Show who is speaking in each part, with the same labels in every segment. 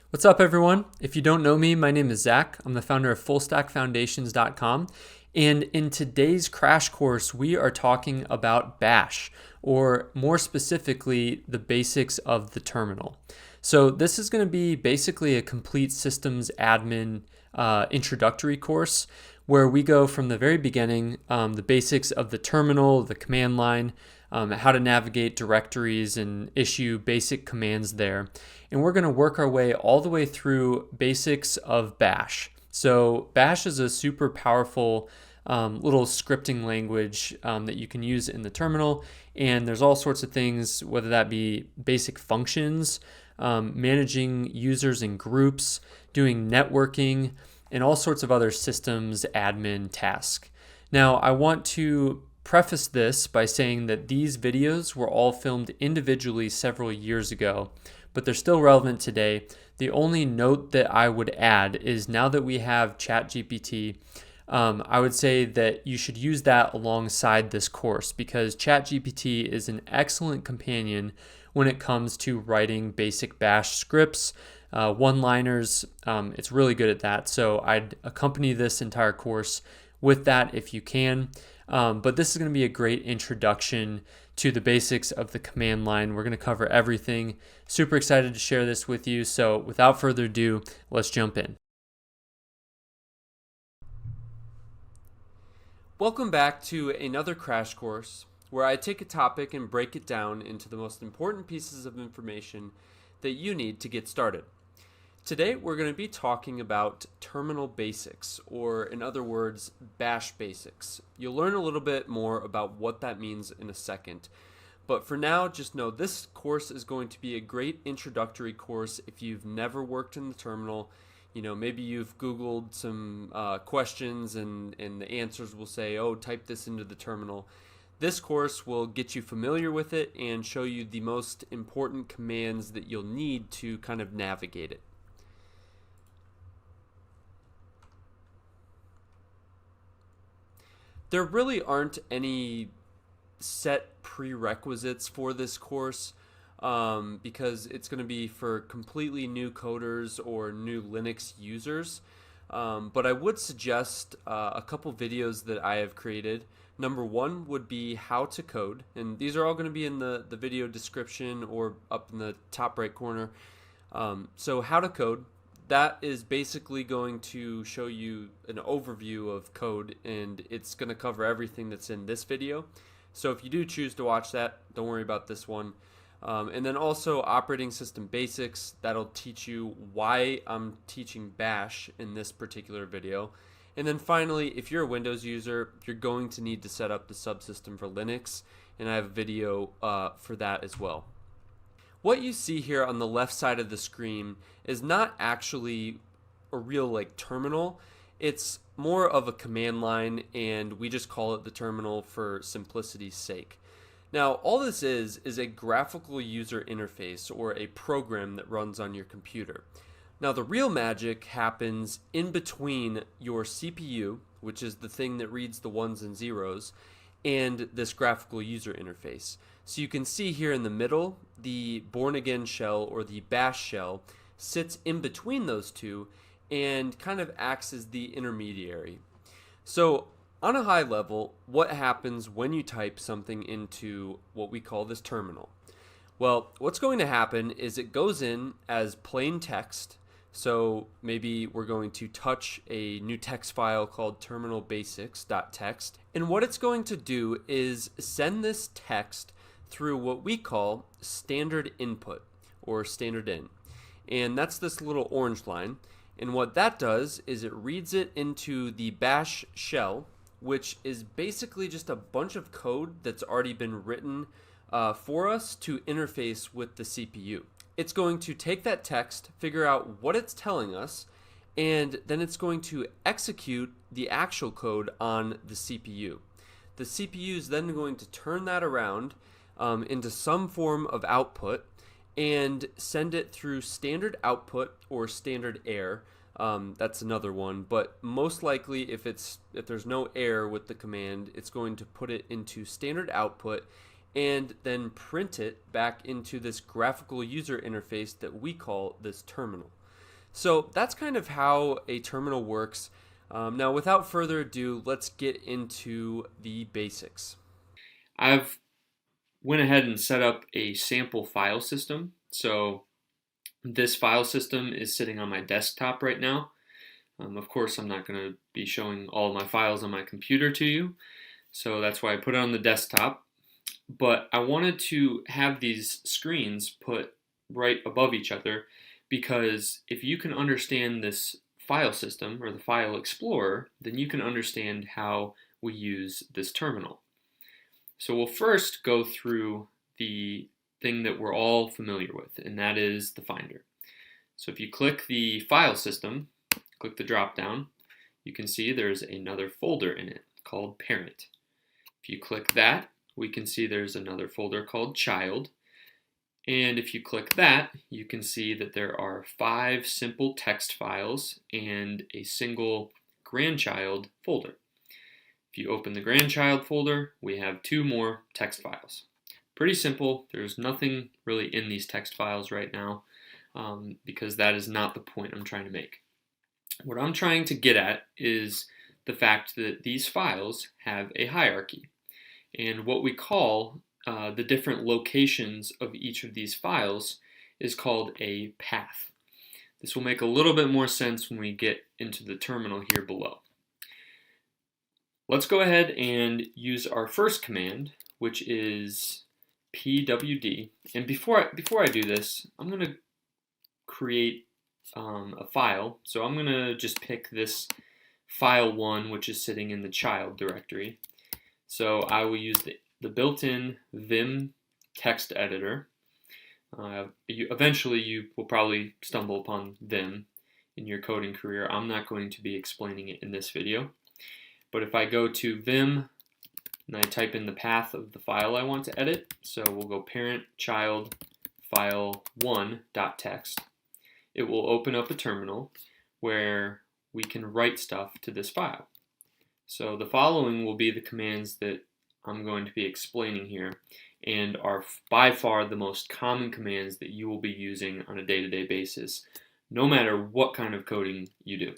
Speaker 1: What's up, everyone? If you don't know me, my name is Zach. I'm the founder of fullstackfoundations.com. And in today's crash course, we are talking about Bash, or more specifically, the basics of the terminal. So this is going to be basically a complete systems admin introductory course where we go from the very beginning, the basics of the terminal, the command line, how to navigate directories and issue basic commands there. And we're going to work our way all the way through basics of Bash. So Bash is a super powerful little scripting language that you can use in the terminal. And there's all sorts of things, whether that be basic functions, managing users and groups, doing networking, and all sorts of other systems admin tasks. Now, I want to preface this by saying that these videos were all filmed individually several years ago, but they're still relevant today. The only note that I would add is now that we have ChatGPT, I would say that you should use that alongside this course because ChatGPT is an excellent companion when it comes to writing basic Bash scripts, one-liners. It's really good at that. So I'd accompany this entire course with that if you can. But this is going to be a great introduction to the basics of the command line. We're going to cover everything. Super excited to share this with you. So without further ado, let's jump in. Welcome back to another crash course where I take a topic and break it down into the most important pieces of information that you need to get started. Today we're going to be talking about terminal basics, or in other words, Bash basics. You'll learn a little bit more about what that means in a second. But for now, just know this course is going to be a great introductory course if you've never worked in the terminal. You know, maybe you've Googled some questions and the answers will say, oh, type this into the terminal. This course will get you familiar with it and show you the most important commands that you'll need to kind of navigate it. There really aren't any set prerequisites for this course because it's going to be for completely new coders or new Linux users. But I would suggest a couple videos that I have created. Number one would be how to code, and these are all going to be in the video description or up in the top right corner. So how to code. That is basically going to show you an overview of code, and it's going to cover everything that's in this video. So if you do choose to watch that, don't worry about this one. And then also operating system basics. That'll teach you why I'm teaching Bash in this particular video. And then finally, if you're a Windows user, you're going to need to set up the subsystem for Linux, and I have a video for that as well. What you see here on the left side of the screen is not actually a real terminal. It's more of a command line, and we just call it the terminal for simplicity's sake. Now, all this is a graphical user interface or a program that runs on your computer. Now, the real magic happens in between your CPU, which is the thing that reads the ones and zeros, and this graphical user interface. So you can see here in the middle, the born again shell or the Bash shell sits in between those two and kind of acts as the intermediary. So on a high level, what happens when you type something into what we call this terminal? Well, what's going to happen is it goes in as plain text. So maybe we're going to touch a new text file called terminalbasics.txt. And what it's going to do is send this text through what we call standard input or standard in. And that's this little orange line. And what that does is it reads it into the Bash shell, which is basically just a bunch of code that's already been written for us to interface with the CPU. It's going to take that text, figure out what it's telling us, and then it's going to execute the actual code on the CPU. The CPU is then going to turn that around into some form of output and send it through standard output or standard error. That's another one, but most likely if there's no error with the command, it's going to put it into standard output and then print it back into this graphical user interface that we call this terminal. So that's kind of how a terminal works. Now, without further ado, let's get into the basics.
Speaker 2: I've went ahead and set up a sample file system. So this file system is sitting on my desktop right now. Of course, I'm not going to be showing all of my files on my computer to you, so that's why I put it on the desktop. But I wanted to have these screens put right above each other because if you can understand this file system or the file explorer, then you can understand how we use this terminal. So we'll first go through the thing that we're all familiar with, and that is the Finder. So if you click the file system, click the drop down, you can see there's another folder in it called parent. If you click that, we can see there's another folder called child. And if you click that, you can see that there are 5 simple text files and a single grandchild folder. If you open the grandchild folder, we have 2 more text files. Pretty simple. There's nothing really in these text files right now because that is not the point I'm trying to make. What I'm trying to get at is the fact that these files have a hierarchy. And what we call the different locations of each of these files is called a path. This will make a little bit more sense when we get into the terminal here below. Let's go ahead and use our first command, which is pwd. And before I do this, I'm going to create a file. So I'm going to just pick this file 1, which is sitting in the child directory. So I will use the built-in Vim text editor. Eventually you will probably stumble upon Vim in your coding career. I'm not going to be explaining it in this video. But if I go to Vim and I type in the path of the file I want to edit, so we'll go parent child file 1.txt, it will open up a terminal where we can write stuff to this file. So the following will be the commands that I'm going to be explaining here and are by far the most common commands that you will be using on a day-to-day basis, no matter what kind of coding you do.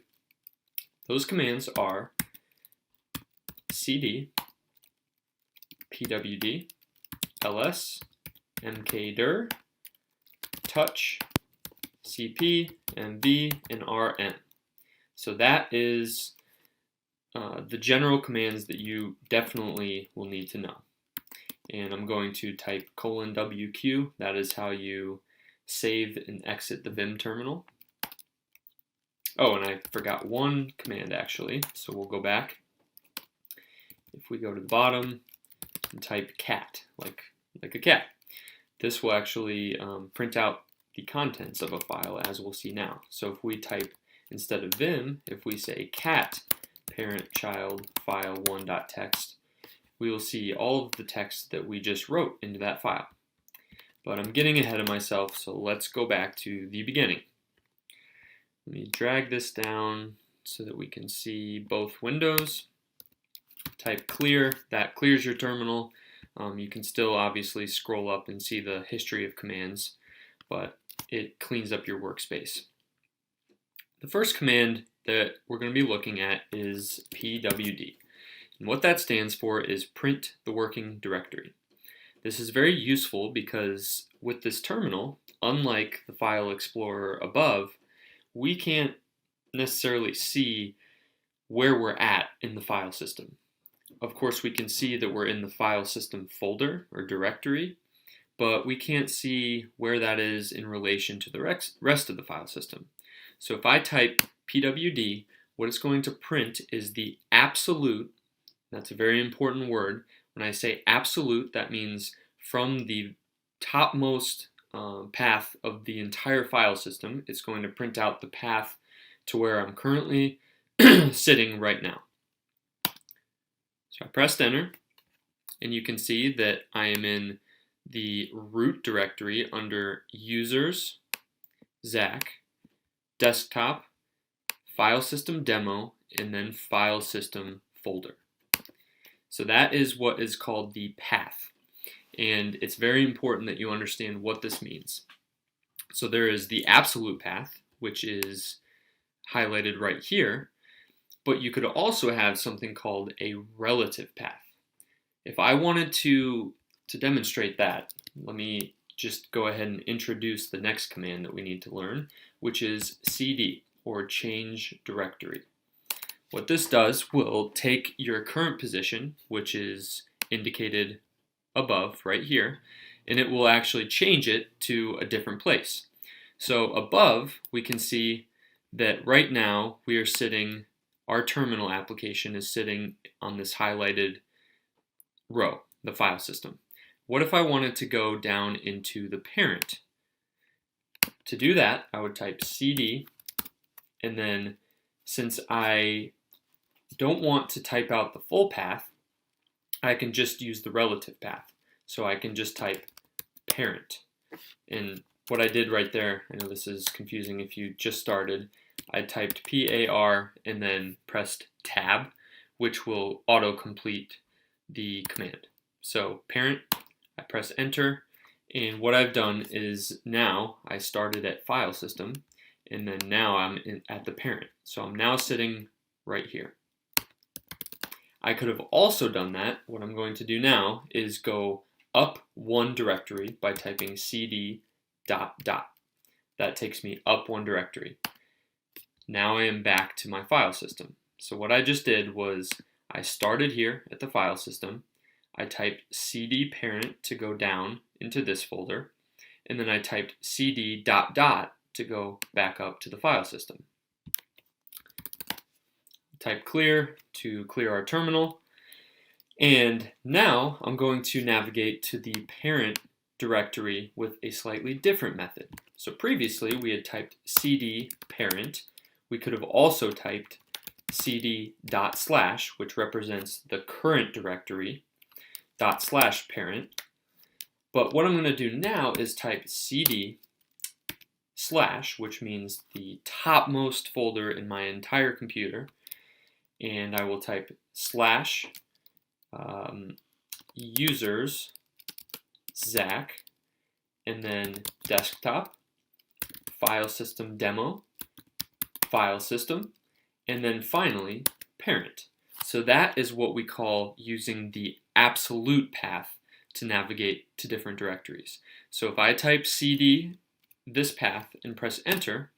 Speaker 2: Those commands are cd, pwd, ls, mkdir, touch, cp, mv, and rm. So that is the general commands that you definitely will need to know. And I'm going to type :wq. That is how you save and exit the Vim terminal. Oh, and I forgot one command actually, so we'll go back. If we go to the bottom and type cat, like a cat, this will actually print out the contents of a file, as we'll see now. So if we type, instead of Vim, if we say cat parent child file 1.txt, we will see all of the text that we just wrote into that file. But I'm getting ahead of myself, so let's go back to the beginning. Let me drag this down so that we can see both windows. Type clear, that clears your terminal. You can still obviously scroll up and see the history of commands, but it cleans up your workspace. The first command that we're going to be looking at is pwd. And what that stands for is print the working directory. This is very useful because with this terminal, unlike the file explorer above, we can't necessarily see where we're at in the file system. Of course, we can see that we're in the file system folder or directory, but we can't see where that is in relation to the rest of the file system. So if I type pwd, what it's going to print is the absolute, that's a very important word. When I say absolute, that means from the topmost path of the entire file system, it's going to print out the path to where I'm currently sitting right now. So I pressed enter, and you can see that I am in the root directory under users, Zach, desktop, file system demo, and then file system folder. So that is what is called the path. And it's very important that you understand what this means. So there is the absolute path, which is highlighted right here, but you could also have something called a relative path. If I wanted to demonstrate that, let me just go ahead and introduce the next command that we need to learn, which is cd, or change directory. What this does will take your current position, which is indicated above right here, and it will actually change it to a different place. So above, we can see that right now we are sitting, our terminal application is sitting on this highlighted row, the file system. What if I wanted to go down into the parent? To do that, I would type cd, and then since I don't want to type out the full path, I can just use the relative path. So I can just type parent. And what I did right there, I know this is confusing if you just started, I typed PAR and then pressed tab, which will auto-complete the command. So parent, I press enter, and what I've done is now I started at file system, and then now I'm at the parent. So I'm now sitting right here. I could have also done that. What I'm going to do now is go up one directory by typing cd ... That takes me up one directory. Now I am back to my file system. So what I just did was I started here at the file system. I typed cd parent to go down into this folder, and then I typed cd ... to go back up to the file system. Type clear to clear our terminal, and now I'm going to navigate to the parent directory with a slightly different method. So previously we had typed cd parent. We could have also typed cd ... which represents the current directory, /parent. But what I'm going to do now is type cd /, which means the topmost folder in my entire computer, and I will type / users Zach, and then desktop, file system demo, file system, and then finally parent. So that is what we call using the absolute path to navigate to different directories. So if I type cd this path and press enter,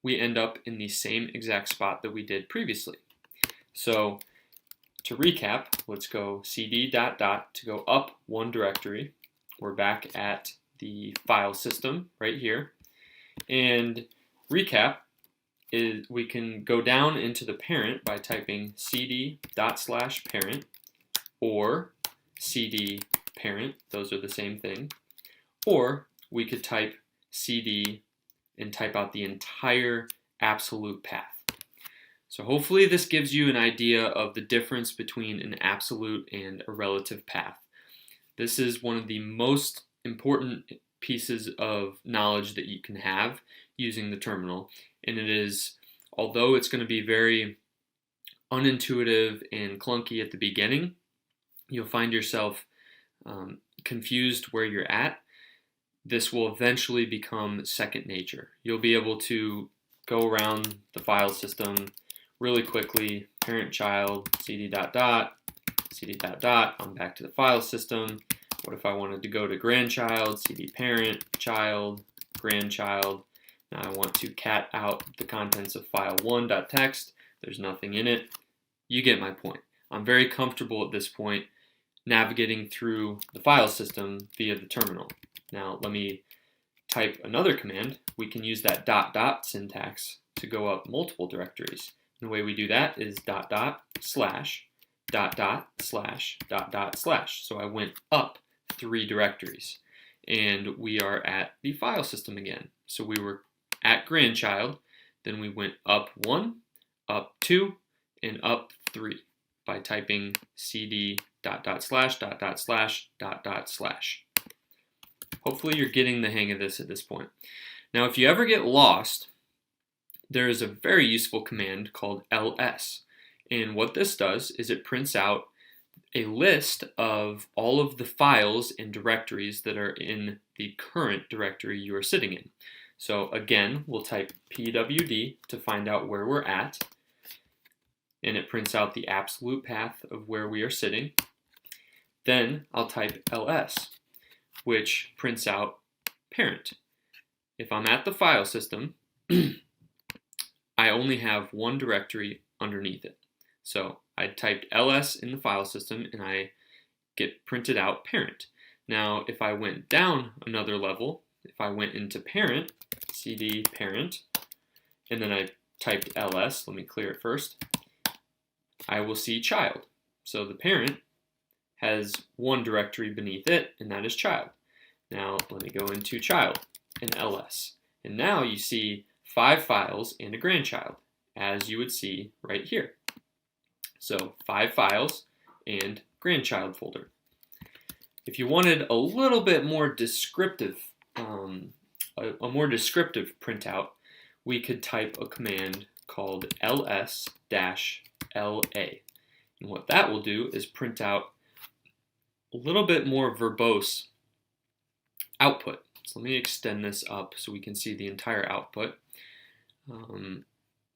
Speaker 2: we end up in the same exact spot that we did previously. So to recap, let's go cd ... to go up one directory. We're back at the file system right here. And recap is we can go down into the parent by typing cd ... parent or cd parent. Those are the same thing. Or we could type cd and type out the entire absolute path. So hopefully this gives you an idea of the difference between an absolute and a relative path. This is one of the most important pieces of knowledge that you can have using the terminal, and it is, although it's going to be very unintuitive and clunky at the beginning, you'll find yourself confused where you're at. This will eventually become second nature. You'll be able to go around the file system really quickly, parent child, cd ... cd ... I'm back to the file system. What if I wanted to go to grandchild, cd parent, child, grandchild. Now I want to cat out the contents of file 1.txt. There's nothing in it. You get my point. I'm very comfortable at this point navigating through the file system via the terminal. Now let me type another command. We can use that ... syntax to go up multiple directories. And the way we do that is ... // So I went up 3 directories, and we are at the file system again. So we were at grandchild, then we went up 1, up 2, and up 3 by typing cd ... Hopefully you're getting the hang of this at this point. Now if you ever get lost, there is a very useful command called ls. And what this does is it prints out a list of all of the files and directories that are in the current directory you are sitting in. So again, we'll type pwd to find out where we're at, and it prints out the absolute path of where we are sitting. Then I'll type ls, which prints out parent. If I'm at the file system, I only have one directory underneath it. So I typed ls in the file system and I get printed out parent. Now if I went down another level, if I went into parent, cd parent, and then I typed ls, let me clear it first, I will see child. So the parent has one directory beneath it, and that is child. Now let me go into child and ls. And now you see 5 files and a grandchild, as you would see right here. So 5 files and grandchild folder. If you wanted a little bit more descriptive, a more descriptive printout, we could type a command called ls-la. And what that will do is print out a little bit more verbose output. So let me extend this up so we can see the entire output.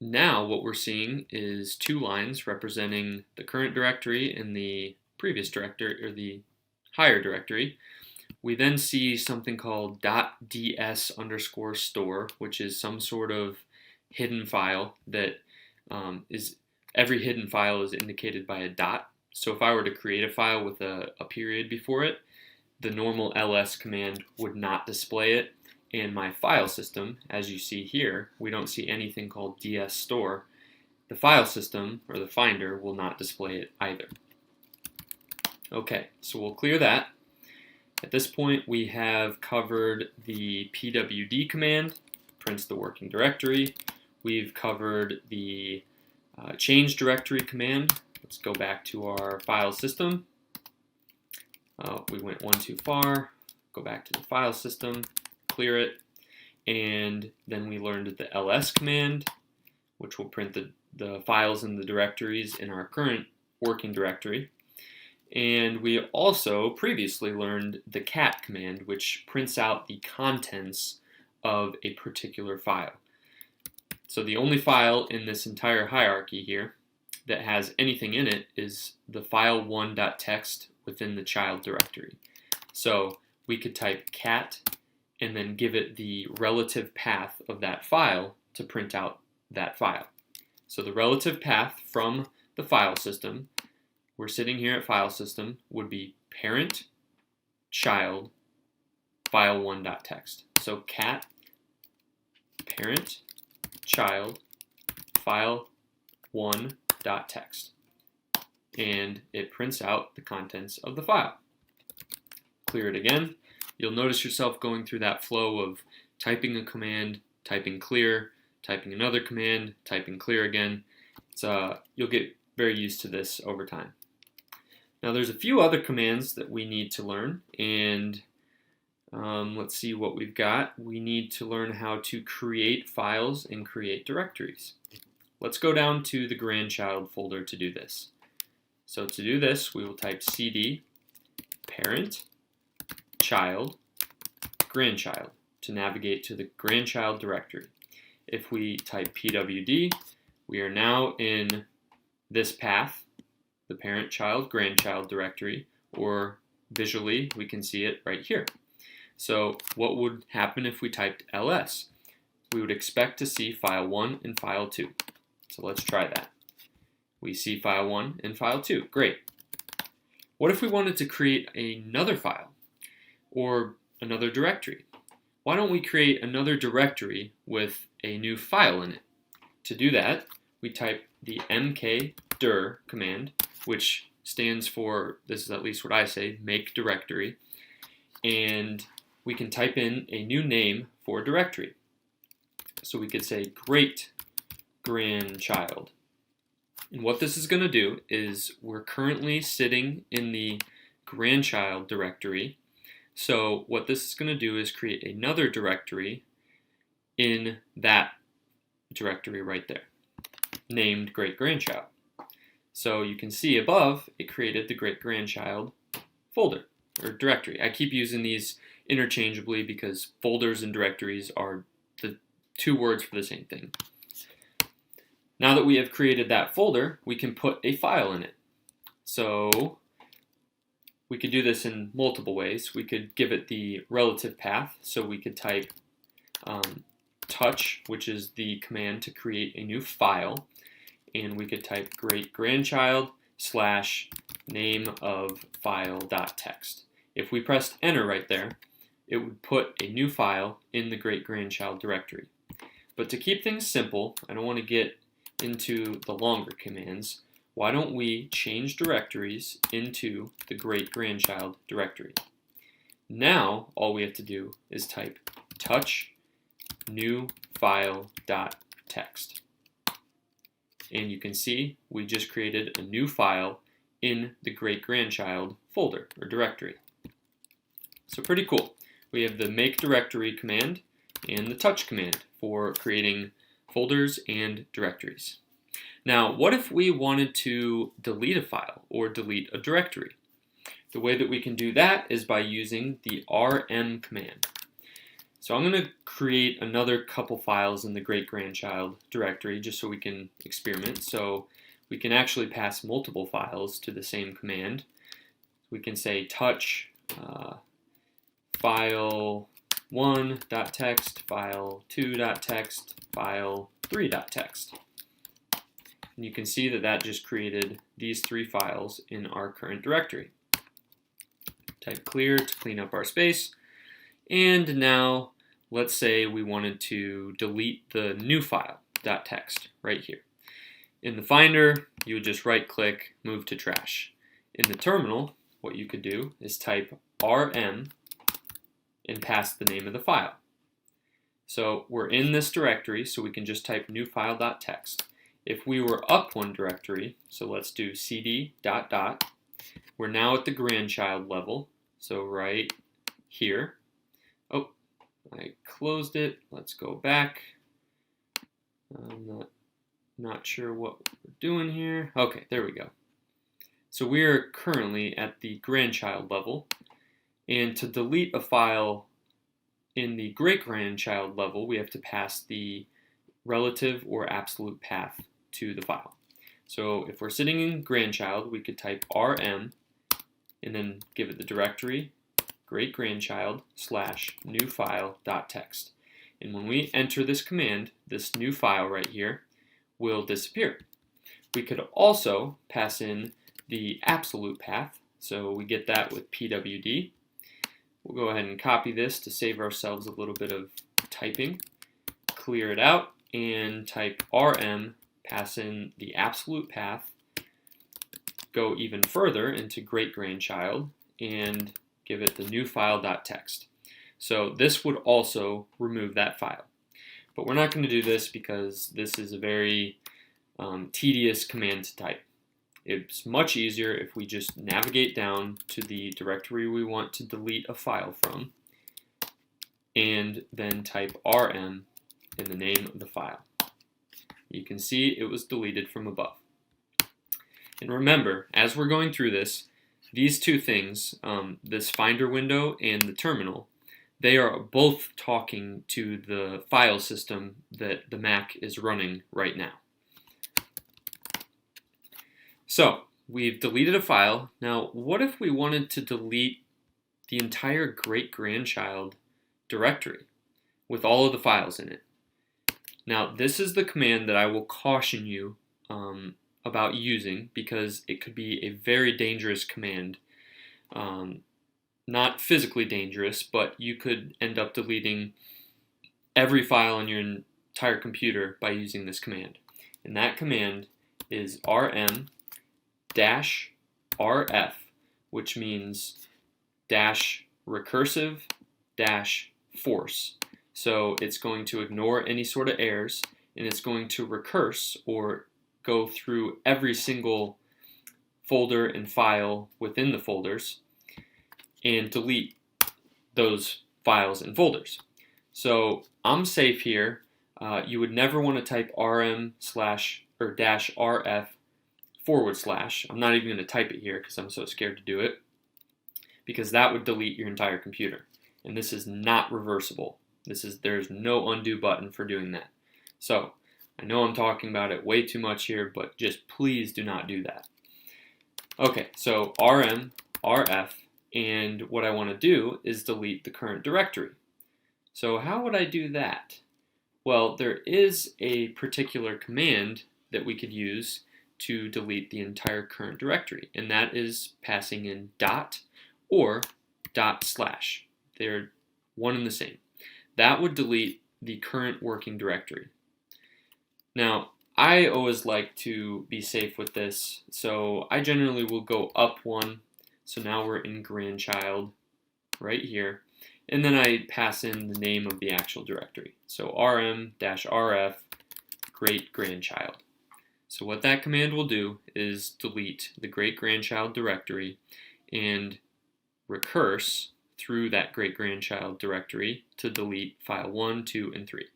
Speaker 2: Now what we're seeing is 2 lines representing the current directory and the previous directory, or the higher directory. We then see something called .ds_store, which is some sort of hidden file that every hidden file is indicated by a dot. So if I were to create a file with a period before it, the normal ls command would not display it. And my file system, as you see here, we don't see anything called ds_store. The file system, or the finder, will not display it either. Okay, so we'll clear that. At this point, we have covered the pwd command, prints the working directory. We've covered the change directory command. Let's go back to our file system. We went one too far. Go back to the file system, clear it, and then we learned the ls command, which will print the files and the directories in our current working directory. And we also previously learned the cat command, which prints out the contents of a particular file. So the only file in this entire hierarchy here that has anything in it is the file1.txt within the child directory. So we could type cat and then give it the relative path of that file to print out that file. So the relative path from the file system, we're sitting here at file system, would be parent child file1.txt. So cat parent child file1.txt, and it prints out the contents of the file. Clear it again. You'll notice yourself going through that flow of typing a command, typing clear, typing another command, typing clear again. You'll get very used to this over time. Now there's a few other commands that we need to learn, and let's see what we've got. We need to learn how to create files and create directories. Let's go down to the grandchild folder to do this. So to do this, we will type cd parent child grandchild to navigate to the grandchild directory. If we type pwd, we are now in this path, the parent child grandchild directory, or visually we can see it right here. So what would happen if we typed ls? We would expect to see file 1 and file 2. So let's try that. We see file 1 and file 2. Great. What if we wanted to create another file or another directory? Why don't we create another directory with a new file in it? To do that, we type the mkdir command, which stands for, this is at least what I say, make directory, and we can type in a new name for a directory. So we could say great grandchild. And what this is going to do is we're currently sitting in the grandchild directory. So what this is going to do is create another directory in that directory right there, named great grandchild. So you can see above, it created the great grandchild folder or directory. I keep using these interchangeably because folders and directories are two words for the same thing. Now that we have created that folder, we can put a file in it. So we could do this in multiple ways. We could give it the relative path. So we could type touch, which is the command to create a new file. And we could type great grandchild / name of file.txt. If we pressed enter right there, it would put a new file in the great grandchild directory. But to keep things simple, I don't want to get into the longer commands. Why don't we change directories into the great grandchild directory? Now all we have to do is type touch new file.txt. And you can see we just created a new file in the great grandchild folder or directory. So pretty cool. We have the make directory command and the touch command for creating folders and directories. Now, what if we wanted to delete a file or delete a directory? The way that we can do that is by using the rm command. So I'm going to create another couple files in the great grandchild directory just so we can experiment. So we can actually pass multiple files to the same command. We can say touch file1.txt, file2.txt, file3.txt. And you can see that that just created these three files in our current directory. Type clear to clean up our space. And now let's say we wanted to delete the new file.txt right here. In the Finder, you would just right click, move to trash. In the terminal, what you could do is type rm and pass the name of the file. So we're in this directory, so we can just type new file.txt. If we were up one directory, so let's do cd ... we're now at the grandchild level, so right here. Oh, I closed it. Let's go back. I'm not sure what we're doing here. Okay, there we go. So we are currently at the grandchild level, and to delete a file in the great grandchild level, we have to pass the relative or absolute path to the file. So if we're sitting in grandchild, we could type rm and then give it the directory great grandchild / new file.txt. And when we enter this command, this new file right here will disappear. We could also pass in the absolute path, so we get that with pwd. We'll go ahead and copy this to save ourselves a little bit of typing. Clear it out and type rm, pass in the absolute path, go even further into great grandchild, and give it the new file.txt. So this would also remove that file. But we're not going to do this because this is a very tedious command to type. It's much easier if we just navigate down to the directory we want to delete a file from and then type rm in the name of the file. You can see it was deleted from above. And remember, as we're going through this, these two things, this Finder window and the terminal, they are both talking to the file system that the Mac is running right now. So we've deleted a file. Now, what if we wanted to delete the entire great grandchild directory with all of the files in it? Now, this is the command that I will caution you about using because it could be a very dangerous command. Not physically dangerous, but you could end up deleting every file on your entire computer by using this command. And that command is rm-rf, which means -recursive-force. So it's going to ignore any sort of errors, and it's going to recurse or go through every single folder and file within the folders and delete those files and folders. So I'm safe here. You would never want to type rm/or -rf /. I'm not even going to type it here because I'm so scared to do it, because that would delete your entire computer, and this is not reversible. There's no undo button for doing that. So I know I'm talking about it way too much here, but just please do not do that. Okay, so rm, rf, and what I want to do is delete the current directory. So how would I do that? Well, there is a particular command that we could use to delete the entire current directory, and that is passing in dot or /. They're one and the same. That would delete the current working directory. Now, I always like to be safe with this, so I generally will go up one. So now we're in grandchild right here, and then I pass in the name of the actual directory. So rm-rf great grandchild. So what that command will do is delete the great grandchild directory and recurse through that great grandchild directory to delete file 1, 2, and 3.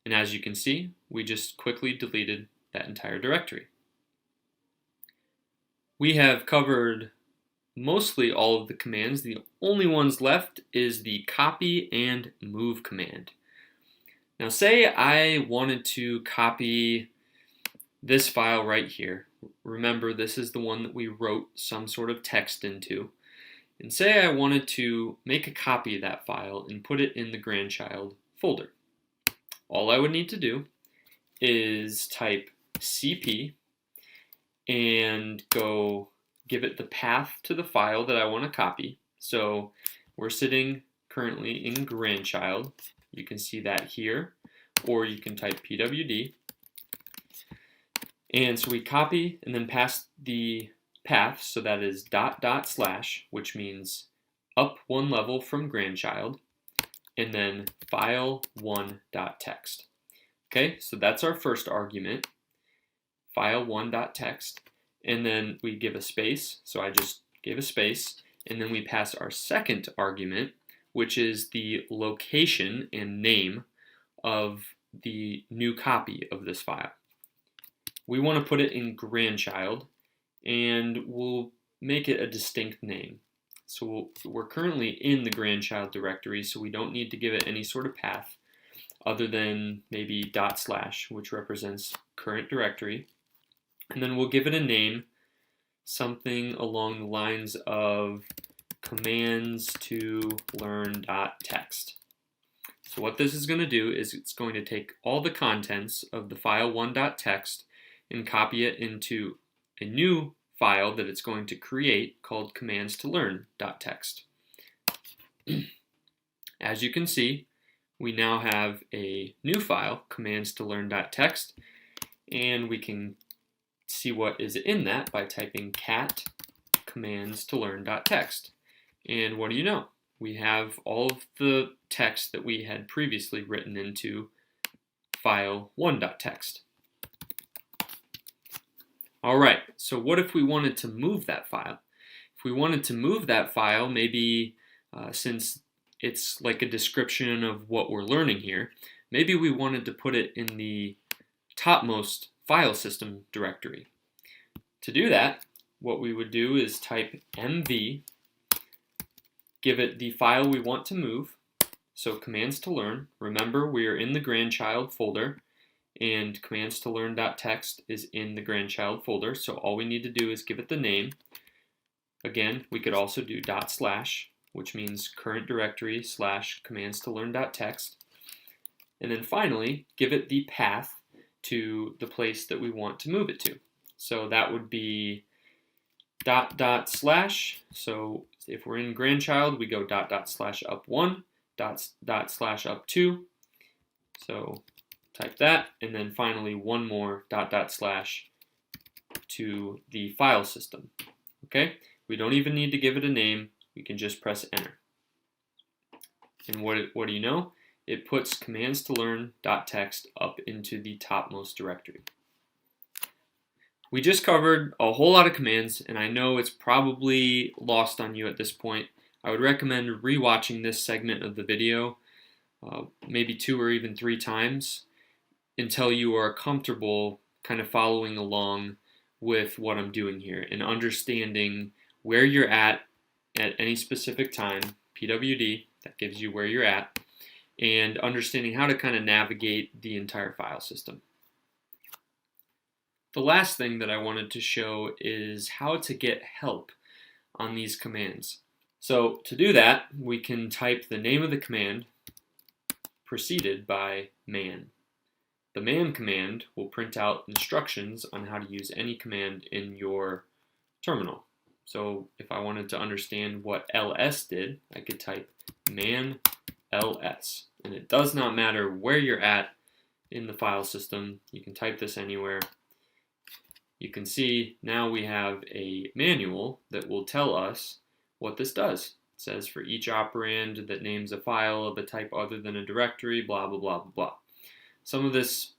Speaker 2: And as you can see, we just quickly deleted that entire directory. We have covered mostly all of the commands. The only ones left is the copy and move command. Now say I wanted to copy this file right here. Remember, this is the one that we wrote some sort of text into. And say I wanted to make a copy of that file and put it in the grandchild folder. All I would need to do is type cp and go give it the path to the file that I want to copy. So we're sitting currently in grandchild. You can see that here, or you can type pwd. And so we copy and then pass the path, so that is //, which means up one level from grandchild, and then file1.txt. Okay, so that's our first argument, file1.txt, and then we give a space, so I just gave a space, and then we pass our second argument, which is the location and name of the new copy of this file. We want to put it in grandchild, and we'll make it a distinct name. So we're currently in the grandchild directory, so we don't need to give it any sort of path other than maybe // which represents current directory. And then we'll give it a name, something along the lines of commands to learn.txt. So what this is going to do is it's going to take all the contents of the file1.txt and copy it into a new file that it's going to create called commands to learn.txt. As you can see, we now have a new file, commands to learn.txt, and we can see what is in that by typing cat commands to learn.txt. And what do you know? We have all of the text that we had previously written into file1.txt. All right, so what if we wanted to move that file? If we wanted to move that file, maybe since it's like a description of what we're learning here, maybe we wanted to put it in the topmost file system directory. To do that, what we would do is type mv, give it the file we want to move, so commands to learn. Remember, we are in the grandchild folder, and commands to learn.txt is in the grandchild folder, so all we need to do is give it the name. Again, we could also do //, which means current directory / commands to learn.txt. And then finally, give it the path to the place that we want to move it to. So that would be //. So if we're in grandchild, we go // up1, // up2. So type that, and then finally one more // to the file system. Okay, we don't even need to give it a name. We can just press enter. And what do you know? It puts commands to learn.txt up into the topmost directory. We just covered a whole lot of commands, and I know it's probably lost on you at this point. I would recommend rewatching this segment of the video maybe 2 or even 3 times until you are comfortable kind of following along with what I'm doing here and understanding where you're at any specific time, PWD, that gives you where you're at, and understanding how to kind of navigate the entire file system. The last thing that I wanted to show is how to get help on these commands. So to do that, we can type the name of the command preceded by man. The man command will print out instructions on how to use any command in your terminal. So if I wanted to understand what ls did, I could type man ls. And it does not matter where you're at in the file system. You can type this anywhere. You can see now we have a manual that will tell us what this does. It says for each operand that names a file of a type other than a directory, blah, blah, blah, blah, blah. Some of this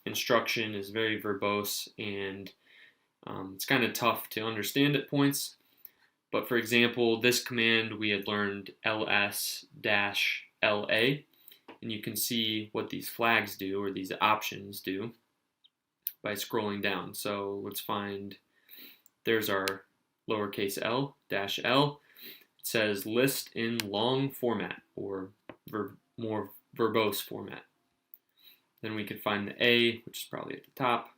Speaker 2: instruction is very verbose and it's kind of tough to understand at points. But for example, this command we had learned ls-la, and you can see what these flags do, or these options do, by scrolling down. So let's find, there's our lowercase l, -l. It says list in long format, or more verbose format. Then we could find the A, which is probably at the top.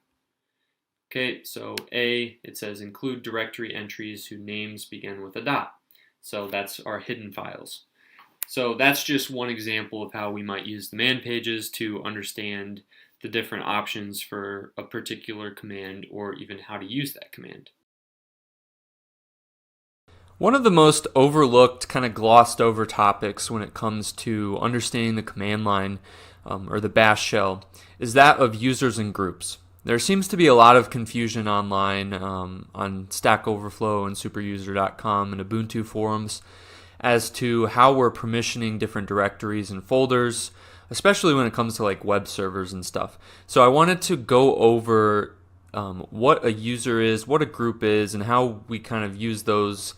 Speaker 2: Okay, so A, it says include directory entries whose names begin with a dot. So that's our hidden files. So that's just one example of how we might use the man pages to understand the different options for a particular command, or even how to use that command.
Speaker 1: One of the most overlooked, kind of glossed over topics when it comes to understanding the command line or the bash shell is that of users and groups. There seems to be a lot of confusion online on Stack Overflow and superuser.com and Ubuntu forums as to how we're permissioning different directories and folders, especially when it comes to like web servers and stuff. So I wanted to go over what a user is, what a group is, and how we kind of use those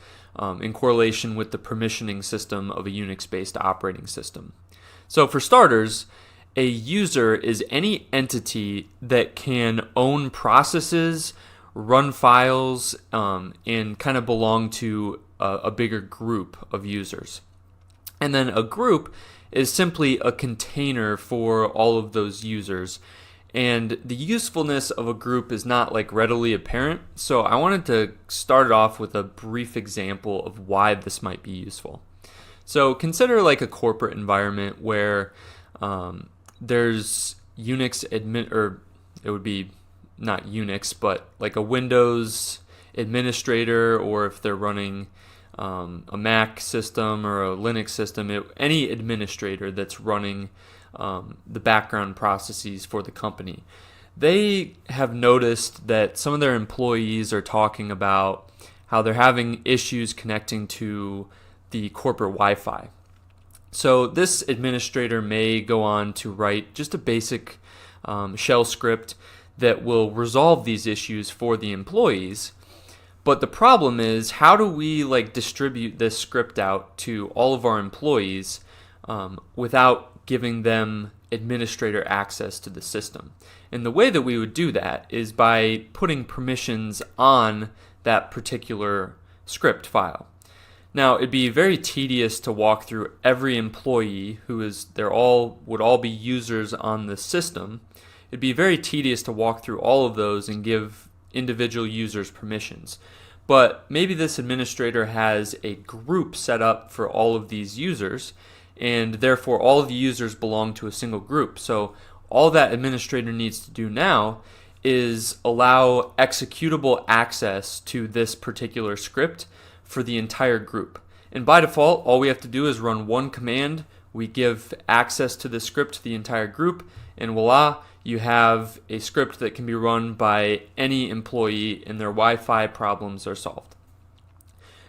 Speaker 1: in correlation with the permissioning system of a Unix-based operating system. So for starters, a user is any entity that can own processes, run files, and kind of belong to a bigger group of users. And then a group is simply a container for all of those users. And the usefulness of a group is not like readily apparent. So I wanted to start it off with a brief example of why this might be useful. So consider like a corporate environment where there's Unix admin, or it would be not Unix, but like a Windows administrator, or if they're running a Mac system or a Linux system, any administrator that's running the background processes for the company. They have noticed that some of their employees are talking about how they're having issues connecting to the corporate Wi-Fi. So this administrator may go on to write just a basic shell script that will resolve these issues for the employees. But the problem is, how do we like distribute this script out to all of our employees without giving them administrator access to the system? And the way that we would do that is by putting permissions on that particular script file. Now, it'd be very tedious to walk through every employee would all be users on the system. It'd be very tedious to walk through all of those and give individual users permissions. But maybe this administrator has a group set up for all of these users, and therefore all of the users belong to a single group. So all that administrator needs to do now is allow executable access to this particular script for the entire group. And by default, all we have to do is run one command. We give access to the script to the entire group, and voila, you have a script that can be run by any employee and their Wi-Fi problems are solved.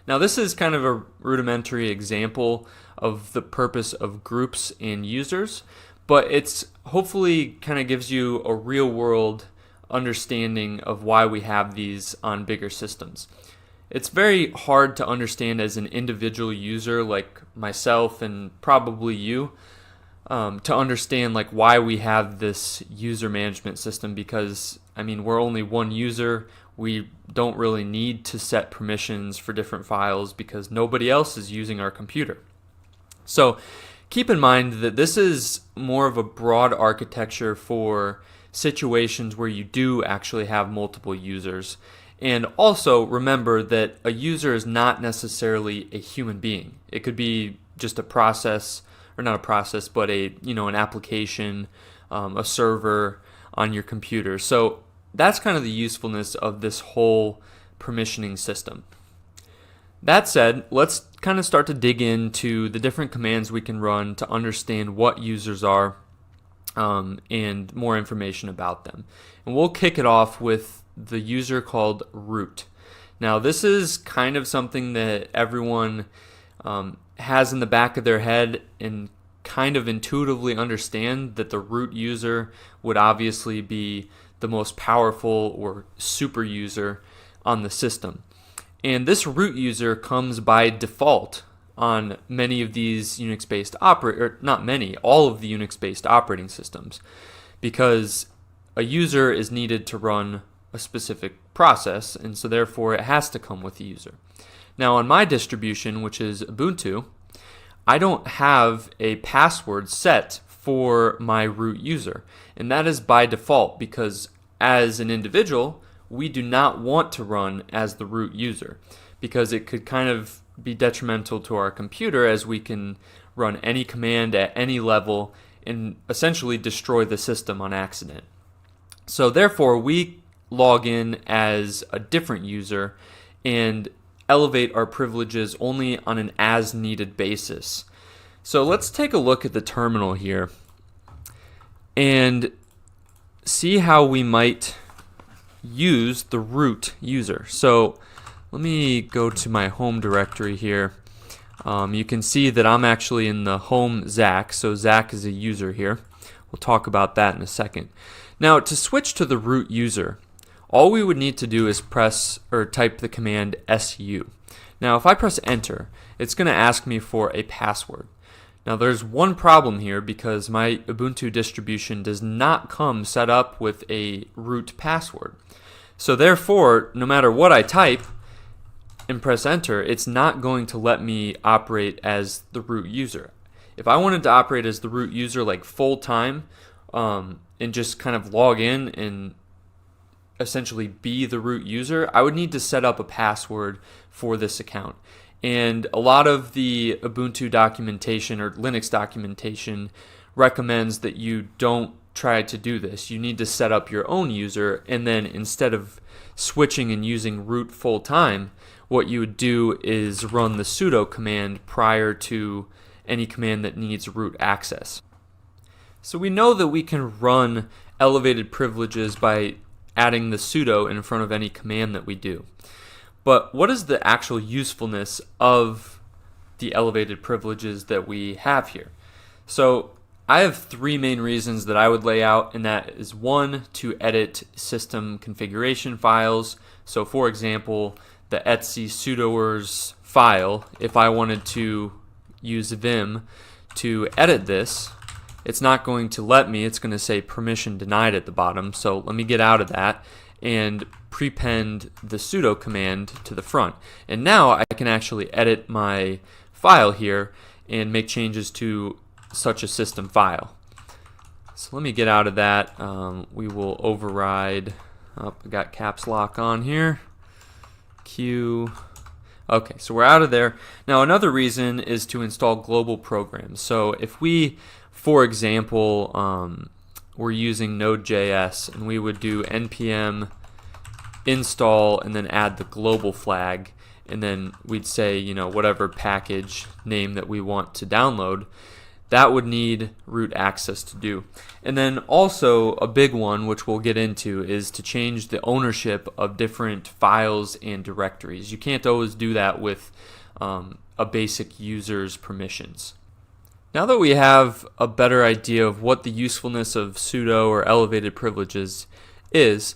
Speaker 1: Now this is kind of a rudimentary example of the purpose of groups and users, but it's hopefully kind of gives you a real world understanding of why we have these on bigger systems. It's very hard to understand as an individual user like myself and probably you to understand like why we have this user management system, because I mean we're only one user. We don't really need to set permissions for different files because nobody else is using our computer.
Speaker 3: So keep in mind that this is more of a broad architecture for situations where you do actually have multiple users. And also remember that a user is not necessarily a human being. It could be just a process, or not a process, but an application, a server on your computer. So that's kind of the usefulness of this whole permissioning system. That said, let's kind of start to dig into the different commands we can run to understand what users are and more information about them. And we'll kick it off with the user called root. Now this is kind of something that everyone has in the back of their head and kind of intuitively understand that the root user would obviously be the most powerful or super user on the system. And this root user comes by default on many of these Unix-based all of the Unix-based operating systems, because a user is needed to run a specific process, and so therefore it has to come with the user. Now on my distribution, which is Ubuntu, I don't have a password set for my root user, and that is by default because as an individual, we do not want to run as the root user because it could kind of be detrimental to our computer, as we can run any command at any level and essentially destroy the system on accident. So therefore, we log in as a different user and elevate our privileges only on an as-needed basis. So let's take a look at the terminal here and see how we might use the root user. So let me go to my home directory here. You can see that I'm actually in the home Zach, so Zach is a user here. We'll talk about that in a second. Now to switch to the root user, all we would need to do is press or type the command su. Now if I press enter, it's going to ask me for a password. Now there's one problem here because my Ubuntu distribution does not come set up with a root password. So therefore, no matter what I type and press enter, it's not going to let me operate as the root user. If I wanted to operate as the root user like full time and just kind of log in and essentially be the root user, I would need to set up a password for this account. And a lot of the Ubuntu documentation or Linux documentation recommends that you don't try to do this. You need to set up your own user, and then instead of switching and using root full time, what you would do is run the sudo command prior to any command that needs root access. So we know that we can run elevated privileges by adding the sudo in front of any command that we do. But what is the actual usefulness of the elevated privileges that we have here? So I have three main reasons that I would lay out, and that is one, to edit system configuration files. So for example, the etc sudoers file, if I wanted to use Vim to edit this, it's not going to let me. It's going to say permission denied at the bottom. So let me get out of that and prepend the sudo command to the front. And now I can actually edit my file here and make changes to such a system file. So let me get out of that. We will override. I got caps lock on here. Q. Okay, so we're out of there. Now another reason is to install global programs. So if we, for example, we're using Node.js and we would do npm install and then add the global flag, and then we'd say, whatever package name that we want to download, that would need root access to do. And then also a big one, which we'll get into, is to change the ownership of different files and directories. You can't always do that with a basic user's permissions. Now that we have a better idea of what the usefulness of sudo or elevated privileges is,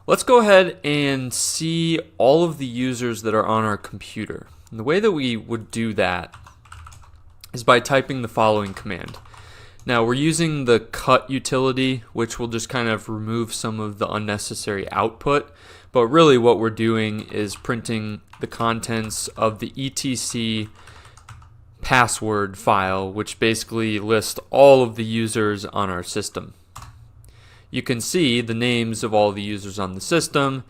Speaker 3: let's go ahead and see all of the users that are on our computer. And the way that we would do that is by typing the following command. Now we're using the cut utility, which will just kind of remove some of the unnecessary output, but really what we're doing is printing the contents of the etc password file, which basically lists all of the users on our system. You can see the names of all the users on the system.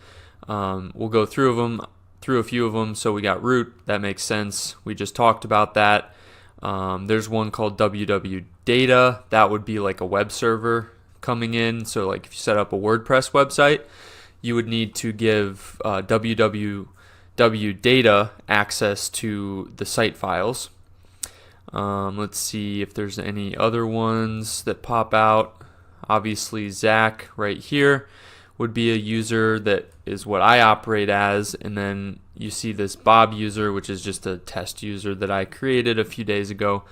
Speaker 3: We'll go through a few of them. So we got root, that makes sense. We just talked about that. There's one called www.data. That would be like a web server coming in. So like if you set up a WordPress website, you would need to give www.data access to the site files. Let's see if there's any other ones that pop out. Obviously Zach right here would be a user that is what I operate as, and then you see this Bob user, which is just a test user that I created a few days ago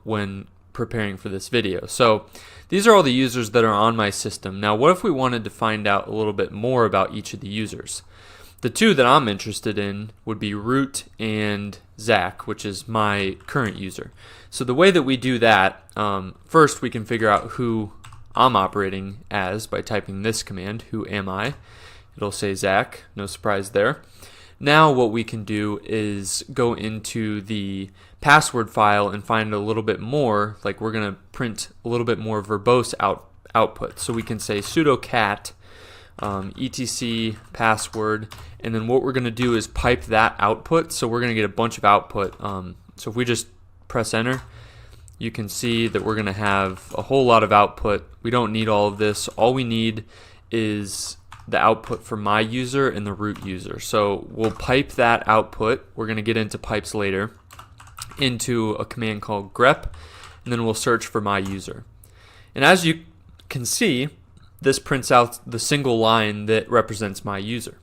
Speaker 3: when preparing for this video. So these are all the users that are on my system. Now what if we wanted to find out a little bit more about each of the users? The two that I'm interested in would be root and Zach, which is my current user. So the way that we do that, first we can figure out who I'm operating as by typing this command, who am I? It'll say Zach, no surprise there. Now what we can do is go into the password file and find a little bit more, like we're going to print a little bit more verbose output. So we can say sudo cat etc password, and then what we're going to do is pipe that output. So we're going to get a bunch of output. So if we just press enter, you can see that we're going to have a whole lot of output. We don't need all of this. All we need is the output for my user and the root user. So we'll pipe that output. We're going to get into pipes later into a command called grep, and then we'll search for my user. And as you can see, this prints out the single line that represents my user.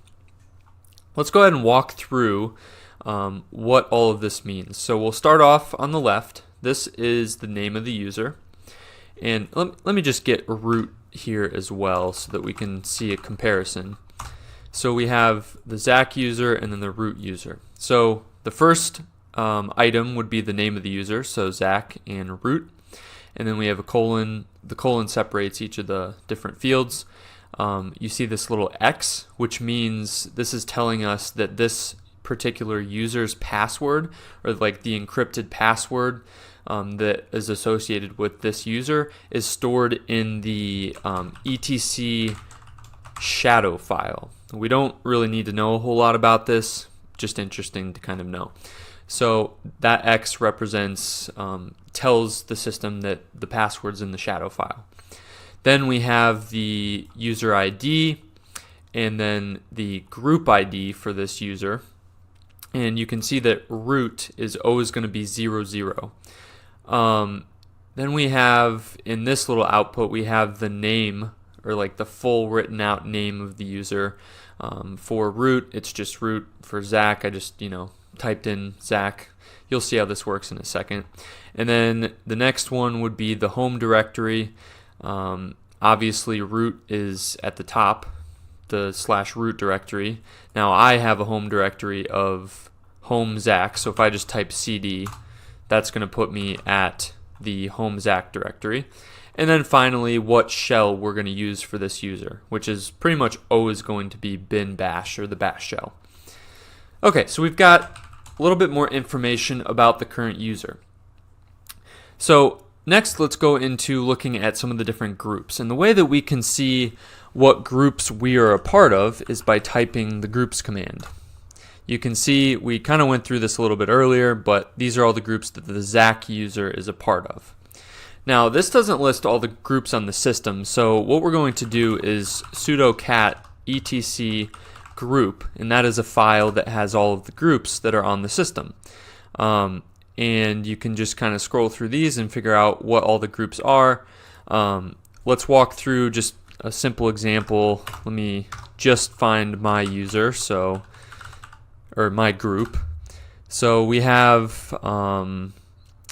Speaker 3: Let's go ahead and walk through what all of this means. So we'll start off on the left. This is the name of the user. And let me just get root here as well so that we can see a comparison. So we have the Zach user and then the root user. So the first item would be the name of the user, so Zach and root. And then we have a colon. The colon separates each of the different fields. You see this little X, which means this is telling us that this particular user's password, or like the encrypted password that is associated with this user, is stored in the etc shadow file. We don't really need to know a whole lot about this, just interesting to kind of know. So that X represents, tells the system that the password's in the shadow file. Then we have the user ID and then the group ID for this user. And you can see that root is always going to be 00. Then we have, in this little output, we have the name, or like the full written out name of the user. For root, it's just root. For Zach, I just, typed in Zach. You'll see how this works in a second. And then the next one would be the home directory. Obviously root is at the top, the /root directory. Now I have a home directory of home Zach, so if I just type cd, that's going to put me at the home Zach directory. And then finally, what shell we're going to use for this user, which is pretty much always going to be bin bash, or the bash shell. Okay, so we've got a little bit more information about the current user. So next, let's go into looking at some of the different groups. And the way that we can see what groups we are a part of is by typing the groups command. You can see we kind of went through this a little bit earlier, but these are all the groups that the Zach user is a part of. Now, this doesn't list all the groups on the system, so what we're going to do is sudo cat etc group, and that is a file that has all of the groups that are on the system. And you can just kind of scroll through these and figure out what all the groups are. Let's walk through just a simple example. Let me just find my user, or my group. So we have,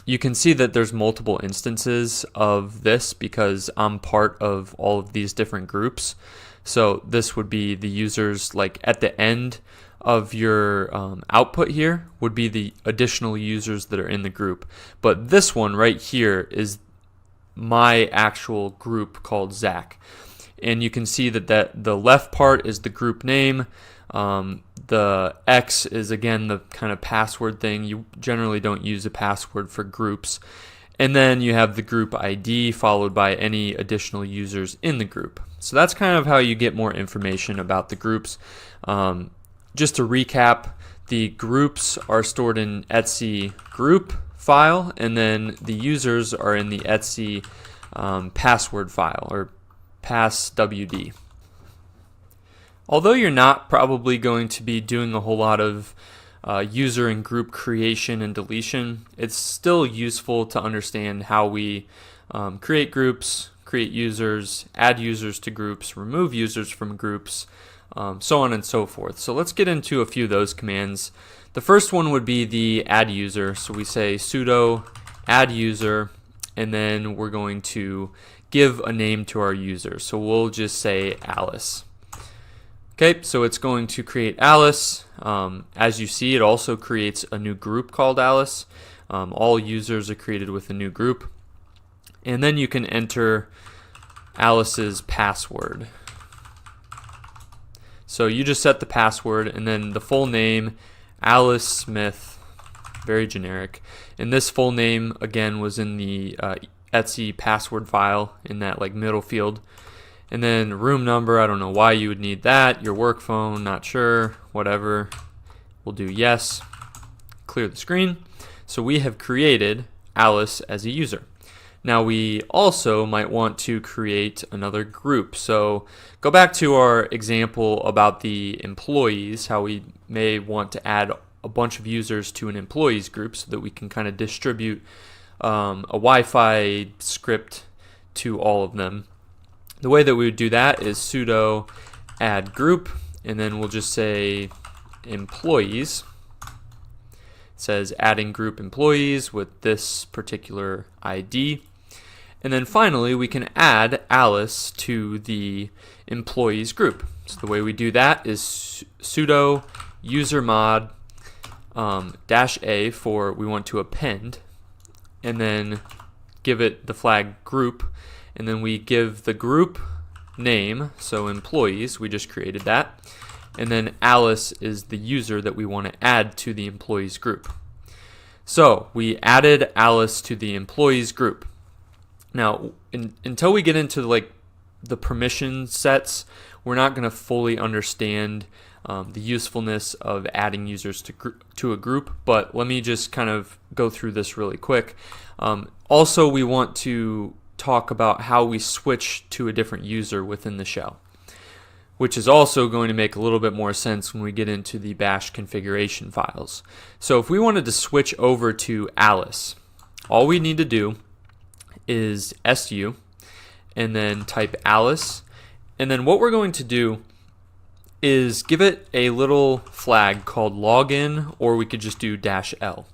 Speaker 3: you can see that there's multiple instances of this because I'm part of all of these different groups. So this would be the users, like at the end of your output here would be the additional users that are in the group. But this one right here is my actual group called Zach. And you can see that the left part is the group name. The X is again the kind of password thing. You generally don't use a password for groups. And then you have the group ID followed by any additional users in the group. So that's kind of how you get more information about the groups. Just to recap, the groups are stored in etc group file, and then the users are in the etc password file, or passwd. Although you're not probably going to be doing a whole lot of user and group creation and deletion, it's still useful to understand how we create groups, create users, add users to groups, remove users from groups, so on and so forth. So let's get into a few of those commands. The first one would be the add user. So we say sudo add user, and then we're going to give a name to our user. So we'll just say Alice. Okay, so it's going to create Alice. As you see, it also creates a new group called Alice. All users are created with a new group. And then you can enter Alice's password. So you just set the password and then the full name, Alice Smith, very generic. And this full name, again, was in the etc password file in that like middle field. And then room number, I don't know why you would need that. Your work phone, not sure, whatever. We'll do yes. Clear the screen. So we have created Alice as a user. Now we also might want to create another group. So go back to our example about the employees, how we may want to add a bunch of users to an employees group so that we can kind of distribute a Wi-Fi script to all of them. The way that we would do that is sudo add group, and then we'll just say employees. It says adding group employees with this particular ID. And then finally, we can add Alice to the employees group. So the way we do that is sudo usermod -a for we want to append, and then give it the flag group. And then we give the group name, so employees, we just created that. And then Alice is the user that we want to add to the employees group. So we added Alice to the employees group. Now, until we get into like the permission sets, we're not going to fully understand the usefulness of adding users to a group, but let me just kind of go through this really quick. Also, we want to talk about how we switch to a different user within the shell, which is also going to make a little bit more sense when we get into the bash configuration files. So if we wanted to switch over to Alice, all we need to do is su and then type Alice, and then what we're going to do is give it a little flag called login, or we could just do -l.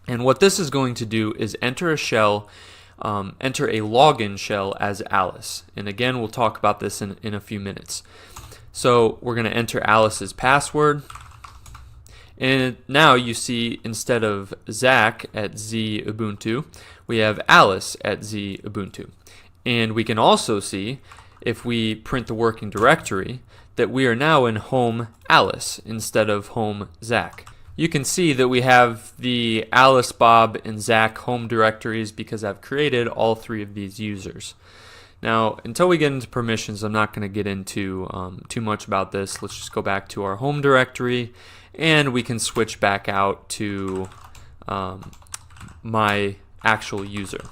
Speaker 3: And what this is going to do is enter a shell, enter a login shell as Alice. And again, we'll talk about this in a few minutes. So we're going to enter Alice's password. And now you see instead of Zach at Z Ubuntu, we have Alice at Z Ubuntu. And we can also see, if we print the working directory, that we are now in home Alice instead of home Zach. You can see that we have the Alice, Bob, and Zach home directories because I've created all three of these users. Now, until we get into permissions, I'm not going to get into too much about this. Let's just go back to our home directory, and we can switch back out to my actual user.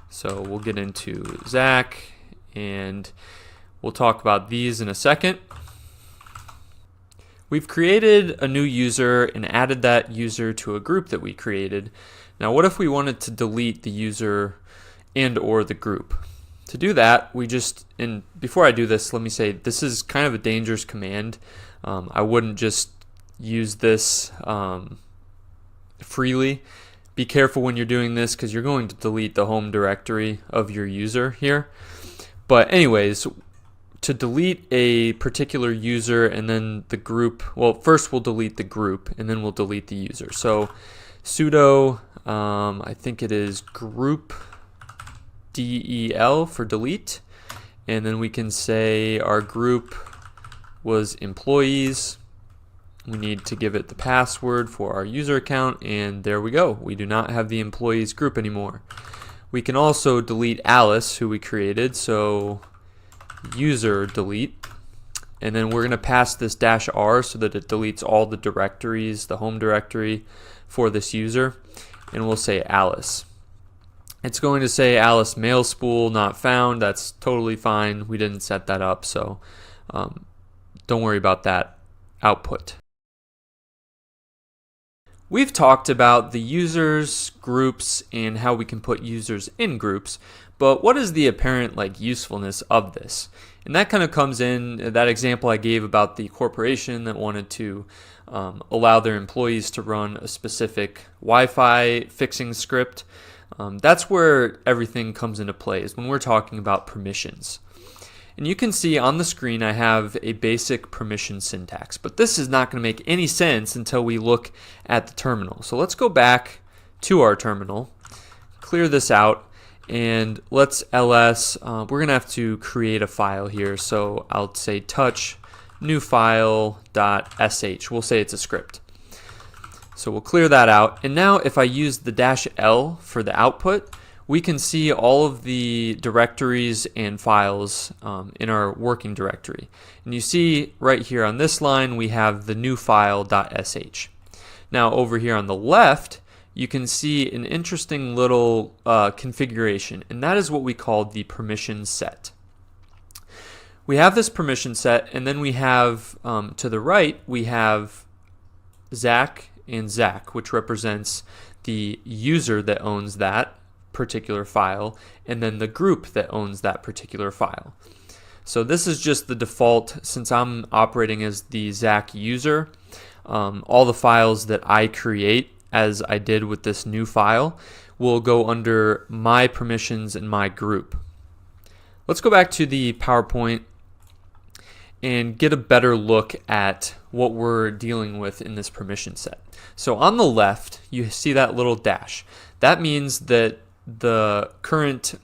Speaker 3: So we'll get into Zach, and we'll talk about these in a second. We've created a new user and added that user to a group that we created. Now, what if we wanted to delete the user and or the group? To do that, and before I do this, let me say this is kind of a dangerous command. I wouldn't just use this freely. Be careful when you're doing this because you're going to delete the home directory of your user here. But anyways, to delete a particular user and then the group, well, first we'll delete the group and then we'll delete the user. So sudo, I think it is group del for delete, and then we can say our group was employees. We need to give it the password for our user account, and there we go. We do not have the employees group anymore. We can also delete Alice, who we created, so user delete. And then we're going to pass this -r so that it deletes all the directories, the home directory for this user. And we'll say Alice. It's going to say Alice mail spool not found. That's totally fine. We didn't set that up, so don't worry about that output. We've talked about the users, groups, and how we can put users in groups, but what is the apparent usefulness of this? And that kind of comes in that example I gave about the corporation that wanted to allow their employees to run a specific Wi-Fi fixing script. That's where everything comes into play, is when we're talking about permissions. And you can see on the screen I have a basic permission syntax, but this is not going to make any sense until we look at the terminal. So let's go back to our terminal, clear this out, and let's ls. We're going to have to create a file here, so I'll say touch new file.sh. We'll say it's a script. So we'll clear that out, and now if I use the -l for the output, we can see all of the directories and files in our working directory. And you see right here on this line we have the new file.sh. Now over here on the left you can see an interesting little configuration, and that is what we call the permission set. We have this permission set, and then we have to the right we have Zach and Zach, which represents the user that owns that particular file, and then the group that owns that particular file. So this is just the default. Since I'm operating as the Zach user, all the files that I create, as I did with this new file, will go under my permissions and my group. Let's go back to the PowerPoint and get a better look at what we're dealing with in this permission set. So on the left you see that little dash. That means that the current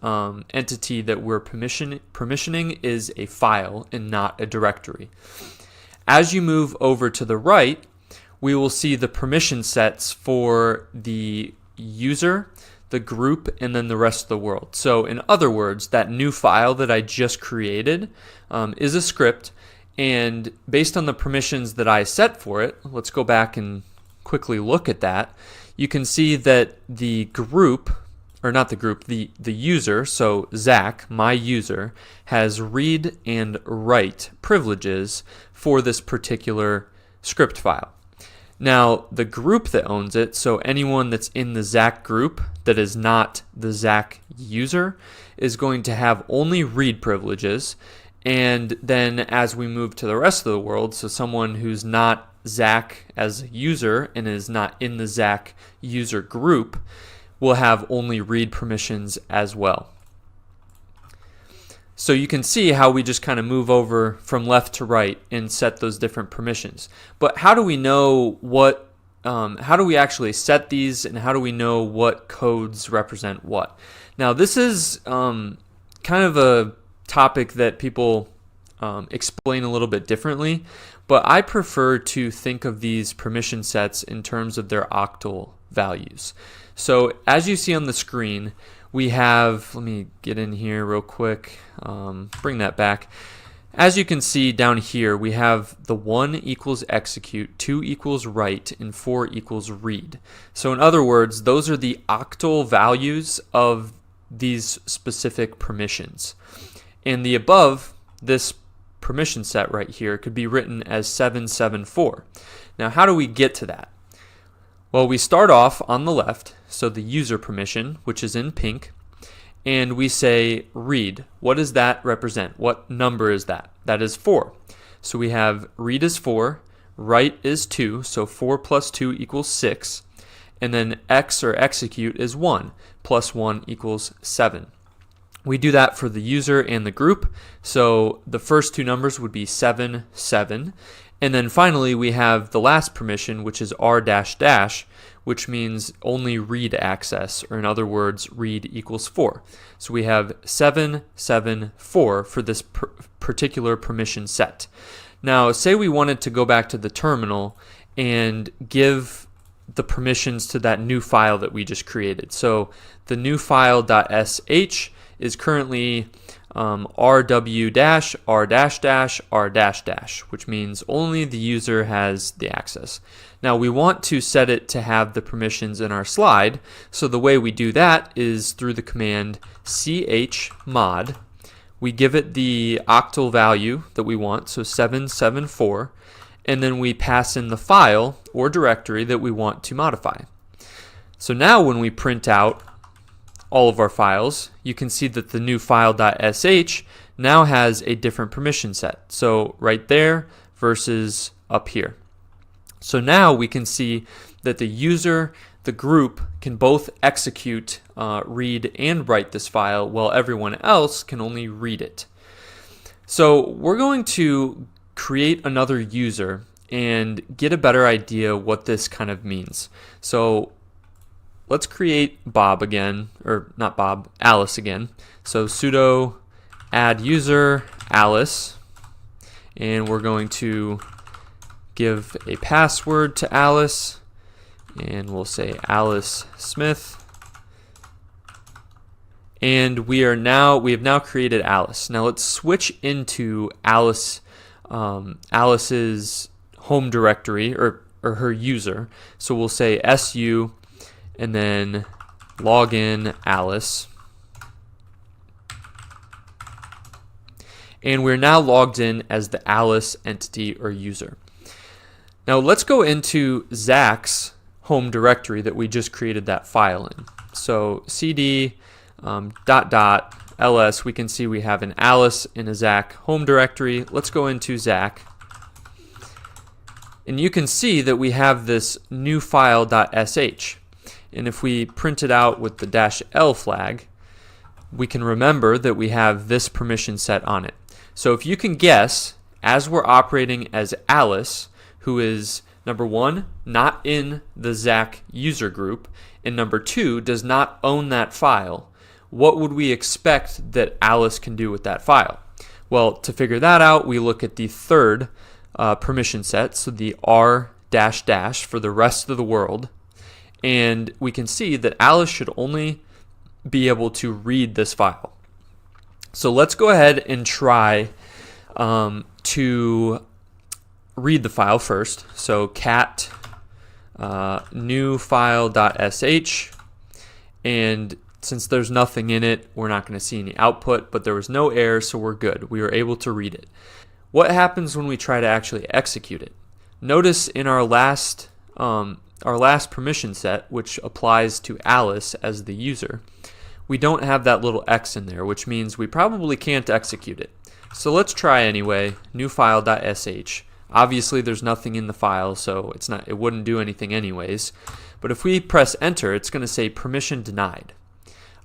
Speaker 3: entity that we're permissioning is a file and not a directory. As you move over to the right, we will see the permission sets for the user, the group, and then the rest of the world. So in other words, that new file that I just created is a script, and based on the permissions that I set for it, let's go back and quickly look at that. You can see that the group, or not the group, the user, so Zach, my user, has read and write privileges for this particular script file. Now, the group that owns it, so anyone that's in the Zach group that is not the Zach user, is going to have only read privileges. And then as we move to the rest of the world, so someone who's not Zach as a user and is not in the Zach user group will have only read permissions as well. So you can see how we just kind of move over from left to right and set those different permissions. But how do we know what, how do we actually set these, and how do we know what codes represent what? Now this is kind of a topic that people explain a little bit differently, but I prefer to think of these permission sets in terms of their octal values. So as you see on the screen, we have, let me get in here real quick, bring that back. As you can see down here, we have the 1 equals execute, 2 equals write, and 4 equals read. So in other words, those are the octal values of these specific permissions. And the above, this permission set right here, could be written as 774. Now how do we get to that? Well, we start off on the left, so the user permission, which is in pink, and we say read. What does that represent? What number is that? That is 4. So we have read is 4, write is 2, so 4 plus 2 equals 6, and then x or execute is 1, plus 1 equals 7. We do that for the user and the group, so the first two numbers would be 7, 7. And then finally we have the last permission, which is r dash dash, which means only read access, or in other words, read equals 4. So we have 7, 7, 4 for this particular permission set. Now, say we wanted to go back to the terminal and give the permissions to that new file that we just created. So the new file.sh is currently rw-r-r-, which means only the user has the access. Now we want to set it to have the permissions in our slide, so the way we do that is through the command chmod. We give it the octal value that we want, so 774, and then we pass in the file or directory that we want to modify. So now when we print out all of our files, you can see that the new file.sh now has a different permission set. So right there versus up here. So now we can see that the user, the group, can both execute, read, and write this file, while everyone else can only read it. So we're going to create another user and get a better idea what this kind of means. So let's create Bob again, or not Bob, Alice again. So sudo add user Alice, and we're going to give a password to Alice, and we'll say Alice Smith. And we have now created Alice. Now let's switch into Alice's home directory, or her user. So we'll say su and then login Alice. And we're now logged in as the Alice entity or user. Now let's go into Zach's home directory that we just created that file in. So cd ..ls, we can see we have an Alice and a Zach home directory. Let's go into Zach. And you can see that we have this new file.sh. And if we print it out with the -l flag, we can remember that we have this permission set on it. So if you can guess, as we're operating as Alice, who is number one, not in the Zach user group, and number two, does not own that file, what would we expect that Alice can do with that file? Well, to figure that out, we look at the third permission set, so the r -- for the rest of the world, and we can see that Alice should only be able to read this file. So let's go ahead and try to read the file first. So cat new file.sh, and since there's nothing in it, we're not going to see any output, but there was no error, so we're good. We were able to read it. What happens when we try to actually execute it? Notice in our last permission set, which applies to Alice as the user, we don't have that little X in there, which means we probably can't execute it. So let's try anyway, new file.sh. Obviously there's nothing in the file, so it wouldn't do anything anyways. But if we press enter, it's going to say permission denied.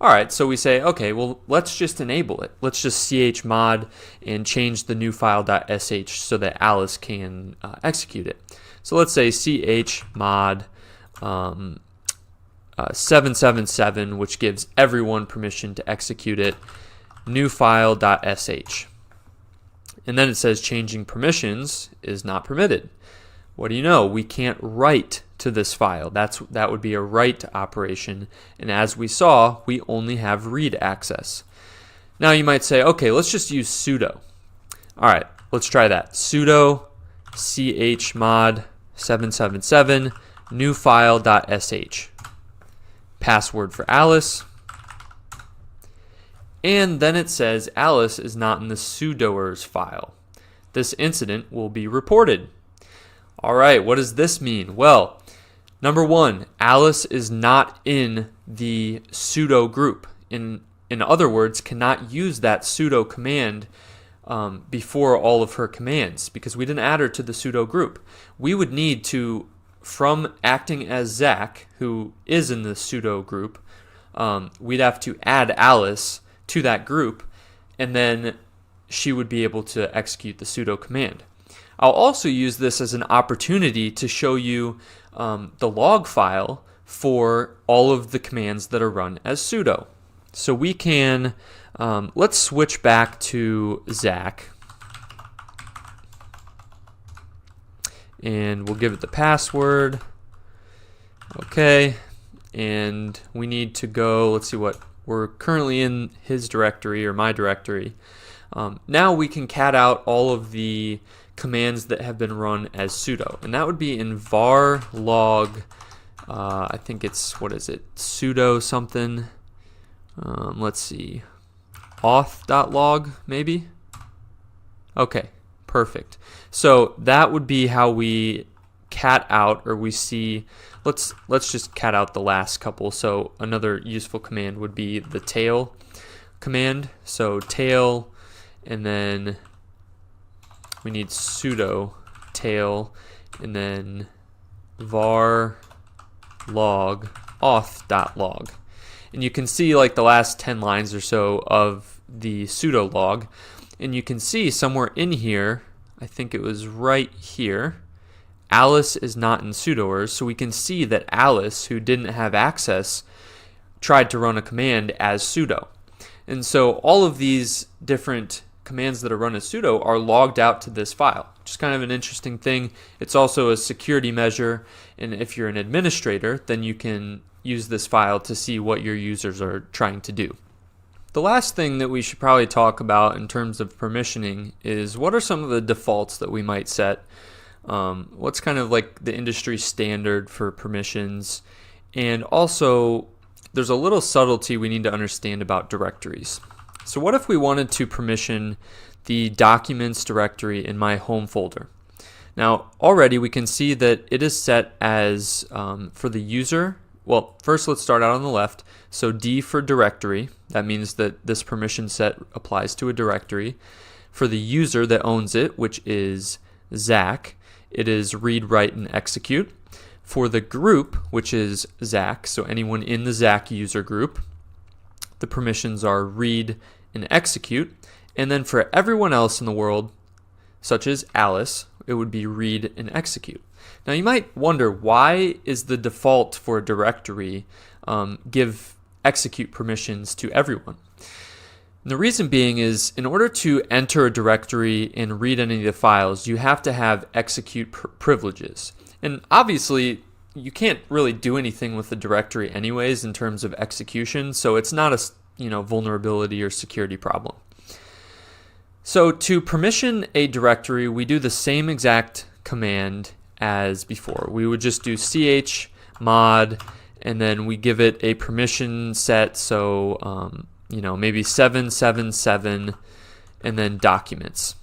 Speaker 3: Alright, so we say, okay, well, let's just enable it. Let's just chmod and change the new file.sh so that Alice can execute it. So let's say chmod 777, which gives everyone permission to execute it, new file.sh. And then it says changing permissions is not permitted. What do you know? We can't write to this file. That would be a write operation, and as we saw, we only have read access. Now you might say, okay, let's just use sudo. Alright, let's try that. Sudo chmod 777 new file.sh. Password for Alice. And then it says Alice is not in the sudoers file. This incident will be reported. Alright, what does this mean? Well, number one, Alice is not in the sudo group. In other words, cannot use that sudo command before all of her commands, because we didn't add her to the sudo group. We would need to, from acting as Zach, who is in the sudo group, we'd have to add Alice to that group, and then she would be able to execute the sudo command. I'll also use this as an opportunity to show you the log file for all of the commands that are run as sudo. So we can, let's switch back to Zach. and we'll give it the password. Okay, and we need to go, let's see what, we're currently in his directory or my directory. Now we can cat out all of the commands that have been run as sudo, and that would be in var log, I think it's, what is it, sudo something, let's see, auth.log maybe? Okay, perfect. So that would be how we cat out, or we see, let's just cat out the last couple. So another useful command would be the tail command. So tail, and then we need sudo tail, and then var log auth.log. And you can see like the last 10 lines or so of the sudo log, and you can see somewhere in here, I think it was right here, Alice is not in sudoers, so we can see that Alice, who didn't have access, tried to run a command as sudo. And so all of these different commands that are run as sudo are logged out to this file, which is kind of an interesting thing. It's also a security measure, and if you're an administrator, then you can use this file to see what your users are trying to do. The last thing that we should probably talk about in terms of permissioning is what are some of the defaults that we might set. What's kind of like the industry standard for permissions, and also there's a little subtlety we need to understand about directories. So what if we wanted to permission the documents directory in my home folder? Now already we can see that it is set as for the user. Well, first let's start out on the left. So D for directory, that means that this permission set applies to a directory. For the user that owns it, which is Zach, it is read, write, and execute. For the group, which is Zach, so anyone in the Zach user group, the permissions are read and execute. And then for everyone else in the world, such as Alice, it would be read and execute. Now you might wonder, why is the default for a directory give execute permissions to everyone? And the reason being is, in order to enter a directory and read any of the files, you have to have execute privileges. And obviously, you can't really do anything with the directory anyways in terms of execution, so it's not a vulnerability or security problem. So to permission a directory, we do the same exact command as before. We would just do chmod, and then we give it a permission set, so maybe 777, and then documents.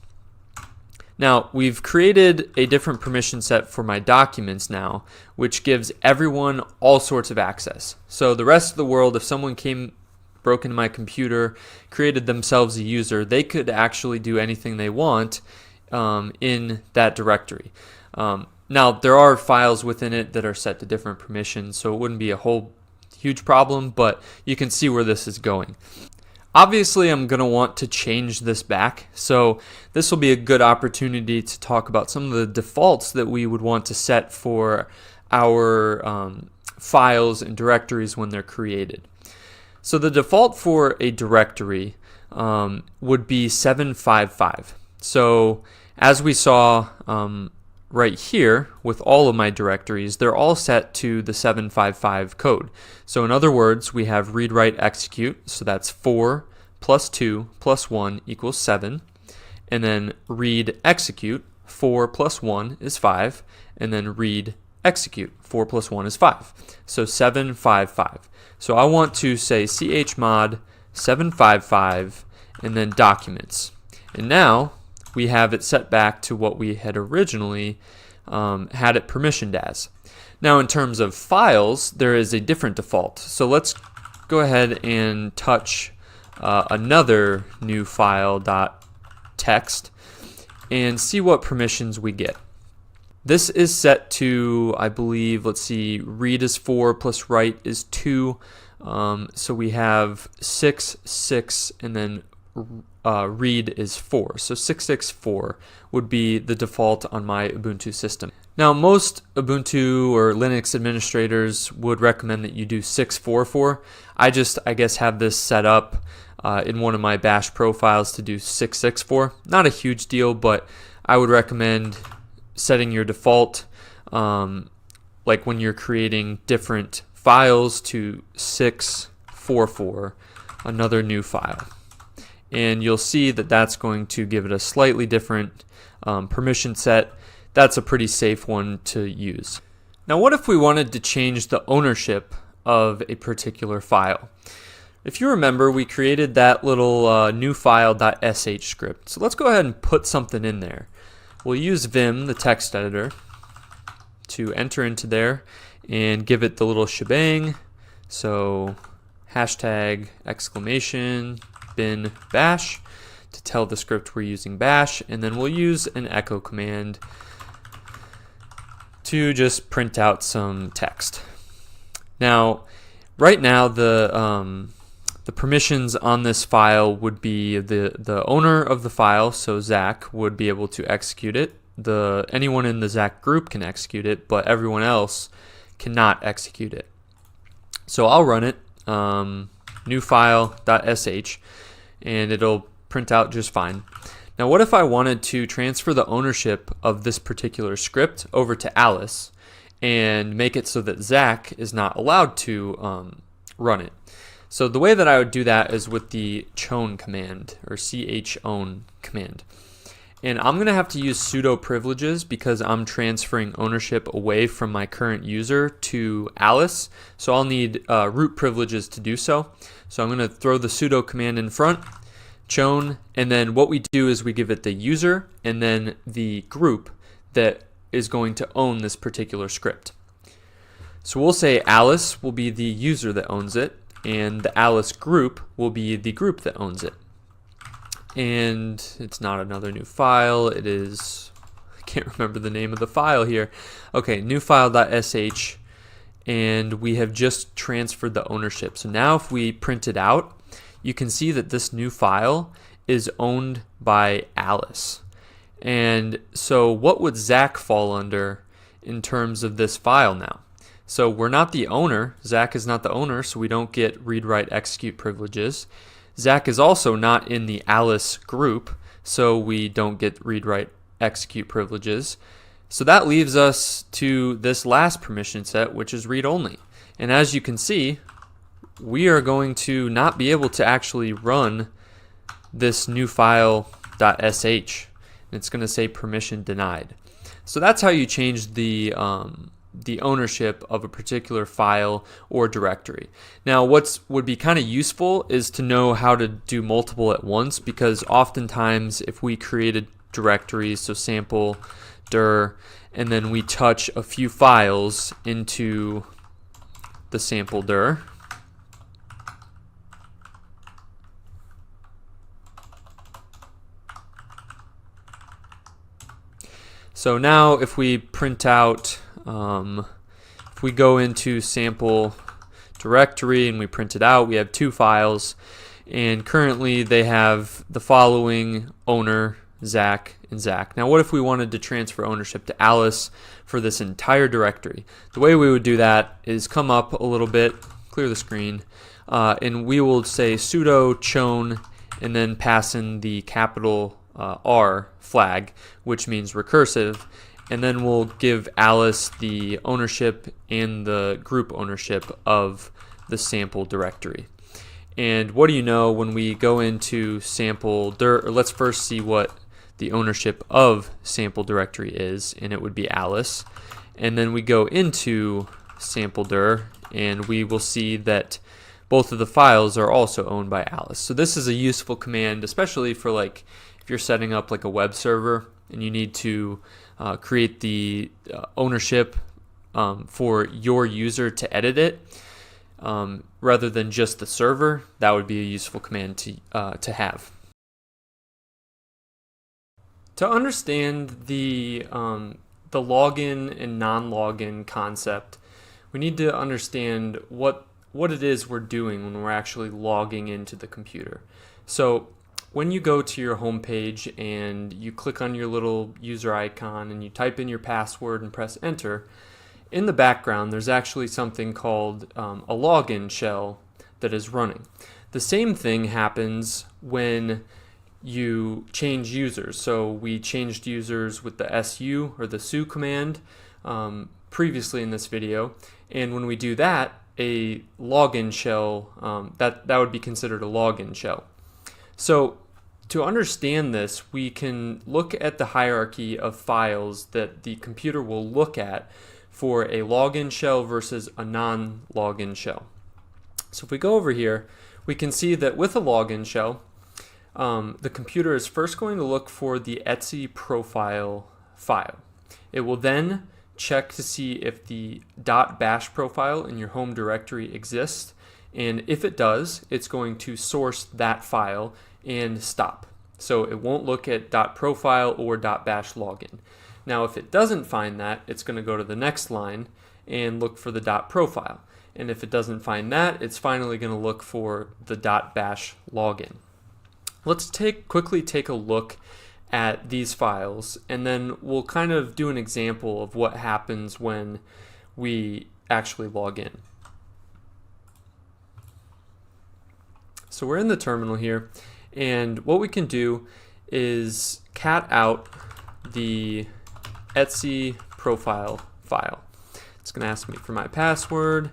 Speaker 3: Now we've created a different permission set for my documents now, which gives everyone all sorts of access. So the rest of the world, if someone broke into my computer, created themselves a user, they could actually do anything they want in that directory. Now there are files within it that are set to different permissions, so it wouldn't be a whole huge problem, but you can see where this is going. Obviously, I'm going to want to change this back, so this will be a good opportunity to talk about some of the defaults that we would want to set for our files and directories when they're created. So the default for a directory would be 755. So as we saw right here with all of my directories, they're all set to the 755 code. So in other words, we have read, write, execute. So that's 4 plus 2 plus 1 equals 7. And then read, execute. 4 plus 1 is 5. And then read, execute. 4 plus 1 is 5. So 755. So I want to say chmod 755 and then documents. And now we have it set back to what we had originally had it permissioned as. Now in terms of files, there is a different default. So let's go ahead and touch another new file .text and see what permissions we get. This is set to, I believe, let's see, read is 4 plus write is 2. So we have 6, 6, and then read is 4. So 664 would be the default on my Ubuntu system. Now most Ubuntu or Linux administrators would recommend that you do 644. I guess have this set up in one of my bash profiles to do 664. Not a huge deal, but I would recommend setting your default, like when you're creating different files, to 644, another new file. And you'll see that that's going to give it a slightly different permission set. That's a pretty safe one to use. Now, what if we wanted to change the ownership of a particular file? If you remember, we created that little new file.sh script. So let's go ahead and put something in there. We'll use Vim, the text editor, to enter into there and give it the little shebang. So hashtag exclamation bin bash to tell the script we're using bash, and then we'll use an echo command to just print out some text. Now, right now the permissions on this file would be the owner of the file, so Zach would be able to execute it. Anyone in the Zach group can execute it, but everyone else cannot execute it. So I'll run it, new file.sh, and it'll print out just fine. Now, what if I wanted to transfer the ownership of this particular script over to Alice and make it so that Zach is not allowed to run it? So the way that I would do that is with the chown command, or chown command. And I'm going to have to use sudo privileges because I'm transferring ownership away from my current user to Alice. So I'll need root privileges to do so. So I'm going to throw the sudo command in front, chown, and then what we do is we give it the user and then the group that is going to own this particular script. So we'll say Alice will be the user that owns it, and the Alice group will be the group that owns it. And it's not another new file, it is, I can't remember the name of the file here. Okay, new file.sh, and we have just transferred the ownership. So now if we print it out, you can see that this new file is owned by Alice. And so what would Zach fall under in terms of this file now? So we're not the owner, Zach is not the owner, so we don't get read, write, execute privileges. Zach is also not in the Alice group, so we don't get read, write, execute privileges. So that leaves us to this last permission set, which is read only. And as you can see, we are going to not be able to actually run this new file.sh. It's going to say permission denied. So that's how you change the ownership of a particular file or directory. Now, would be kind of useful is to know how to do multiple at once, because oftentimes if we created directories, so sample dir, and then we touch a few files into the sample dir, so now if we print out, if we go into sample directory and we print it out, we have two files, and currently they have the following owner, Zach and Zach. Now what if we wanted to transfer ownership to Alice for this entire directory? The way we would do that is come up a little bit, clear the screen, and we will say sudo chown and then pass in the capital R flag, which means recursive, and then we'll give Alice the ownership and the group ownership of the sample directory. And what do you know, when we go into sample dir, or let's first see what the ownership of sample directory is, and it would be Alice. And then we go into sample dir and we will see that both of the files are also owned by Alice. So this is a useful command, especially for like if you're setting up like a web server and you need to create the ownership for your user to edit it, rather than just the server. That would be a useful command to have. To understand the login and non-login concept, we need to understand what it is we're doing when we're actually logging into the computer. So when you go to your home page and you click on your little user icon and you type in your password and press enter, in the background there's actually something called a login shell that is running. The same thing happens when you change users. So we changed users with the su or the su command previously in this video, and when we do that, a login shell, that would be considered a login shell. So to understand this, we can look at the hierarchy of files that the computer will look at for a login shell versus a non-login shell. So if we go over here, we can see that with a login shell, the computer is first going to look for the etc profile file. It will then check to see if the .bash profile in your home directory exists, and if it does, it's going to source that file and stop. So it won't look at .profile or .bash login. Now if it doesn't find that, it's going to go to the next line and look for the .profile. And if it doesn't find that, it's finally going to look for the .bash login. Let's quickly take a look at these files, and then we'll kind of do an example of what happens when we actually log in. So we're in the terminal here, and what we can do is cat out the etc profile file. It's going to ask me for my password,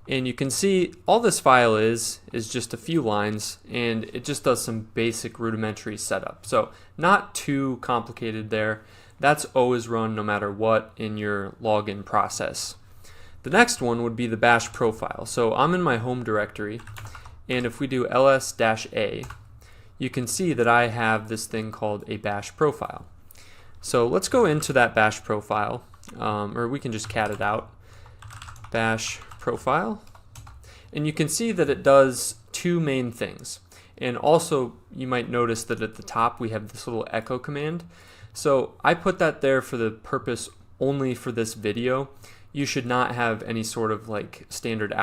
Speaker 3: and you can see all this file is just a few lines, and it just does some basic rudimentary setup. So not too complicated there. That's always run no matter what in your login process. The next one would be the bash profile. So I'm in my home directory, and if we do ls-a, you can see that I have this thing called a bash profile. So let's go into that bash profile, or we can just cat it out, bash profile, and you can see that it does two main things. And also you might notice that at the top we have this little echo command. So I put that there for the purpose only for this video. You should not have any sort of like standard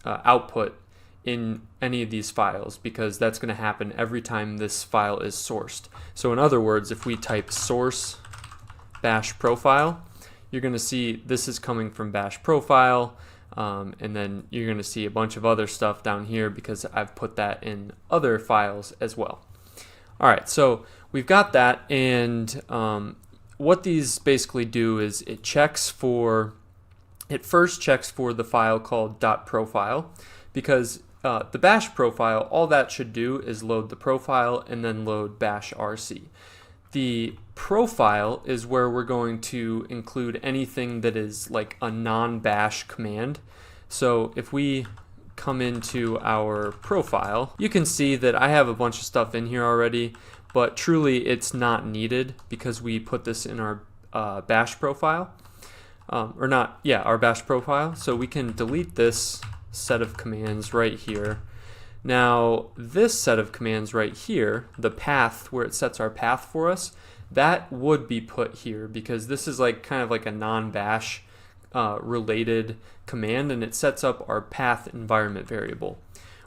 Speaker 3: output in any of these files, because that's going to happen every time this file is sourced. So in other words, if we type source bash profile, you're going to see this is coming from bash profile, and then you're going to see a bunch of other stuff down here because I've put that in other files as well. Alright, so we've got that, and what these basically do is it first checks for the file called .profile, because the bash profile, all that should do is load the profile and then load bashrc. The profile is where we're going to include anything that is like a non-bash command. So if we come into our profile, you can see that I have a bunch of stuff in here already, but truly it's not needed because we put this in our bash profile, our bash profile. So we can delete this set of commands right here. Now this set of commands right here, the path where it sets our path for us, that would be put here because this is like kind of like a non-bash related command, and it sets up our path environment variable.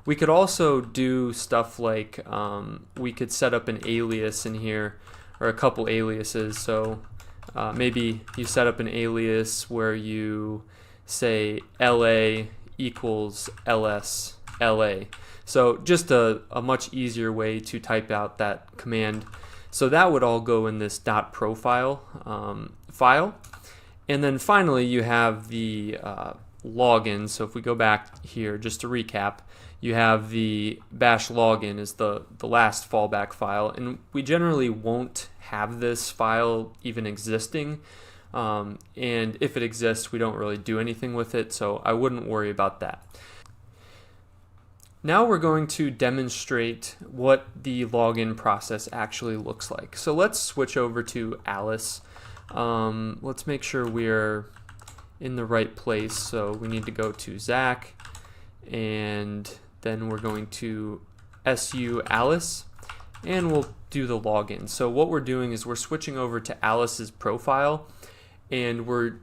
Speaker 3: We could also do stuff like we could set up an alias in here, or a couple aliases. So maybe you set up an alias where you say LA equals LS LA. So just a much easier way to type out that command. So that would all go in this .profile file. And then finally you have the login. So if we go back here just to recap, you have the bash login is the last fallback file, and we generally won't have this file even existing, and if it exists we don't really do anything with it, so I wouldn't worry about that. Now we're going to demonstrate what the login process actually looks like. So let's switch over to Alice. Let's make sure we're in the right place. So we need to go to Zach, and then we're going to su Alice, and we'll do the login. So what we're doing is we're switching over to Alice's profile, and we're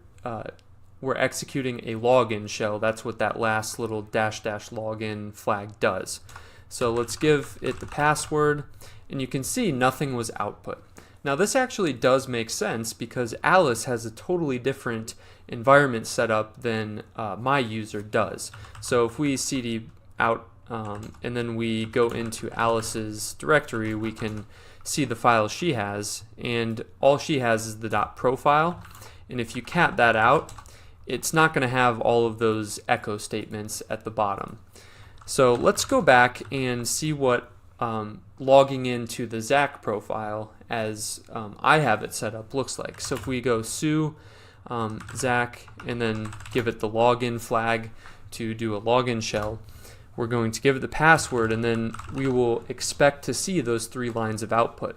Speaker 3: executing a login shell. That's what that last little -- login flag does. So let's give it the password, and you can see nothing was output. Now this actually does make sense because Alice has a totally different environment setup than my user does. So if we cd out and then we go into Alice's directory, we can see the files she has, and all she has is the .profile. And if you cat that out, it's not going to have all of those echo statements at the bottom. So let's go back and see what logging into the Zach profile as I have it set up looks like. So if we go su Zach and then give it the login flag to do a login shell, we're going to give it the password, and then we will expect to see those 3 lines of output.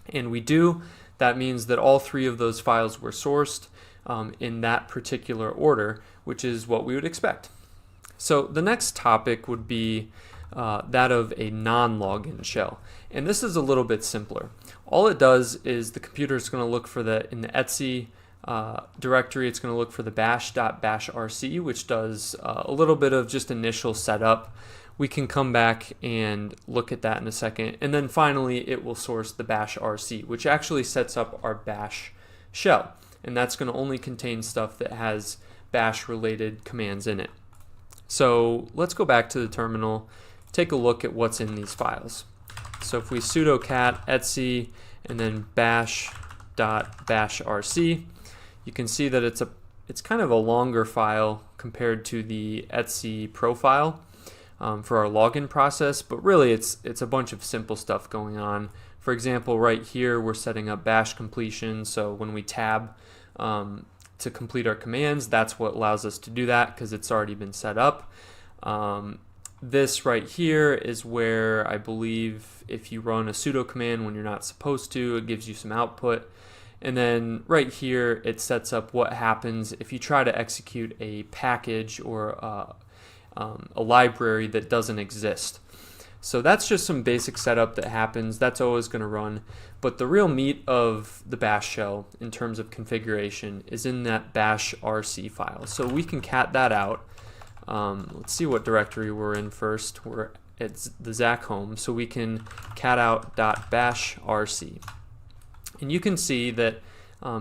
Speaker 3: And we do. That means that all 3 of those files were sourced in that particular order, which is what we would expect. So the next topic would be that of a non-login shell. And this is a little bit simpler. All it does is the computer is going to look for in the etc directory, it's going to look for the bash.bashrc, which does a little bit of just initial setup. We can come back and look at that in a second. And then finally, it will source the bashrc, which actually sets up our bash shell. And that's going to only contain stuff that has bash related commands in it. So let's go back to the terminal, take a look at what's in these files. So if we sudo cat etc and then bash.bashrc, you can see that it's kind of a longer file compared to the etc profile for our login process, but really it's a bunch of simple stuff going on. For example, right here we're setting up bash completion, so when we tab to complete our commands, that's what allows us to do that because it's already been set up. This right here is where I believe if you run a sudo command when you're not supposed to, it gives you some output. And then right here, it sets up what happens if you try to execute a package or a library that doesn't exist. So that's just some basic setup that happens. That's always going to run. But the real meat of the bash shell in terms of configuration is in that bashrc file. So we can cat that out. Let's see what directory we're in first. We're at the Zach home. So we can cat out .bashrc. And you can see that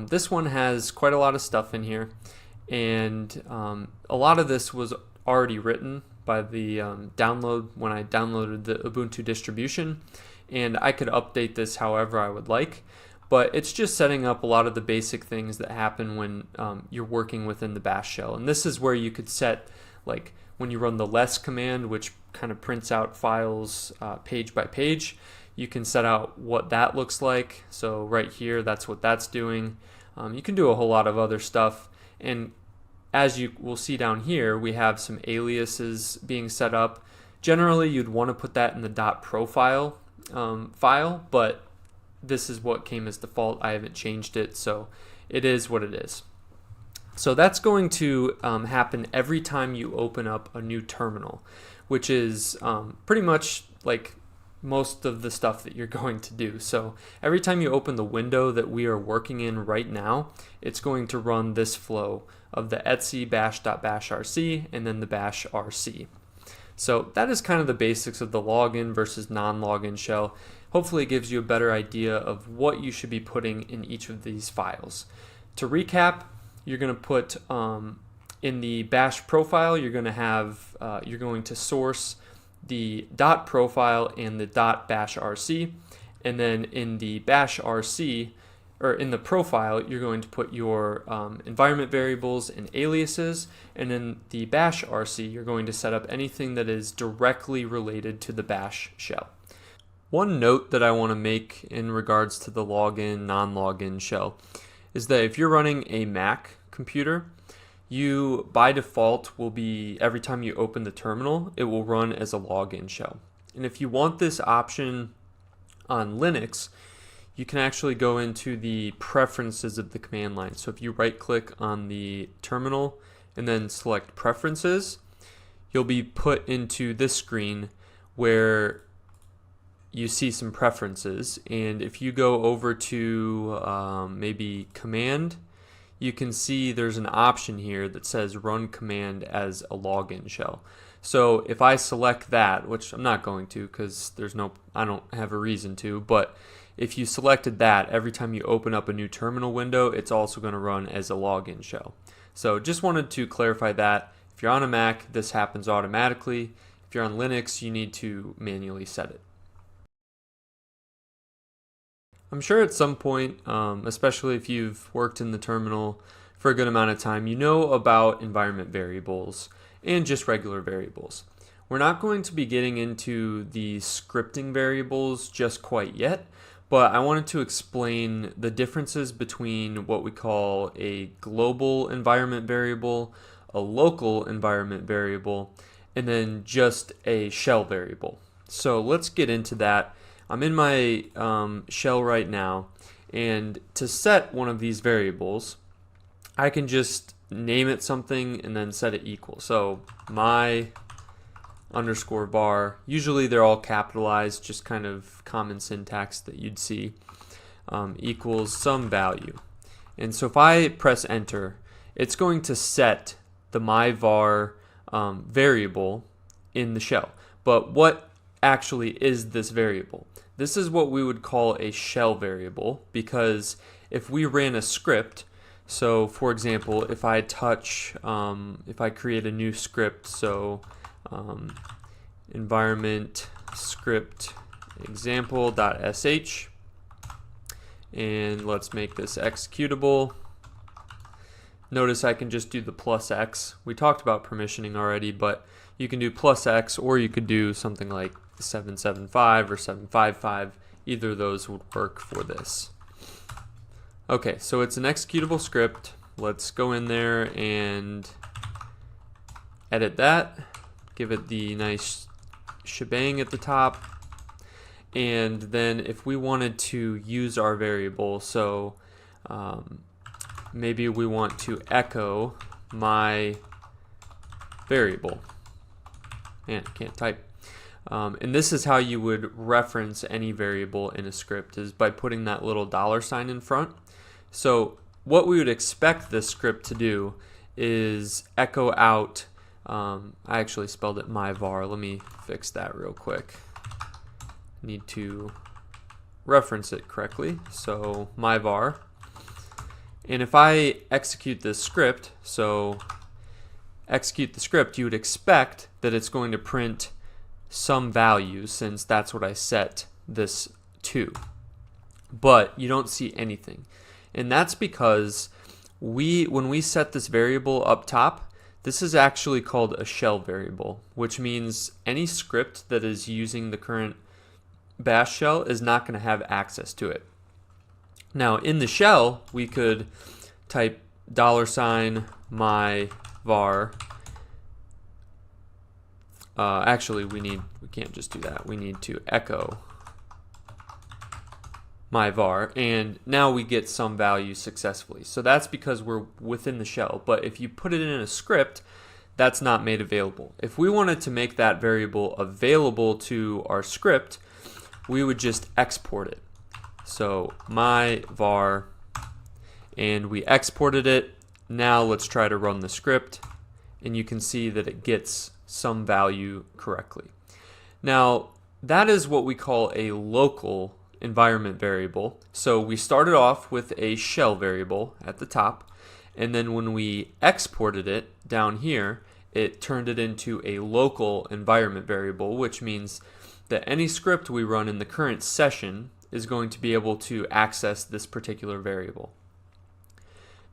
Speaker 3: this one has quite a lot of stuff in here, and a lot of this was already written by the download when I downloaded the Ubuntu distribution, and I could update this however I would like, but it's just setting up a lot of the basic things that happen when you're working within the bash shell. And this is where you could set, like when you run the less command, which kind of prints out files page by page, you can set out what that looks like. So right here, that's what that's doing. You can do a whole lot of other stuff. And as you will see down here, we have some aliases being set up. Generally, you'd want to put that in the .profile file, but this is what came as default. I haven't changed it, so it is what it is. So that's going to happen every time you open up a new terminal, which is pretty much like most of the stuff that you're going to do. So every time you open the window that we are working in right now, it's going to run this flow of the etc bash.bashrc and then the bashrc. So that is kind of the basics of the login versus non-login shell. Hopefully it gives you a better idea of what you should be putting in each of these files. To recap, you're going to put in the bash profile, you're going to source the .profile and the .bashrc, and then in the bashrc, or in the profile, you're going to put your environment variables and aliases, and in the bashrc, you're going to set up anything that is directly related to the bash shell. One note that I want to make in regards to the login, non-login shell is that if you're running a Mac computer, you by default will be, every time you open the terminal, it will run as a login shell. And if you want this option on Linux, you can actually go into the preferences of the command line. So if you right click on the terminal and then select preferences, you'll be put into this screen where you see some preferences. And if you go over to maybe command, you can see there's an option here that says run command as a login shell. So if I select that, which I'm not going to because I don't have a reason to, but if you selected that, every time you open up a new terminal window, it's also going to run as a login shell. So just wanted to clarify that. If you're on a Mac, this happens automatically. If you're on Linux, you need to manually set it. I'm sure at some point, especially if you've worked in the terminal for a good amount of time, you know about environment variables and just regular variables. We're not going to be getting into the scripting variables just quite yet, but I wanted to explain the differences between what we call a global environment variable, a local environment variable, and then just a shell variable. So let's get into that. I'm in my shell right now, and to set one of these variables, I can just name it something and then set it equal. So my underscore var, usually they're all capitalized, just kind of common syntax that you'd see, equals some value. And so if I press enter, it's going to set the my var variable in the shell. But what actually is this variable? This is what we would call a shell variable, because if we ran a script, so for example, if I create a new script, so environment script example.sh, and let's make this executable. Notice I can just do the +x. We talked about permissioning already, but you can do +x, or you could do something like 775 or 755. Either of those would work for this. Okay, so it's an executable script. Let's go in there and edit that. Give it the nice shebang at the top. And then if we wanted to use our variable, so maybe we want to echo my variable. Man, I can't type. And this is how you would reference any variable in a script, is by putting that little $sign in front. So what we would expect this script to do is echo out, I actually spelled it my var. Let me fix that real quick. Need to reference it correctly. So my var. And if I execute this script, so execute the script, you would expect that it's going to print some value, since that's what I set this to. But you don't see anything. And that's because when we set this variable up top, this is actually called a shell variable, which means any script that is using the current bash shell is not going to have access to it. Now in the shell, we could type $my var. Actually, we can't just do that. We need to echo my var, and now we get some value successfully. So that's because we're within the shell. But if you put it in a script, that's not made available. If we wanted to make that variable available to our script, we would just export it. So my var, and we exported it. Now let's try to run the script, and you can see that it gets some value correctly. Now that is what we call a local environment variable. So we started off with a shell variable at the top, and then when we exported it down here, it turned it into a local environment variable, which means that any script we run in the current session is going to be able to access this particular variable.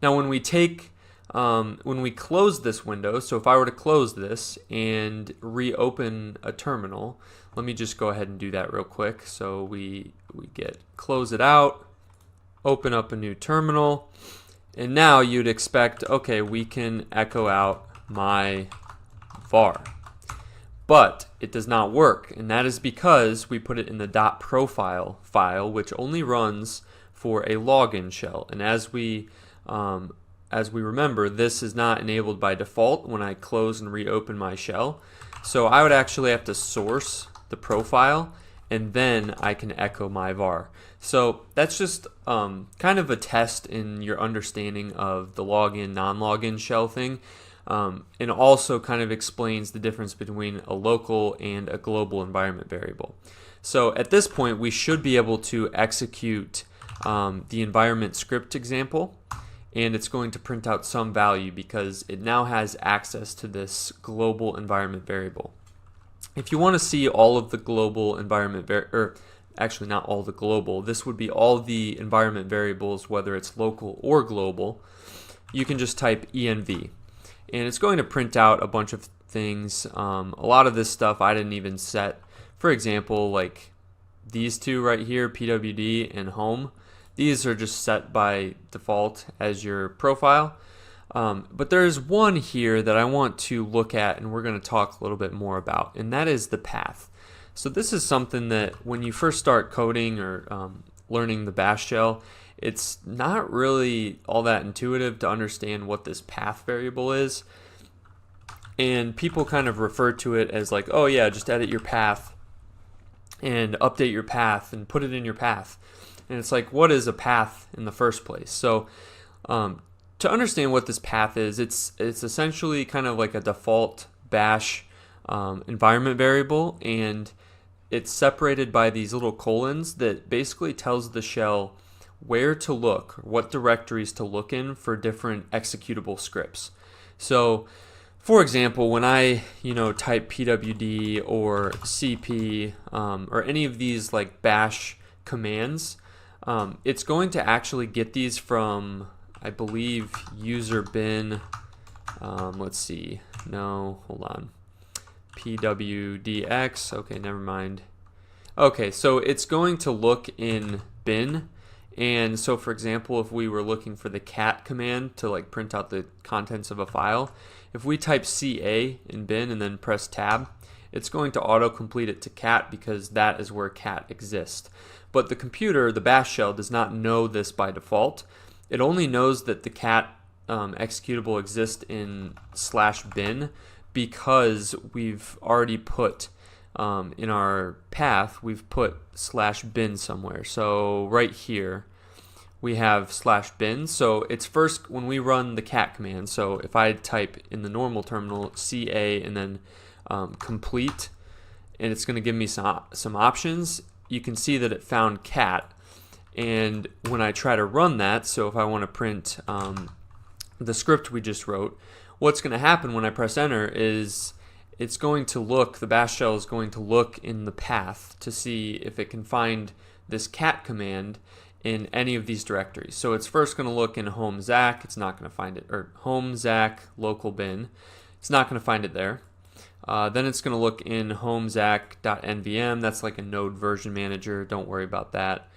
Speaker 3: Now when we close this window, so if I were to close this and reopen a terminal, let me just go ahead and do that real quick. So we close it out, open up a new terminal, and now you'd expect, okay, we can echo out my var. But it does not work, and that is because we put it in the .profile file, which only runs for a login shell. And as we remember, this is not enabled by default when I close and reopen my shell. So I would actually have to source the profile, and then I can echo my var. So that's just kind of a test in your understanding of the login, non-login shell thing, and also kind of explains the difference between a local and a global environment variable. So at this point, we should be able to execute the environment script example, and it's going to print out some value because it now has access to this global environment variable. if you want to see all of the global environment, or actually not all the global, this would be all the environment variables, whether it's local or global, you can just type env. And it's going to print out a bunch of things. A lot of this stuff I didn't even set. For example, like these two right here, PWD and home, these are just set by default as your profile. But there's one here that I want to look at, and we're going to talk a little bit more about, and that is the path. So this is something that when you first start coding or learning the bash shell, it's not really all that intuitive to understand what this path variable is. And people kind of refer to it as like, oh yeah, just edit your path and update your path and put it in your path. And it's like, what is a path in the first place? So to understand what this path is, it's essentially kind of like a default bash environment variable, and it's separated by these little colons that basically tells the shell where to look, what directories to look in for different executable scripts. So for example, when I type pwd or cp or any of these like bash commands, it's going to actually get these from, I believe, user bin. Let's see. No, hold on. pwdx. Okay, never mind. Okay, so it's going to look in bin. And so for example, if we were looking for the cat command to like print out the contents of a file, if we type ca in bin and then press tab, it's going to auto-complete it to cat because that is where cat exists. But the computer, the bash shell, does not know this by default. It only knows that the cat executable exists in /bin because we've already put in our path, we've put /bin somewhere. So right here we have /bin. So it's first when we run the cat command. So if I type in the normal terminal ca and then complete, and it's going to give me some options, you can see that it found cat. And when I try to run that, so if I want to print the script we just wrote, what's going to happen when I press enter is it's going to look, the bash shell is going to look in the path to see if it can find this cat command in any of these directories. So it's first going to look in home Zach, it's not going to find it, or home Zach local bin, it's not going to find it there. Then it's going to look in home Zach.nvm, that's like a node version manager, don't worry about that.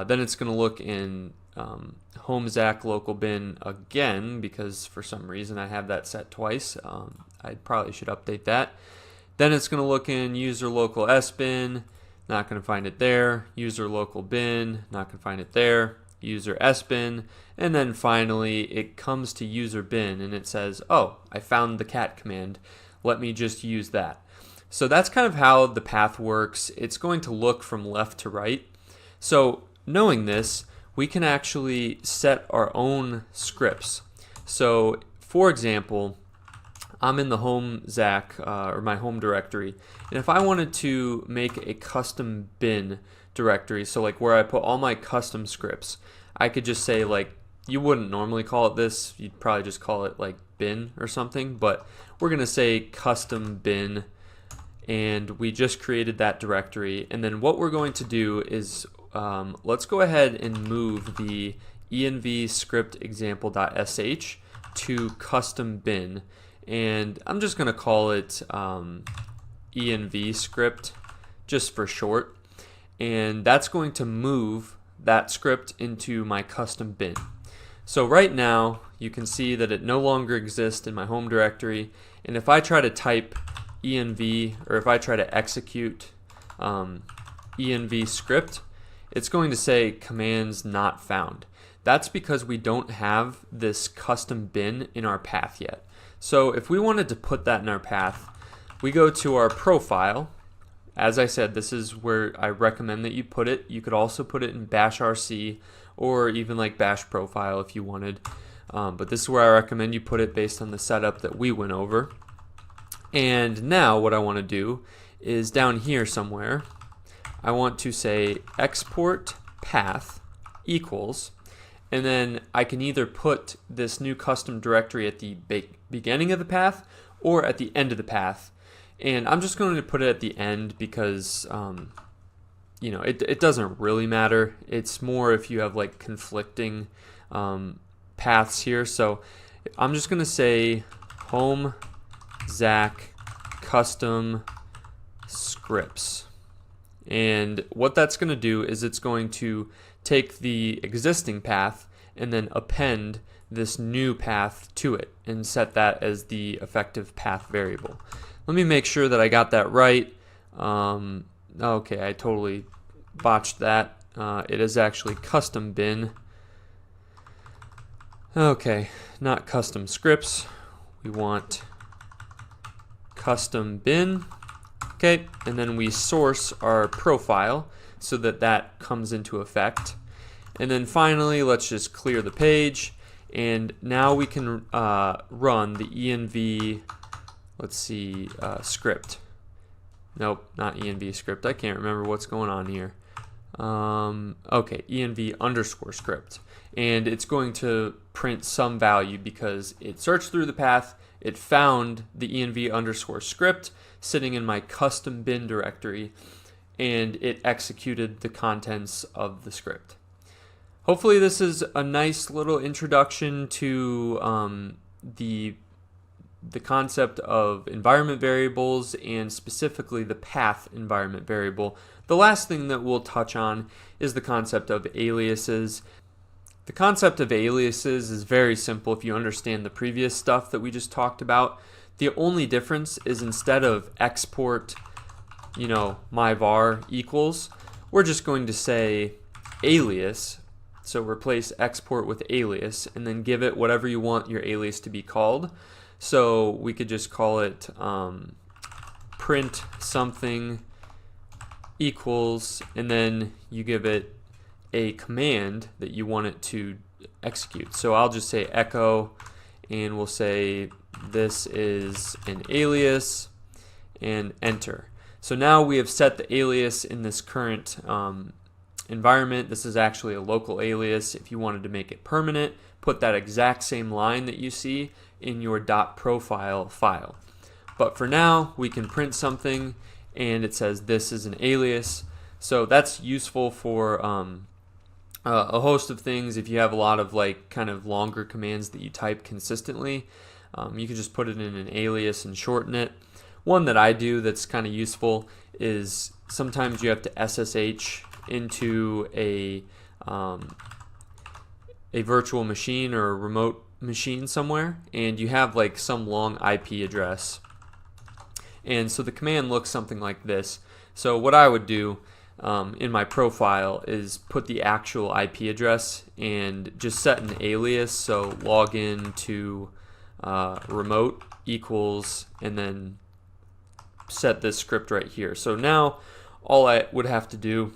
Speaker 3: Then it's going to look in home Zach local bin again, because for some reason I have that set twice. I probably should update that. Then it's going to look in user local sbin, not going to find it there. User local bin, not going to find it there. User sbin, and then finally it comes to user bin and it says, oh, I found the cat command. Let me just use that. So that's kind of how the path works. It's going to look from left to right. So knowing this, we can actually set our own scripts. So for example, I'm in the home Zach or my home directory, and if I wanted to make a custom bin directory, so like where I put all my custom scripts, I could just say, like, you wouldn't normally call it this, you'd probably just call it like bin or something, but we're gonna say custom bin, and we just created that directory. And then what we're going to do is let's go ahead and move the env script example.sh to custom bin, and I'm just going to call it env script just for short, and that's going to move that script into my custom bin. So right now you can see that it no longer exists in my home directory, and if I try to type env, or if I try to execute env script, it's going to say commands not found. That's because we don't have this custom bin in our path yet. So if we wanted to put that in our path, we go to our profile. As I said, this is where I recommend that you put it. You could also put it in bashrc or even like bash profile if you wanted. But this is where I recommend you put it based on the setup that we went over. And now what I want to do is down here somewhere, I want to say export path equals, and then I can either put this new custom directory at the beginning of the path or at the end of the path. And I'm just going to put it at the end because it doesn't really matter. It's more if you have like conflicting paths here. So I'm just going to say home Zach custom scripts. And what that's going to do is it's going to take the existing path and then append this new path to it and set that as the effective path variable. Let me make sure that I got that right. Okay, I totally botched that. It is actually custom bin. Okay, not custom scripts. We want custom bin. Okay, and then we source our profile so that that comes into effect. And then finally, let's just clear the page. And now we can run the env, let's see, script. Nope, not env script. I can't remember what's going on here. Okay, env underscore script. And it's going to print some value because it searched through the path, it found the env underscore script sitting in my custom bin directory, and it executed the contents of the script. Hopefully this is a nice little introduction to the concept of environment variables, and specifically the path environment variable. The last thing that we'll touch on is the concept of aliases. The concept of aliases is very simple if you understand the previous stuff that we just talked about. The only difference is instead of export, my var equals, we're just going to say alias. So replace export with alias and then give it whatever you want your alias to be called. So we could just call it print something equals, and then you give it a command that you want it to execute. So I'll just say echo, and we'll say this is an alias, and enter. So now we have set the alias in this current environment. This is actually a local alias. If you wanted to make it permanent, put that exact same line that you see in your .profile file. But for now, we can print something and it says this is an alias. So that's useful for a host of things. If you have a lot of kind of longer commands that you type consistently, you can just put it in an alias and shorten it. One that I do that's kind of useful is sometimes you have to SSH into a virtual machine or a remote machine somewhere, and you have some long IP address, and so the command looks something like this. So what I would do in my profile is put the actual IP address and just set an alias, so login to remote equals, and then set this script right here. So now all I would have to do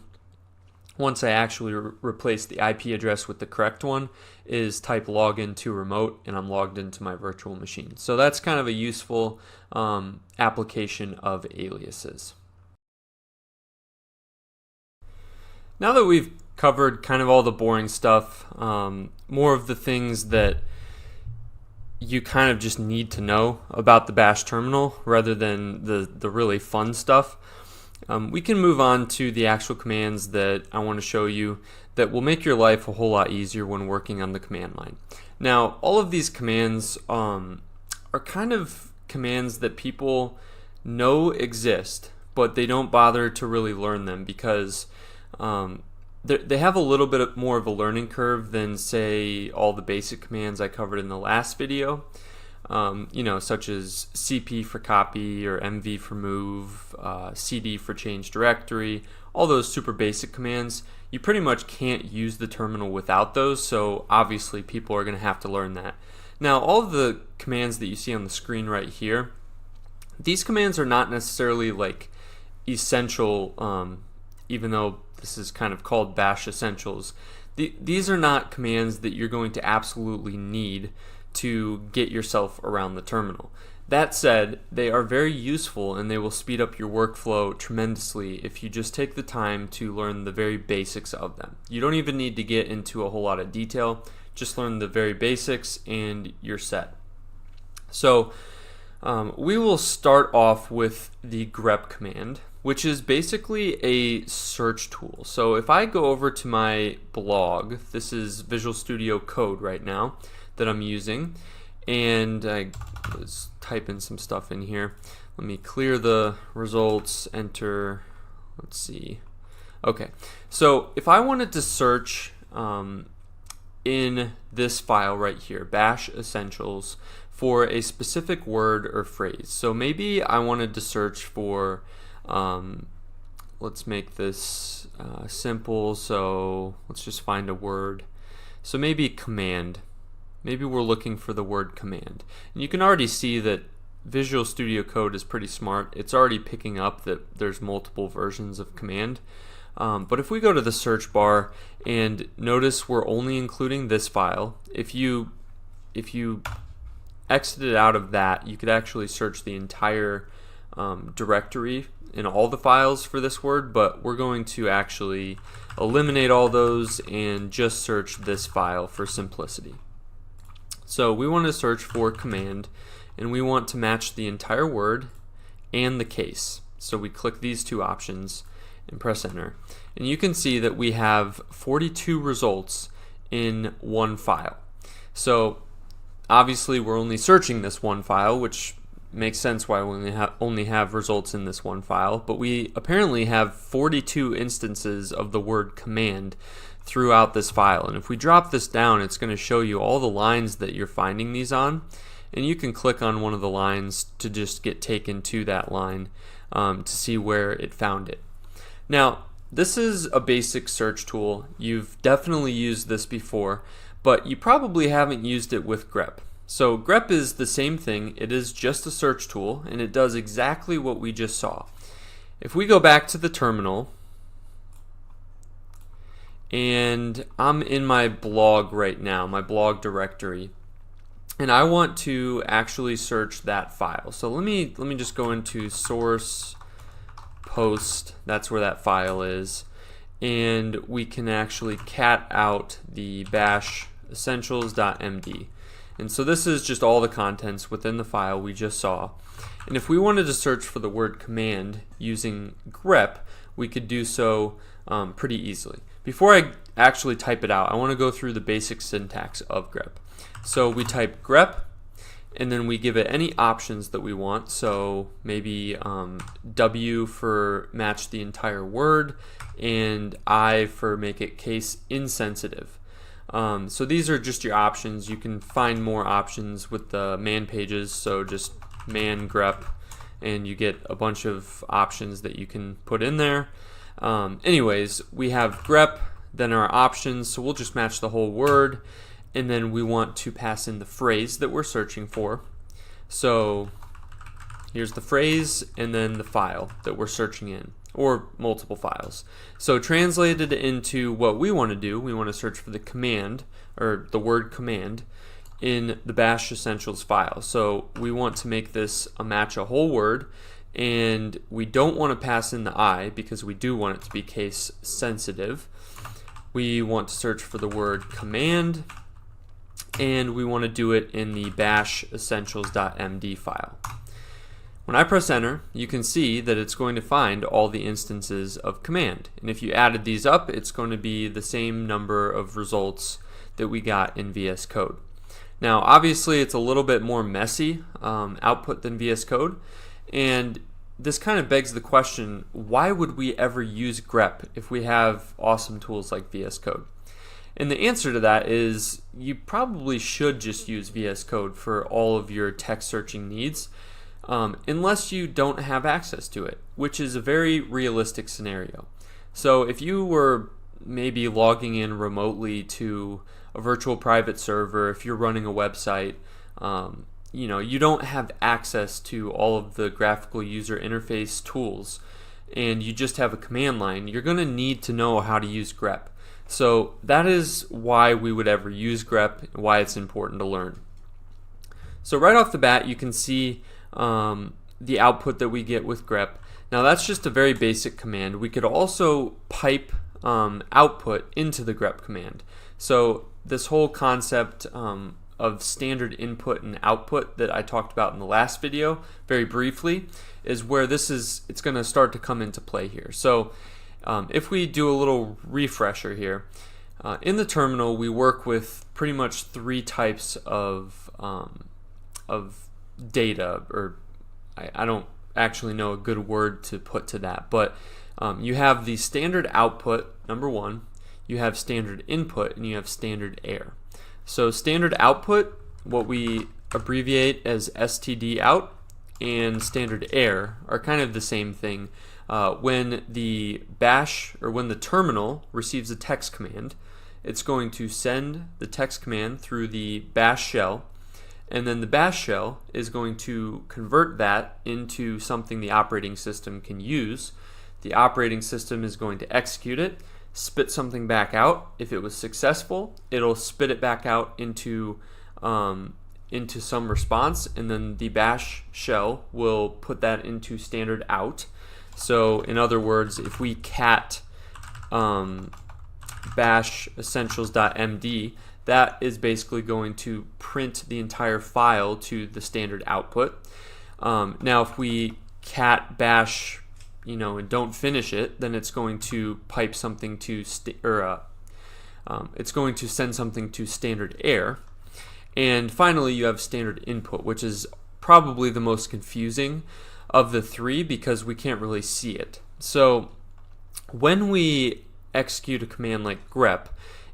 Speaker 3: once I actually replace the IP address with the correct one is type login to remote, and I'm logged into my virtual machine. So that's kind of a useful application of aliases. Now that we've covered kind of all the boring stuff, more of the things that you kind of just need to know about the Bash terminal rather than the really fun stuff, we can move on to the actual commands that I want to show you that will make your life a whole lot easier when working on the command line. Now, all of these commands are kind of commands that people know exist, but they don't bother to really learn them because they have a little bit more of a learning curve than, say, all the basic commands I covered in the last video. Such as cp for copy or mv for move, cd for change directory, all those super basic commands. You pretty much can't use the terminal without those, so obviously people are going to have to learn that. Now, all of the commands that you see on the screen right here, these commands are not necessarily essential, even though this is kind of called Bash Essentials. These are not commands that you're going to absolutely need to get yourself around the terminal. That said, they are very useful and they will speed up your workflow tremendously if you just take the time to learn the very basics of them. You don't even need to get into a whole lot of detail, just learn the very basics and you're set. So We will start off with the grep command, which is basically a search tool. So if I go over to my blog, this is Visual Studio Code right now that I'm using, and let's type in some stuff in here. Let me clear the results, enter, let's see. Okay, so if I wanted to search in this file right here, bash essentials, for a specific word or phrase. So maybe I wanted to search for, let's make this simple, so let's just find a word. So maybe command. Maybe we're looking for the word command. And you can already see that Visual Studio Code is pretty smart. It's already picking up that there's multiple versions of command. But if we go to the search bar and notice we're only including this file, if you exited out of that, you could actually search the entire directory in all the files for this word, but we're going to actually eliminate all those and just search this file for simplicity. So we want to search for command, and we want to match the entire word and the case. So we click these two options and press enter. And you can see that we have 42 results in one file. So obviously we're only searching this one file, which makes sense why we only have results in this one file, but we apparently have 42 instances of the word command throughout this file. And if we drop this down, it's going to show you all the lines that you're finding these on, and you can click on one of the lines to just get taken to that line to see where it found it. Now, this is a basic search tool. You've definitely used this before, but you probably haven't used it with grep. So grep is the same thing. It is just a search tool, and it does exactly what we just saw. If we go back to the terminal, and I'm in my blog right now, my blog directory, and I want to actually search that file. So let me just go into source post, that's where that file is, and we can actually cat out the bash essentials.md. And so this is just all the contents within the file we just saw. And if we wanted to search for the word command using grep, we could do so pretty easily. Before I actually type it out, I want to go through the basic syntax of grep. So we type grep, and then we give it any options that we want. So maybe W for match the entire word, and I for make it case insensitive. So these are just your options. You can find more options with the man pages, so just man grep, and you get a bunch of options that you can put in there. Anyways, we have grep, then our options, so we'll just match the whole word, and then we want to pass in the phrase that we're searching for. So here's the phrase, and then the file that we're searching in, or multiple files. So translated into what we want to do, we want to search for the command, or the word command, in the bash essentials file. So we want to make this a match a whole word, and we don't want to pass in the I because we do want it to be case sensitive. We want to search for the word command, and we want to do it in the bash essentials.md file. When I press enter, you can see that it's going to find all the instances of command. And if you added these up, it's going to be the same number of results that we got in VS Code. Now, obviously, it's a little bit more messy output than VS Code. And this kind of begs the question, why would we ever use grep if we have awesome tools like VS Code? And the answer to that is you probably should just use VS Code for all of your text searching needs. Unless you don't have access to it, which is a very realistic scenario. So if you were maybe logging in remotely to a virtual private server, if you're running a website, you don't have access to all of the graphical user interface tools, and you just have a command line, you're going to need to know how to use grep. So that is why we would ever use grep, and why it's important to learn. So right off the bat, you can see the output that we get with grep. Now that's just a very basic command. We could also pipe output into the grep command. So this whole concept of standard input and output that I talked about in the last video very briefly is where it's going to start to come into play here. So if we do a little refresher here, in the terminal we work with pretty much three types of data, or I don't actually know a good word to put to that, but you have the standard output, number one, you have standard input, and you have standard error. So standard output, what we abbreviate as STD out, and standard error are kind of the same thing. When the bash, or when the terminal receives a text command, it's going to send the text command through the bash shell, and then the bash shell is going to convert that into something the operating system can use. The operating system is going to execute it, spit something back out. If it was successful, it'll spit it back out into some response, and then the bash shell will put that into standard out. So in other words, if we cat bash essentials.md, that is basically going to print the entire file to the standard output. Now if we cat bash and don't finish it, then it's going to pipe something to it's going to send something to standard error. And finally, you have standard input, which is probably the most confusing of the three because we can't really see it. So when we execute a command like grep,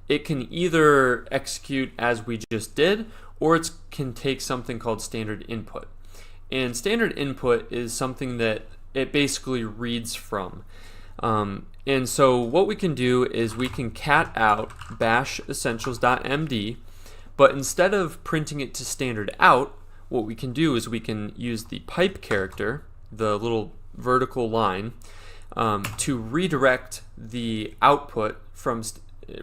Speaker 3: it can either execute as we just did, or it can take something called standard input. And standard input is something that it basically reads from. And so what we can do is we can cat out bash essentials.md, but instead of printing it to standard out, what we can do is we can use the pipe character, the little vertical line, to redirect the output from,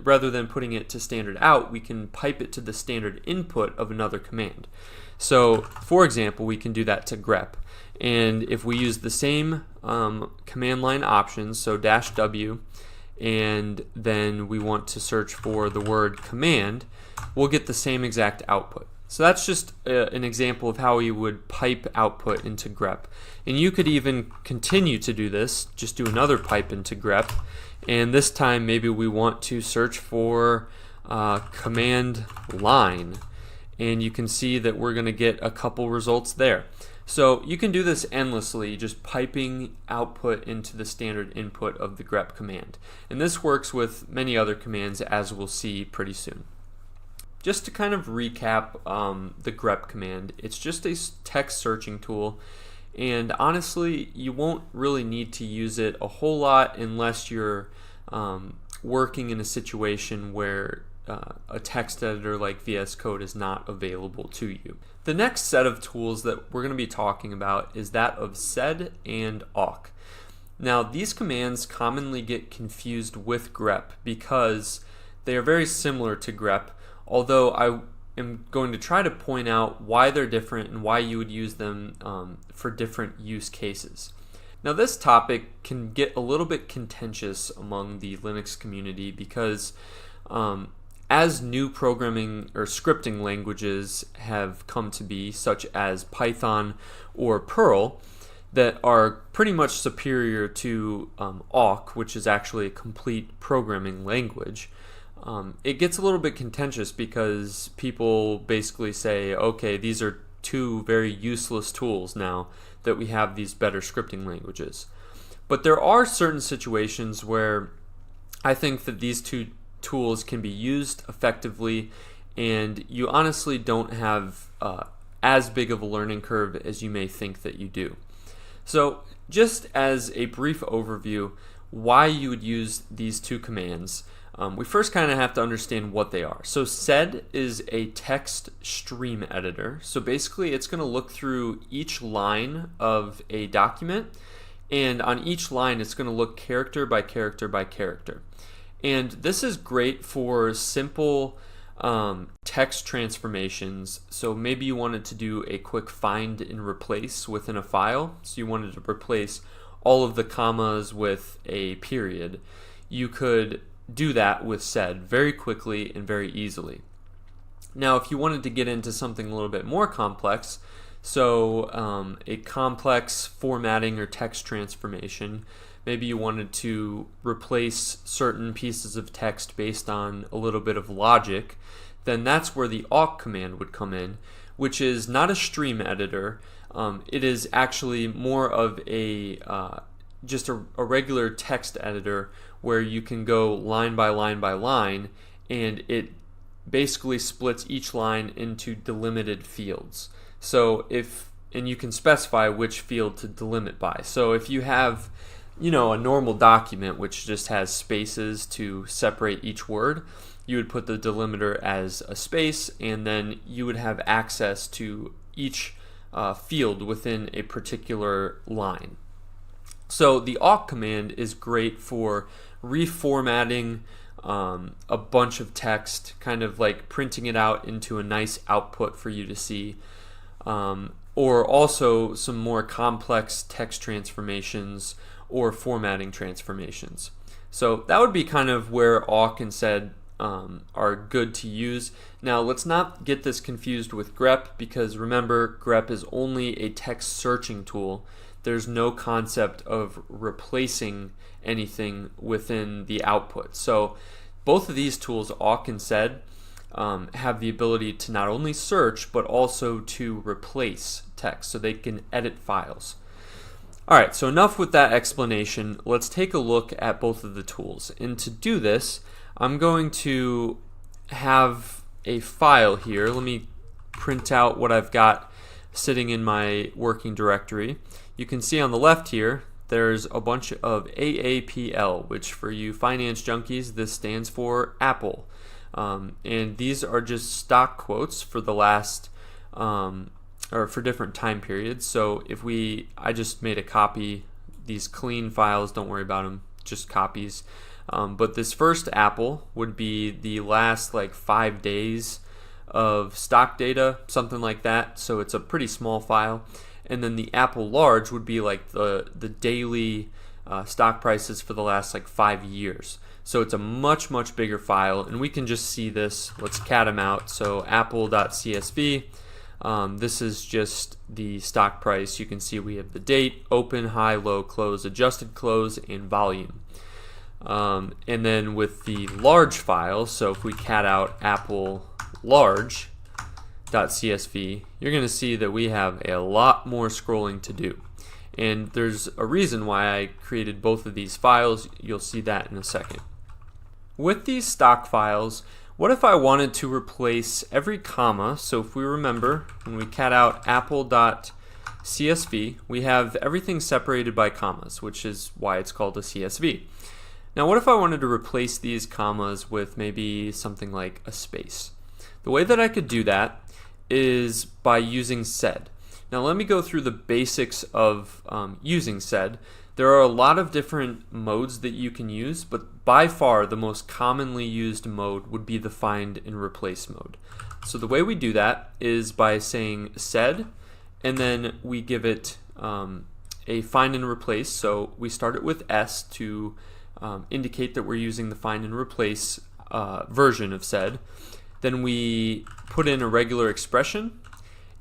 Speaker 3: rather than putting it to standard out, we can pipe it to the standard input of another command. So for example, we can do that to grep. And if we use the same command line options, so -w, and then we want to search for the word command, we'll get the same exact output. So that's just an example of how you would pipe output into grep. And you could even continue to do this, just do another pipe into grep, and this time maybe we want to search for command line, and you can see that we're going to get a couple results there. So you can do this endlessly, just piping output into the standard input of the grep command. And this works with many other commands, as we'll see pretty soon. Just to kind of recap the grep command, it's just a text searching tool, and honestly you won't really need to use it a whole lot unless you're working in a situation where a text editor like VS Code is not available to you. The next set of tools that we're going to be talking about is that of sed and awk. Now these commands commonly get confused with grep because they are very similar to grep, although I am going to try to point out why they're different and why you would use them for different use cases. Now this topic can get a little bit contentious among the Linux community because as new programming or scripting languages have come to be, such as Python or Perl, that are pretty much superior to awk, which is actually a complete programming language, it gets a little bit contentious because people basically say, okay, these are two very useless tools now that we have these better scripting languages. But there are certain situations where I think that these two tools can be used effectively, and you honestly don't have as big of a learning curve as you may think that you do. So just as a brief overview, why you would use these two commands, we first kind of have to understand what they are. So sed is a text stream editor. So basically it's going to look through each line of a document, and on each line it's going to look character by character by character. And this is great for simple text transformations. So maybe you wanted to do a quick find and replace within a file. So you wanted to replace all of the commas with a period. You could do that with sed very quickly and very easily. Now, if you wanted to get into something a little bit more complex, so a complex formatting or text transformation, maybe you wanted to replace certain pieces of text based on a little bit of logic, then that's where the awk command would come in, which is not a stream editor. It is actually more of a just a regular text editor where you can go line by line by line, and it basically splits each line into delimited fields. So and you can specify which field to delimit by. So if you have, a normal document which just has spaces to separate each word, you would put the delimiter as a space, and then you would have access to each field within a particular line. So the awk command is great for reformatting a bunch of text, kind of like printing it out into a nice output for you to see, or also some more complex text transformations or formatting transformations. So that would be kind of where awk and sed are good to use. Now let's not get this confused with grep, because remember, grep is only a text searching tool. There's no concept of replacing anything within the output. So both of these tools, awk and sed, have the ability to not only search but also to replace text, so they can edit files. Alright, so enough with that explanation. Let's take a look at both of the tools. And to do this, I'm going to have a file here. Let me print out what I've got sitting in my working directory. You can see on the left here, there's a bunch of AAPL, which for you finance junkies, this stands for Apple. And these are just stock quotes for the last, or for different time periods. So I just made a copy, these clean files, don't worry about them, just copies. But this first Apple would be the last 5 days of stock data, something like that. So it's a pretty small file. And then the Apple large would be like the daily stock prices for the last 5 years. So it's a much, much bigger file, and we can just see this. Let's cat them out. So apple.csv, this is just the stock price. You can see we have the date, open, high, low, close, adjusted close, and volume. And then with the large file, so if we cat out apple large.csv, you're going to see that we have a lot more scrolling to do. And there's a reason why I created both of these files. You'll see that in a second. With these stock files, what if I wanted to replace every comma? So if we remember, when we cat out apple.csv, we have everything separated by commas, which is why it's called a CSV. Now what if I wanted to replace these commas with maybe something like a space? The way that I could do that is by using sed. Now let me go through the basics of using sed. There are a lot of different modes that you can use, but by far the most commonly used mode would be the find and replace mode. So the way we do that is by saying sed, and then we give it a find and replace. So we start it with S to indicate that we're using the find and replace version of sed. Then we put in a regular expression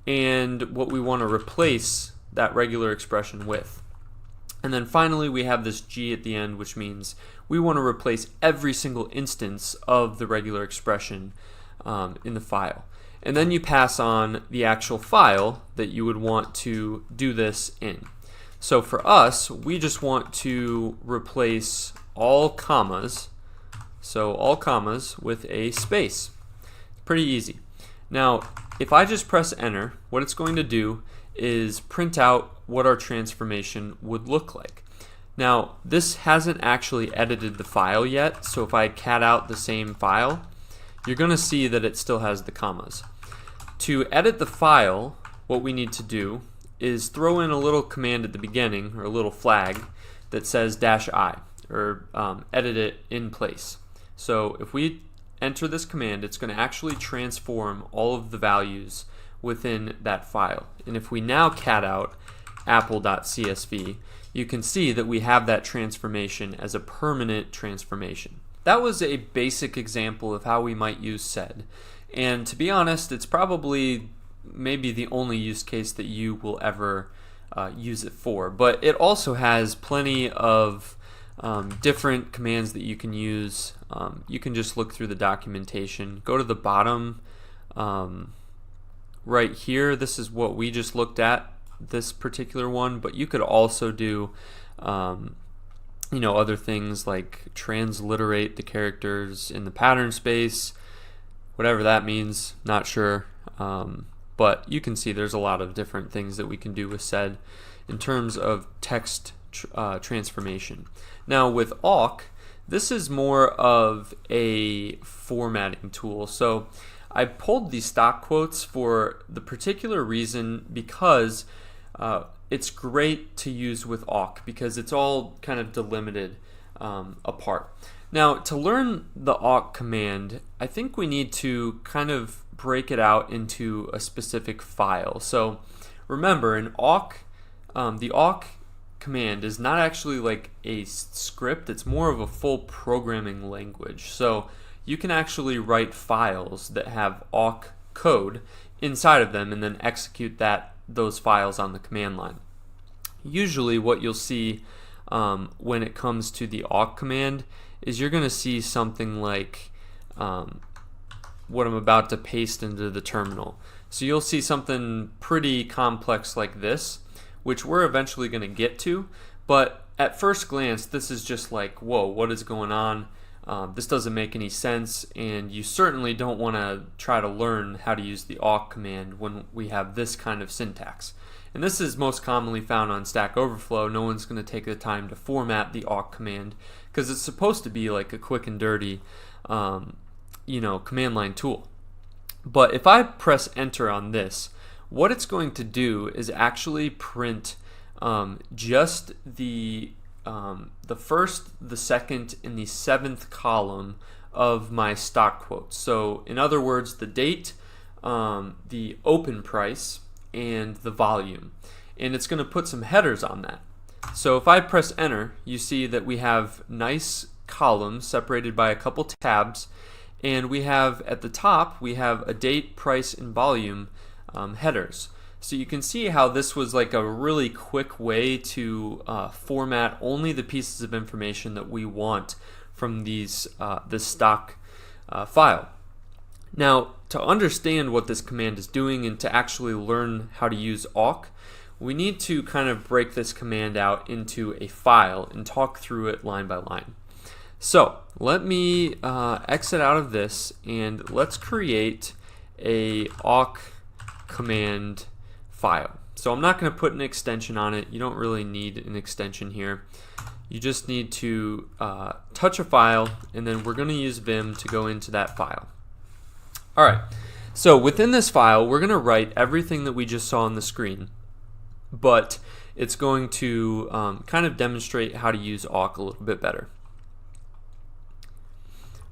Speaker 3: and what we want to replace that regular expression with. And then finally we have this G at the end, which means we want to replace every single instance of the regular expression in the file. And then you pass on the actual file that you would want to do this in. So for us, we just want to replace all commas, so all commas with a space. Pretty easy. Now, if I just press enter, what it's going to do is print out what our transformation would look like. Now, this hasn't actually edited the file yet, so if I cat out the same file, you're going to see that it still has the commas. To edit the file, what we need to do is throw in a little command at the beginning, or a little flag, that says -i, or edit it in place. So if we enter this command, it's going to actually transform all of the values within that file. And if we now cat out apple.csv, you can see that we have that transformation as a permanent transformation. That was a basic example of how we might use sed. And to be honest, it's probably maybe the only use case that you will ever use it for. But it also has plenty of different commands that you can use. You can just look through the documentation. Go to the bottom right here. This is what we just looked at, this particular one. But you could also do other things like transliterate the characters in the pattern space, whatever that means, not sure. But you can see there's a lot of different things that we can do with sed in terms of text transformation. Now with awk, this is more of a formatting tool. So I pulled these stock quotes for the particular reason because it's great to use with awk because it's all kind of delimited apart. Now to learn the awk command, I think we need to kind of break it out into a specific file. So remember, in awk, the awk command is not actually like a script, it's more of a full programming language. So you can actually write files that have awk code inside of them and then execute those files on the command line. Usually what you'll see when it comes to the awk command is you're going to see something like what I'm about to paste into the terminal. So you'll see something pretty complex like this, which we're eventually going to get to, but at first glance this is just like, whoa, what is going on? This doesn't make any sense, and you certainly don't want to try to learn how to use the awk command when we have this kind of syntax. And this is most commonly found on Stack Overflow. No one's going to take the time to format the awk command because it's supposed to be like a quick and dirty command line tool. But if I press enter on this, what it's going to do is actually print just the first, the second, and the seventh column of my stock quotes. So in other words, the date, the open price, and the volume. And it's going to put some headers on that. So if I press enter, you see that we have nice columns separated by a couple tabs, and we have at the top we have a date, price, and volume headers. So you can see how this was like a really quick way to format only the pieces of information that we want from this stock file. Now, to understand what this command is doing and to actually learn how to use awk, we need to kind of break this command out into a file and talk through it line by line. So let me exit out of this and let's create a awk command file. So I'm not going to put an extension on it. You don't really need an extension here. You just need to touch a file, and then we're going to use Vim to go into that file. Alright, so within this file we're going to write everything that we just saw on the screen, but it's going to kind of demonstrate how to use awk a little bit better.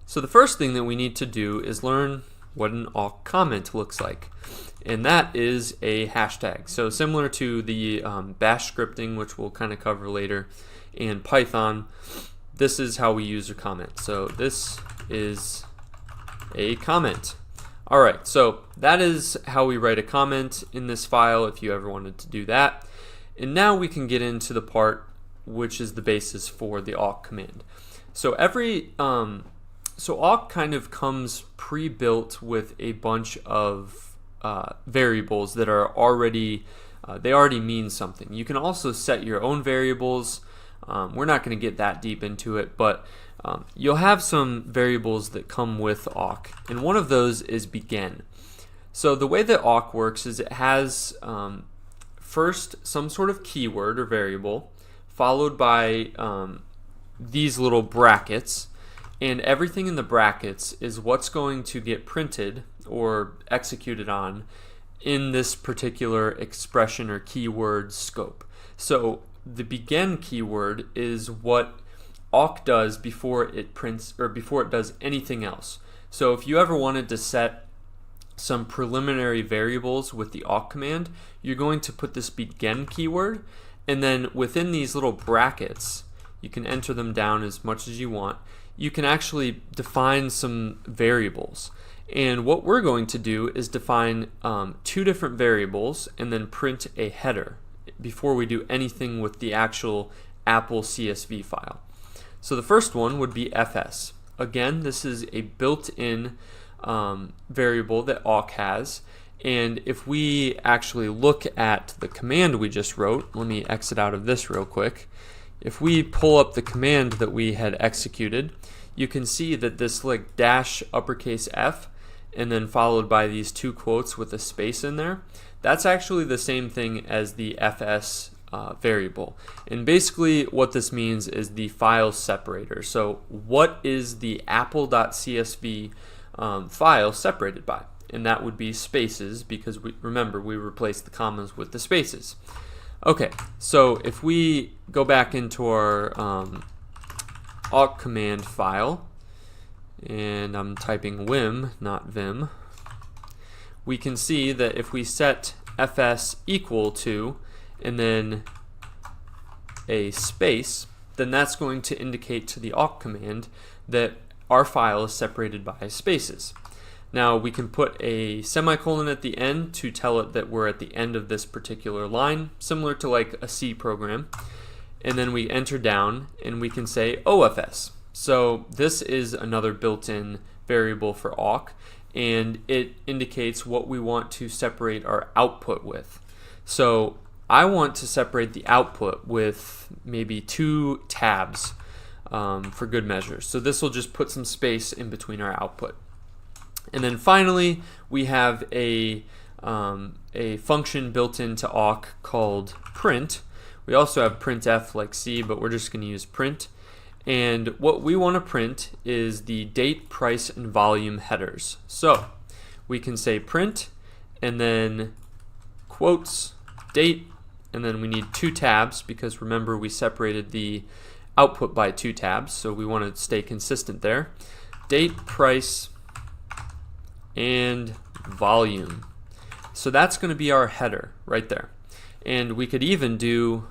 Speaker 3: So the first thing that we need to do is learn what an awk comment looks like, and that is a hashtag. So similar to the bash scripting, which we'll kind of cover later, and Python, this is how we use a comment. So this is a comment. Alright, so that is how we write a comment in this file if you ever wanted to do that. And now we can get into the part which is the basis for the awk command. So so awk kind of comes pre-built with a bunch of variables that are already mean something. You can also set your own variables. We're not going to get that deep into it, but you'll have some variables that come with awk, and one of those is begin. So the way that awk works is it has first some sort of keyword or variable, followed by these little brackets, and everything in the brackets is what's going to get printed or executed on in this particular expression or keyword scope. So the begin keyword is what awk does before it prints or before it does anything else. So if you ever wanted to set some preliminary variables with the awk command, you're going to put this begin keyword, and then within these little brackets, you can enter them down as much as you want. You can actually define some variables, And what we're going to do is define two different variables and then print a header before we do anything with the actual Apple CSV file. So the first one would be fs. Again, this is a built-in variable that awk has. And if we actually look at the command we just wrote, let me exit out of this real quick. If we pull up the command that we had executed, you can see that this like dash uppercase F and then followed by these two quotes with a space in there, that's actually the same thing as the fs variable. And basically what this means is the file separator. So what is the apple.csv file separated by? And that would be spaces, because remember we replaced the commas with the spaces. Okay, so if we go back into our awk command file, and I'm typing wim, not vim, we can see that if we set fs equal to and then a space, then that's going to indicate to the awk command that our file is separated by spaces. Now we can put a semicolon at the end to tell it that we're at the end of this particular line, similar to like a C program. And then we enter down and we can say OFS. So this is another built-in variable for awk, and it indicates what we want to separate our output with. So I want to separate the output with maybe 2 tabs for good measure. So this will just put some space in between our output. And then finally, we have a function built into awk called print. We also have printf like C, but we're just going to use print. And what we want to print is the date, price, and volume headers. So we can say print, and then quotes, date, and then we need 2 tabs because remember we separated the output by 2 tabs, so we want to stay consistent there. Date, price, and volume. So that's going to be our header right there. And we could even do,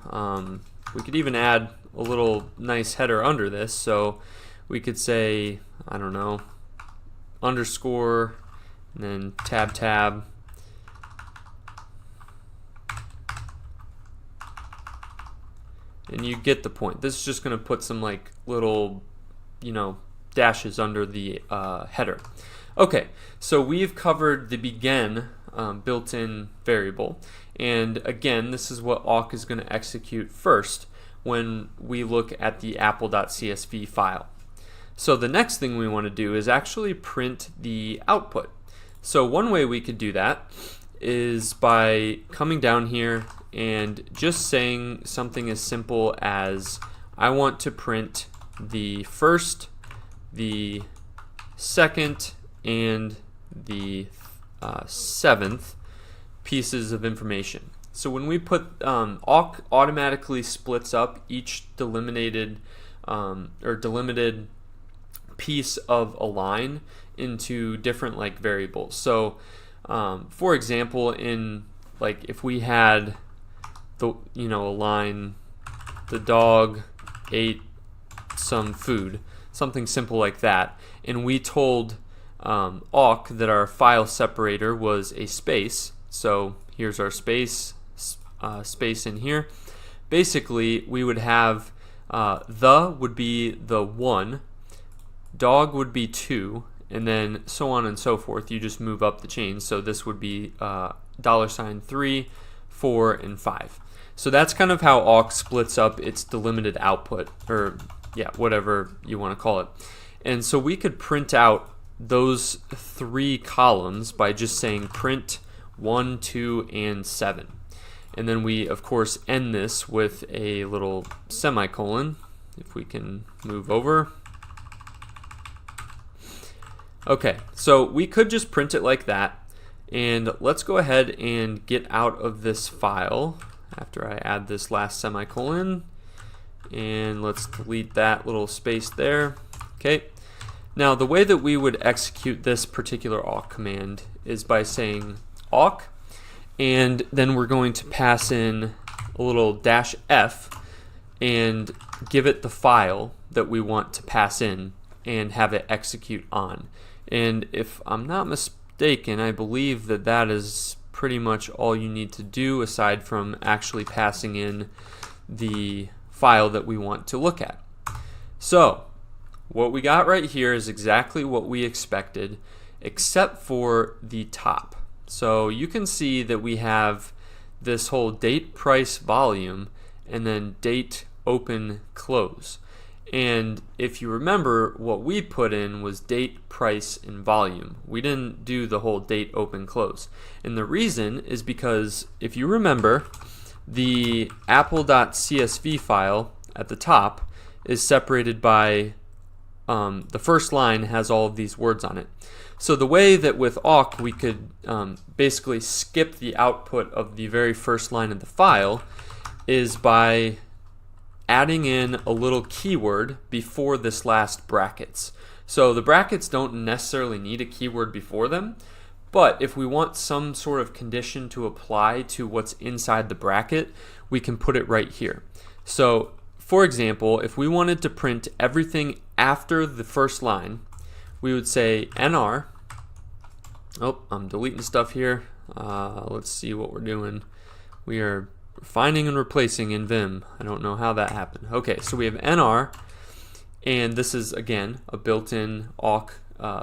Speaker 3: we could even add a little nice header under this. So we could say, I don't know, underscore, and then tab. And you get the point. This is just going to put some like little, dashes under the header. Okay, so we've covered the begin built-in variable, and again, this is what awk is going to execute first when we look at the apple.csv file. So the next thing we want to do is actually print the output. So one way we could do that is by coming down here and just saying something as simple as I want to print the first, the second, and the 7th pieces of information. So when we put awk automatically splits up each delimited piece of a line into different like variables. So for example, in like if we had the a line, the dog ate some food, something simple like that, and we told awk that our file separator was a space. So here's our space in here. Basically, we would have the would be the 1, dog would be 2, and then so on and so forth. You just move up the chain. So this would be $3, 4, and 5. So that's kind of how awk splits up its delimited output, or whatever you want to call it. And so we could print out those 3 columns by just saying print 1, 2, and 7. And then we of course end this with a little semicolon, if we can move over. Okay, so we could just print it like that, and let's go ahead and get out of this file after I add this last semicolon, and let's delete that little space there. Okay. Now the way that we would execute this particular awk command is by saying awk, and then we're going to pass in a little -f and give it the file that we want to pass in and have it execute on. And if I'm not mistaken, I believe that that is pretty much all you need to do aside from actually passing in the file that we want to look at. So what we got right here is exactly what we expected, except for the top. So you can see that we have this whole date, price, volume, and then date, open, close. And if you remember, what we put in was date, price, and volume. We didn't do the whole date, open, close. And the reason is because if you remember, the apple.csv file at the top is separated by the first line has all of these words on it. So the way that with awk we could basically skip the output of the very first line of the file is by adding in a little keyword before this last brackets. So the brackets don't necessarily need a keyword before them, but if we want some sort of condition to apply to what's inside the bracket, we can put it right here. So for example, if we wanted to print everything after the first line, we would say nr. Oh, I'm deleting stuff here. Let's see what we're doing. We are finding and replacing in Vim. I don't know how that happened. Okay, so we have nr, and this is again a built-in awk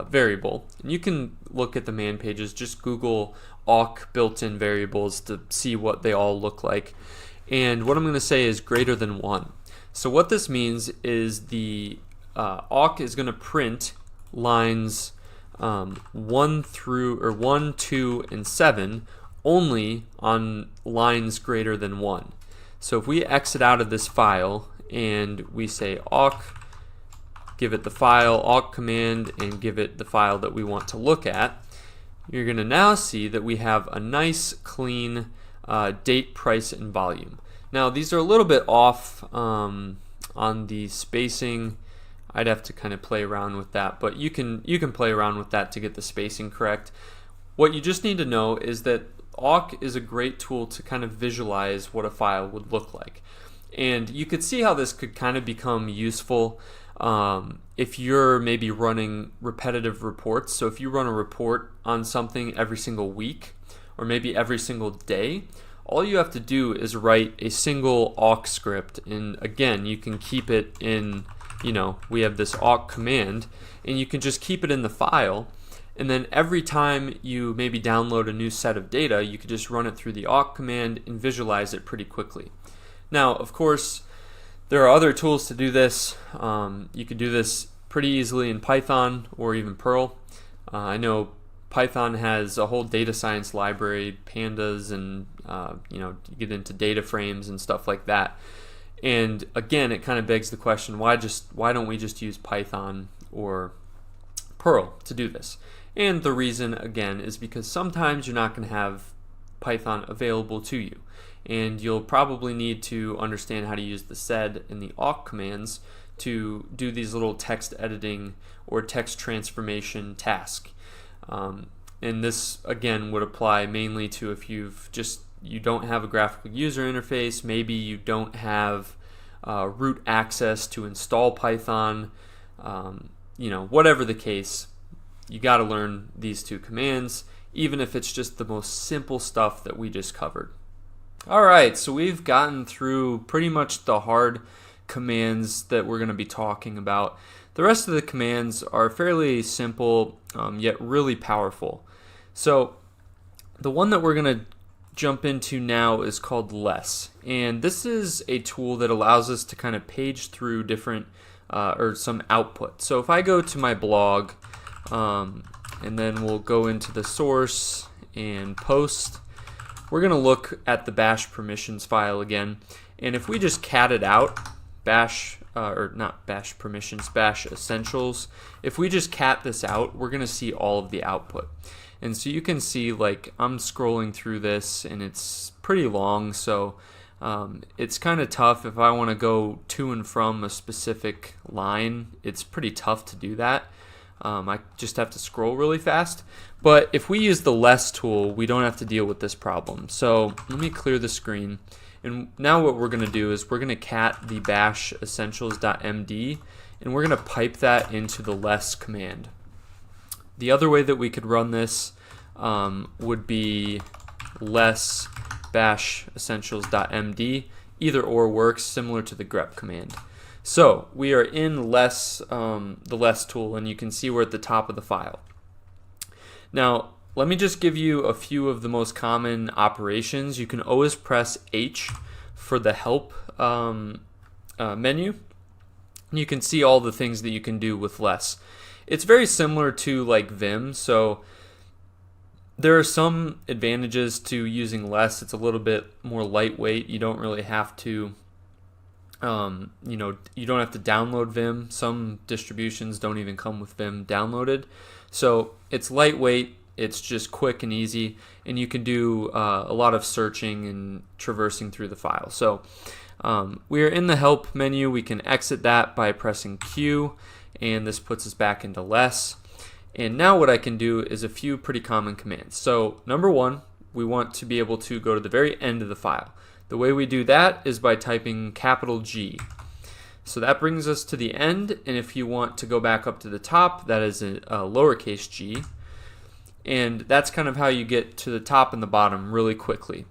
Speaker 3: variable. And you can look at the man pages, just Google awk built-in variables to see what they all look like. And what I'm going to say is greater than 1. So what this means is the awk is going to print lines 1, 2, and 7 only on lines greater than 1. So if we exit out of this file and we say awk, give it the file, awk command, and give it the file that we want to look at, you're going to now see that we have a nice clean date, price, and volume. Now these are a little bit off on the spacing. I'd have to kind of play around with that, but you can play around with that to get the spacing correct. What you just need to know is that awk is a great tool to kind of visualize what a file would look like. And you could see how this could kind of become useful if you're maybe running repetitive reports. So if you run a report on something every single week or maybe every single day, all you have to do is write a single awk script. And again, you can keep it in, we have this awk command, and you can just keep it in the file. And then every time you maybe download a new set of data, you could just run it through the awk command and visualize it pretty quickly. Now, of course, there are other tools to do this. You could do this pretty easily in Python or even Perl. I know Python has a whole data science library, pandas, and you get into data frames and stuff like that. And again, it kind of begs the question, why don't we just use Python or Perl to do this? And the reason, again, is because sometimes you're not going to have Python available to you. And you'll probably need to understand how to use the sed and the awk commands to do these little text editing or text transformation tasks. And this, again, would apply mainly to if you don't have a graphical user interface, maybe you don't have root access to install Python, whatever the case, you got to learn these two commands, even if it's just the most simple stuff that we just covered. Alright, so we've gotten through pretty much the hard commands that we're going to be talking about. The rest of the commands are fairly simple, yet really powerful. So the one that we're going to jump into now is called less, and this is a tool that allows us to kind of page through different or some output. So if I go to my blog, and then we'll go into the source and post, we're going to look at the bash permissions file again, and if we just cat it out, bash essentials, if we just cat this out, we're going to see all of the output. And so you can see, like, I'm scrolling through this and it's pretty long, so it's kind of tough. If I want to go to and from a specific line, it's pretty tough to do that. I just have to scroll really fast. But if we use the less tool, we don't have to deal with this problem. So let me clear the screen. And now what we're going to do is we're going to cat the bash essentials.md, and we're going to pipe that into the less command. The other way that we could run this would be less bash essentials.md. Either or works, similar to the grep command. So we are in less, the less tool, and you can see we're at the top of the file. Now, let me just give you a few of the most common operations. You can always press H for the help menu. You can see all the things that you can do with less. It's very similar to like Vim, so there are some advantages to using less. It's a little bit more lightweight. You don't really have to, you don't have to download Vim. Some distributions don't even come with Vim downloaded. So it's lightweight, it's just quick and easy, and you can do a lot of searching and traversing through the file. So we are in the help menu. We can exit that by pressing Q, and this puts us back into less. And now what I can do is a few pretty common commands. So number one, we want to be able to go to the very end of the file. The way we do that is by typing capital G. So that brings us to the end, and if you want to go back up to the top, that is a lowercase g. And that's kind of how you get to the top and the bottom really quickly.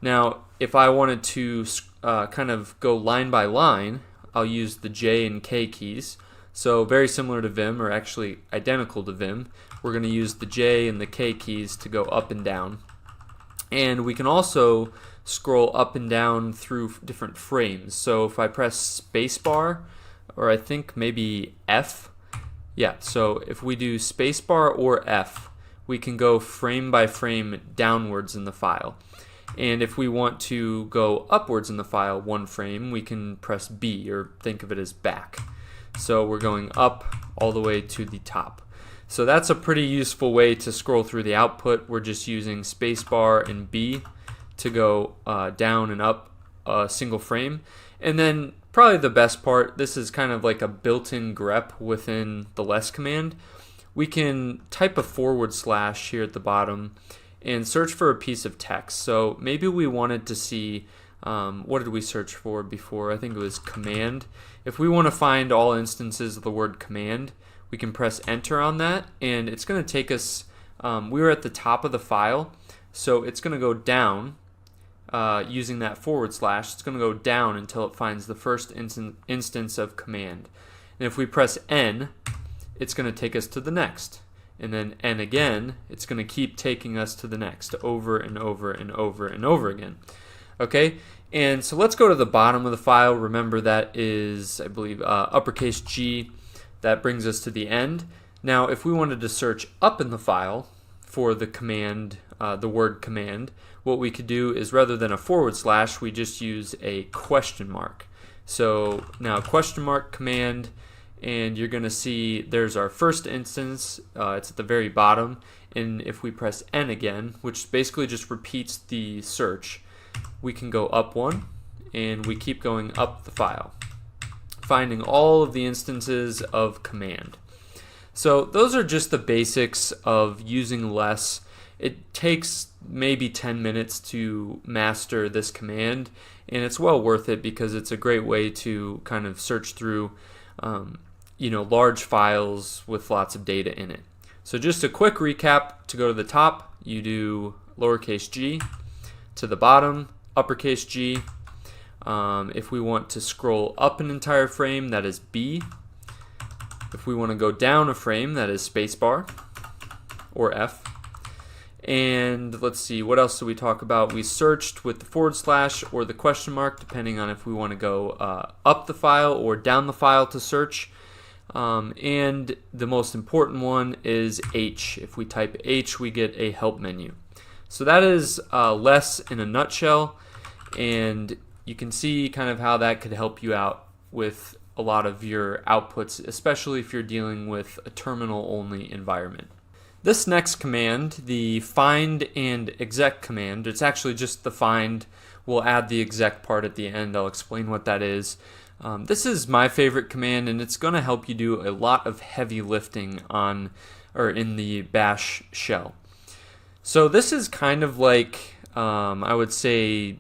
Speaker 3: Now, if I wanted to kind of go line by line, I'll use the J and K keys. So very similar to Vim, or actually identical to Vim. We're going to use the J and the K keys to go up and down. And we can also scroll up and down through different frames. So if I press spacebar, or I think maybe F, yeah, so if we do spacebar or F, we can go frame by frame downwards in the file. And if we want to go upwards in the file one frame, we can press B, or think of it as back. So we're going up all the way to the top. So that's a pretty useful way to scroll through the output. We're just using spacebar and B to go down and up a single frame. And then probably the best part, this is kind of like a built-in grep within the less command. We can type a / here at the bottom and search for a piece of text. So maybe we wanted to see, what did we search for before? I think it was command. If we want to find all instances of the word command, we can press enter on that, and it's going to take us, we were at the top of the file, so it's going to go down using that / it's going to go down until it finds the first instance of command. And if we press N, it's going to take us to the next. And then N again, it's going to keep taking us to the next over and over and over and over again. Okay, and so let's go to the bottom of the file. Remember that is, I believe, uppercase G. That brings us to the end. Now, if we wanted to search up in the file for the command, the word command, what we could do is rather than a / we just use a question mark. So now question mark command, and you're going to see there's our first instance. It's at the very bottom. And if we press N again, which basically just repeats the search, we can go up one, and we keep going up the file, finding all of the instances of command. So those are just the basics of using less. It takes maybe 10 minutes to master this command, and it's well worth it because it's a great way to kind of search through large files with lots of data in it. So just a quick recap: to go to the top, you do lowercase g, to the bottom, uppercase G. If we want to scroll up an entire frame, that is B. If we want to go down a frame, that is spacebar or F. And let's see, what else did we talk about? We searched with the / or the question mark, depending on if we want to go up the file or down the file to search. And the most important one is H. If we type H, we get a help menu. So that is less in a nutshell, and you can see kind of how that could help you out with a lot of your outputs, especially if you're dealing with a terminal-only environment. This next command, the find and exec command, it's actually just the find. We'll add the exec part at the end. I'll explain what that is. This is my favorite command, and it's going to help you do a lot of heavy lifting in the bash shell. So this is kind of like, I would say,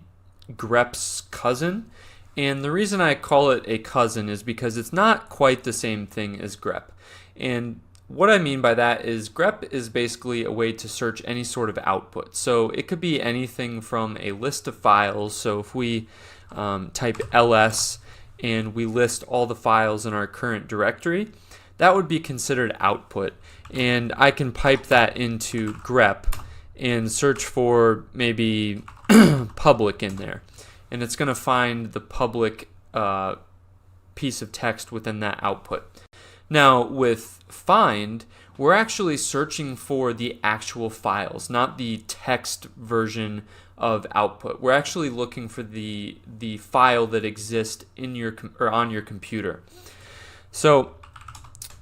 Speaker 3: grep's cousin. And the reason I call it a cousin is because it's not quite the same thing as grep. And what I mean by that is grep is basically a way to search any sort of output. So it could be anything from a list of files. So if we type ls and we list all the files in our current directory, that would be considered output. And I can pipe that into grep and search for maybe public in there. And it's going to find the public piece of text within that output. Now with find, we're actually searching for the actual files, not the text version of output. We're actually looking for the file that exists in your or on your computer. So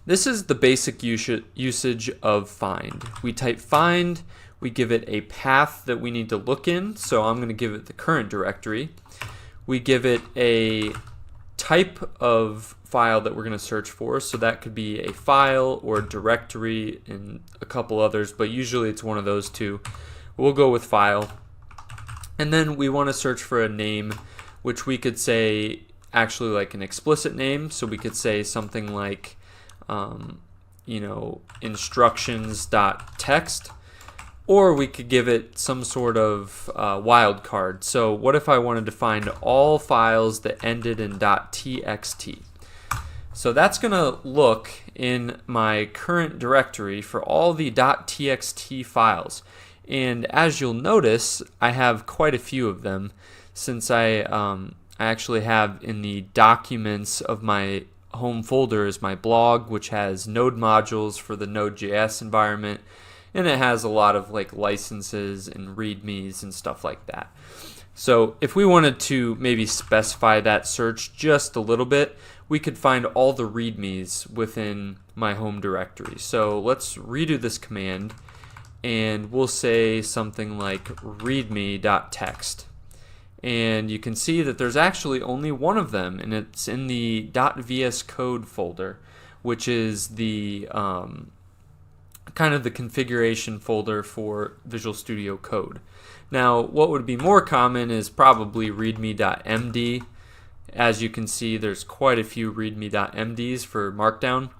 Speaker 3: this is the basic usage of find. We type find, we give it a path that we need to look in. So I'm going to give it the current directory. We give it a type of file that we're going to search for. So that could be a file or a directory and a couple others, but usually it's one of those two. We'll go with file. And then we want to search for a name, which we could say actually like an explicit name. So we could say something like, instructions.txt, or we could give it some sort of wildcard. So what if I wanted to find all files that ended in .txt? So that's going to look in my current directory for all the .txt files. And as you'll notice, I have quite a few of them, since I actually have in the documents of my home folder is my blog, which has node modules for the Node.js environment, and it has a lot of like licenses and readmes and stuff like that. So if we wanted to maybe specify that search just a little bit, we could find all the readmes within my home directory. So let's redo this command, and we'll say something like readme.txt. And you can see that there's actually only one of them, and it's in the .vs code folder, which is the kind of the configuration folder for Visual Studio Code. Now, what would be more common is probably readme.md. As you can see, there's quite a few readme.mds for Markdown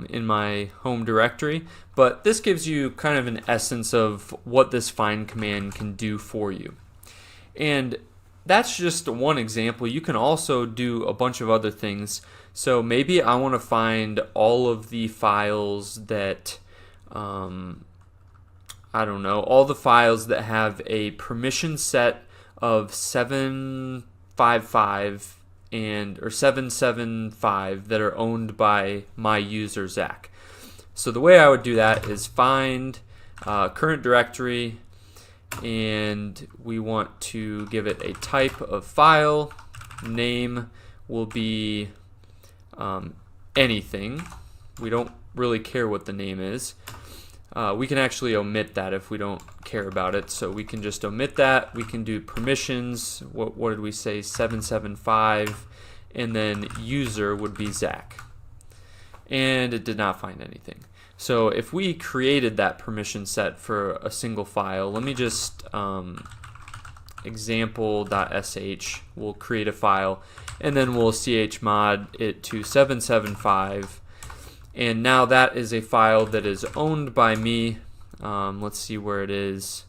Speaker 3: in my home directory, but this gives you kind of an essence of what this find command can do for you. And that's just one example. You can also do a bunch of other things. So maybe I want to find all of the files that, all the files that have a permission set of 755 or 775 that are owned by my user Zach. So the way I would do that is find current directory, and we want to give it a type of file. Name will be anything. We don't really care what the name is. We can actually omit that if we don't care about it, so we can just omit that. We can do permissions. What did we say? 775, and then user would be Zach. And it did not find anything. So if we created that permission set for a single file, let me just example.sh, we'll create a file, and then we'll chmod it to 775. And now that is a file that is owned by me. Let's see where it is.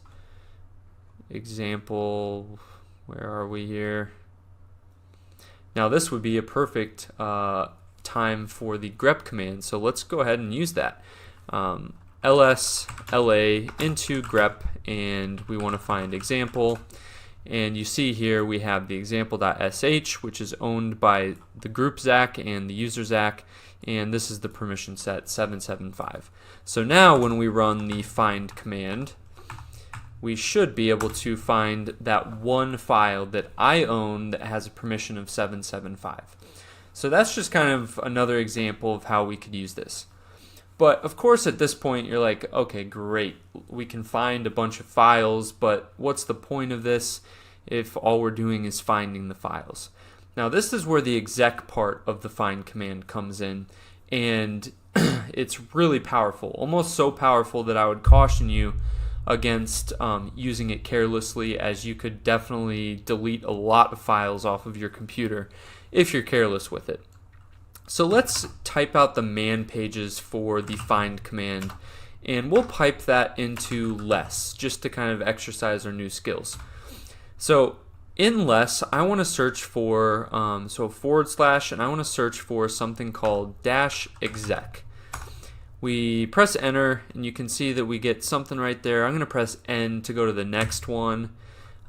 Speaker 3: Example, where are we here? Now this would be a perfect time for the grep command. So let's go ahead and use that. ls la into grep, and we want to find example. And you see here we have the example.sh, which is owned by the group Zach and the user Zach. And this is the permission set 775. So now when we run the find command, we should be able to find that one file that I own that has a permission of 775. So that's just kind of another example of how we could use this. But of course at this point you're like, okay, great, we can find a bunch of files, but what's the point of this if all we're doing is finding the files? Now this is where the exec part of the find command comes in, and it's really powerful, almost so powerful that I would caution you against using it carelessly, as you could definitely delete a lot of files off of your computer if you're careless with it. So let's type out the man pages for the find command, and we'll pipe that into less just to kind of exercise our new skills. So in less, I want to search for, / and I want to search for something called -exec. We press enter and you can see that we get something right there. I'm going to press N to go to the next one,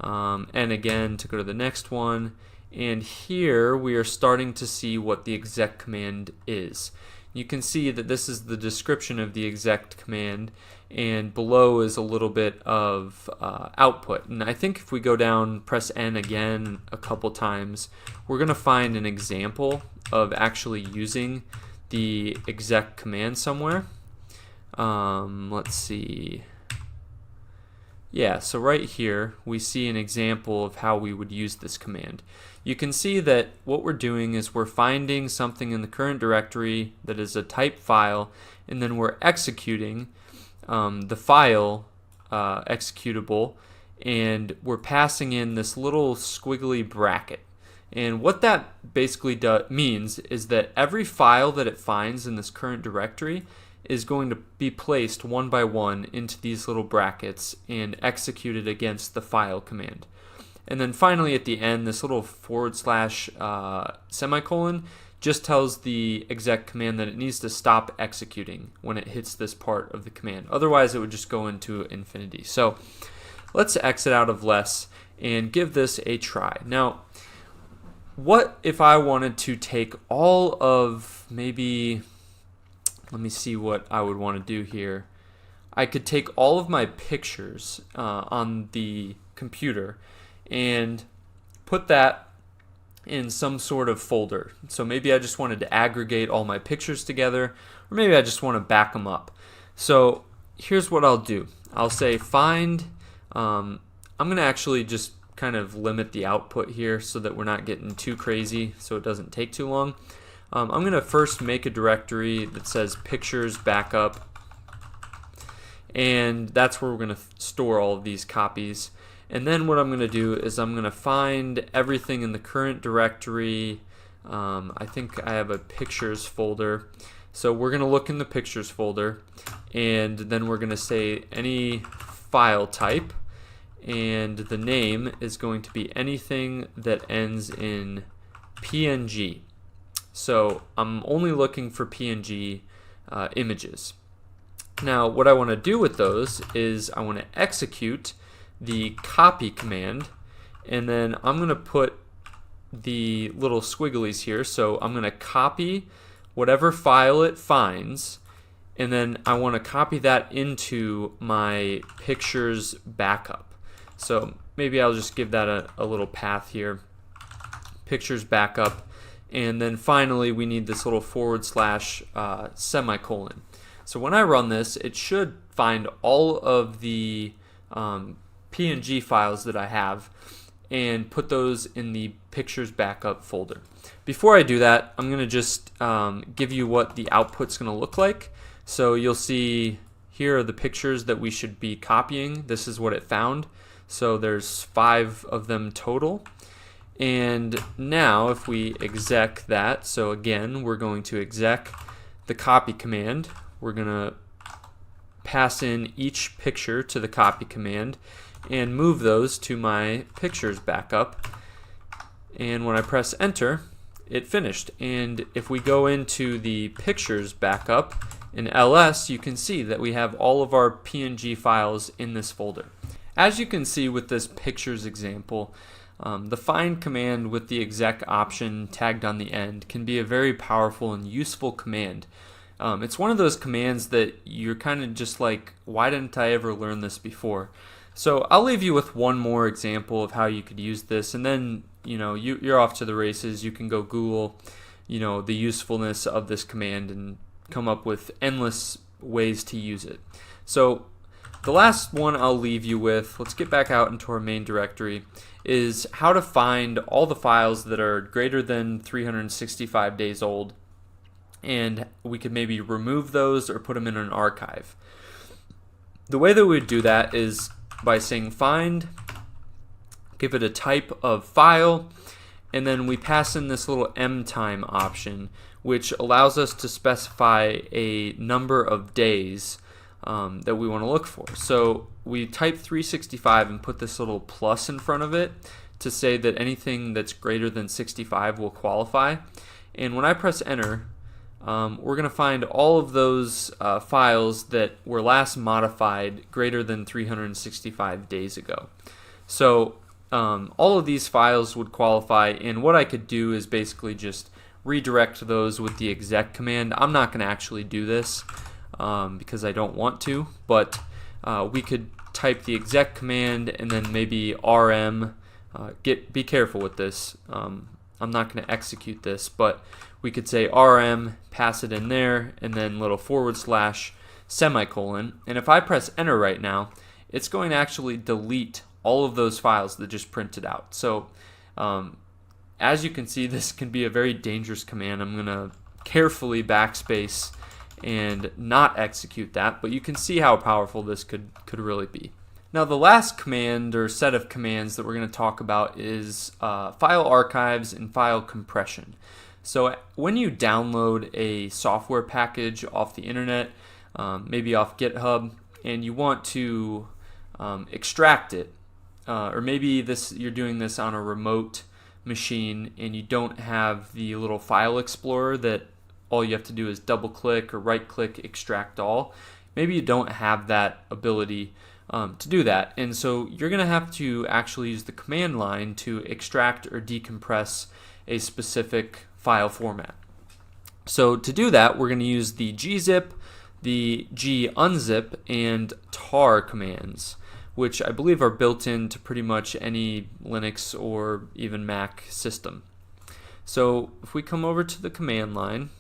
Speaker 3: N again to go to the next one, and here we are starting to see what the exec command is. You can see that this is the description of the exec command, and below is a little bit of output. And I think if we go down, press N again a couple times, we're going to find an example of actually using the exec command somewhere. Let's see. Yeah, so right here we see an example of how we would use this command. You can see that what we're doing is we're finding something in the current directory that is a type file, and then we're executing the file executable, and we're passing in this little squiggly bracket. And what that basically means is that every file that it finds in this current directory is going to be placed one by one into these little brackets and executed against the file command. And then finally at the end, this little / semicolon just tells the exec command that it needs to stop executing when it hits this part of the command. Otherwise, it would just go into infinity. So let's exit out of less and give this a try. Now, what if I wanted to take all of maybe, let me see what I would want to do here. I could take all of my pictures on the computer and put that in some sort of folder. So maybe I just wanted to aggregate all my pictures together, or maybe I just want to back them up. So here's what I'll do. I'll say find, I'm going to actually just kind of limit the output here so that we're not getting too crazy so it doesn't take too long. I'm going to first make a directory that says pictures backup, and that's where we're going to store all of these copies. And then what I'm going to do is I'm going to find everything in the current directory. I think I have a pictures folder, so we're going to look in the pictures folder, and then we're going to say any file type, and the name is going to be anything that ends in PNG. So I'm only looking for PNG images. Now what I want to do with those is I want to execute the copy command, and then I'm going to put the little squigglies here. So I'm going to copy whatever file it finds, and then I want to copy that into my pictures backup. So maybe I'll just give that a little path here, pictures backup, and then finally we need this little / semicolon. So when I run this, it should find all of the PNG files that I have and put those in the pictures backup folder. Before I do that, I'm going to just give you what the output's going to look like. So you'll see here are the pictures that we should be copying. This is what it found. So there's 5 of them total. And now if we exec that, so again we're going to exec the copy command. We're going to pass in each picture to the copy command and move those to my pictures backup. And when I press enter, it finished. And if we go into the pictures backup in ls, you can see that we have all of our PNG files in this folder. As you can see with this pictures example, the find command with the exec option tagged on the end can be a very powerful and useful command. It's one of those commands that you're kind of just like, why didn't I ever learn this before? So I'll leave you with one more example of how you could use this, and then you're off to the races. You can go Google the usefulness of this command and come up with endless ways to use it. So the last one I'll leave you with, let's get back out into our main directory, is how to find all the files that are greater than 365 days old, and we could maybe remove those or put them in an archive. The way that we would do that is by saying find, give it a type of file, and then we pass in this little mtime option, which allows us to specify a number of days that we want to look for. So we type 365 and put this little plus in front of it to say that anything that's greater than 65 will qualify. And when I press enter, we're going to find all of those files that were last modified greater than 365 days ago. So all of these files would qualify, and what I could do is basically just redirect those with the exec command. I'm not going to actually do this because I don't want to, but we could type the exec command and then maybe rm. Be careful with this. I'm not going to execute this, but we could say rm, pass it in there, and then little / semicolon. And if I press enter right now, it's going to actually delete all of those files that just printed out. So as you can see, this can be a very dangerous command. I'm going to carefully backspace and not execute that, but you can see how powerful this could really be. Now the last command or set of commands that we're going to talk about is file archives and file compression. So when you download a software package off the internet, maybe off GitHub, and you want to extract it, or maybe you're doing this on a remote machine and you don't have the little file explorer that all you have to do is double click or right click extract all. Maybe you don't have that ability to do that, and so you're going to have to actually use the command line to extract or decompress a specific file format. So to do that, we're going to use the gzip, the gunzip, and tar commands, which I believe are built into pretty much any Linux or even Mac system. So if we come over to the command line,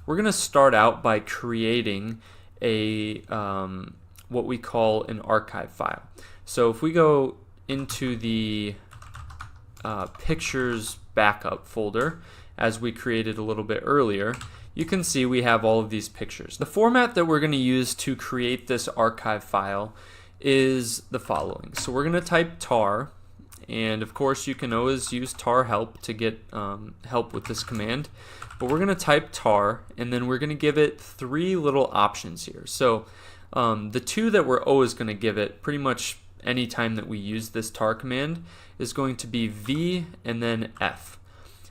Speaker 3: we're going to start out by creating a what we call an archive file. So if we go into the pictures backup folder, as we created a little bit earlier, you can see we have all of these pictures. The format that we're going to use to create this archive file is the following. So we're going to type tar, and of course you can always use tar help to get help with this command, but we're going to type tar, and then we're going to give it 3 little options here. So the 2 that we're always going to give it pretty much any time that we use this tar command is going to be v and then f.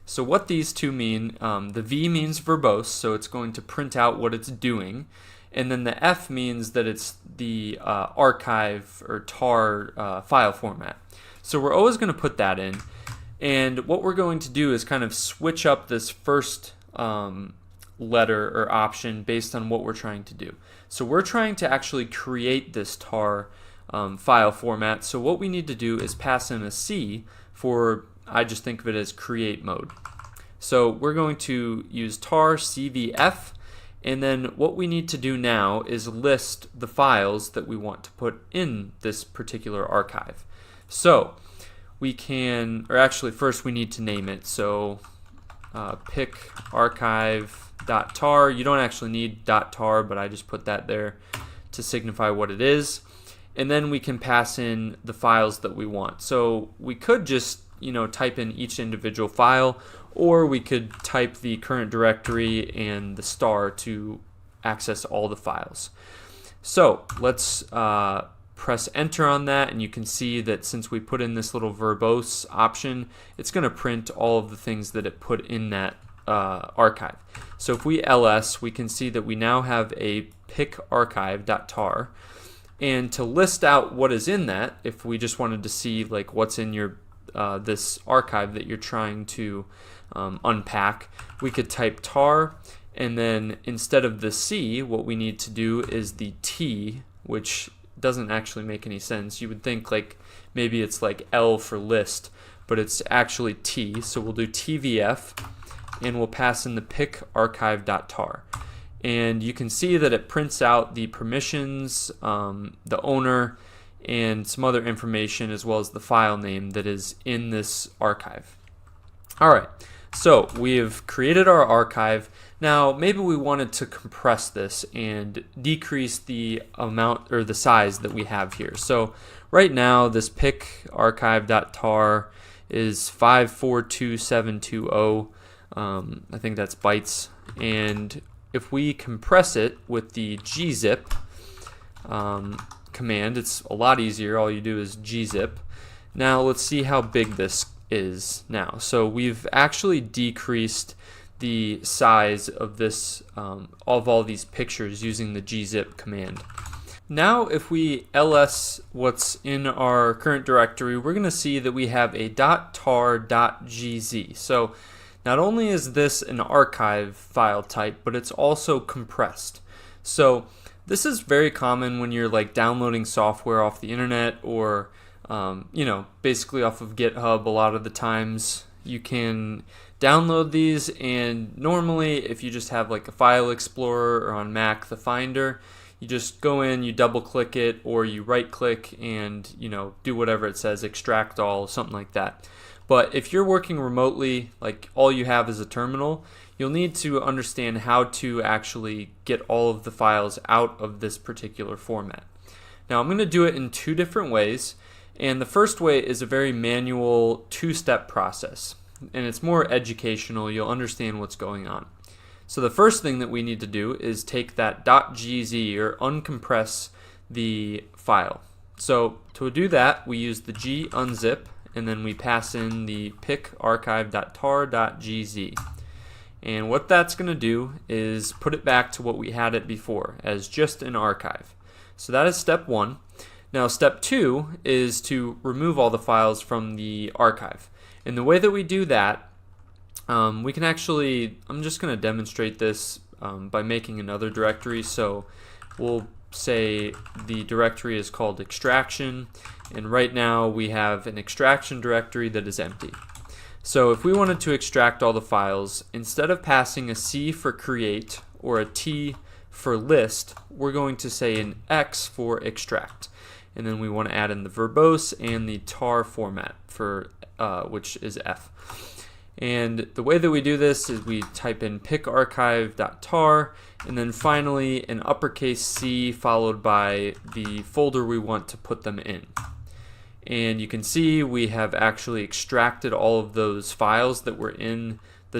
Speaker 3: So what these 2 mean, the v means verbose, so it's going to print out what it's doing, and then the f means that it's the archive or tar file format. So we're always going to put that in, and what we're going to do is kind of switch up this first letter or option based on what we're trying to do. So we're trying to actually create this tar file format, so what we need to do is pass in a C for, I just think of it as create mode. So we're going to use tar cvf, and then what we need to do now is list the files that we want to put in this particular archive. So we can, or actually first we need to name it. So pick archive.tar. You don't actually need .tar, but I just put that there to signify what it is. And then we can pass in the files that we want. So we could just type in each individual file, or we could type the current directory and the star to access all the files. So let's press enter on that, and you can see that since we put in this little verbose option, it's going to print all of the things that it put in that archive. So if we ls, we can see that we now have a pick archive.tar, and to list out what is in that, if we just wanted to see like what's in your this archive that you're trying to unpack, we could type tar, and then instead of the C, what we need to do is the T, which doesn't actually make any sense. You would think like maybe it's like L for list, but it's actually T. So we'll do tvf, and we'll pass in the pick archive.tar. And you can see that it prints out the permissions, the owner, and some other information, as well as the file name that is in this archive. Alright, so we have created our archive. Now maybe we wanted to compress this and decrease the amount or the size that we have here. So right now this pick archive.tar is 542720. I think that's bytes and if we compress it with the gzip command, it's a lot easier. All you do is gzip. Now let's see how big this is now. So we've actually decreased the size of this of all these pictures using the gzip command. Now if we ls what's in our current directory, we're going to see that we have a .tar.gz. So not only is this an archive file type, but it's also compressed. So this is very common when you're like downloading software off the internet or basically off of GitHub. A lot of the times you can download these, and normally if you just have like a file explorer or on Mac the Finder, you just go in, you double click it, or you right click and do whatever it says, extract all, something like that. But if you're working remotely, like all you have is a terminal, you'll need to understand how to actually get all of the files out of this particular format. Now I'm going to do it in two different ways, and the first way is a very manual two-step process, and it's more educational. You'll understand what's going on. So the first thing that we need to do is take that .gz or uncompress the file. So to do that, we use the g unzip, and then we pass in the pick archive.tar.gz. And what that's going to do is put it back to what we had it before as just an archive. So that is step one. Now step two is to remove all the files from the archive. And the way that we do that, we can actually, I'm just going to demonstrate this by making another directory. So we'll say the directory is called extraction, and right now we have an extraction directory that is empty. So if we wanted to extract all the files, instead of passing a C for create or a T for list, we're going to say an X for extract, and then we want to add in the verbose and the tar format for which is F. And the way that we do this is we type in pickarchive.tar, and then finally an uppercase C followed by the folder we want to put them in. And you can see we have actually extracted all of those files that were in the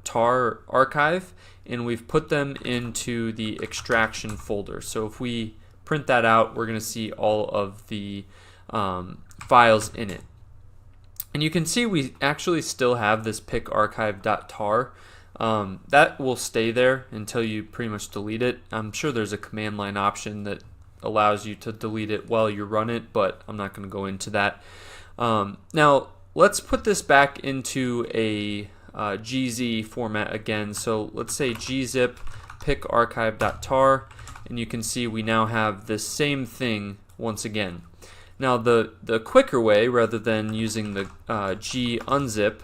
Speaker 3: .tar archive, and we've put them into the extraction folder. So if we print that out, we're going to see all of the files in it. And you can see we actually still have this pickarchive.tar. That will stay there until you pretty much delete it. I'm sure there's a command line option that allows you to delete it while you run it, but I'm not going to go into that. Now let's put this back into a gz format again. So let's say gzip pickarchive.tar, and you can see we now have this same thing once again. Now the quicker way, rather than using the g unzip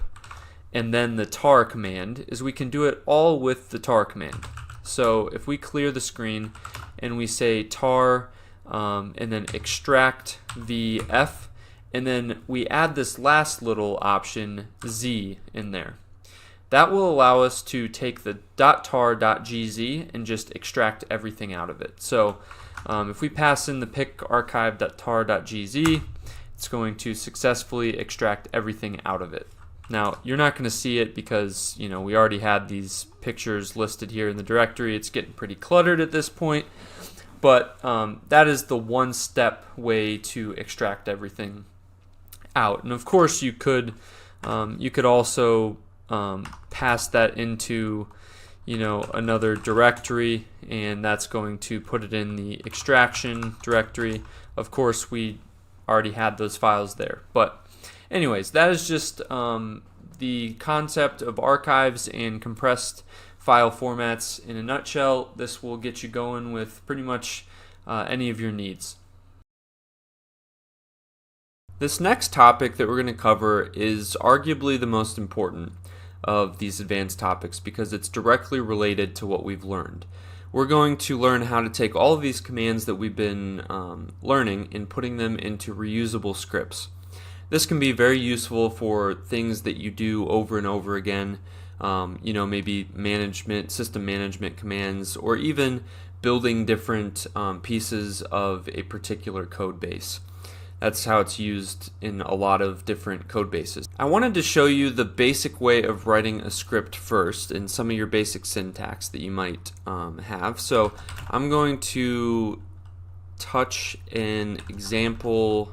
Speaker 3: and then the tar command, is we can do it all with the tar command. So if we clear the screen and we say tar and then extract vf, and then we add this last little option z in there, that will allow us to take the .tar.gz and just extract everything out of it. So if we pass in the pickarchive.tar.gz, it's going to successfully extract everything out of it. Now you're not going to see it because we already had these pictures listed here in the directory. It's getting pretty cluttered at this point, but that is the one-step way to extract everything out. And of course you could also pass that into another directory, and that's going to put it in the extraction directory. Of course we already had those files there, but anyways, that is just the concept of archives and compressed file formats in a nutshell. This will get you going with pretty much any of your needs. This next topic that we're going to cover is arguably the most important of these advanced topics because it's directly related to what we've learned. We're going to learn how to take all of these commands that we've been learning and putting them into reusable scripts. This can be very useful for things that you do over and over again, maybe system management commands, or even building different pieces of a particular code base. That's how it's used in a lot of different code bases. I wanted to show you the basic way of writing a script first and some of your basic syntax that you might have. So I'm going to touch an example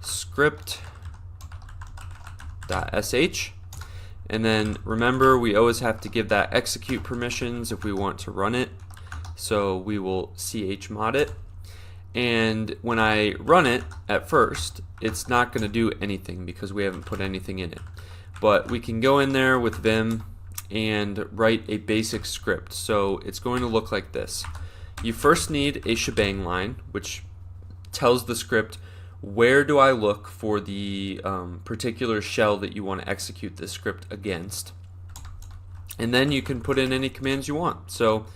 Speaker 3: script.sh, and then remember we always have to give that execute permissions if we want to run it. So we will chmod it. And when I run it at first, it's not going to do anything because we haven't put anything in it. But we can go in there with Vim and write a basic script. So it's going to look like this. You first need a shebang line, which tells the script where do I look for the particular shell that you want to execute this script against. And then you can put in any commands you want. So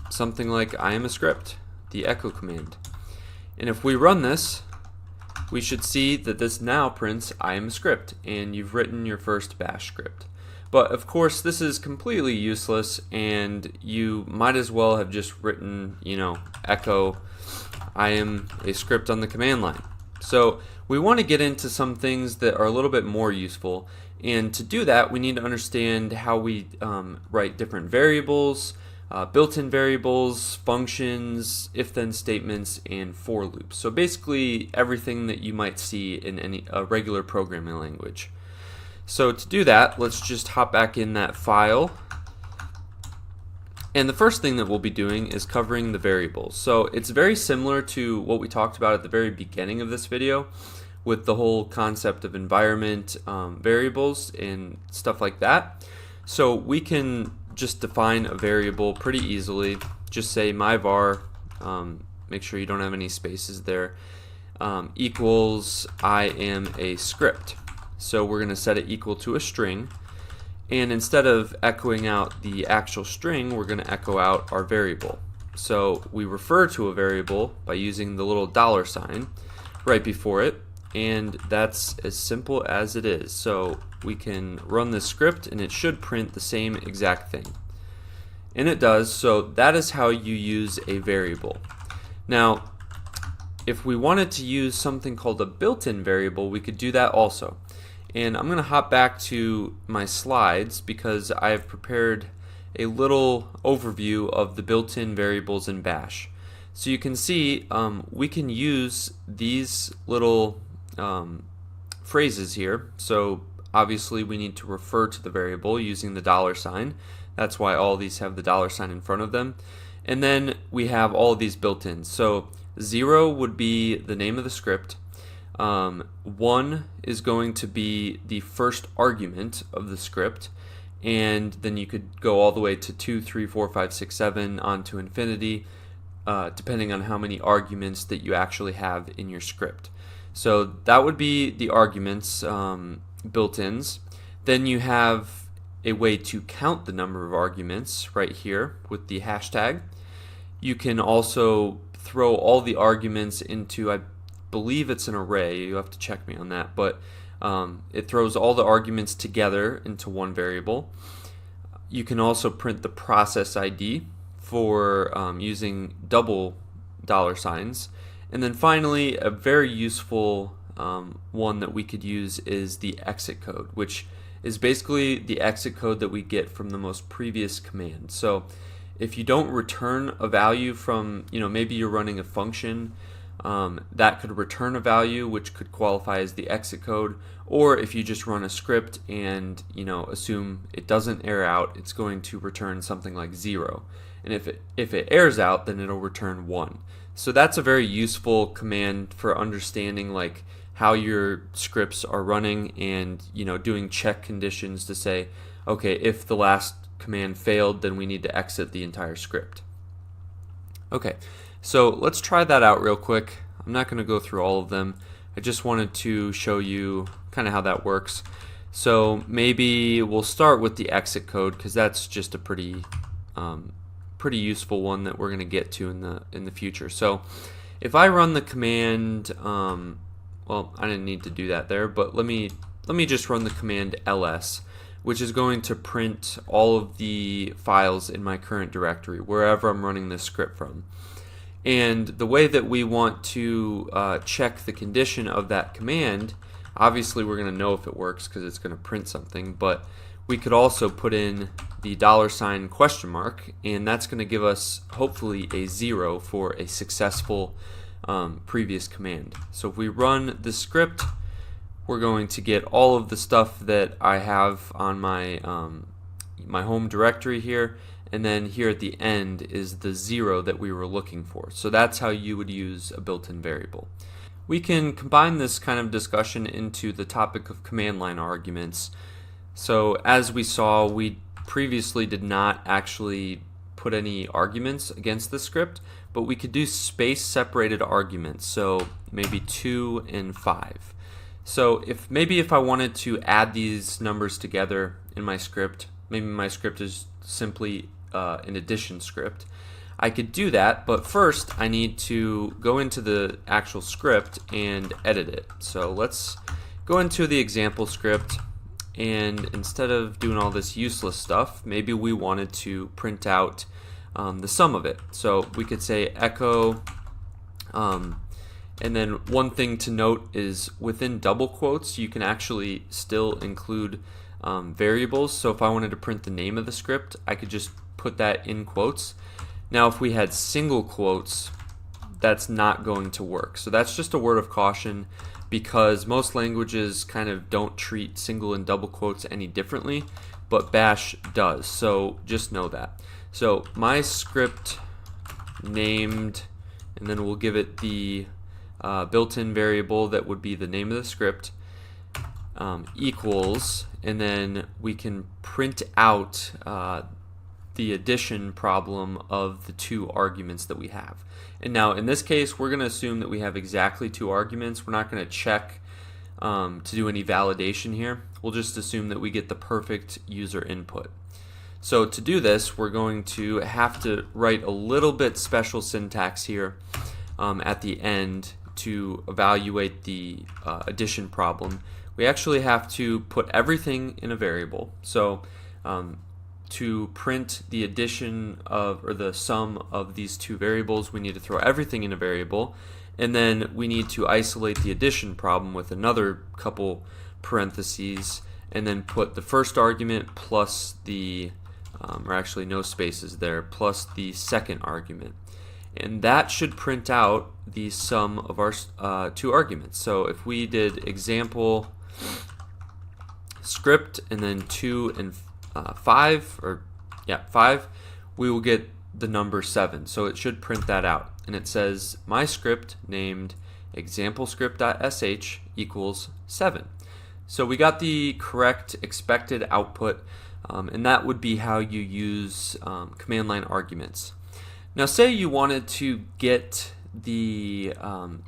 Speaker 3: something like I am a script, the echo command. And if we run this, we should see that this now prints I am a script, and you've written your first bash script. But of course this is completely useless, and you might as well have just written, echo I am a script on the command line. So we want to get into some things that are a little bit more useful, and to do that we need to understand how we write different variables, built-in variables, functions, if-then statements, and for loops. So basically everything that you might see in any regular programming language. So to do that, let's just hop back in that file. And the first thing that we'll be doing is covering the variables. So it's very similar to what we talked about at the very beginning of this video with the whole concept of environment variables and stuff like that. So we can just define a variable pretty easily. Just say my var, make sure you don't have any spaces there, equals I am a script. So we're going to set it equal to a string, and instead of echoing out the actual string, we're going to echo out our variable. So we refer to a variable by using the little $sign right before it, and that's as simple as it is. So we can run this script and it should print the same exact thing. And it does. So that is how you use a variable. Now if we wanted to use something called a built-in variable, we could do that also. And I'm going to hop back to my slides because I have prepared a little overview of the built-in variables in Bash. So you can see we can use these little phrases here. So obviously we need to refer to the variable using the $sign. That's why all these have the $sign in front of them. And then we have all of these built-ins. So 0 would be the name of the script. 1 is going to be the first argument of the script, and then you could go all the way to 2, 3, 4, 5, 6, 7 on to infinity, depending on how many arguments that you actually have in your script. So that would be the arguments, built-ins. Then you have a way to count the number of arguments right here with the hashtag. You can also throw all the arguments into, I believe it's an array, you have to check me on that, but it throws all the arguments together into one variable. You can also print the process ID for using double $signs. And then finally, a very useful one that we could use is the exit code, which is basically the exit code that we get from the most previous command. So if you don't return a value from, maybe you're running a function that could return a value which could qualify as the exit code, or if you just run a script and assume it doesn't error out, it's going to return something like 0. And if it errors out, then it'll return 1. So that's a very useful command for understanding like how your scripts are running and doing check conditions to say, okay, if the last command failed, then we need to exit the entire script. Okay, so let's try that out real quick. I'm not going to go through all of them. I just wanted to show you kind of how that works. So maybe we'll start with the exit code because that's just a pretty useful one that we're going to get to in the future. So if I run the command, well, I didn't need to do that there, but let me just run the command ls, which is going to print all of the files in my current directory wherever I'm running this script from.
Speaker 1: And the way that we want to check the condition of that command, obviously we're going to know if it works because it's going to print something, but we could also put in the $? and that's going to give us hopefully a 0 for a successful previous command. So if we run the script, we're going to get all of the stuff that I have on my my home directory here, and then here at the end is the 0 that we were looking for. So that's how you would use a built-in variable. We can combine this kind of discussion into the topic of command line arguments. So as we saw, we previously did not actually put any arguments against the script, but we could do space separated arguments, so maybe 2 and 5. So if I wanted to add these numbers together in my script, maybe my script is simply an addition script, I could do that, but first I need to go into the actual script and edit it. So let's go into the example script, and instead of doing all this useless stuff, maybe we wanted to print out the sum of it. So we could say echo, and then one thing to note is within double quotes you can actually still include variables. So if I wanted to print the name of the script, I could just put that in quotes. Now if we had single quotes, that's not going to work. So that's just a word of caution, because most languages kind of don't treat single and double quotes any differently, but Bash does. So just know that. So my script named, and then we'll give it the built-in variable that would be the name of the script, equals, and then we can print out the addition problem of the 2 arguments that we have. And now in this case we're going to assume that we have exactly 2 arguments. We're not going to check to do any validation here. We'll just assume that we get the perfect user input. So to do this, we're going to have to write a little bit special syntax here at the end to evaluate the addition problem. We actually have to put everything in a variable. So to print the addition of, or the sum of these 2 variables, we need to throw everything in a variable, and then we need to isolate the addition problem with another couple parentheses, and then put the first argument plus the or actually no spaces there, plus the second argument, and that should print out the sum of our 2 arguments. So if we did example script and then 2 and 5, or yeah, 5, we will get the number 7. So it should print that out, and it says my script named examplescript.sh equals 7. So we got the correct expected output, and that would be how you use command line arguments. Now say you wanted to get the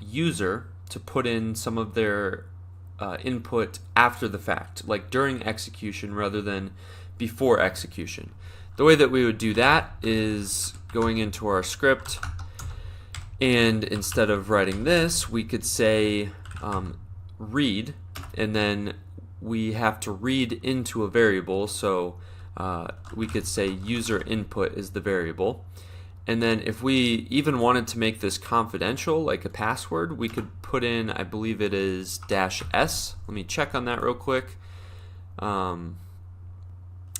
Speaker 1: user to put in some of their input after the fact, like during execution rather than before execution. The way that we would do that is going into our script, and instead of writing this, we could say read, and then we have to read into a variable. So we could say user input is the variable, and then if we even wanted to make this confidential, like a password, we could put in, I believe it is -s. Let me check on that real quick.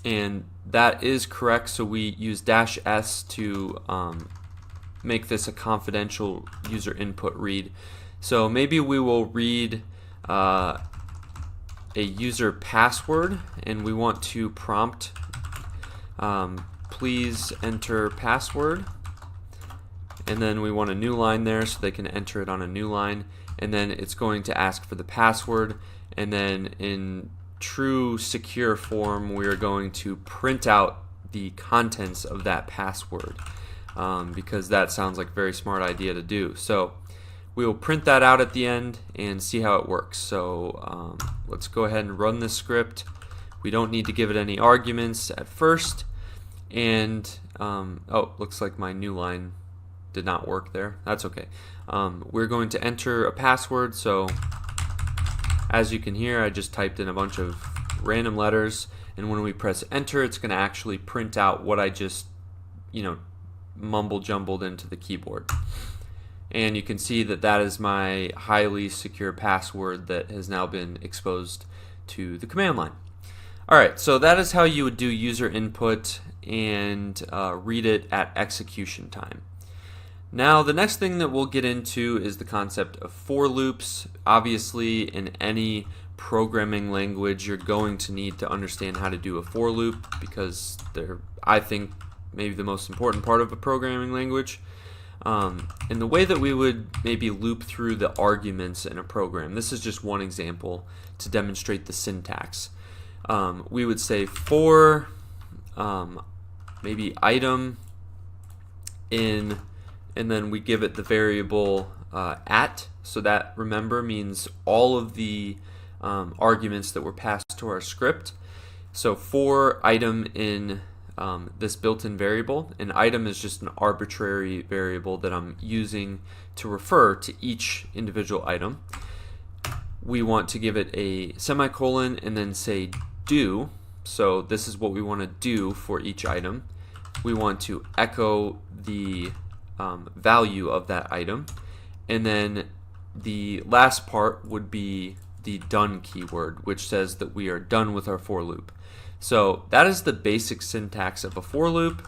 Speaker 1: And that is correct, so we use -s to make this a confidential user input read. So maybe we will read a user password, and we want to prompt please enter password, and then we want a new line there so they can enter it on a new line, and then it's going to ask for the password, and then in true secure form we are going to print out the contents of that password, because that sounds like a very smart idea to do. So we will print that out at the end and see how it works. So let's go ahead and run this script. We don't need to give it any arguments at first, and oh, looks like my new line did not work there. That's okay. We're going to enter a password. So as you can hear, I just typed in a bunch of random letters, and when we press enter, it's going to actually print out what I just
Speaker 3: mumble jumbled into the keyboard. And you can see that that is my highly secure password that has now been exposed to the command line. Alright, so that is how you would do user input and read it at execution time. Now the next thing that we'll get into is the concept of for loops. Obviously in any programming language you're going to need to understand how to do a for loop because they're, I think, maybe the most important part of a programming language. And the way that we would maybe loop through the arguments in a program, this is just one example to demonstrate the syntax. We would say for maybe item in, and then we give it the variable at, so that, remember, means all of the arguments that were passed to our script. So for item in this built-in variable, an item is just an arbitrary variable that I'm using to refer to each individual item. We want to give it a semicolon and then say do. So this is what we want to do for each item. We want to echo the value of that item, and then the last part would be the done keyword, which says that we are done with our for loop. So that is the basic syntax of a for loop.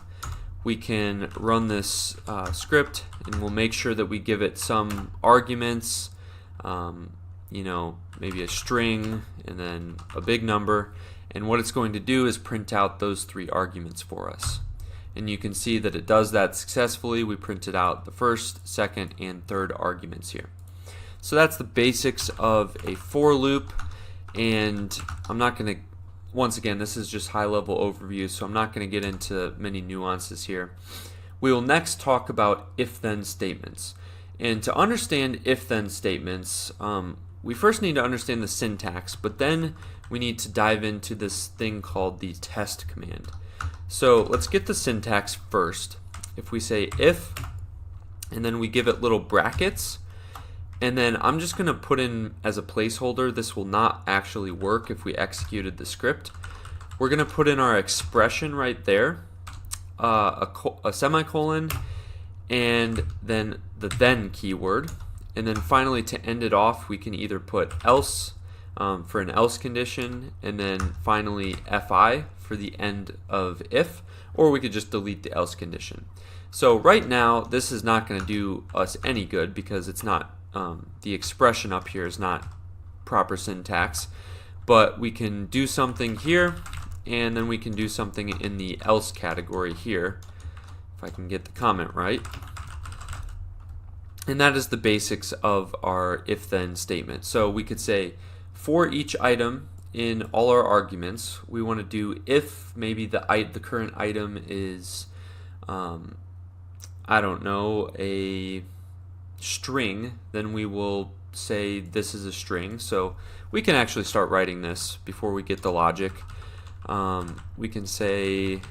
Speaker 3: We can run this script and we'll make sure that we give it some arguments, you know, maybe a string and then a big number, and what it's going to do is print out those 3 arguments for us. And you can see that it does that successfully. We printed out the first, second, and third arguments here. So that's the basics of a for loop, and I'm not going to, once again, this is just high-level overview, so I'm not going to get into many nuances here. We will next talk about if-then statements. And to understand if-then statements, we first need to understand the syntax, but then we need to dive into this thing called the test command. So let's get the syntax first. If we say if, and then we give it little brackets, and then I'm just going to put in as a placeholder, this will not actually work if we executed the script. We're going to put in our expression right there, a semicolon, and then the then keyword. And then finally, to end it off, we can either put else for an else condition, and then finally fi for the end of if, or we could just delete the else condition. So right now, this is not going to do us any good because it's not, the expression up here is not proper syntax, but we can do something here, and then we can do something in the else category here, if I can get the comment right. And that is the basics of our if-then statement. So we could say for each item in all our arguments, we want to do if maybe the current item is, I don't know, a string, then we will say this is a string. So we can actually start writing this before we get the logic. We can say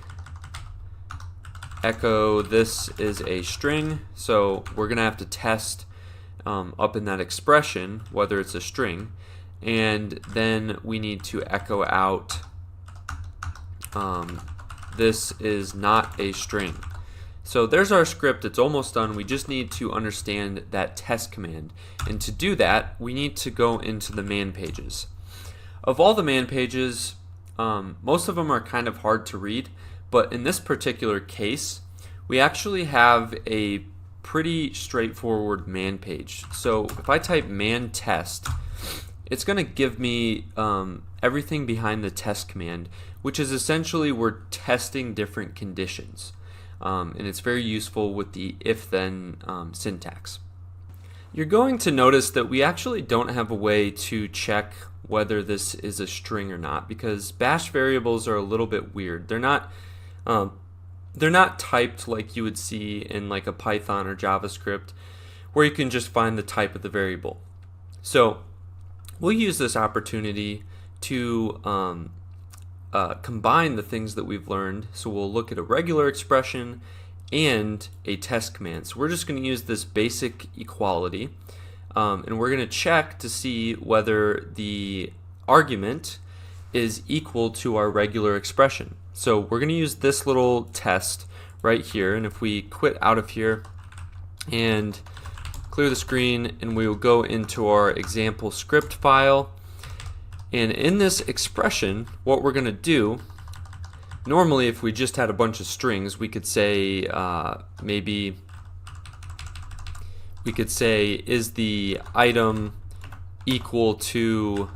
Speaker 3: echo this is a string, so we're gonna have to test up in that expression whether it's a string, and then we need to echo out this is not a string. So there's our script. It's almost done. We just need to understand that test command, and to do that we need to go into the man pages. Of all the man pages, most of them are kind of hard to read, but in this particular case we actually have a pretty straightforward man page. So if I type man test, it's going to give me everything behind the test command, which is essentially we're testing different conditions. And it's very useful with the if-then syntax. You're going to notice that we actually don't have a way to check whether this is a string or not, because bash variables are a little bit weird. They're not typed like you would see in like a Python or JavaScript, where you can just find the type of the variable. So we'll use this opportunity to combine the things that we've learned. So we'll look at a regular expression and a test command. So we're just going to use this basic equality, and we're going to check to see whether the argument is equal to our regular expression. So we're going to use this little test right here, and if we quit out of here and clear the screen, and we will go into our example script file, and in this expression what we're going to do, normally if we just had a bunch of strings, we could say maybe we could say, is the item equal to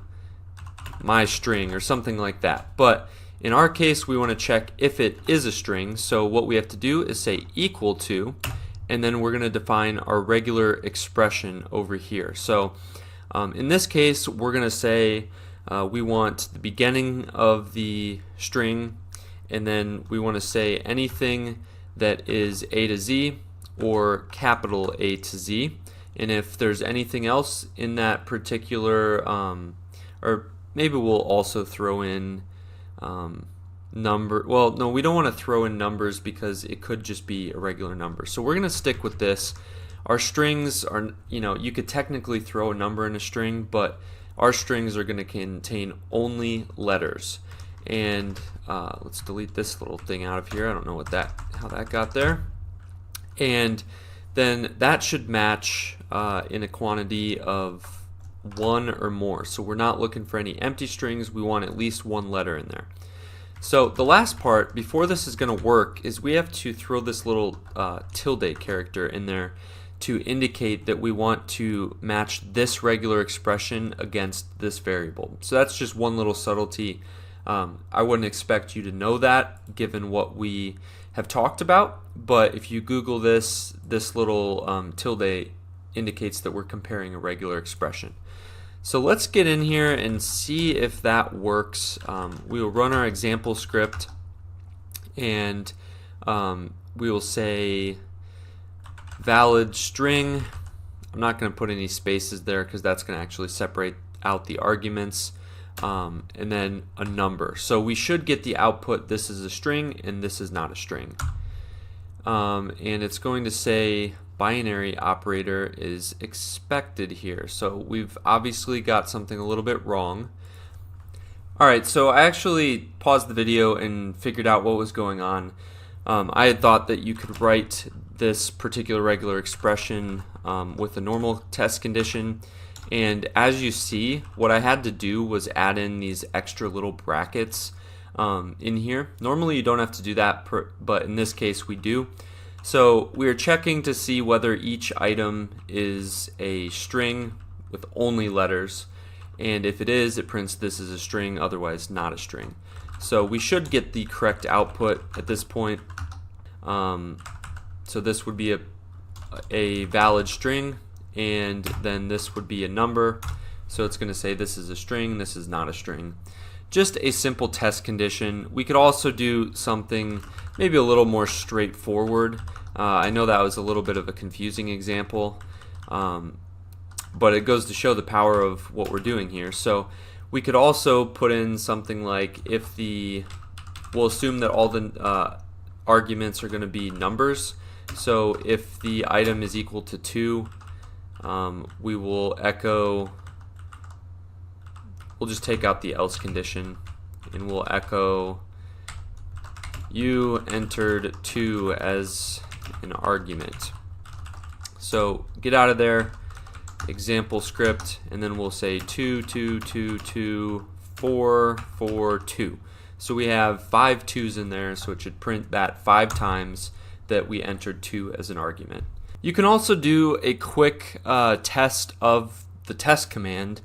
Speaker 3: my string, or something like that. But in our case, we want to check if it is a string. So what we have to do is say equal to, and then we're going to define our regular expression over here. So in this case, we're going to say we want the beginning of the string, and then we want to say anything that is A to Z or capital A to Z. And if there's anything else in that particular, or maybe we'll also throw in number. Well, no, we don't want to throw in numbers because it could just be a regular number. So we're going to stick with this. Our strings are, you could technically throw a number in a string, but our strings are going to contain only letters. And let's delete this little thing out of here. I don't know how that got there. And then that should match in a quantity of 1 or more. So we're not looking for any empty strings. We want at least one letter in there. So the last part before this is going to work is we have to throw this little tilde character in there to indicate that we want to match this regular expression against this variable. So that's just one little subtlety. I wouldn't expect you to know that given what we have talked about, but if you Google this little tilde indicates that we're comparing a regular expression. So let's get in here and see if that works. We will run our example script, and we will say valid string. I'm not going to put any spaces there because that's going to actually separate out the arguments. And then a number. So we should get the output, this is a string and this is not a string. And it's going to say binary operator is expected here. So we've obviously got something a little bit wrong. Alright, so I actually paused the video and figured out what was going on. I had thought that you could write this particular regular expression with a normal test condition. And as you see, what I had to do was add in these extra little brackets in here. Normally you don't have to do that, but in this case we do. So we're checking to see whether each item is a string with only letters. And if it is, it prints this is a string, otherwise not a string. So we should get the correct output at this point. So this would be a valid string, and then this would be a number. So it's going to say this is a string, this is not a string. Just a simple test condition. We could also do something maybe a little more straightforward. I know that was a little bit of a confusing example, but it goes to show the power of what we're doing here. So we could also put in something like we'll assume that all the arguments are going to be numbers. So if the item is equal to 2, we will echo, we'll just take out the else condition, and we'll echo you entered 2 as an argument. So get out of there, example script, and then we'll say 2, 2, 2, 2, 4, 4, 2. So we have 5 2's in there, so it should print that 5 times that we entered 2 as an argument. You can also do a quick test of the test command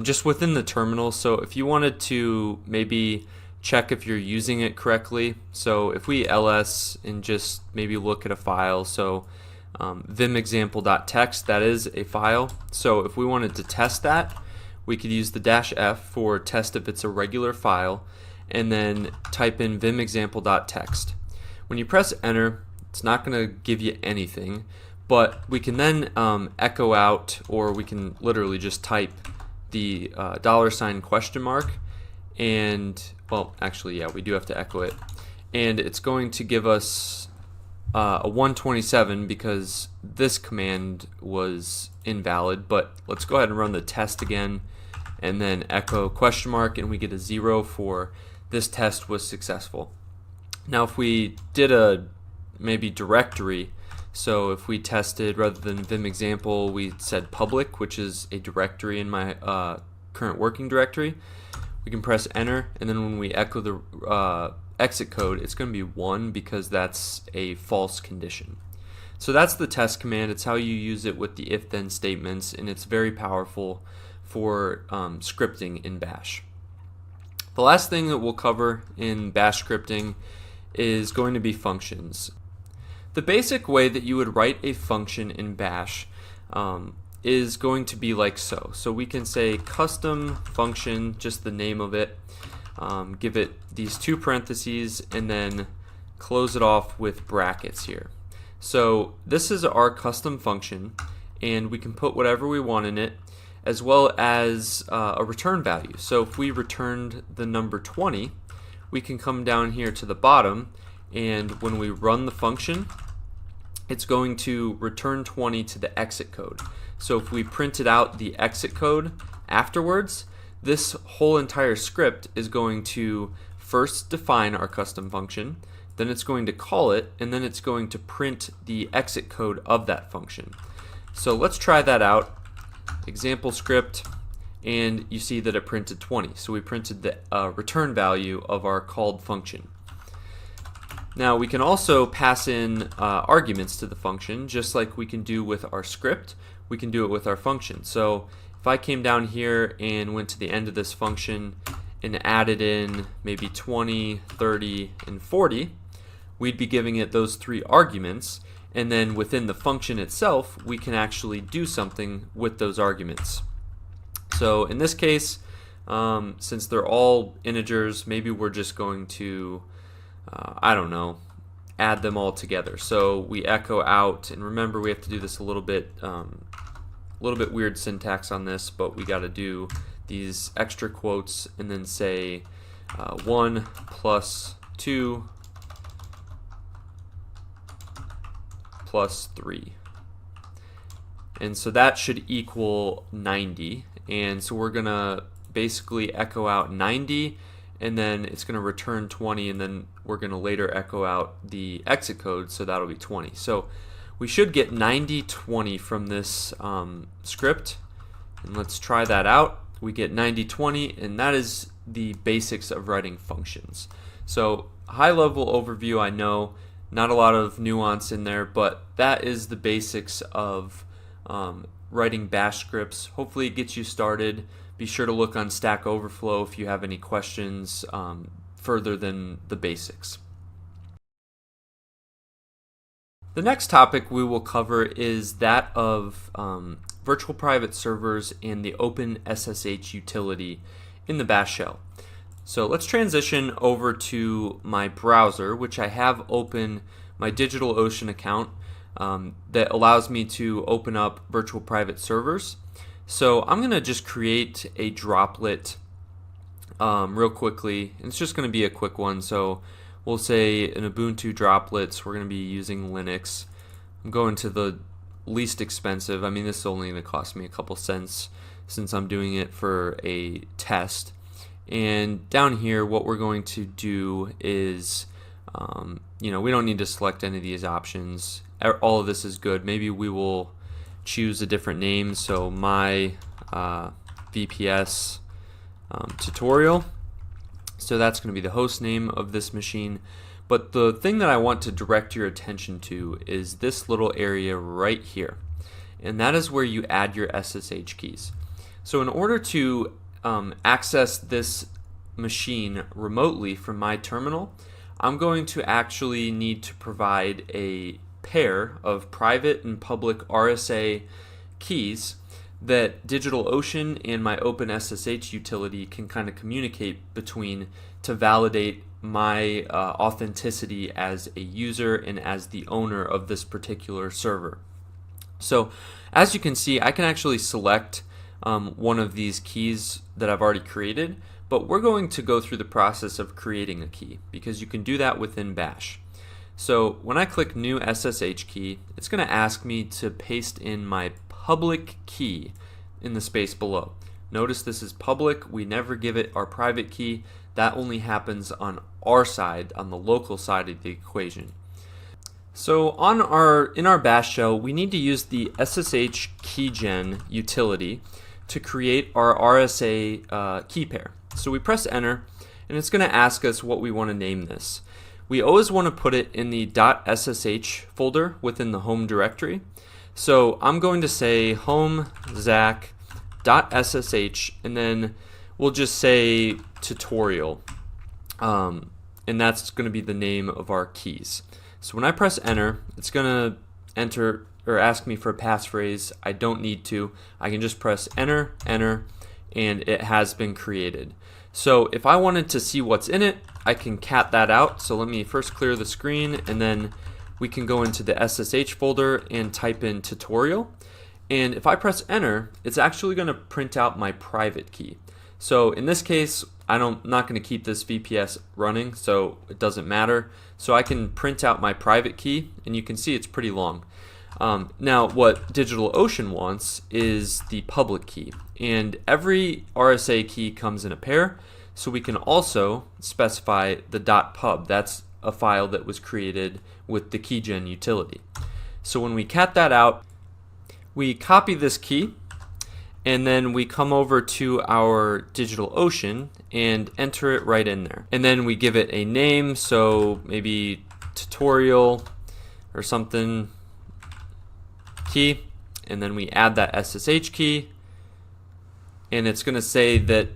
Speaker 3: just within the terminal. So if you wanted to maybe check if you're using it correctly, so if we ls and just maybe look at a file, so vimexample.txt, that is a file. So if we wanted to test that, we could use the -f for test if it's a regular file, and then type in vimexample.txt. When you press enter, it's not going to give you anything, but we can then echo out, or we can literally just type the $? And, well, actually, yeah, we do have to echo it, and it's going to give us a 127 because this command was invalid. But let's go ahead and run the test again, and then echo ? And we get a 0 for this test was successful. Now if we did a maybe directory. So if we tested, rather than vim example, we said public, which is a directory in my current working directory. We can press enter, and then when we echo the exit code, it's going to be 1 because that's a false condition. So that's the test command. It's how you use it with the if-then statements, and it's very powerful for scripting in Bash. The last thing that we'll cover in Bash scripting is going to be functions. The basic way that you would write a function in Bash is going to be like so. So we can say custom function, just the name of it, give it these 2 parentheses, and then close it off with brackets here. So this is our custom function, and we can put whatever we want in it, as well as a return value. So if we returned the number 20, we can come down here to the bottom, and when we run the function, it's going to return 20 to the exit code. So if we printed out the exit code afterwards, this whole entire script is going to first define our custom function, then it's going to call it, and then it's going to print the exit code of that function. So let's try that out. Example script, and you see that it printed 20. So we printed the return value of our called function. Now we can also pass in arguments to the function, just like we can do with our script. We can do it with our function. So if I came down here and went to the end of this function and added in maybe 20, 30, and 40, we'd be giving it those 3 arguments, and then within the function itself we can actually do something with those arguments. So in this case, since they're all integers, maybe we're just going to I don't know, add them all together. So we echo out, and remember we have to do this a little bit weird syntax on this, but we got to do these extra quotes and then say 1 plus 2 plus 3. And so that should equal 90. And so we're going to basically echo out 90, and then it's going to return 20, and then we're going to later echo out the exit code, so that'll be 20. So we should get 9020 from this script, and let's try that out. We get 9020, and that is the basics of writing functions. So high level overview, I know, not a lot of nuance in there, but that is the basics of writing Bash scripts. Hopefully it gets you started. Be sure to look on Stack Overflow if you have any questions further than the basics. The next topic we will cover is that of virtual private servers and the Open SSH utility in the Bash shell. So let's transition over to my browser, which I have open my DigitalOcean account that allows me to open up virtual private servers. So I'm going to just create a droplet real quickly. It's just going to be a quick one. So we'll say an Ubuntu droplets. We're going to be using Linux. I'm going to the least expensive. I mean, this is only going to cost me a couple cents since I'm doing it for a test. And down here, what we're going to do is, we don't need to select any of these options. All of this is good. Maybe we will choose a different name. So my VPS tutorial. So that's going to be the host name of this machine. But the thing that I want to direct your attention to is this little area right here. And that is where you add your SSH keys. So in order to access this machine remotely from my terminal, I'm going to actually need to provide a pair of private and public RSA keys that DigitalOcean and my OpenSSH utility can kind of communicate between to validate my authenticity as a user and as the owner of this particular server. So as you can see, I can actually select one of these keys that I've already created, but we're going to go through the process of creating a key because you can do that within Bash. So when I click new SSH key, it's going to ask me to paste in my public key in the space below. Notice this is public. We never give it our private key. That only happens on our side, on the local side of the equation. So in our bash shell, we need to use the SSH keygen utility to create our RSA key pair. So we press enter, and it's going to ask us what we want to name this. We always want to put it in the .ssh folder within the home directory. So I'm going to say home zach.ssh, and then we'll just say tutorial, and that's going to be the name of our keys. So when I press enter, it's going to enter or ask me for a passphrase. I don't need to. I can just press enter, enter, and it has been created. So if I wanted to see what's in it, I can cat that out. So let me first clear the screen, and then we can go into the SSH folder and type in tutorial. And if I press enter, it's actually going to print out my private key. So in this case, I'm not going to keep this VPS running, so it doesn't matter. So I can print out my private key, and you can see it's pretty long. Now, what DigitalOcean wants is the public key, and every RSA key comes in a pair, so we can also specify the .pub. That's a file that was created with the keygen utility. So when we cat that out, we copy this key, and then we come over to our DigitalOcean and enter it right in there. And then we give it a name, so maybe tutorial or something key, and then we add that SSH key, and it's going to say that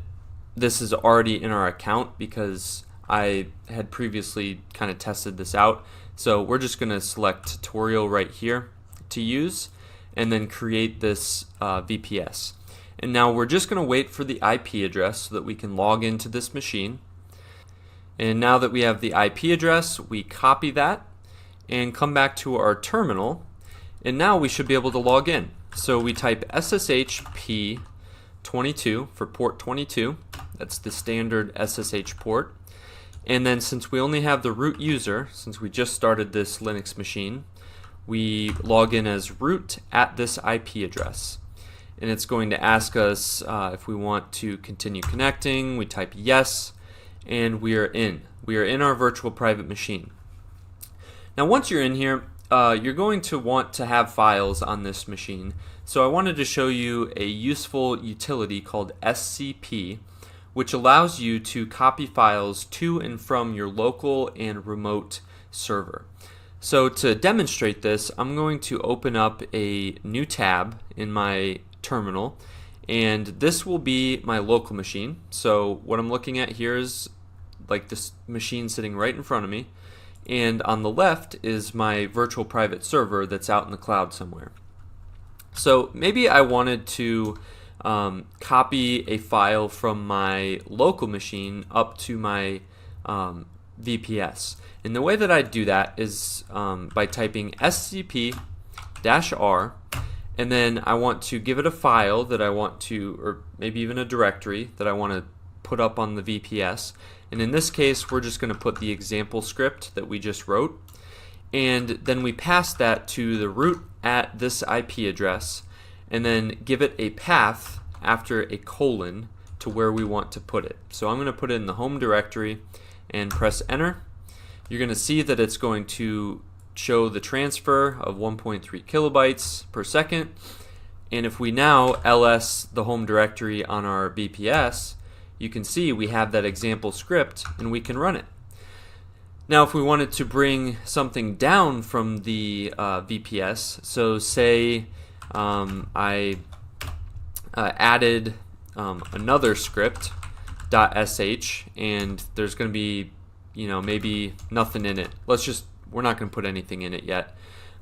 Speaker 3: this is already in our account because I had previously kind of tested this out. So we're just going to select tutorial right here to use, and then create this VPS. And now we're just going to wait for the IP address so that we can log into this machine. And now that we have the IP address, we copy that and come back to our terminal, and now we should be able to log in. So we type SSHP22 for port 22. That's the standard SSH port. And then since we only have the root user, since we just started this Linux machine, we log in as root at this IP address. And it's going to ask us if we want to continue connecting. We type yes, and we are in. We are in our virtual private machine. Now once you're in here, you're going to want to have files on this machine. So I wanted to show you a useful utility called SCP, which allows you to copy files to and from your local and remote server. So to demonstrate this, I'm going to open up a new tab in my terminal, and this will be my local machine. So what I'm looking at here is like this machine sitting right in front of me, and on the left is my virtual private server that's out in the cloud somewhere. So maybe I wanted to copy a file from my local machine up to my VPS. And the way that I do that is by typing scp-r, and then I want to give it a file that I want to, or maybe even a directory that I want to put up on the VPS. And in this case, we're just going to put the example script that we just wrote, and then we pass that to the root at this IP address, and then give it a path after a colon to where we want to put it. So I'm going to put it in the home directory and press enter. You're going to see that it's going to show the transfer of 1.3 kilobytes per second. And if we now ls the home directory on our VPS, you can see we have that example script and we can run it. Now if we wanted to bring something down from the VPS, so say I added another script .sh, and there's going to be, maybe nothing in it. We're not going to put anything in it yet.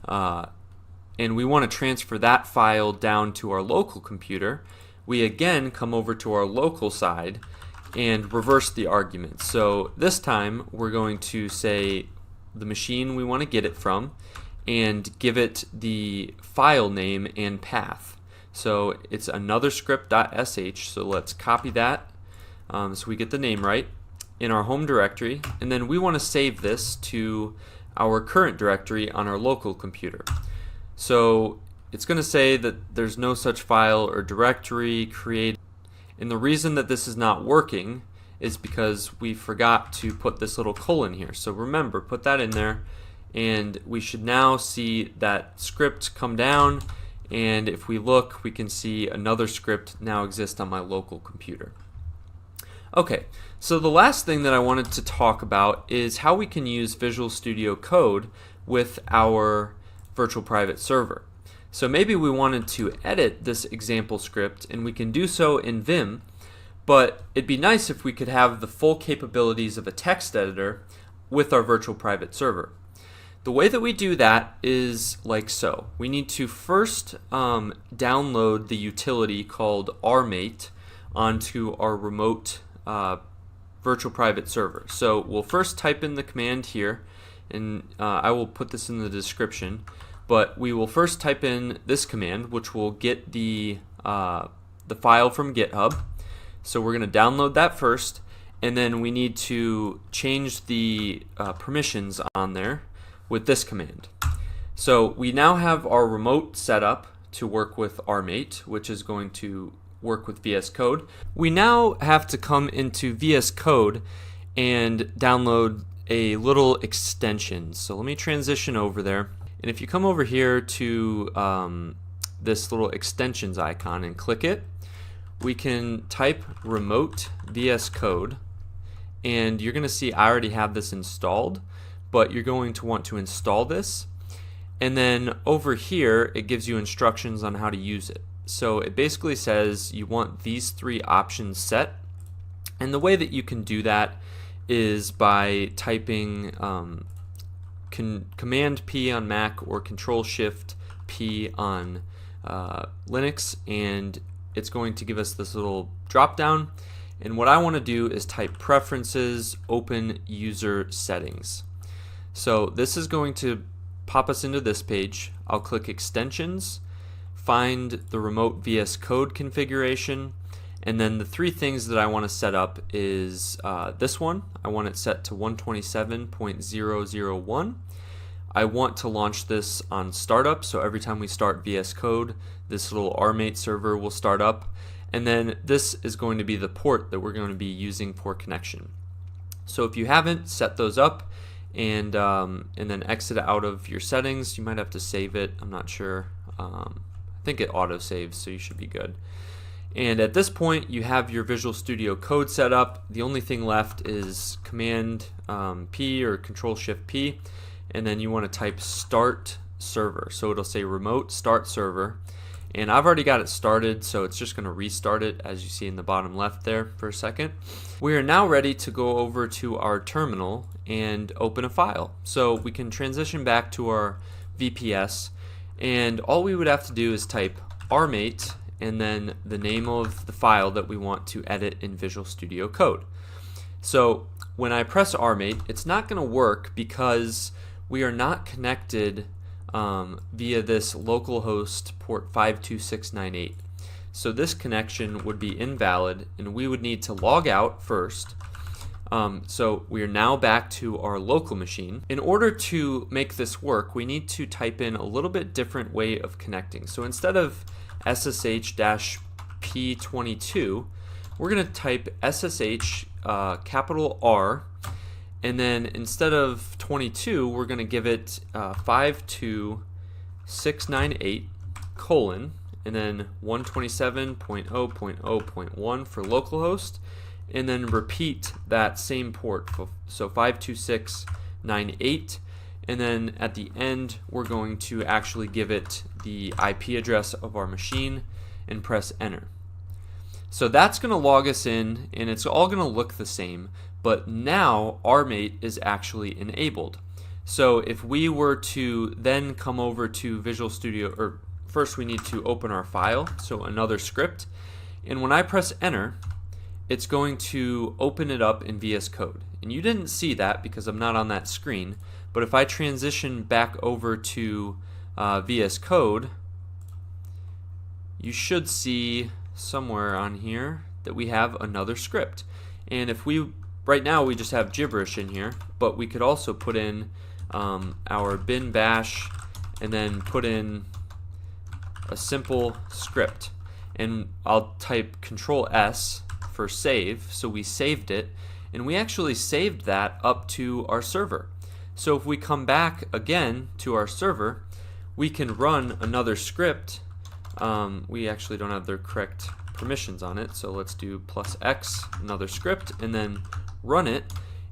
Speaker 3: And we want to transfer that file down to our local computer. We again come over to our local side and reverse the argument. So this time we're going to say the machine we want to get it from and give it the file name and path. So it's another script.sh, so let's copy that so we get the name right in our home directory, and then we want to save this to our current directory on our local computer. So it's going to say that there's no such file or directory created, and the reason that this is not working is because we forgot to put this little colon here. So remember, put that in there, and we should now see that script come down, and if we look, we can see another script now exist on my local computer. Okay, so the last thing that I wanted to talk about is how we can use Visual Studio Code with our virtual private server. So maybe we wanted to edit this example script, and we can do so in Vim, but it'd be nice if we could have the full capabilities of a text editor with our virtual private server. The way that we do that is like so. We need to first download the utility called rmate onto our remote virtual private server. So we'll first type in the command here, and I will put this in the description, but we will first type in this command, which will get the file from GitHub. So we're going to download that first, and then we need to change the permissions on there with this command. So we now have our remote set up to work with rmate, which is going to work with VS Code. We now have to come into VS Code and download a little extension. So let me transition over there. And if you come over here to this little extensions icon and click it, we can type remote VS Code, and you're going to see I already have this installed, but you're going to want to install this, and then over here it gives you instructions on how to use it. So it basically says you want these three options set, and the way that you can do that is by typing Command P on Mac or Control Shift P on Linux, and it's going to give us this little drop down, and what I want to do is type preferences open user settings. So this is going to pop us into this page. I'll click extensions, find the remote VS Code configuration, and then the three things that I want to set up is this one. I want it set to 127.001. I want to launch this on startup, so every time we start VS Code, this little rmate server will start up, and then this is going to be the port that we're going to be using for connection. So if you haven't set those up and then exit out of your settings, you might have to save it. I'm not sure. I think it auto saves, so you should be good. And at this point, you have your Visual Studio Code set up. The only thing left is Command P or Control Shift P, and then you want to type start server. So it'll say remote start server, and I've already got it started, so it's just going to restart it, as you see in the bottom left there for a second. We are now ready to go over to our terminal and open a file. So we can transition back to our VPS, and all we would have to do is type rmate and then the name of the file that we want to edit in Visual Studio Code. So when I press rmate, it's not going to work because we are not connected via this localhost port 52698. So this connection would be invalid, and we would need to log out first. So we are now back to our local machine. In order to make this work, we need to type in a little bit different way of connecting. So instead of SSH-P22, we're going to type SSH capital R, and then instead of 22, we're going to give it 52698 colon, and then 127.0.0.1 for localhost, and then repeat that same port. So 52698, and then at the end, we're going to actually give it the IP address of our machine and press enter. So that's going to log us in, and it's all going to look the same, but now rmate is actually enabled. So if we were to then come over to Visual Studio, or first we need to open our file, so another script, and when I press enter, it's going to open it up in VS Code. And you didn't see that because I'm not on that screen, but if I transition back over to VS Code, you should see somewhere on here that we have another script. And if we, right now we just have gibberish in here, but we could also put in our bin bash and then put in a simple script. And I'll type Control S for save, so we saved it, and we actually saved that up to our server. So if we come back again to our server, we can run another script. We actually don't have the correct permissions on it, so let's do +x, another script, and then run it.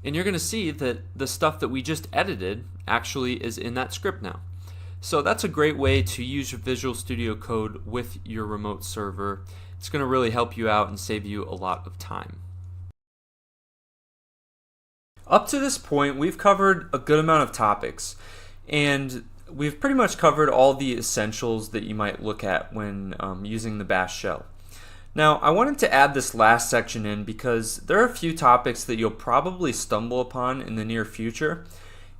Speaker 3: And you're going to see that the stuff that we just edited actually is in that script now. So that's a great way to use your Visual Studio Code with your remote server. It's going to really help you out and save you a lot of time. Up to this point, we've covered a good amount of topics, and we've pretty much covered all the essentials that you might look at when using the Bash shell. Now, I wanted to add this last section in because there are a few topics that you'll probably stumble upon in the near future,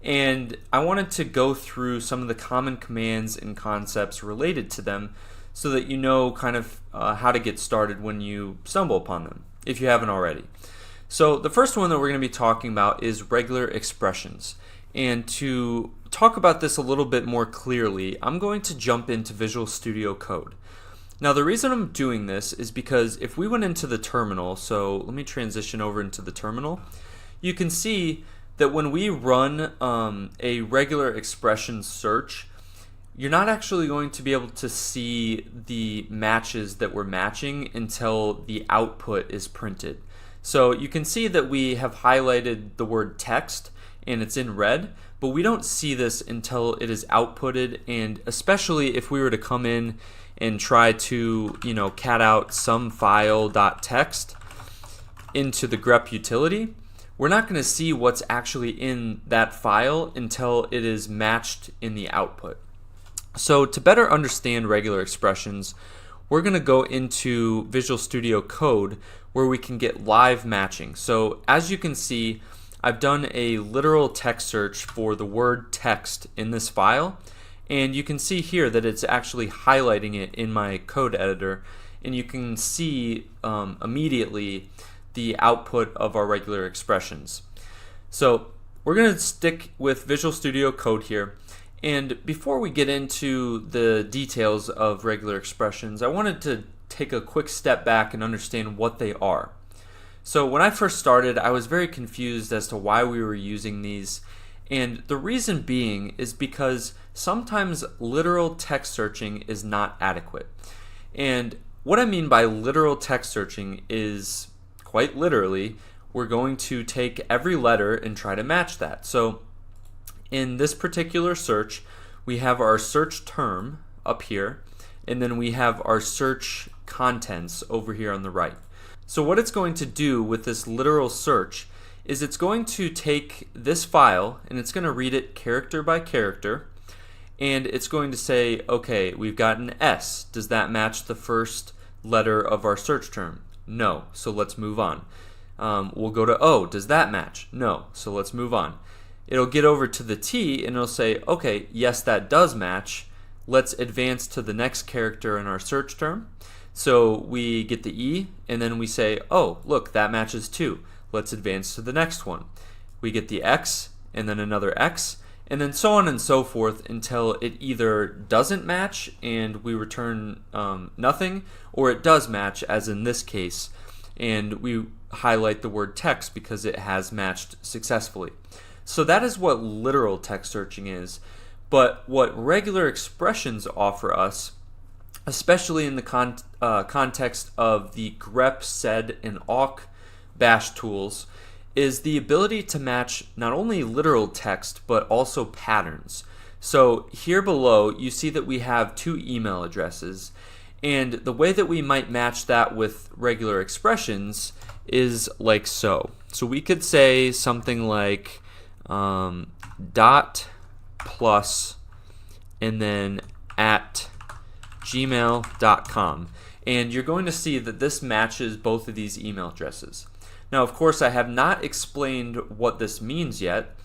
Speaker 3: and I wanted to go through some of the common commands and concepts related to them so that you know kind of how to get started when you stumble upon them, if you haven't already. So the first one that we're going to be talking about is regular expressions. And to talk about this a little bit more clearly, I'm going to jump into Visual Studio Code. Now the reason I'm doing this is because if we went into the terminal, so let me transition over into the terminal, you can see that when we run a regular expression search, you're not actually going to be able to see the matches that we're matching until the output is printed. So you can see that we have highlighted the word text and it's in red, but we don't see this until it is outputted, and especially if we were to come in and try to, cat out some file.txt into the grep utility, we're not going to see what's actually in that file until it is matched in the output. So to better understand regular expressions, we're going to go into Visual Studio Code where we can get live matching. So as you can see, I've done a literal text search for the word text in this file, and you can see here that it's actually highlighting it in my code editor, and you can see immediately the output of our regular expressions. So we're going to stick with Visual Studio Code here. And before we get into the details of regular expressions, I wanted to take a quick step back and understand what they are. So when I first started, I was very confused as to why we were using these, and the reason being is because sometimes literal text searching is not adequate. And what I mean by literal text searching is, quite literally, we're going to take every letter and try to match that. So in this particular search, we have our search term up here, and then we have our search contents over here on the right. So what it's going to do with this literal search is it's going to take this file and it's going to read it character by character, and it's going to say, okay, we've got an S. Does that match the first letter of our search term? No, so let's move on. We'll go to O. Does that match? No, so let's move on. It'll get over to the T and it'll say, okay, yes, that does match. Let's advance to the next character in our search term. So we get the E, and then we say, oh, look, that matches too. Let's advance to the next one. We get the X, and then another X, and then so on and so forth until it either doesn't match and we return nothing, or it does match, as in this case, and we highlight the word text because it has matched successfully. So that is what literal text searching is. But what regular expressions offer us, especially in the context of the grep, sed, and awk bash tools, is the ability to match not only literal text but also patterns. So here below you see that we have 2 email addresses, and the way that we might match that with regular expressions is like so. So we could say something like dot plus and then at gmail.com, and you're going to see that this matches both of these email addresses. Now, of course, I have not explained what this means yet,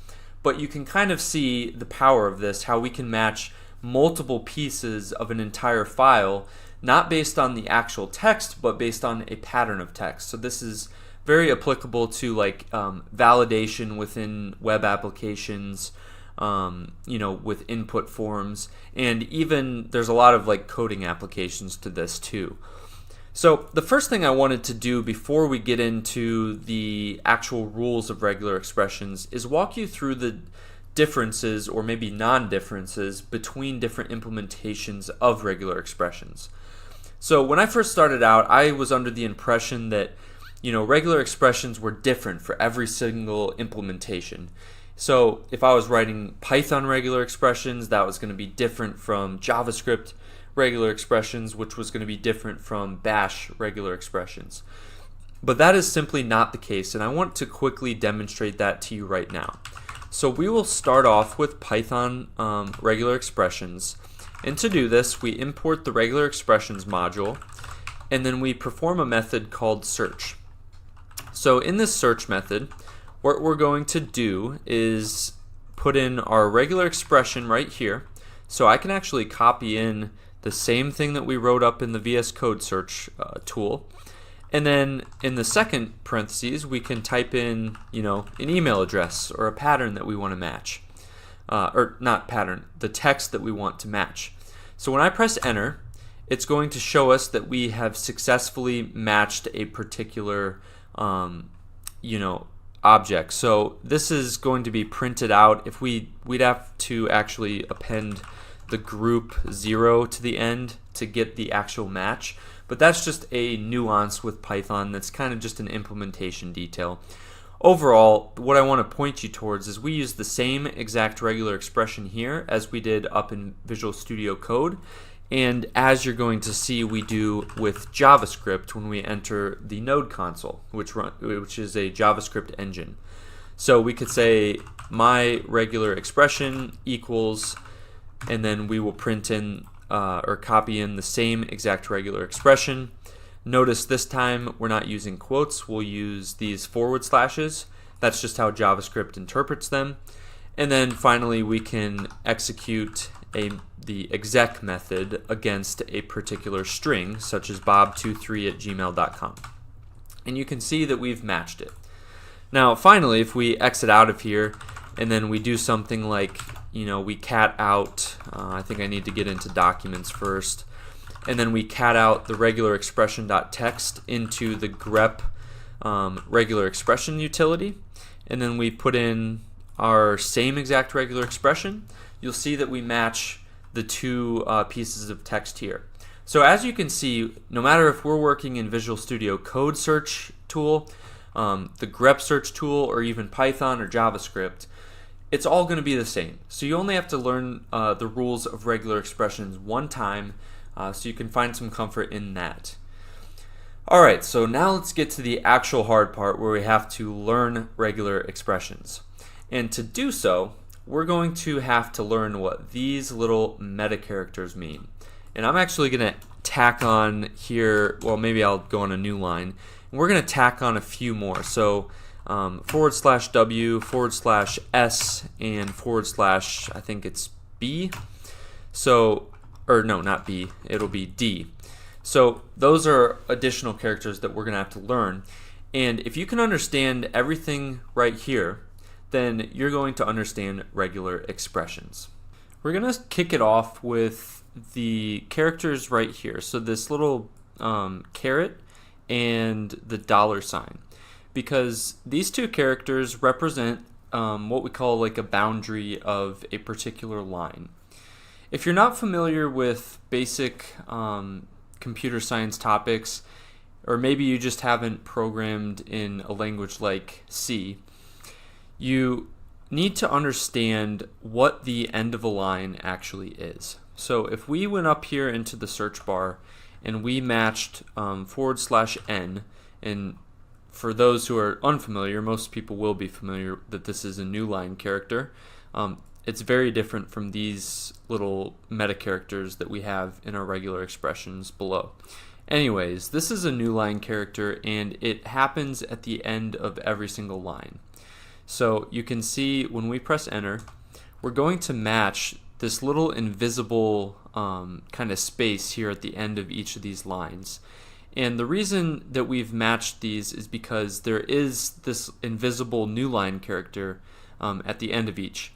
Speaker 3: but you can kind of see the power of this, how we can match multiple pieces of an entire file, not based on the actual text, but based on a pattern of text. So this is very applicable to like validation within web applications, with input forms, and even there's a lot of like coding applications to this too. So the first thing I wanted to do before we get into the actual rules of regular expressions is walk you through the differences or maybe non-differences between different implementations of regular expressions. So when I first started out, I was under the impression that regular expressions were different for every single implementation. So if I was writing Python regular expressions, that was going to be different from JavaScript regular expressions, which was going to be different from Bash regular expressions. But that is simply not the case, and I want to quickly demonstrate that to you right now. So we will start off with Python regular expressions, and to do this, we import the regular expressions module, and then we perform a method called search. So in this search method, what we're going to do is put in our regular expression right here. So I can actually copy in the same thing that we wrote up in the VS Code search tool. And then in the second parentheses, we can type in, an email address or a pattern that we want to match. Or not pattern, the text that we want to match. So when I press enter, it's going to show us that we have successfully matched a particular, object. So this is going to be printed out. If we'd have to actually append the group 0 to the end to get the actual match, but that's just a nuance with Python. That's kind of just an implementation detail. Overall, what I want to point you towards is we use the same exact regular expression here as we did up in Visual Studio Code, and as you're going to see, we do with JavaScript when we enter the Node console, which is a JavaScript engine. So we could say my regular expression equals, and then we will print in or copy in the same exact regular expression. Notice this time we're not using quotes, we'll use these forward slashes. That's just how JavaScript interprets them. And then finally we can execute the exec method against a particular string, such as bob23@gmail.com. And you can see that we've matched it. Now finally, if we exit out of here and then we do something like, we cat out, I think I need to get into documents first, and then we cat out the regular expression.text into the grep regular expression utility, and then we put in our same exact regular expression, you'll see that we match the two pieces of text here. So as you can see, no matter if we're working in Visual Studio Code search tool, the grep search tool, or even Python or JavaScript, it's all going to be the same. So you only have to learn the rules of regular expressions one time, so you can find some comfort in that. Alright, so now let's get to the actual hard part where we have to learn regular expressions. And to do so, we're going to have to learn what these little meta characters mean. And I'm actually going to tack on here, well maybe I'll go on a new line, and we're going to tack on a few more. So /W, /S, and / I think it's B. So, or no, not B, it'll be D. So those are additional characters that we're going to have to learn. And if you can understand everything right here, then you're going to understand regular expressions. We're going to kick it off with the characters right here. So this little caret and the $sign. Because these two characters represent what we call like a boundary of a particular line. If you're not familiar with basic computer science topics, or maybe you just haven't programmed in a language like C, you need to understand what the end of a line actually is. So if we went up here into the search bar and we matched /n, and for those who are unfamiliar, most people will be familiar that this is a new line character. It's very different from these little meta characters that we have in our regular expressions below. Anyways, this is a new line character and it happens at the end of every single line. So you can see when we press enter, we're going to match this little invisible kind of space here at the end of each of these lines. And the reason that we've matched these is because there is this invisible new line character at the end of each.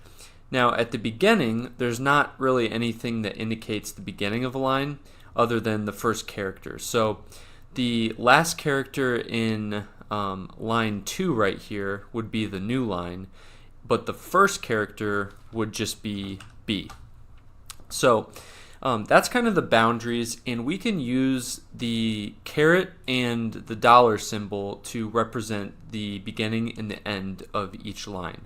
Speaker 3: Now at the beginning, there's not really anything that indicates the beginning of a line other than the first character. So the last character in line 2 right here would be the new line, but the first character would just be B. So that's kind of the boundaries, and we can use the caret and the dollar symbol to represent the beginning and the end of each line.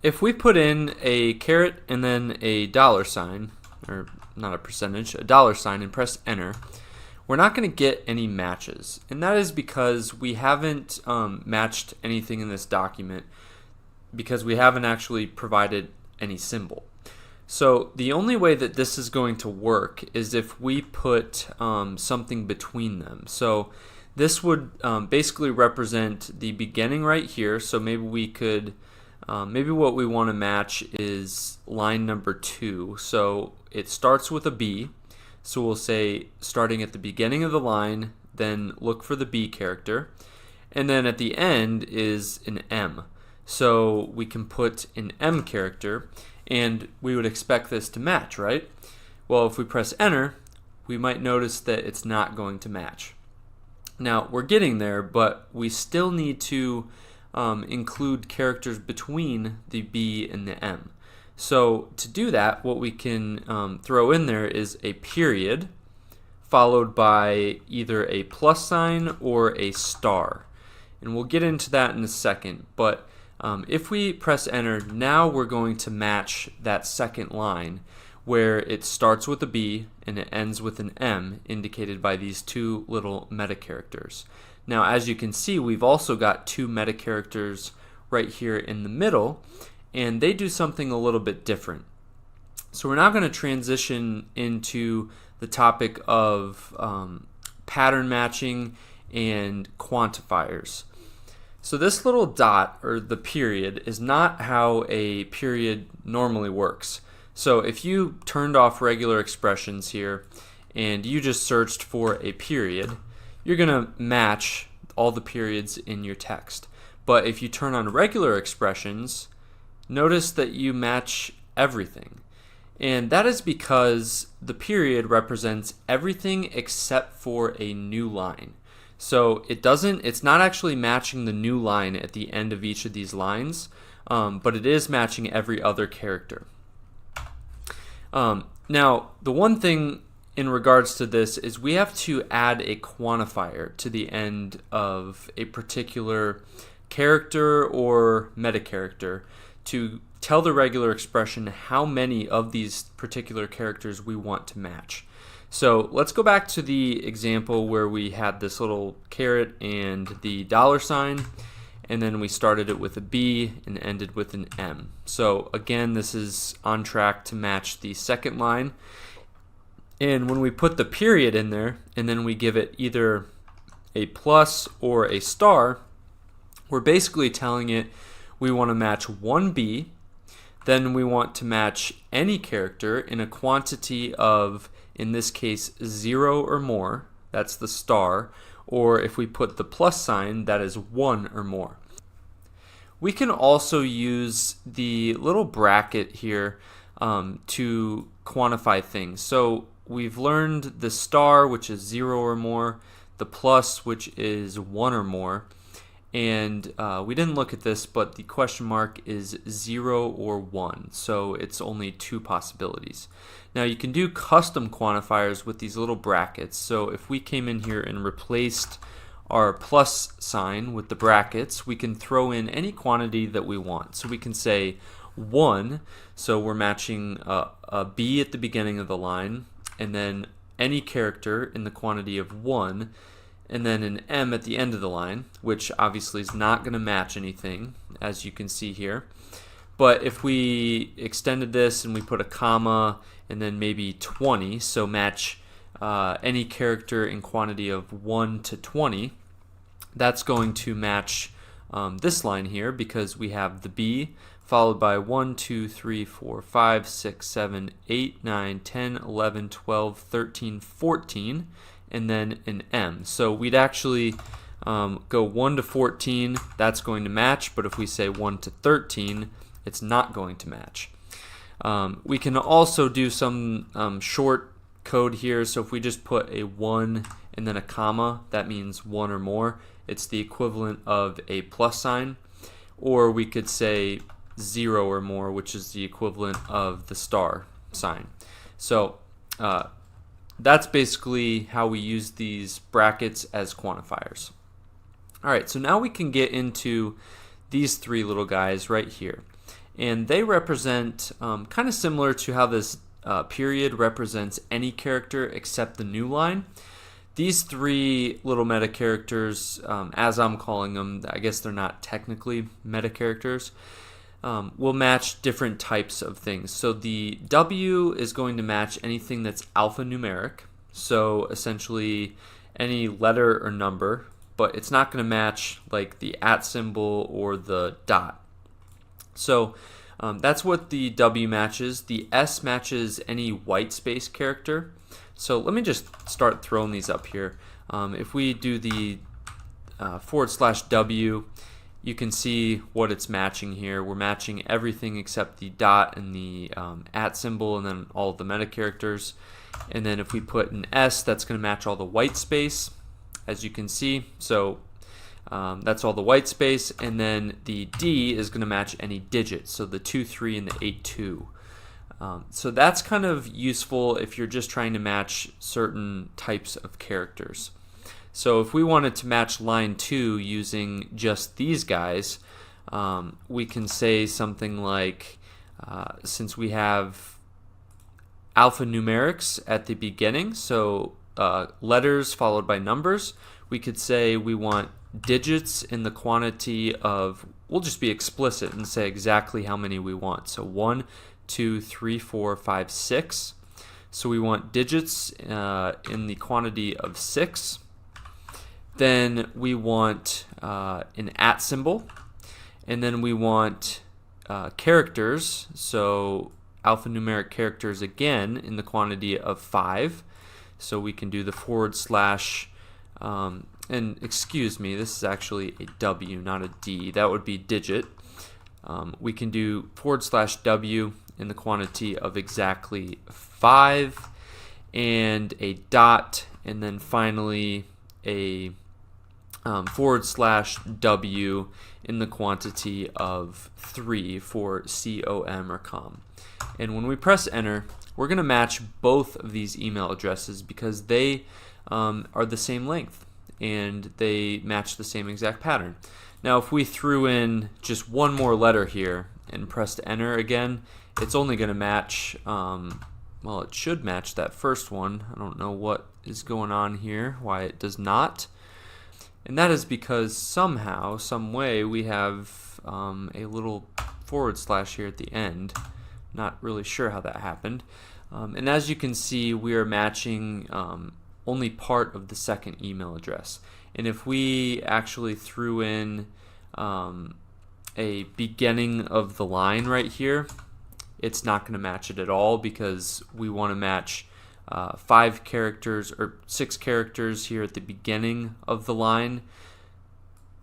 Speaker 3: If we put in a caret and then a dollar sign, or not a percentage, a dollar sign, and press enter, we're not going to get any matches. And that is because we haven't matched anything in this document, because we haven't actually provided any symbol. So the only way that this is going to work is if we put something between them. So this would basically represent the beginning right here. So maybe we could, maybe what we want to match is line number 2. So it starts with a B. So we'll say starting at the beginning of the line, then look for the B character. And then at the end is an M. So we can put an M character, and we would expect this to match, right? Well, if we press enter, we might notice that it's not going to match. Now, we're getting there, but we still need to include characters between the B and the M. So to do that, what we can throw in there is a period followed by either a plus sign or a star. And we'll get into that in a second, but if we press enter, now we're going to match that second line where it starts with a B and it ends with an M, indicated by these two little meta characters. Now, as you can see, we've also got two meta characters right here in the middle, and they do something a little bit different. So we're now going to transition into the topic of pattern matching and quantifiers. So this little dot, or the period, is not how a period normally works. So if you turned off regular expressions here and you just searched for a period, you're going to match all the periods in your text. But if you turn on regular expressions, notice that you match everything. And that is because the period represents everything except for a new line. So it's not actually matching the new line at the end of each of these lines, but it is matching every other character. Now, the one thing in regards to this is we have to add a quantifier to the end of a particular character or meta character to tell the regular expression how many of these particular characters we want to match. So let's go back to the example where we had this little caret and the dollar sign, and then we started it with a B and ended with an M. So again, this is on track to match the second line. And when we put the period in there and then we give it either a plus or a star, we're basically telling it we want to match one B, then we want to match any character in a quantity of, in this case, 0 or more, that's the star, or if we put the plus sign, that is 1 or more. We can also use the little bracket here to quantify things. So we've learned the star, which is 0 or more, the plus, which is 1 or more, and we didn't look at this, but the question mark is 0 or 1, so it's only two possibilities. Now you can do custom quantifiers with these little brackets. So if we came in here and replaced our plus sign with the brackets, we can throw in any quantity that we want. So we can say 1, so we're matching a B at the beginning of the line, and then any character in the quantity of 1, and then an M at the end of the line, which obviously is not going to match anything, as you can see here. But if we extended this and we put a comma and then maybe 20, so match any character in quantity of 1 to 20, that's going to match this line here, because we have the B followed by 1, 2, 3, 4, 5, 6, 7, 8, 9, 10, 11, 12, 13, 14, and then an M. So we'd actually go 1 to 14, that's going to match, but if we say 1 to 13, it's not going to match. We can also do some short code here. So if we just put a 1 and then a comma, that means 1 or more. It's the equivalent of a plus sign. Or we could say 0 or more, which is the equivalent of the star sign. So that's basically how we use these brackets as quantifiers. All right, so now we can get into these three little guys right here. And they represent, kind of similar to how this period represents any character except the new line. These three little meta characters, as I'm calling them, I guess they're not technically meta characters, will match different types of things. So the W is going to match anything that's alphanumeric, so essentially any letter or number, but it's not going to match like the @ symbol or the dot. So that's what the W matches. The S matches any white space character. So let me just start throwing these up here. If we do the /W, you can see what it's matching here. We're matching everything except the dot and the @ symbol, and then all of the meta characters. And then if we put an S, that's going to match all the white space, as you can see. So that's all the white space. And then the D is going to match any digit, so the 2, 3, and the 8, 2. So that's kind of useful if you're just trying to match certain types of characters. So if we wanted to match line 2 using just these guys, we can say something like, since we have alphanumerics at the beginning, so letters followed by numbers, we could say we want digits in the quantity of, we'll just be explicit and say exactly how many we want. So 1, 2, 3, 4, 5, 6. So we want digits in the quantity of 6. Then we want an @ symbol, and then we want characters, so alphanumeric characters again in the quantity of 5. So we can do the /, and excuse me, this is actually a W, not a D. That would be digit. We can do /W in the quantity of exactly 5, and a dot, and then finally a /W in the quantity of 3 for COM or com. And when we press enter, we're going to match both of these email addresses because they are the same length and they match the same exact pattern. Now if we threw in just one more letter here and pressed enter again, it's only going to match, well, it should match that first one. I don't know what is going on here, why it does not. And that is because somehow, some way, we have a little / here at the end. Not really sure how that happened. And as you can see, we are matching only part of the second email address. And if we actually threw in a beginning of the line right here, it's not going to match it at all because we want to match 5 characters or 6 characters here at the beginning of the line,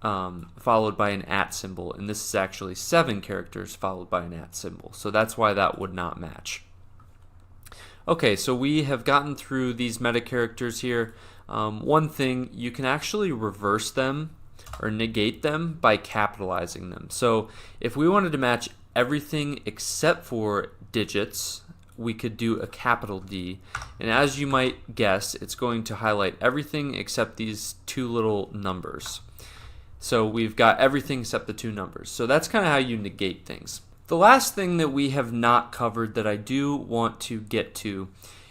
Speaker 3: followed by an @ symbol, and this is actually 7 characters followed by an @ symbol, so that's why that would not match. Okay, so we have gotten through these meta characters here. One thing, you can actually reverse them or negate them by capitalizing them. So if we wanted to match everything except for digits, we could do a capital D, and as you might guess, it's going to highlight everything except these 2 little numbers. So we've got everything except the 2 numbers. So that's kind of how you negate things. The last thing that we have not covered that I do want to get to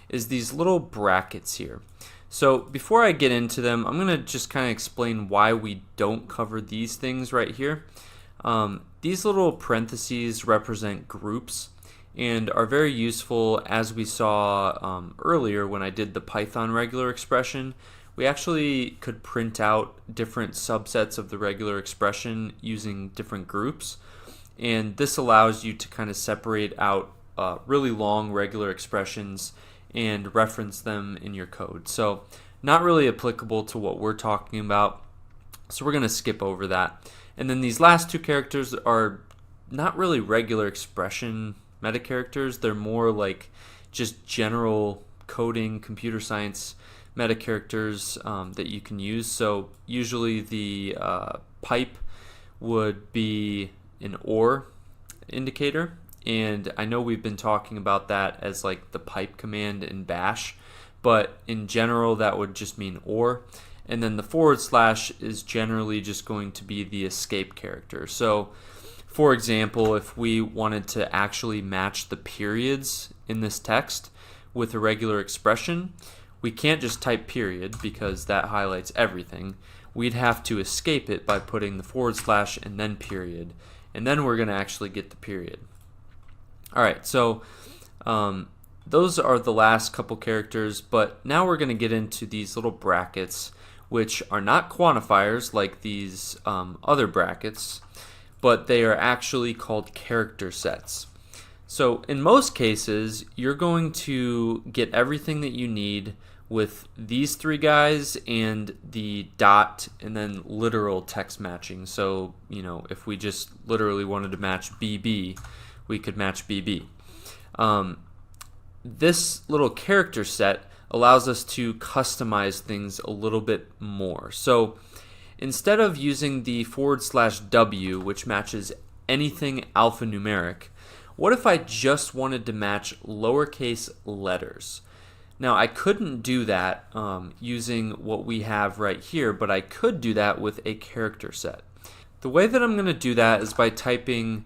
Speaker 3: is these little brackets here. So before I get into them, I'm going to just kind of explain why we don't cover these things right here. These little parentheses represent groups and are very useful, as we saw earlier when I did the Python regular expression. We actually could print out different subsets of the regular expression using different groups, and this allows you to kind of separate out really long regular expressions and reference them in your code. So not really applicable to what we're talking about, so we're going to skip over that. And then these last 2 characters are not really regular expression meta characters. They're more like just general coding, computer science meta characters that you can use. So usually the pipe would be an OR indicator, and I know we've been talking about that as like the pipe command in bash, but in general that would just mean or. And then the / is generally just going to be the escape character. So for example, if we wanted to actually match the periods in this text with a regular expression, we can't just type period because that highlights everything. We'd have to escape it by putting the / and then period. And then we're going to actually get the period. All right, so those are the last couple characters, but now we're going to get into these little brackets, which are not quantifiers like these other brackets, but they are actually called character sets. So in most cases, you're going to get everything that you need with these three guys and the dot and then literal text matching. So, if we just literally wanted to match BB, we could match BB. This little character set allows us to customize things a little bit more. So instead of using the /W, which matches anything alphanumeric, what if I just wanted to match lowercase letters? Now, I couldn't do that using what we have right here, but I could do that with a character set. The way that I'm going to do that is by typing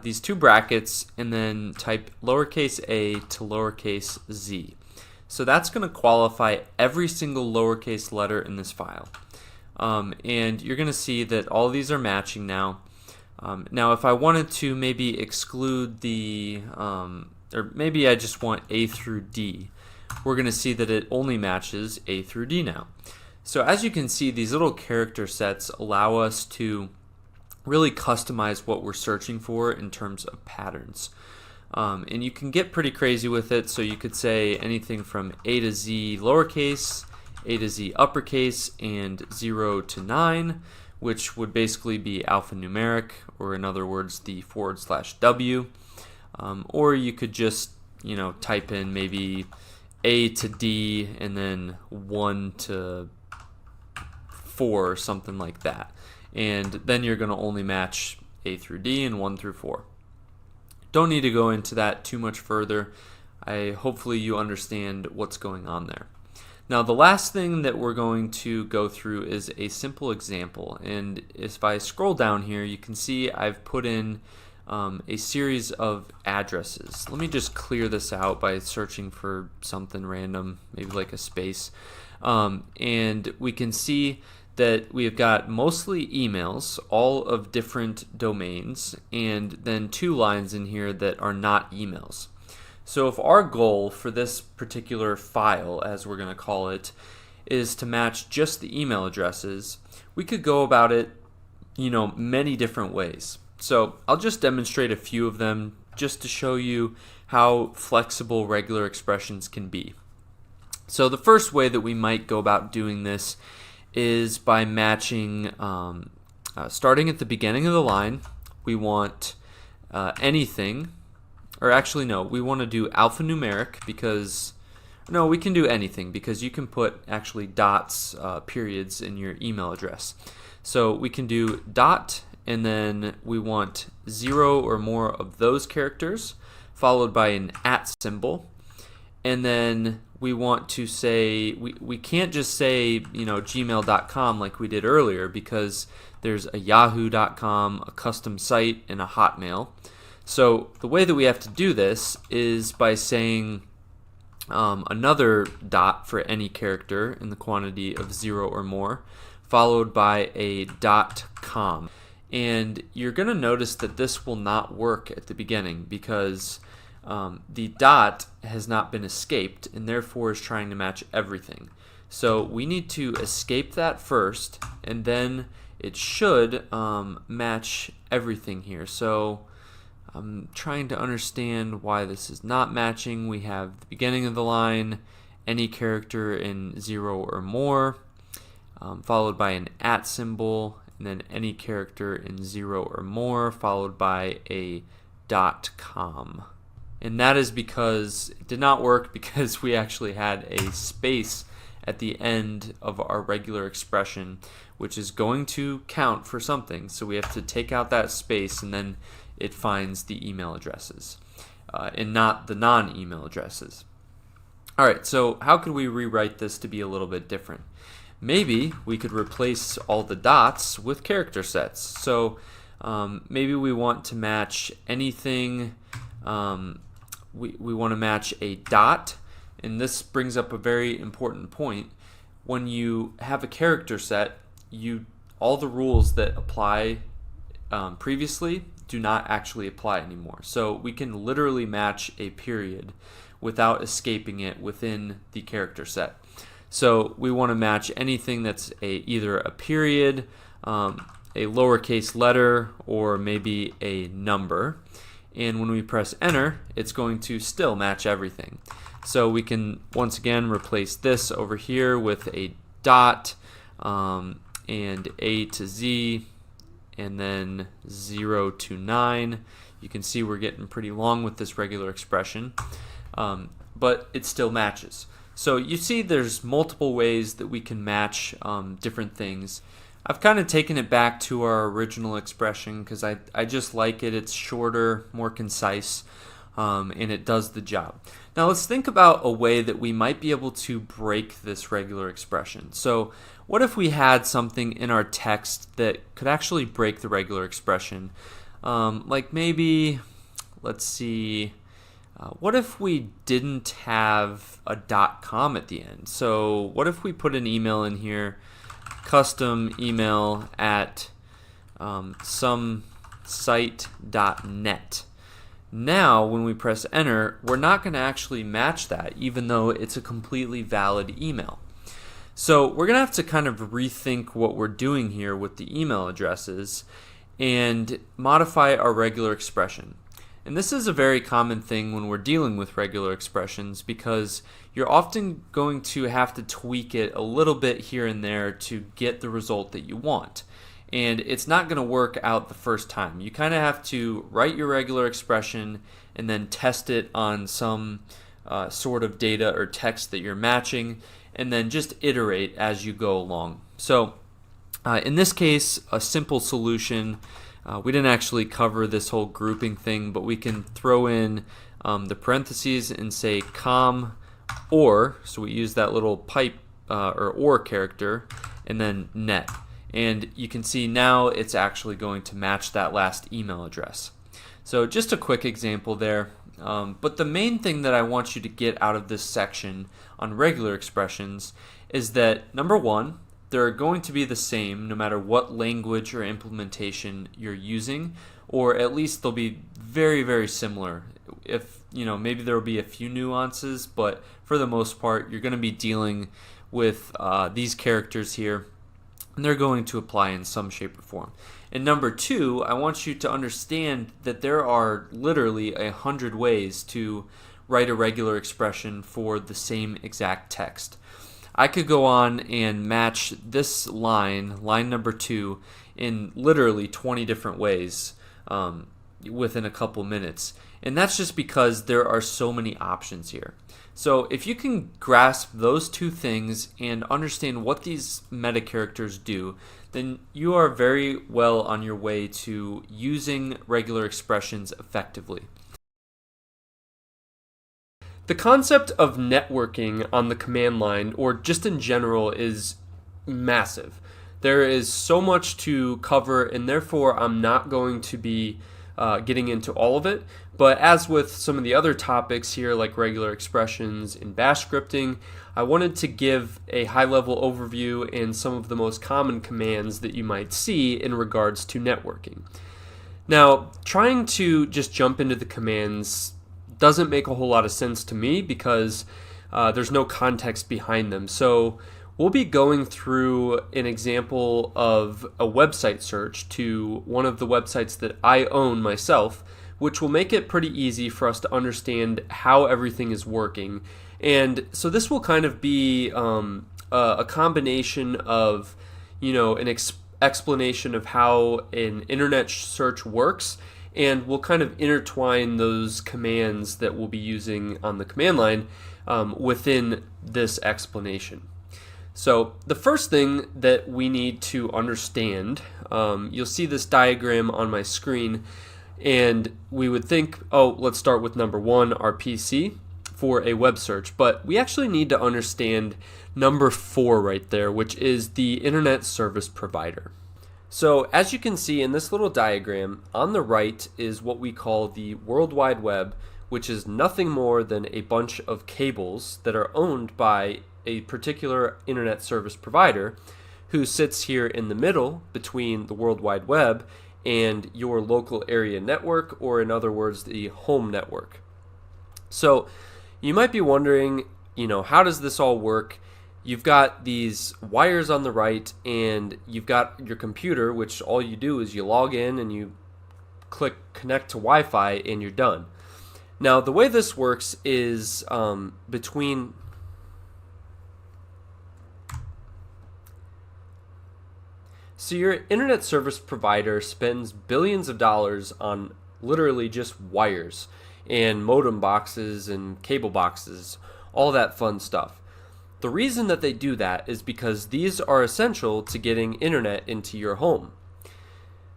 Speaker 3: these two brackets and then type lowercase a to lowercase z. So that's going to qualify every single lowercase letter in this file. And you're going to see that all these are matching now. Now, if I wanted to maybe exclude the, or maybe I just want A through D, we're going to see that it only matches A through D now. So as you can see, these little character sets allow us to really customize what we're searching for in terms of patterns. And you can get pretty crazy with it, so you could say anything from A to Z lowercase, A to Z uppercase, and 0 to 9, which would basically be alphanumeric, or in other words, the /W. Or you could just, type in maybe A to D and then 1 to 4 or something like that. And then you're going to only match A through D and 1 through 4. Don't need to go into that too much further. Hopefully you understand what's going on there. Now, the last thing that we're going to go through is a simple example. And if I scroll down here, you can see I've put in a series of addresses. Let me just clear this out by searching for something random, maybe like a space. And we can see that we've got mostly emails, all of different domains, and then 2 lines in here that are not emails. So if our goal for this particular file, as we're going to call it, is to match just the email addresses, we could go about it, many different ways. So I'll just demonstrate a few of them just to show you how flexible regular expressions can be. So the first way that we might go about doing this is by matching, starting at the beginning of the line, we want anything, or actually no, we want to do alphanumeric because, no, we can do anything because you can put actually dots, periods in your email address. So we can do dot, and then we want 0 or more of those characters, followed by an @ symbol, and then we want to say, we can't just say, gmail.com like we did earlier because there's a yahoo.com, a custom site, and a Hotmail. So the way that we have to do this is by saying another dot for any character in the quantity of 0 or more, followed by a .com. And you're going to notice that this will not work at the beginning because the dot has not been escaped and therefore is trying to match everything. So we need to escape that first, and then it should match everything here. So I'm trying to understand why this is not matching. We have the beginning of the line, any character in 0 or more, followed by an @ symbol, and then any character in 0 or more, followed by a .com. And that is because it did not work because we actually had a space at the end of our regular expression, which is going to count for something. So we have to take out that space, and then it finds the email addresses and not the non-email addresses. All right, so how could we rewrite this to be a little bit different? Maybe we could replace all the dots with character sets. So maybe we want to match anything. We want to match a dot, and this brings up a very important point. When you have a character set, all the rules that apply previously do not actually apply anymore. So we can literally match a period without escaping it within the character set. So we want to match anything that's either a period, a lowercase letter, or maybe a number. And when we press enter, it's going to still match everything. So we can once again replace this over here with a dot and A to Z and then 0 to 9. You can see we're getting pretty long with this regular expression, but it still matches. So you see there's multiple ways that we can match different things. I've kind of taken it back to our original expression because I just like it. It's shorter, more concise, and it does the job. Now let's think about a way that we might be able to break this regular expression. So what if we had something in our text that could actually break the regular expression? Like maybe, let's see, what if we didn't have a .com at the end? So what if we put an email in here, custom email at some site.net. Now, when we press enter, we're not going to actually match that, even though it's a completely valid email. So we're going to have to kind of rethink what we're doing here with the email addresses and modify our regular expression. And this is a very common thing when we're dealing with regular expressions because you're often going to have to tweak it a little bit here and there to get the result that you want. And it's not going to work out the first time. You kind of have to write your regular expression and then test it on some sort of data or text that you're matching, and then just iterate as you go along. So in this case, a simple solution, we didn't actually cover this whole grouping thing, but we can throw in the parentheses and say com or, so we use that little pipe or character, and then net. And you can see now it's actually going to match that last email address. So just a quick example there. But the main thing that I want you to get out of this section on regular expressions is that, number one, they're going to be the same no matter what language or implementation you're using, or at least they'll be very, very similar. If, maybe there will be a few nuances, but for the most part, you're going to be dealing with these characters here, and they're going to apply in some shape or form. And number two, I want you to understand that there are literally 100 ways to write a regular expression for the same exact text. I could go on and match this line number 2, in literally 20 different ways within a couple minutes. And that's just because there are so many options here. So if you can grasp those two things and understand what these meta characters do, then you are very well on your way to using regular expressions effectively. The concept of networking on the command line, or just in general, is massive. There is so much to cover, and therefore I'm not going to be getting into all of it. But as with some of the other topics here, like regular expressions in bash scripting, I wanted to give a high-level overview and some of the most common commands that you might see in regards to networking. Now, trying to just jump into the commands doesn't make a whole lot of sense to me because there's no context behind them. So we'll be going through an example of a website search to one of the websites that I own myself, which will make it pretty easy for us to understand how everything is working. And so this will kind of be a combination of, an explanation of how an internet search works, and we'll kind of intertwine those commands that we'll be using on the command line within this explanation. So the first thing that we need to understand, you'll see this diagram on my screen,
Speaker 1: And we would think, oh, let's start with number one, our PC, for a web search. But we actually need to understand number 4 right there, which is the internet service provider. So as you can see in this little diagram, on the right is what we call the World Wide Web, which is nothing more than a bunch of cables that are owned by a particular internet service provider who sits here in the middle between the World Wide Web and your local area network, or in other words, the home network. So you might be wondering, how does this all work? You've got these wires on the right, and you've got your computer, which all you do is you log in and you click connect to Wi-Fi and you're done. Now, the way this works is between... So your internet service provider spends billions of dollars on literally just wires and modem boxes and cable boxes, all that fun stuff. The reason that they do that is because these are essential to getting internet into your home.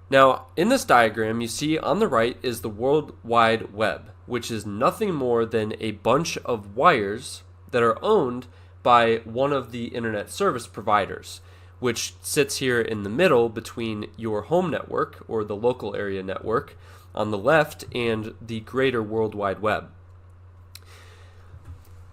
Speaker 1: Now, in this diagram, you see on the right is the World Wide Web, which is nothing more than a bunch of wires that are owned by one of the internet service providers, which sits here in the middle between your home network, or the local area network, on the left, and the greater World Wide Web.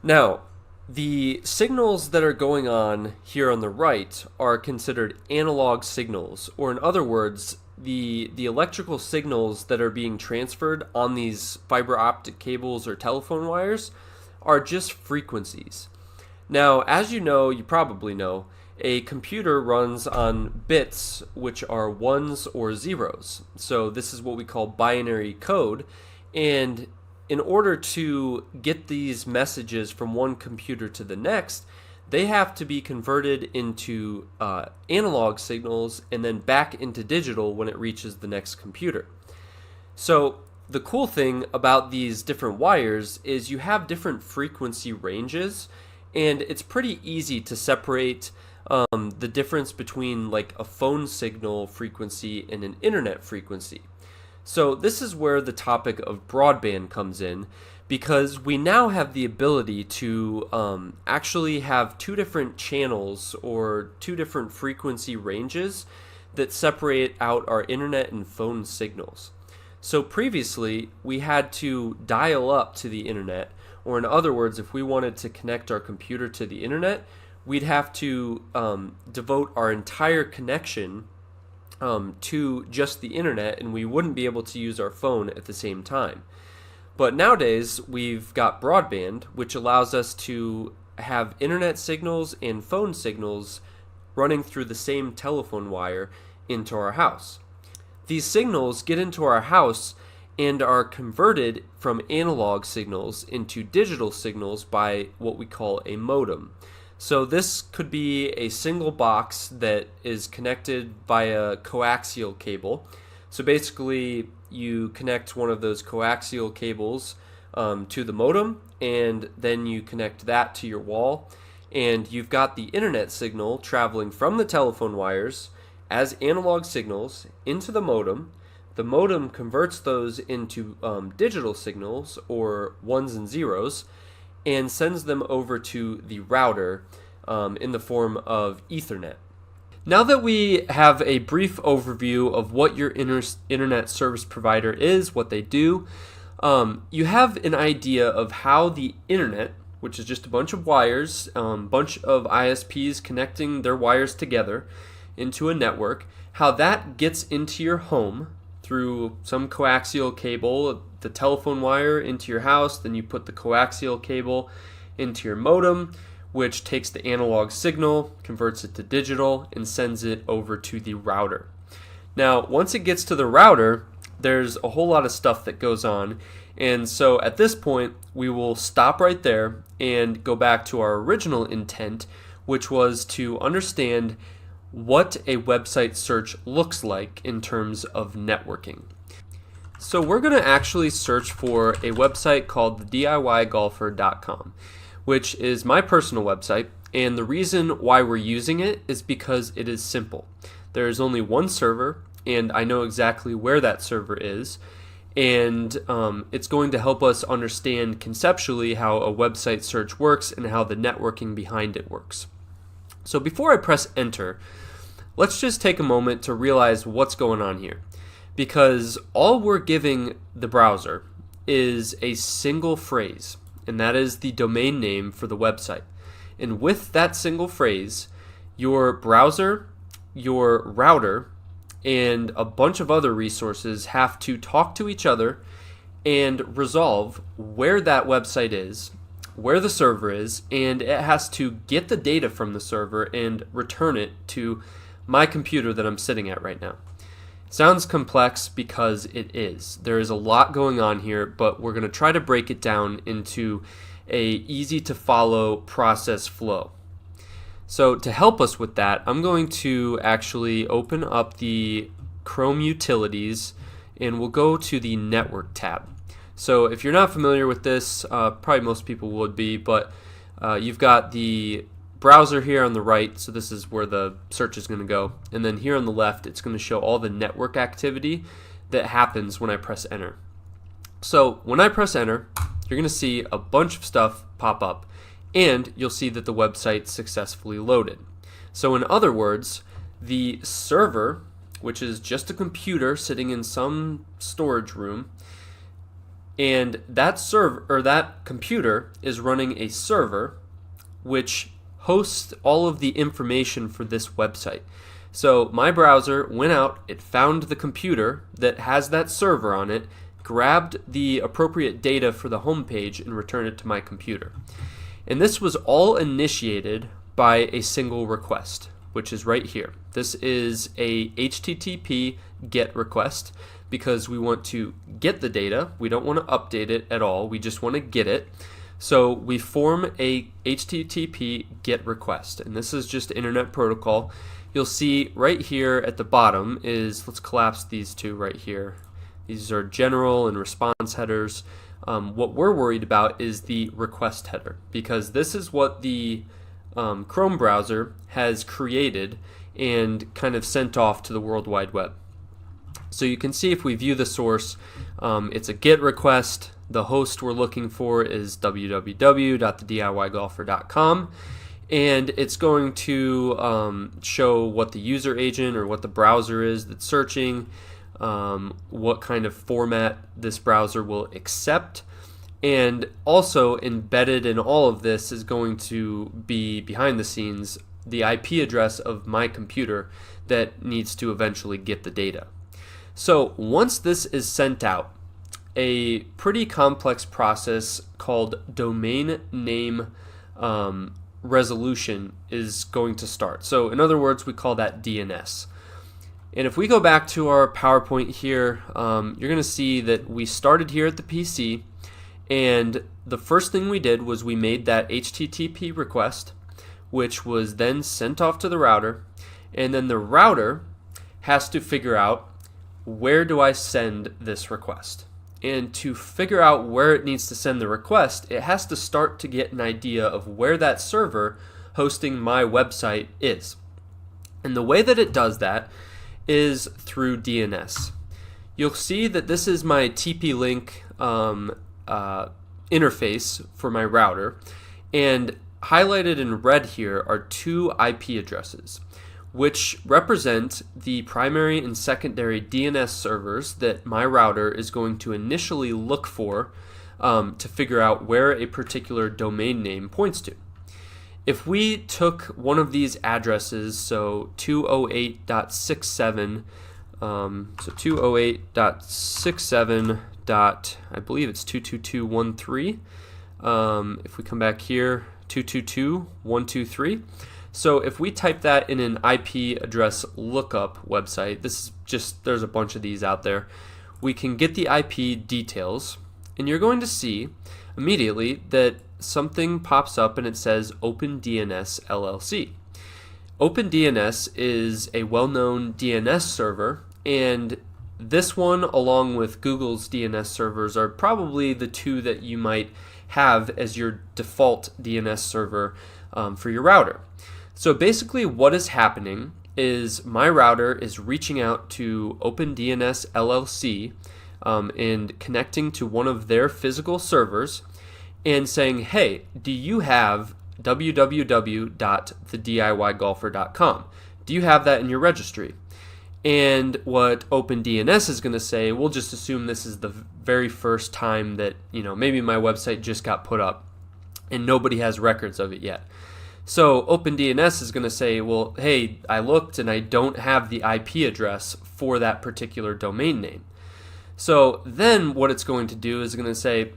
Speaker 1: Now, the signals that are going on here on the right are considered analog signals, or in other words, the electrical signals that are being transferred on these fiber optic cables or telephone wires are just frequencies. Now, as you probably know, a computer runs on bits, which are ones or zeros. So this is what we call binary code, and in order to get these messages from one computer to the next, they have to be converted into analog signals and then back into digital when it reaches the next computer. So the cool thing about these different wires is you have different frequency ranges, and it's pretty easy to separate the difference between like a phone signal frequency and an internet frequency. So this is where the topic of broadband comes in, because we now have the ability to actually have two different channels or two different frequency ranges that separate out our internet and phone signals. So previously, we had to dial up to the internet, or in other words, if we wanted to connect our computer to the internet, we'd have to devote our entire connection to just the internet, and we wouldn't be able to use our phone at the same time. But nowadays, we've got broadband, which allows us to have internet signals and phone signals running through the same telephone wire into our house. These signals get into our house and are converted from analog signals into digital signals by what we call a modem. So this could be a single box that is connected via coaxial cable. So basically, you connect one of those coaxial cables to the modem, and then you connect that to your wall, and you've got the internet signal traveling from the telephone wires as analog signals into the modem. The modem converts those into digital signals, or ones and zeros, and sends them over to the router in the form of Ethernet. Now that we have a brief overview of what your internet service provider is, what they do, you have an idea of how the internet, which is just a bunch of wires, bunch of ISPs connecting their wires together into a network, how that gets into your home through some coaxial cable, the telephone wire into your house, then you put the coaxial cable into your modem, which takes the analog signal, converts it to digital, and sends it over to the router. Now, once it gets to the router, there's a whole lot of stuff that goes on, and so at this point, we will stop right there and go back to our original intent, which was to understand what a website search looks like in terms of networking. So we're going to actually search for a website called DIYgolfer.com, which is my personal website, and the reason why we're using it is because it is simple. There is only one server, and I know exactly where that server is, and it's going to help us understand conceptually how a website search works and how the networking behind it works. So before I press enter, let's just take a moment to realize what's going on here, because all we're giving the browser is a single phrase, and that is the domain name for the website. And with that single phrase, your browser, your router, and a bunch of other resources have to talk to each other and resolve where that website is, where the server is, and it has to get the data from the server and return it to my computer that I'm sitting at right now. Sounds complex because it is. There is a lot going on here, but we're going to try to break it down into a easy to follow process flow. So to help us with that, I'm going to actually open up the Chrome Utilities and we'll go to the Network tab. So if you're not familiar with this, probably most people would be, but you've got the browser here on the right, so this is where the search is going to go. And then here on the left, it's going to show all the network activity that happens when I press enter. So when I press enter, you're going to see a bunch of stuff pop up, and you'll see that the website successfully loaded. So in other words, the server, which is just a computer sitting in some storage room, and that server or that computer is running a server which hosts all of the information for this website. So my browser went out, it found the computer that has that server on it, grabbed the appropriate data for the home page, and returned it to my computer. And this was all initiated by a single request, which is right here. This is a HTTP GET request because we want to get the data. We don't want to update it at all. We just want to get it. So we form a HTTP GET request, and this is just Internet Protocol. You'll see right here at the bottom is, let's collapse these two right here. These are general and response headers. What we're worried about is the request header, because this is what the Chrome browser has created and kind of sent off to the World Wide Web. So you can see if we view the source, it's a GET request. The host we're looking for is www.thediygolfer.com, and it's going to show what the user agent or what the browser is that's searching, what kind of format this browser will accept, and also embedded in all of this is going to be behind the scenes the IP address of my computer that needs to eventually get the data. So once this is sent out, a pretty complex process called domain name resolution is going to start. So in other words, we call that DNS. And if we go back to our PowerPoint here, you're going to see that we started here at the PC, and the first thing we did was we made that HTTP request, which was then sent off to the router, and then the router has to figure out, where do I send this request? And to figure out where it needs to send the request, it has to start to get an idea of where that server hosting my website is. And the way that it does that is through DNS. You'll see that this is my TP-Link interface for my router, and highlighted in red here are two IP addresses, which represent the primary and secondary DNS servers that my router is going to initially look for to figure out where a particular domain name points to. If we took one of these addresses, so 208.67, so 208.67. I believe it's 222.1.3. If we come back here, 222.123. So if we type that in an IP address lookup website, this is just, there's a bunch of these out there, we can get the IP details, and you're going to see immediately that something pops up and it says OpenDNS LLC. OpenDNS is a well-known DNS server, and this one, along with Google's DNS servers, are probably the two that you might have as your default DNS server for your router. So basically what is happening is my router is reaching out to OpenDNS LLC and connecting to one of their physical servers and saying, hey, do you have www.thediygolfer.com? Do you have that in your registry? And what OpenDNS is going to say, we'll just assume this is the very first time that, maybe my website just got put up and nobody has records of it yet. So OpenDNS is going to say, well, hey, I looked and I don't have the IP address for that particular domain name. So then what it's going to do is going to say,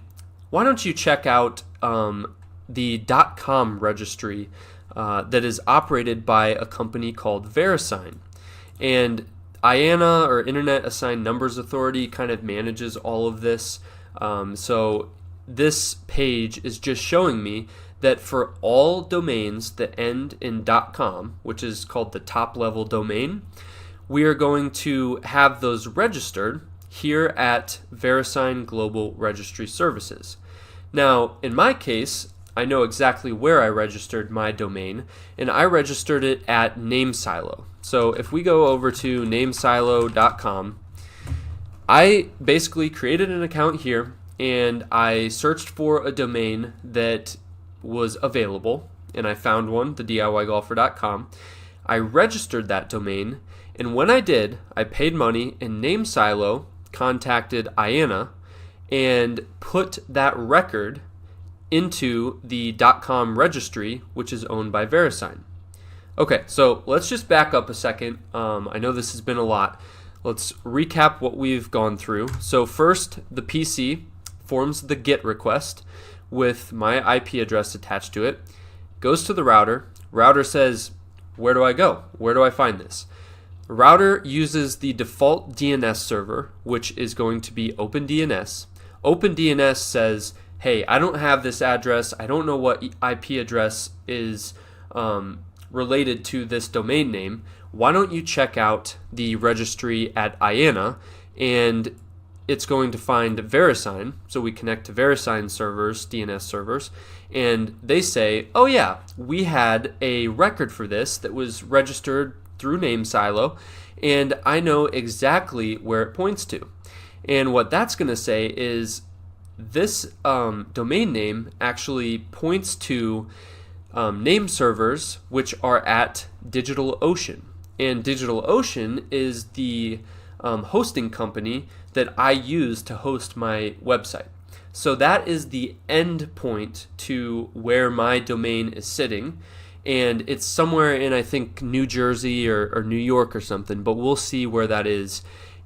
Speaker 1: why don't you check out the .com registry that is operated by a company called VeriSign. And IANA, or Internet Assigned Numbers Authority, kind of manages all of this. So this page is just showing me that for all domains that end in .com, which is called the top level domain, we are going to have those registered here at VeriSign Global Registry Services. Now, in my case, I know exactly where I registered my domain, and I registered it at NameSilo. So if we go over to namesilo.com, I basically created an account here, and I searched for a domain that was available, and I found one, thediygolfer.com. I registered that domain, and when I did, I paid money, and NameSilo contacted IANA and put that record into the .com registry, which is owned by VeriSign. Okay, so let's just back up a second. I know this has been a lot. Let's recap what we've gone through. So first, the PC forms the GET request with my IP address attached to it, goes to the router. Router says, where do I go? Where do I find this? Router uses the default DNS server, which is going to be OpenDNS. OpenDNS says, hey, I don't have this address. I don't know what IP address is related to this domain name. Why don't you check out the registry at IANA? And it's going to find VeriSign. So we connect to VeriSign servers, DNS servers, and they say, oh yeah, we had a record for this that was registered through NameSilo, and I know exactly where it points to. And what that's going to say is this domain name actually points to name servers which are at DigitalOcean. And DigitalOcean is the hosting company that I use to host my website. So that is the end point to where my domain is sitting. And it's somewhere in, I think, New Jersey or New York or something, but we'll see where that is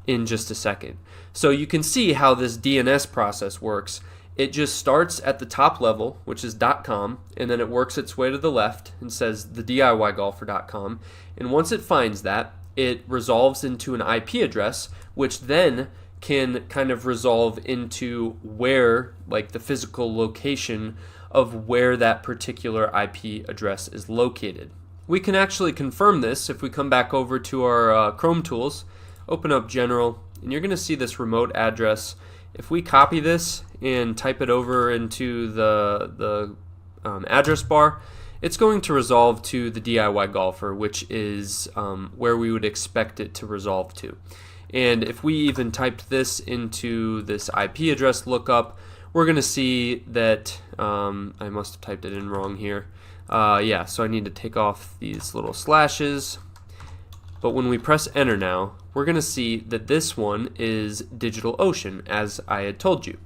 Speaker 1: in just a second. So you can see how this DNS process works. It just starts at the top level, which is .com, and then it works its way to the left and says thediygolfer.com. And once it finds that, it resolves into an IP address, which then can kind of resolve into where, like the physical location of where that particular IP address is located. We can actually confirm this if we come back over to our Chrome tools, open up General, and you're going to see this remote address. If we copy this and type it over into the address bar, it's going to resolve to the DIY Golfer, which is where we would expect it to resolve to. And if we even typed this into this IP address lookup, we're going to see that I must have typed it in wrong here. Yeah, so I need to take off these little slashes. But when we press enter now, we're going to see that this one is DigitalOcean, as I had told you.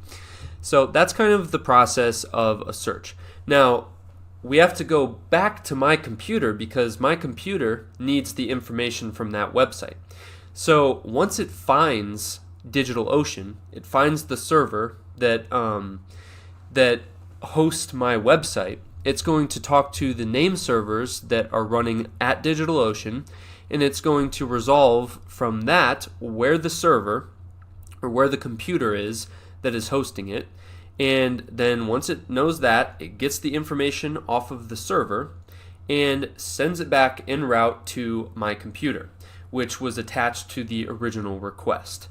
Speaker 1: So that's kind of the process of a search. Now, we have to go back to my computer because my computer needs the information from that website. So once it finds DigitalOcean, it finds the server that that host my website. It's going to talk to the name servers that are running at DigitalOcean, and it's going to resolve from that where the server or where the computer is that is hosting it. And then once it knows that, it gets the information off of the server and sends it back en route to my computer, which was attached to the original request.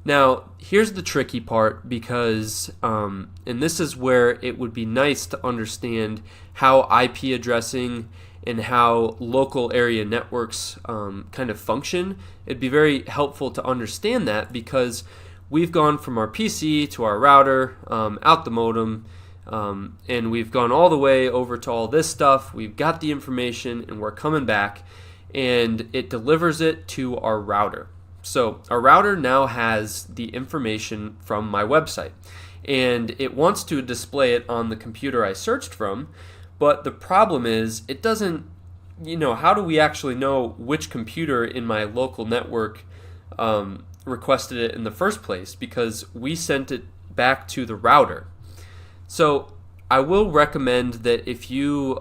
Speaker 1: Now, here's the tricky part because, and this is where it would be nice to understand how IP addressing and how local area networks kind of function. It'd be very helpful to understand that because we've gone from our PC to our router, out the modem, and we've gone all the way over to all this stuff. We've got the information and we're coming back, and it delivers it to our router. So our router now has the information from my website, and it wants to display it on the computer I searched from, but the problem is it doesn't, how do we actually know which computer in my local network requested it in the first place? Because we sent it back to the router. So I will recommend that if you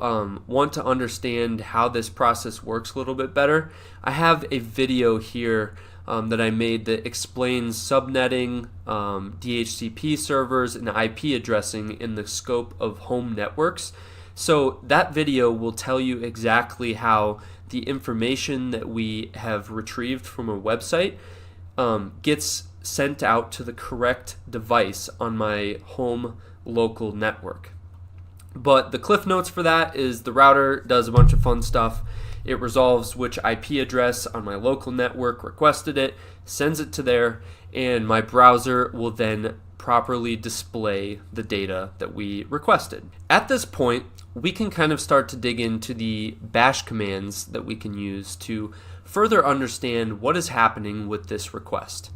Speaker 1: want to understand how this process works a little bit better, I have a video here that I made that explains subnetting, DHCP servers, and IP addressing in the scope of home networks. So that video will tell you exactly how the information that we have retrieved from a website gets sent out to the correct device on my home local network. But the cliff notes for that is the router does a bunch of fun stuff. It resolves which IP address on my local network requested it, sends it to there, and my browser will then properly display the data that we requested. At this point, we can kind of start to dig into the bash commands that we can use to further understand what is happening with this request.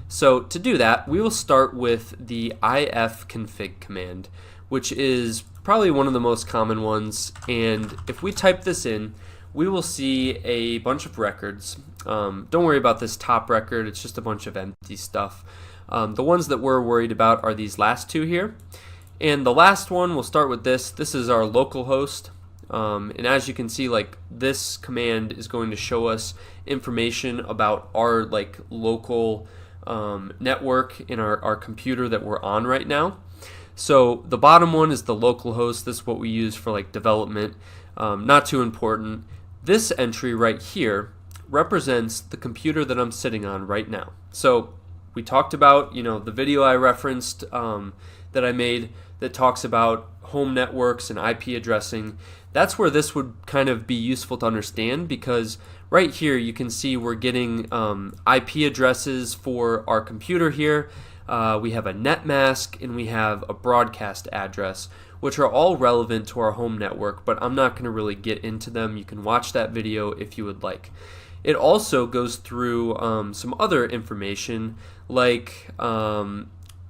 Speaker 1: So to do that, we will start with the ifconfig command, which is probably one of the most common ones. And if we type this in, we will see a bunch of records. Don't worry about this top record, it's just a bunch of empty stuff. The ones that we're worried about are these last two here. And the last one, we'll start with this. This is our local host. And as you can see, this command is going to show us information about our local network in our computer that we're on right now. So the bottom one is the local host. This is what we use for development. Not too important. This entry right here represents the computer that I'm sitting on right now. So we talked about the video I referenced that I made that talks about home networks and IP addressing. That's where this would kind of be useful to understand, because right here you can see we're getting IP addresses for our computer here. We have a net mask and we have a broadcast address, which are all relevant to our home network, but I'm not going to really get into them. You can watch that video if you would like. It also goes through some other information, like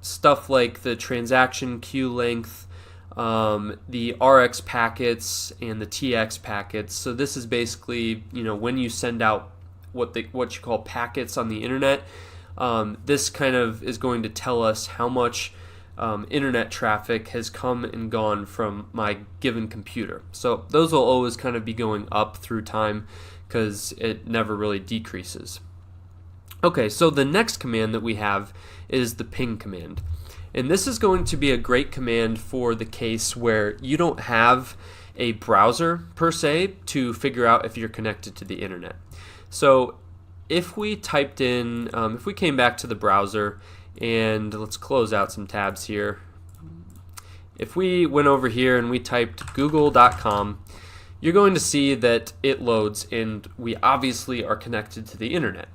Speaker 1: stuff like the transaction queue length, the RX packets, and the TX packets. So this is basically, when you send out what you call packets on the internet, this kind of is going to tell us how much internet traffic has come and gone from my given computer. So those will always kind of be going up through time because it never really decreases. Okay, so the next command that we have is the ping command. And this is going to be a great command for the case where you don't have a browser per se to figure out if you're connected to the internet. So if we typed in, if we came back to the browser, and let's close out some tabs here. If we went over here and we typed google.com, you're going to see that it loads and we obviously are connected to the internet.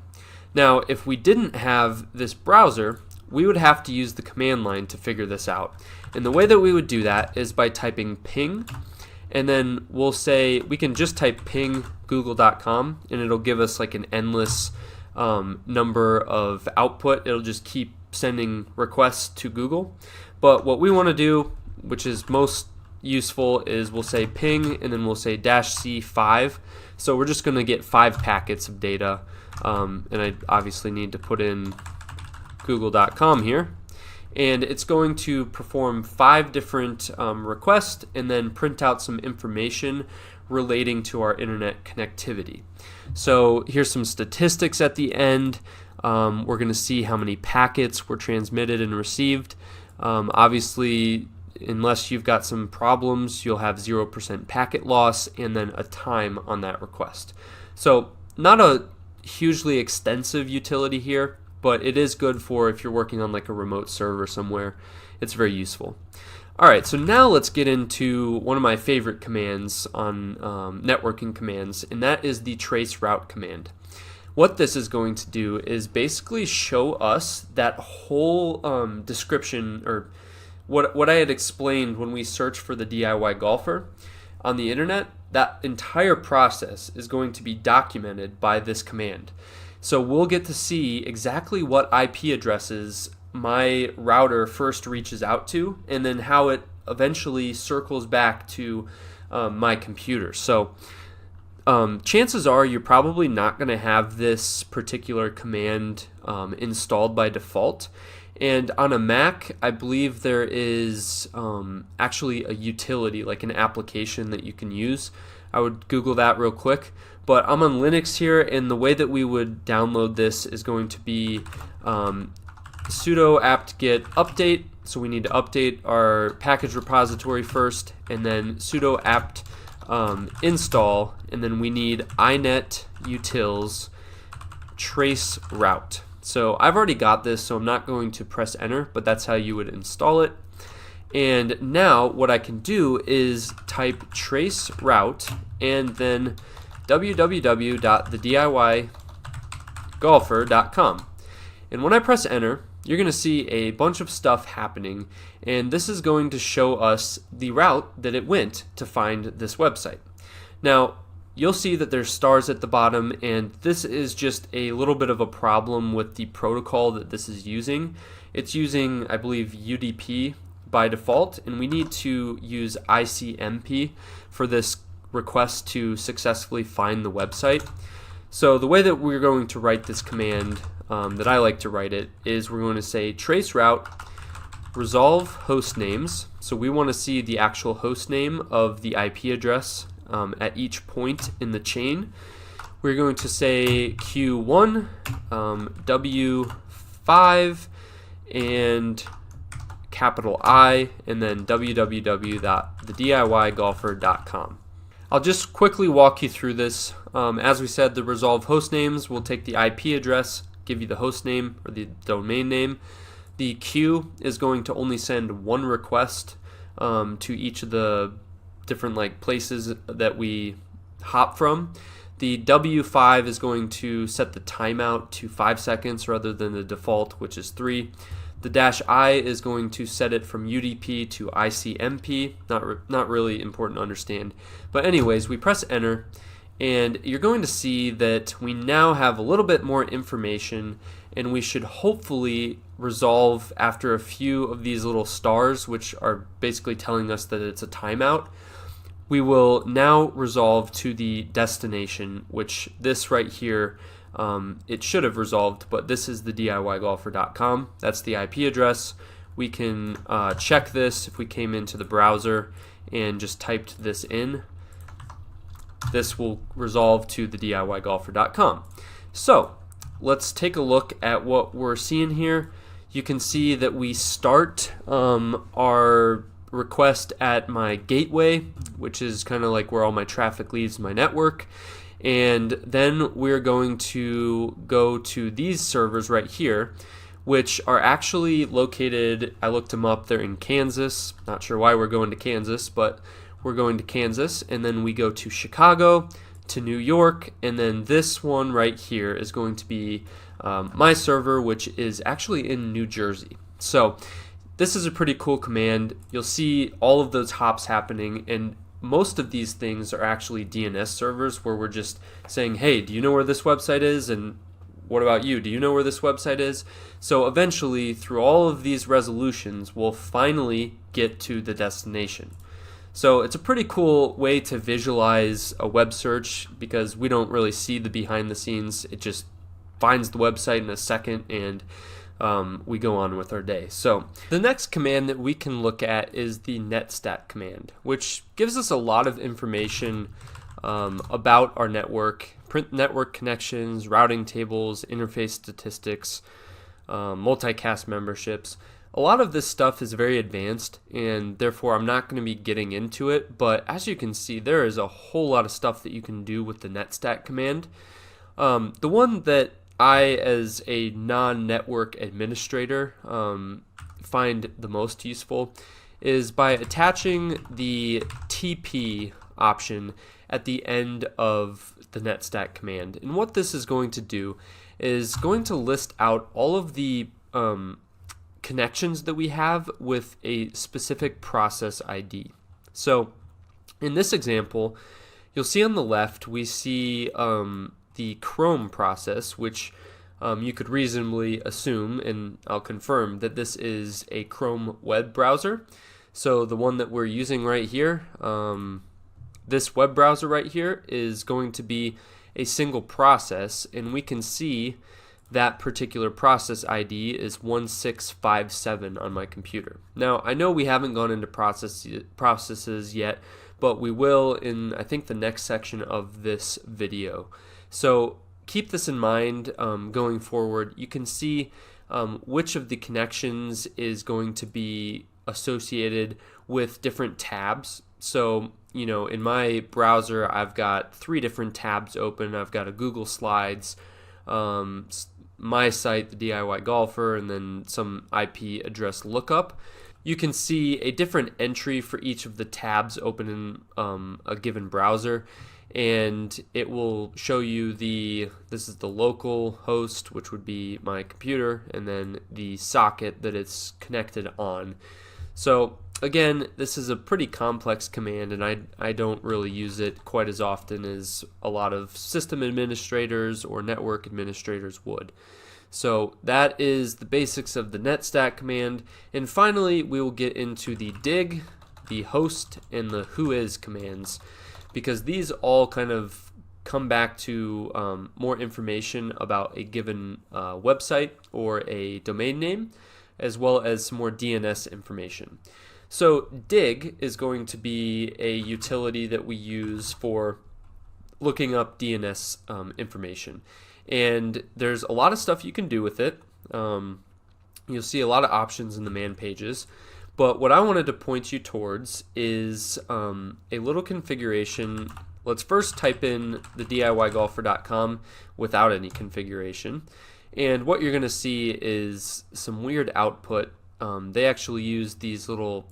Speaker 1: Now, if we didn't have this browser, we would have to use the command line to figure this out. And the way that we would do that is by typing ping, and then we'll say, we can just type ping google.com and it'll give us an endless number of output. It'll just keep sending requests to Google. But what we want to do, which is most useful, is we'll say ping and then we'll say -C5. So we're just going to get 5 packets of data, and I obviously need to put in google.com here, and it's going to perform 5 different requests and then print out some information relating to our internet connectivity. So here's some statistics at the end. We're going to see how many packets were transmitted and received. Obviously, unless you've got some problems, you'll have 0% packet loss and then a time on that request. So not a hugely extensive utility here, but it is good for if you're working on a remote server somewhere. It's very useful. Alright, so now let's get into one of my favorite commands on networking commands, and that is the trace route command. what this is going to do is basically show us that whole description, or what I had explained when we search for the DIY golfer on the internet. That entire process is going to be documented by this command. So we'll get to see exactly what IP addresses my router first reaches out to, and then how it eventually circles back to my computer. So chances are you're probably not going to have this particular command installed by default. And on a Mac, I believe there is actually a utility, like an application that you can use. I would Google that real quick. But I'm on Linux here, and the way that we would download this is going to be sudo apt-get update. So we need to update our package repository first, and then sudo apt install, and then we need inet utils trace route. So I've already got this, so I'm not going to press enter, but that's how you would install it. And now what I can do is type trace route and then www.thediygolfer.com. And when I press enter, you're going to see a bunch of stuff happening, and this is going to show us the route that it went to find this website. Now, you'll see that there's stars at the bottom, and this is just a little bit of a problem with the protocol that this is using. It's using, I believe, UDP by default, and we need to use ICMP for this request to successfully find the website. So the way that we're going to write this command, that I like to write it, is we're going to say trace route resolve host names. So we want to see the actual host name of the IP address at each point in the chain. We're going to say Q1, W5, and capital I, and then www.thediygolfer.com. I'll just quickly walk you through this. As we said, the resolve host names will take the IP address, give you the host name or the domain name. The queue is going to only send one request to each of the different places that we hop from. The W5 is going to set the timeout to 5 seconds rather than the default, which is 3. The -I is going to set it from UDP to ICMP. Not really important to understand. But anyways, we press enter, and you're going to see that we now have a little bit more information, and we should hopefully resolve after a few of these little stars, which are basically telling us that it's a timeout. We will now resolve to the destination, which this right here, it should have resolved, but this is the DIYgolfer.com. That's the IP address. We can check this if we came into the browser and just typed this in. This will resolve to the DIYgolfer.com. So let's take a look at what we're seeing here. You can see that we start our request at my gateway, which is kind of like where all my traffic leaves my network. And then we're going to go to these servers right here, which are actually located, I looked them up, they're in Kansas. Not sure why we're going to Kansas, but we're going to Kansas. And then we go to Chicago, to New York, and then this one right here is going to be my server, which is actually in New Jersey. So this is a pretty cool command. You'll see all of those hops happening, and most of these things are actually DNS servers where we're just saying, hey, do you know where this website is? And what about you? Do you know where this website is? So eventually, through all of these resolutions, we'll finally get to the destination. So it's a pretty cool way to visualize a web search because we don't really see the behind the scenes. It just finds the website in a second, and we go on with our day. So the next command that we can look at is the netstat command, which gives us a lot of information about our network, print network connections, routing tables, interface statistics, multicast memberships. A lot of this stuff is very advanced, and therefore I'm not going to be getting into it, but as you can see, there is a whole lot of stuff that you can do with the netstat command. The one that I, as a non-network administrator, find the most useful is by attaching the TP option at the end of the netstack command. And what this is going to do is going to list out all of the connections that we have with a specific process ID. So in this example, you'll see on the left we see the Chrome process, which you could reasonably assume, and I'll confirm, that this is a Chrome web browser. So the one that we're using right here, this web browser right here, is going to be a single process, and we can see that particular process ID is 1657 on my computer. Now, I know we haven't gone into processes yet, but we will in, I think, the next section of this video. So keep this in mind going forward. You can see which of the connections is going to be associated with different tabs. So, you know, in my browser, I've got 3 different tabs open. I've got a Google Slides, my site, the DIY Golfer, and then some IP address lookup. You can see a different entry for each of the tabs open in a given browser, and it will show you this is the local host, which would be my computer, and then the socket that it's connected on. So again, this is a pretty complex command, and I don't really use it quite as often as a lot of system administrators or network administrators would. So that is the basics of the netstack command. And finally, we will get into the dig, the host, and the whois commands, because these all kind of come back to more information about a given website or a domain name, as well as some more DNS information. So dig is going to be a utility that we use for looking up DNS information. And there's a lot of stuff you can do with it. You'll see a lot of options in the man pages. But what I wanted to point you towards is a little configuration. Let's first type in the DIYgolfer.com without any configuration. And what you're going to see is some weird output. They actually use these little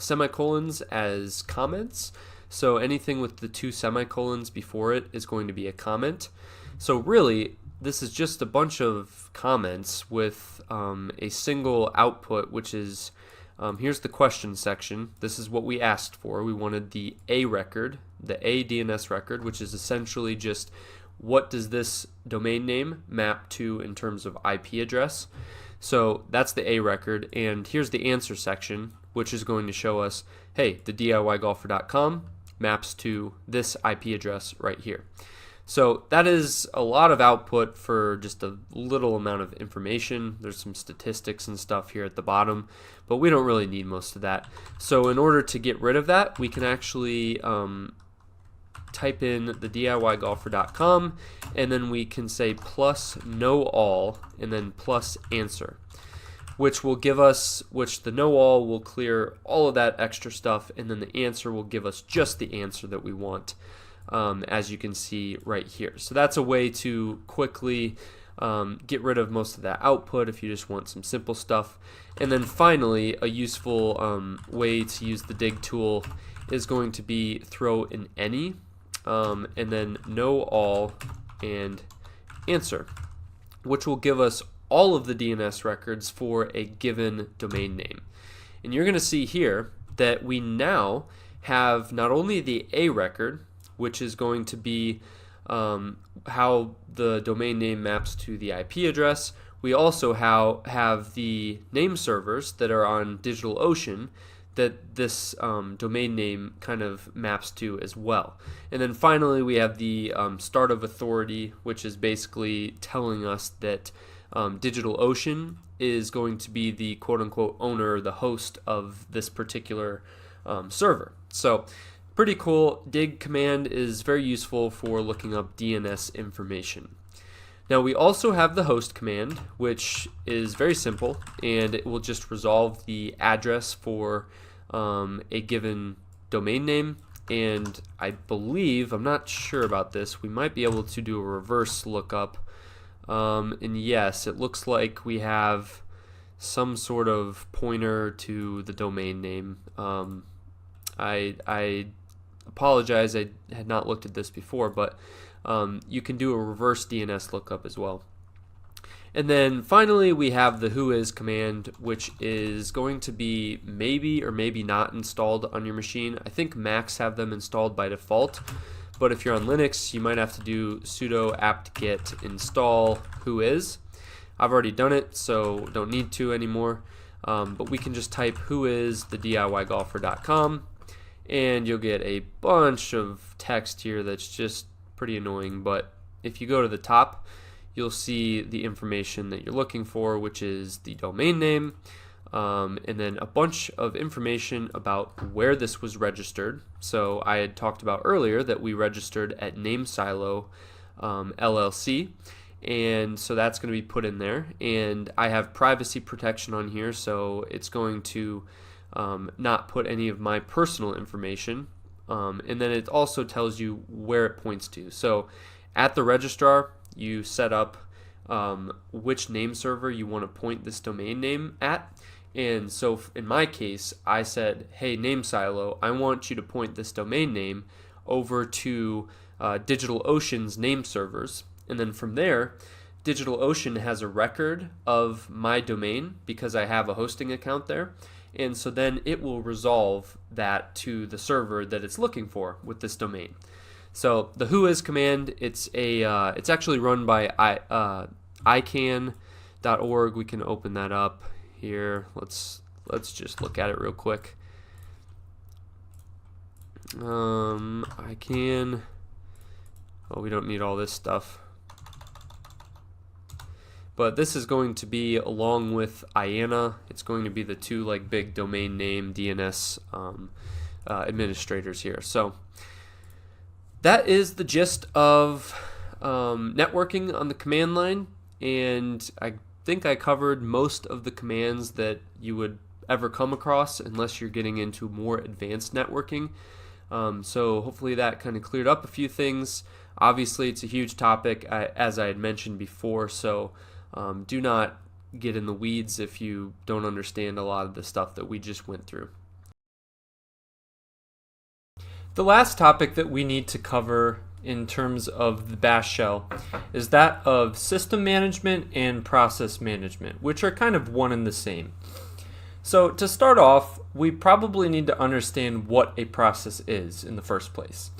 Speaker 1: semicolons as comments. So anything with the 2 semicolons before it is going to be a comment. So really, this is just a bunch of comments with a single output, which is, here's the question section. This is what we asked for. We wanted the A record, the A DNS record, which is essentially just what does this domain name map to in terms of IP address. So that's the A record, and here's the answer section, which is going to show us, hey, the DIYgolfer.com maps to this IP address right here. So that is a lot of output for just a little amount of information. There's some statistics and stuff here at the bottom, but we don't really need most of that. So in order to get rid of that, we can actually type in the DIYgolfer.com, and then we can say plus know all and then plus answer, which will give us, which the know all will clear all of that extra stuff, and then the answer will give us just the answer that we want. As you can see right here. So that's a way to quickly get rid of most of that output if you just want some simple stuff. And then finally, a useful way to use the dig tool is going to be throw an any, and then know all and answer, which will give us all of the DNS records for a given domain name. And you're going to see here that we now have not only the A record, which is going to be how the domain name maps to the IP address. We also have the name servers that are on DigitalOcean that this domain name kind of maps to as well. And then finally, we have the start of authority, which is basically telling us that DigitalOcean is going to be the quote-unquote owner, the host of this particular server. So pretty cool. Dig command is very useful for looking up DNS information. Now we also have the host command, which is very simple, and it will just resolve the address for a given domain name. And I believe, I'm not sure about this, we might be able to do a reverse lookup. And yes, it looks like we have some sort of pointer to the domain name. apologize, I had not looked at this before, but you can do a reverse DNS lookup as well. And then finally we have the whois command, which is going to be maybe or maybe not installed on your machine. I think Macs have them installed by default, but if you're on Linux, you might have to do sudo apt-get install whois. I've already done it, so don't need to anymore. But we can just type whois.theDIYgolfer.com, and you'll get a bunch of text here that's just pretty annoying. But if you go to the top, you'll see the information that you're looking for, which is the domain name, and then a bunch of information about where this was registered. So I had talked about earlier that we registered at NameSilo LLC, and so that's going to be put in there. And I have privacy protection on here, so it's going to not put any of my personal information. And then it also tells you where it points to. So at the registrar, you set up which name server you want to point this domain name at. And so in my case, I said, hey, NameSilo, I want you to point this domain name over to DigitalOcean's name servers. And then from there, DigitalOcean has a record of my domain because I have a hosting account there. And so then it will resolve that to the server that it's looking for with this domain. So the whois command, it's actually run by ican.org. We can open that up here. Let's just look at it real quick. Ican. Oh, we don't need all this stuff. But this is going to be along with IANA. It's going to be the two like big domain name DNS administrators here. So that is the gist of networking on the command line, and I think I covered most of the commands that you would ever come across unless you're getting into more advanced networking. So hopefully that kind of cleared up a few things. Obviously it's a huge topic, as I had mentioned before, so do not get in the weeds if you don't understand a lot of the stuff that we just went through. The last topic that we need to cover in terms of the bash shell is that of system management and process management, which are kind of one and the same. So to start off, we probably need to understand what a process is in the first place.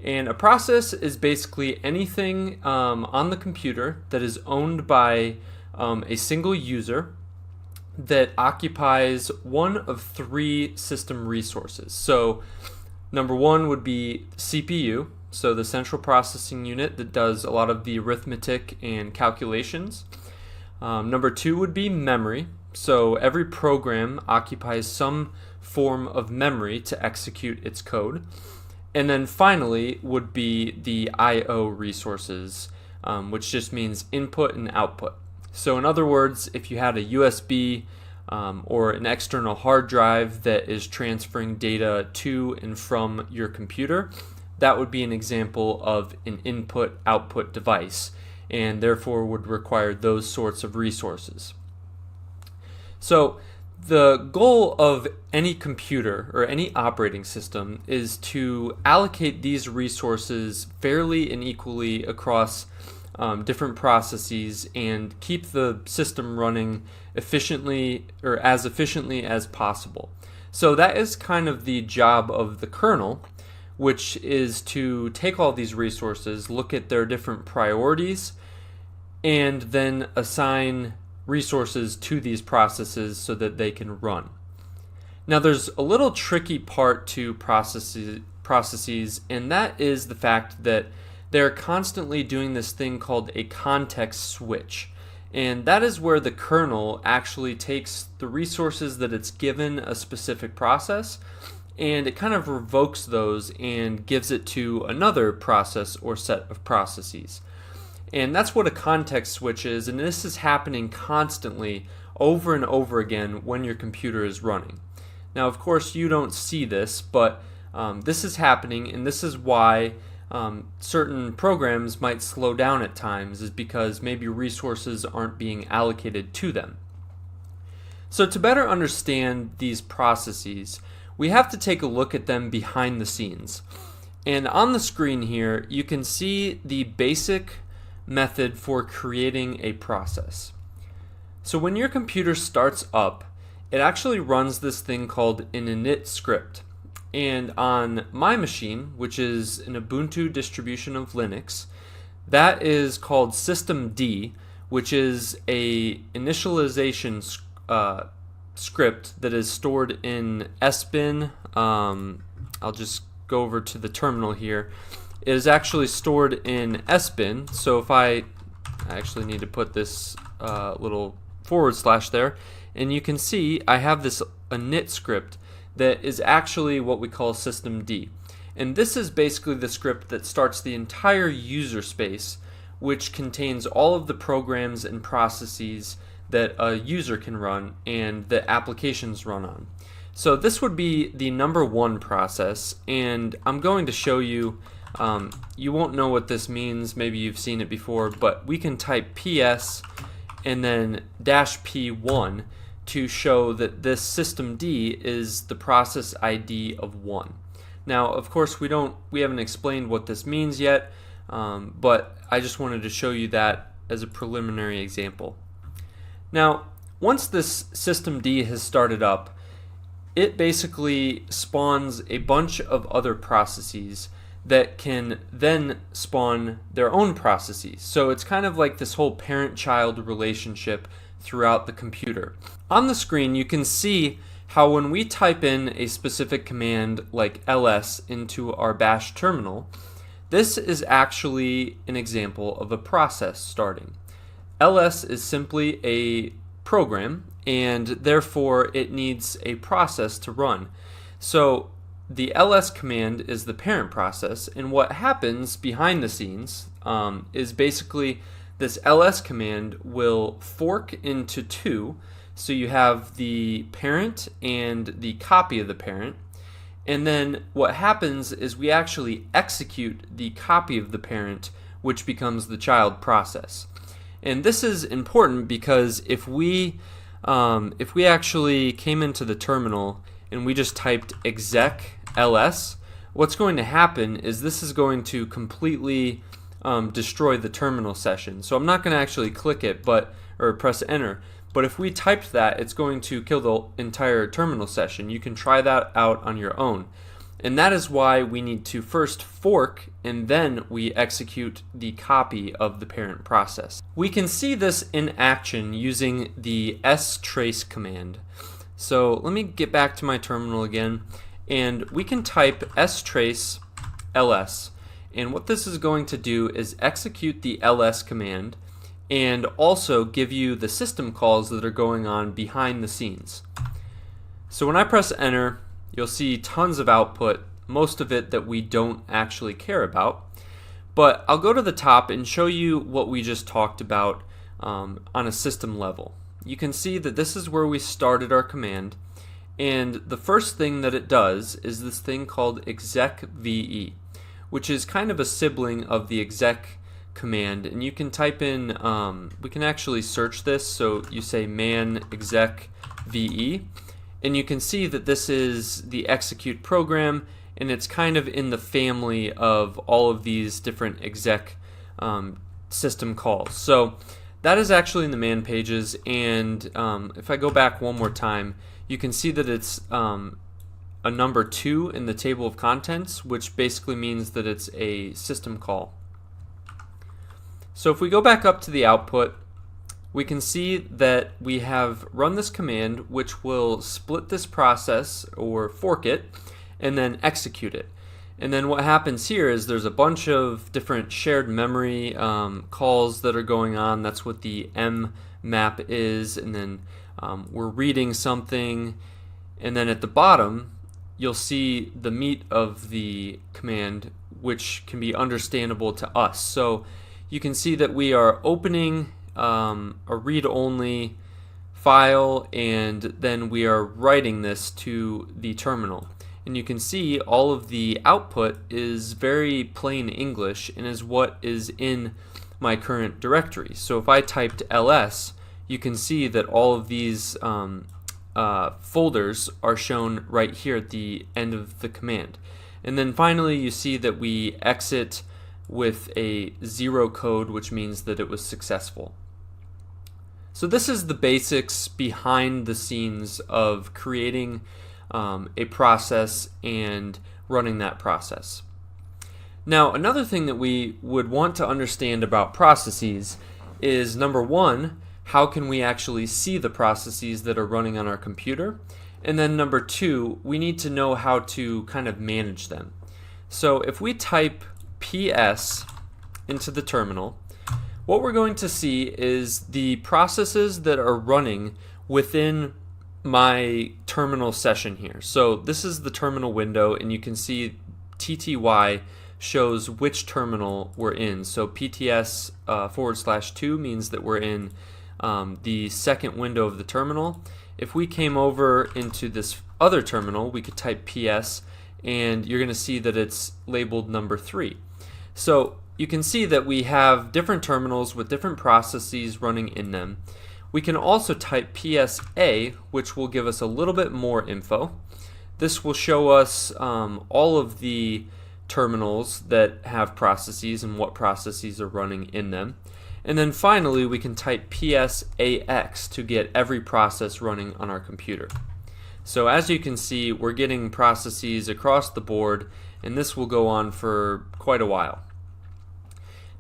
Speaker 1: And a process is basically anything on the computer that is owned by a single user that occupies one of three system resources. So number one would be CPU, so the central processing unit that does a lot of the arithmetic and calculations. Number two would be memory, so every program occupies some form of memory to execute its code. And then finally would be the I/O resources, which just means input and output. So in other words, if you had a USB or an external hard drive that is transferring data to and from your computer, that would be an example of an input-output device, and therefore would require those sorts of resources. So the goal of any computer or any operating system is to allocate these resources fairly and equally across different processes and keep the system running efficiently or as efficiently as possible. So that is kind of the job of the kernel, which is to take all these resources, look at their different priorities, and then assign resources to these processes so that they can run. Now there's a little tricky part to processes, and that is the fact that they're constantly doing this thing called a context switch. And that is where the kernel actually takes the resources that it's given a specific process and it kind of revokes those and gives it to another process or set of processes. And that's what a context switch is, and this is happening constantly over and over again when your computer is running. Now, of course, you don't see this, but this is happening, and this is why certain programs might slow down at times, is because maybe resources aren't being allocated to them. So to better understand these processes,
Speaker 3: we have to take a look at them behind the scenes. And on the screen here, you can see the basic method for creating a process. So when your computer starts up, it actually runs this thing called an init script. And on my machine, which is an Ubuntu distribution of Linux, that is called systemd, which is a initialization script that is stored in sbin. I'll just go over to the terminal here. It is actually stored in sbin. So if I actually need to put this little / there, and you can see I have this init script that is actually what we call systemd. And this is basically the script that starts the entire user space, which contains all of the programs and processes that a user can run and that applications run on. So this would be the number one process, and I'm going to show you, you won't know what this means, maybe you've seen it before, but we can type PS and then -P1 to show that this systemd is the process ID of 1. Now, of course, we haven't explained what this means yet, but I just wanted to show you that as a preliminary example. Now, once this systemd has started up, it basically spawns a bunch of other processes that can then spawn their own processes. So it's kind of like this whole parent-child relationship throughout the computer. On the screen, you can see how when we type in a specific command like ls into our bash terminal, this is actually an example of a process starting. ls is simply a program, and therefore it needs a process to run. So the ls command is the parent process, and what happens behind the scenes is basically this ls command will fork into two. So you have the parent and the copy of the parent, and then what happens is we actually execute the copy of the parent, which becomes the child process. And this is important because if we actually came into the terminal and we just typed exec ls, what's going to happen is this is going to completely destroy the terminal session. So I'm not going to actually click it or press enter, but if we typed that, it's going to kill the entire terminal session. You can try that out on your own. And that is why we need to first fork and then we execute the copy of the parent process. We can see this in action using the strace command. So let me get back to my terminal again, and we can type strace ls. And what this is going to do is execute the ls command and also give you the system calls that are going on behind the scenes. So when I press enter, you'll see tons of output, most of it that we don't actually care about. But I'll go to the top and show you what we just talked about on a system level. You can see that this is where we started our command, and the first thing that it does is this thing called execve, which is kind of a sibling of the exec command. And you can type in, we can actually search this, so you say man exec ve, and you can see that this is the execute program, and it's kind of in the family of all of these different exec system calls. So that is actually in the man pages, and if I go back one more time, you can see that it's a number 2 in the table of contents, which basically means that it's a system call. So if we go back up to the output, we can see that we have run this command, which will split this process or fork it and then execute it. And then what happens here is there's a bunch of different shared memory calls that are going on. That's what the M map is. And then we're reading something. And then at the bottom, you'll see the meat of the command, which can be understandable to us. So you can see that we are opening a read-only file, and then we are writing this to the terminal. And you can see all of the output is very plain English and is what is in my current directory. So if I typed ls, you can see that all of these folders are shown right here at the end of the command. And then finally you see that we exit with a 0 code, which means that it was successful. So this is the basics behind the scenes of creating a process and running that process. Now, another thing that we would want to understand about processes is, number one, how can we actually see the processes that are running on our computer? And then number two, we need to know how to kind of manage them. So if we type PS into the terminal, what we're going to see is the processes that are running within my terminal session here. So this is the terminal window, and you can see TTY shows which terminal we're in. So PTS /2 means that we're in the second window of the terminal. If we came over into this other terminal, we could type PS, and you're going to see that it's labeled number 3. So you can see that we have different terminals with different processes running in them. We can also type PSA, which will give us a little bit more info. This will show us all of the terminals that have processes and what processes are running in them. And then finally, we can type PSAX to get every process running on our computer. So as you can see, we're getting processes across the board, and this will go on for quite a while.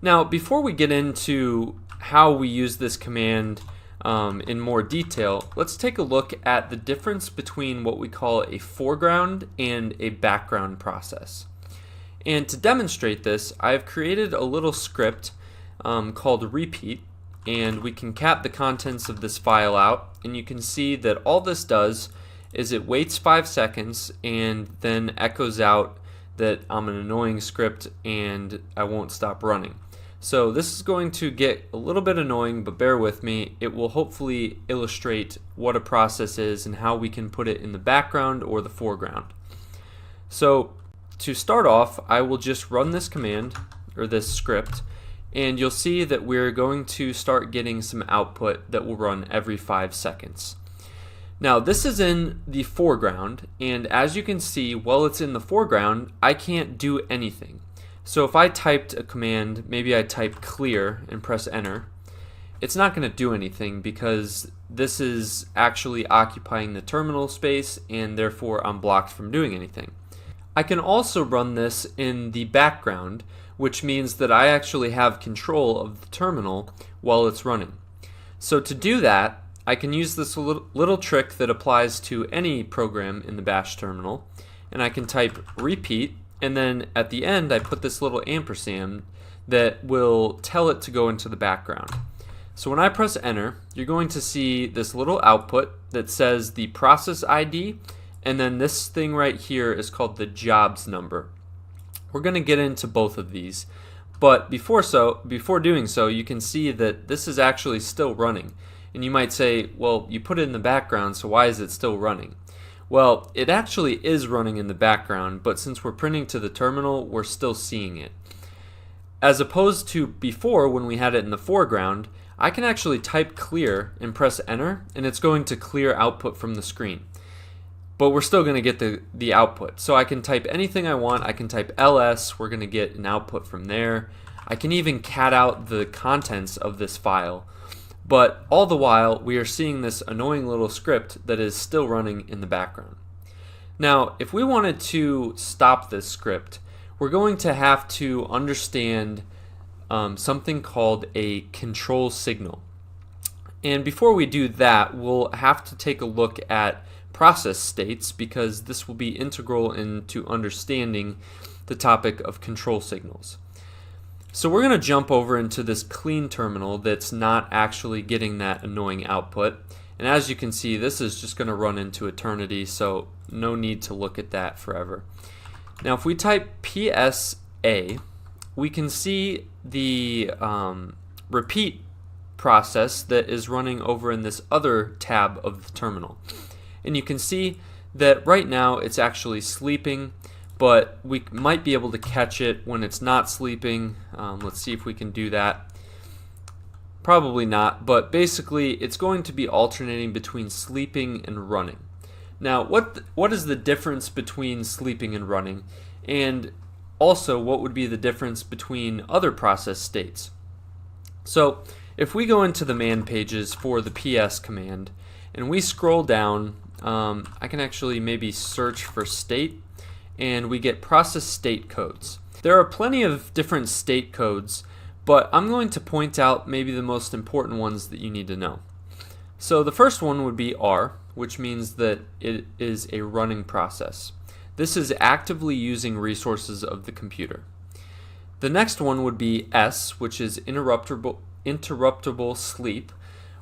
Speaker 3: Now, before we get into how we use this command in more detail, let's take a look at the difference between what we call a foreground and a background process. And to demonstrate this, I've created a little script called repeat, and we can cap the contents of this file out, and you can see that all this does is it waits 5 seconds and then echoes out that I'm an annoying script and I won't stop running. So this is going to get a little bit annoying, but bear with me. It will hopefully illustrate what a process is and how we can put it in the background or the foreground. So to start off, I will just run this command or this script, and you'll see that we're going to start getting some output that will run every 5 seconds. Now this is in the foreground, and as you can see, while it's in the foreground, I can't do anything. So if I typed a command, maybe I type clear and press enter, it's not going to do anything because this is actually occupying the terminal space, and therefore I'm blocked from doing anything. I can also run this in the background, which means that I actually have control of the terminal while it's running. So to do that, I can use this little trick that applies to any program in the bash terminal, and I can type repeat, and then at the end I put this little ampersand that will tell it to go into the background. So when I press enter, you're going to see this little output that says the process ID, and then this thing right here is called the jobs number. We're going to get into both of these, but before doing so, you can see that this is actually still running. And you might say, well, you put it in the background, so why is it still running? Well, it actually is running in the background, but since we're printing to the terminal, we're still seeing it. As opposed to before, when we had it in the foreground, I can actually type clear and press enter, and it's going to clear output from the screen. But we're still going to get the output. So I can type anything I want. I can type ls, we're going to get an output from there. I can even cat out the contents of this file. But all the while, we are seeing this annoying little script that is still running in the background. Now, if we wanted to stop this script, we're going to have to understand something called a control signal. And before we do that, we'll have to take a look at process states, because this will be integral into understanding the topic of control signals. So we're going to jump over into this clean terminal that's not actually getting that annoying output. And as you can see, this is just going to run into eternity, so no need to look at that forever. Now if we type PSA, we can see the repeat process that is running over in this other tab of the terminal. And you can see that right now it's actually sleeping, but we might be able to catch it when it's not sleeping. Let's see if we can do that.
Speaker 1: Probably not, but basically it's going to be alternating between sleeping and running. Now, what is the difference between sleeping and running? And also, what would be the difference between other process states? So, if we go into the man pages for the PS command, and we scroll down, I can actually maybe search for state, and we get process state codes. There are plenty of different state codes, but I'm going to point out maybe the most important ones that you need to know. So the first one would be R, which means that it is a running process. This is actively using resources of the computer. The next one would be S, which is interruptible sleep,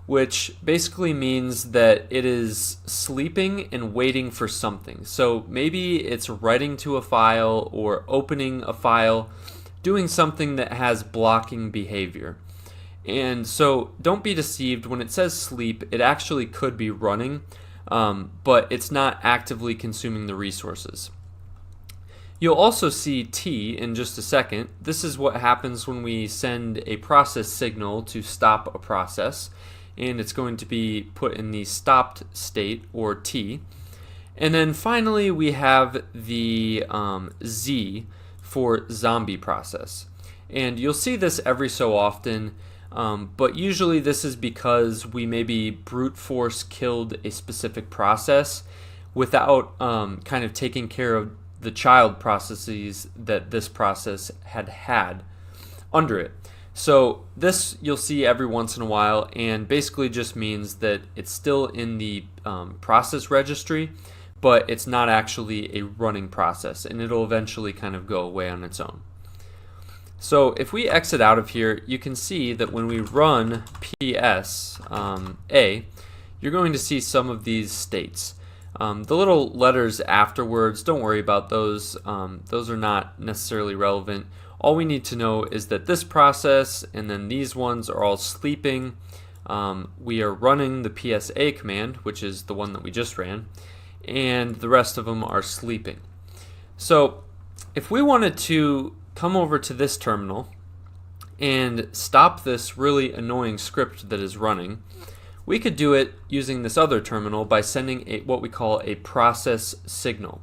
Speaker 1: which basically means that it is sleeping and waiting for something. So maybe it's writing to a file or opening a file, doing something that has blocking behavior. And so don't be deceived. When it says sleep, it actually could be running, but it's not actively consuming the resources. You'll also see T in just a second. This is what happens when we send a process signal to stop a process, and it's going to be put in the stopped state, or T. And then finally we have the Z for zombie process. And you'll see this every so often, but usually this is because we maybe brute force killed a specific process without kind of taking care of the child processes that this process had under it. So this you'll see every once in a while, and basically just means that it's still in the process registry, but it's not actually a running process, and it'll eventually kind of go away on its own. So if we exit out of here, you can see that when we run PS A, you're going to see some of these states. The little letters afterwards, don't worry about those. Those are not necessarily relevant. All we need to know is that this process and then these ones are all sleeping. We are running the PSA command, which is the one that we just ran, and the rest of them are sleeping. So if we wanted to come over to this terminal and stop this really annoying script that is running, we could do it using this other terminal by sending what we call a process signal.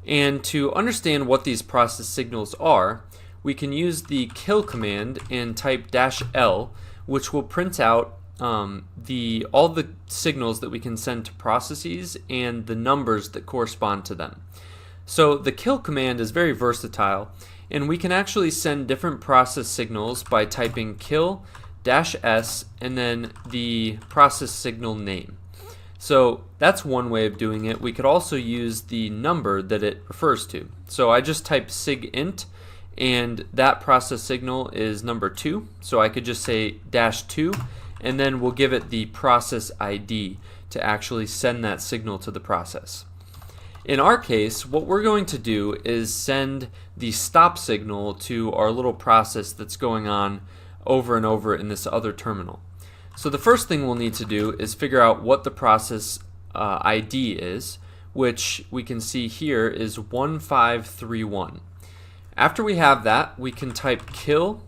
Speaker 1: And to understand what these process signals are, we can use the kill command and type -L, which will print out all the signals that we can send to processes and the numbers that correspond to them. So the kill command is very versatile, and we can actually send different process signals by typing kill -S and then the process signal name. So that's one way of doing it. We could also use the number that it refers to. So I just type sigint, and that process signal is number 2. So I could just say -2, and then we'll give it the process ID to actually send that signal to the process. In our case, what we're going to do is send the stop signal to our little process that's going on over and over in this other terminal. So the first thing we'll need to do is figure out what the process ID is, which we can see here is 1531. After we have that, we can type kill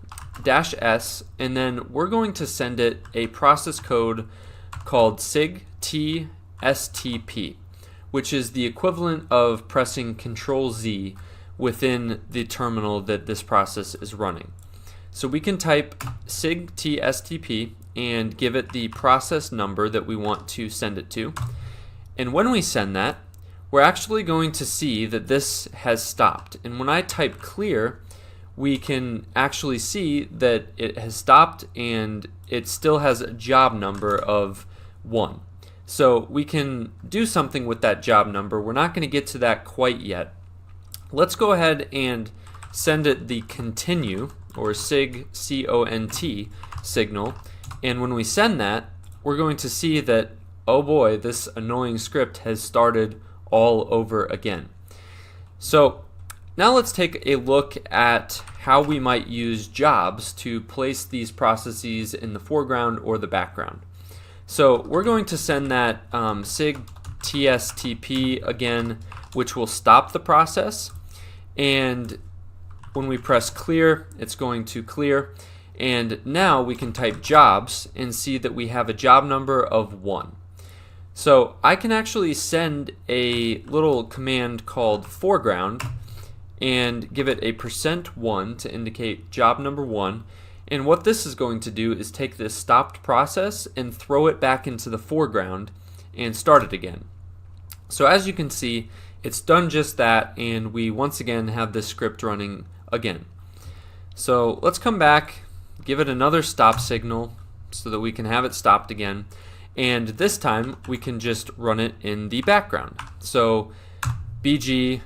Speaker 1: -S, and then we're going to send it a process code called sigtstp, which is the equivalent of pressing Control Z within the terminal that this process is running. So we can type sigtstp and give it the process number that we want to send it to. And when we send that, we're actually going to see that this has stopped. And when I type clear, we can actually see that it has stopped and it still has a job number of 1. So we can do something with that job number. We're not going to get to that quite yet. Let's go ahead and send it the continue, or sig CONT signal, and when we send that, we're going to see that, oh boy, this annoying script has started all over again. So now let's take a look at how we might use jobs to place these processes in the foreground or the background. So we're going to send that sig tstp again, which will stop the process, and when we press clear, it's going to clear,
Speaker 3: And now we can type jobs and see that we have a job number of 1. So I can actually send a little command called foreground and give it a %1 to indicate job number 1. And what this is going to do is take this stopped process and throw it back into the foreground and start it again. So as you can see, it's done just that, and we once again have this script running again. So let's come back, give it another stop signal so that we can have it stopped again, and this time we can just run it in the background. So bg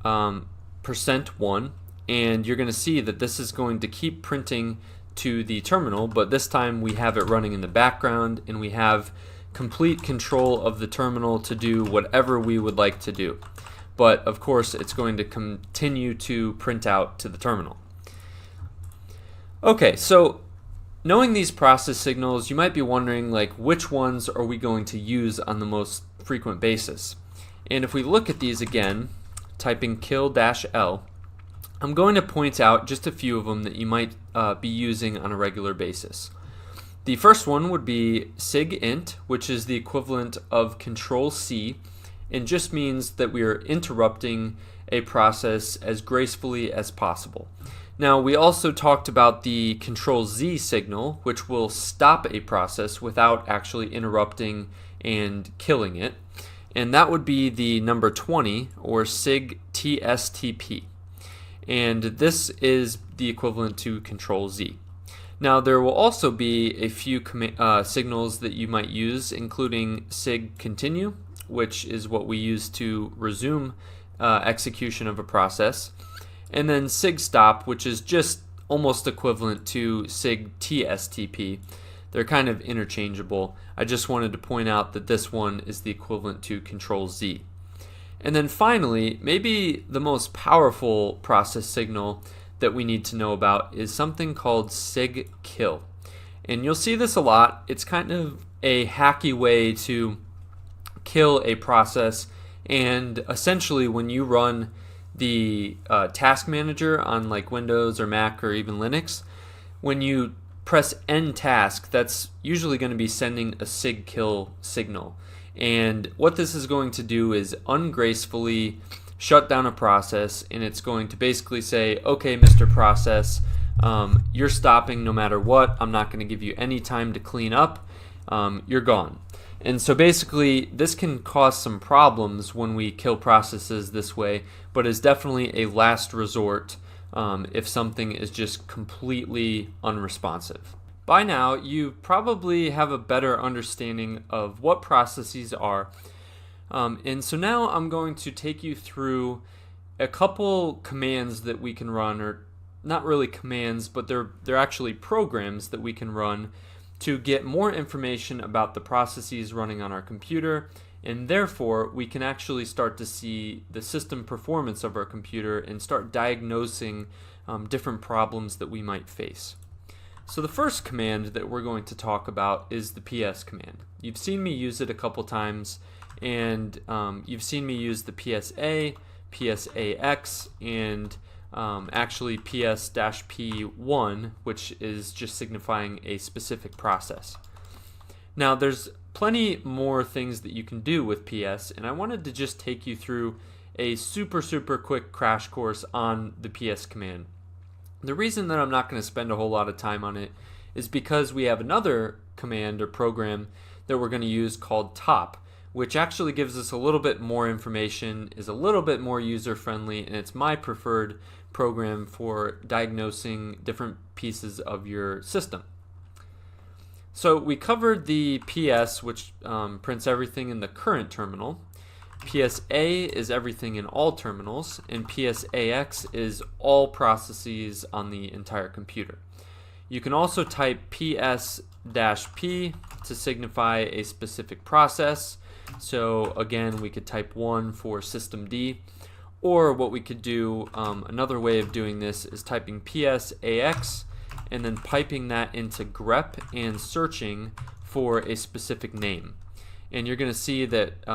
Speaker 3: %1, and you're going to see that this is going to keep printing to the terminal, but this time we have it running in the background, and we have complete control of the terminal to do whatever we would like to do. But of course it's going to continue to print out to the terminal. Okay, so knowing these process signals, you might be wondering, like, which ones are we going to use on the most frequent basis? And if we look at these again, typing kill-L, I'm going to point out just a few of them that you might be using on a regular basis. The first one would be sigint, which is the equivalent of Control-C, and just means that we are interrupting a process as gracefully as possible. Now, we also talked about the Control-Z signal, which will stop a process without actually interrupting and killing it, and that would be the number 20, or sig-TSTP, and this is the equivalent to Control-Z. Now, there will also be a few signals that you might use, including sig-continue, which is what we use to resume execution of a process, and then sig-stop, which is just almost equivalent to sig-TSTP. They're kind of interchangeable. I just wanted to point out that this one is the equivalent to Control-Z. And then finally, maybe the most powerful process signal that we need to know about is something called sig-kill. And you'll see this a lot. It's kind of a hacky way to kill a process, and essentially when you run the task manager on like Windows or Mac or even Linux, when you press end task, that's usually going to be sending a sig-kill signal. And what this is going to do is ungracefully shut down a process, and it's going to basically say, okay, Mr. Process, you're stopping no matter what. I'm not going to give you any time to clean up. You're gone. And so basically this can cause some problems when we kill processes this way, but is definitely a last resort if something is just completely unresponsive. By now, you probably have a better understanding of what processes are. And so now I'm going to take you through a couple commands that we can run, or not really commands, but they're actually programs that we can run to get more information about the processes running on our computer, and therefore we can actually start to see the system performance of our computer and start diagnosing different problems that we might face. So the first command that we're going to talk about is the ps command. You've seen me use it a couple times, and you've seen me use the PSA, PSAX, and actually PS-P1, which is just signifying a specific process. Now there's plenty more things that you can do with PS, and I wanted to just take you through a super quick crash course on the PS command. The reason that I'm not going to spend a whole lot of time on it is because we have another command or program that we're going to use called top, which actually gives us a little bit more information, is a little bit more user-friendly, and it's my preferred program for diagnosing different pieces of your system. So we covered the PS, which prints everything in the current terminal. PSA is everything in all terminals, and PSAX is all processes on the entire computer. You can also type PS-P to signify a specific process. So again, we could type 1 for systemd, or what we could do, another way of doing this is typing PSAX and then piping that into grep and searching for a specific name. And you're going to see that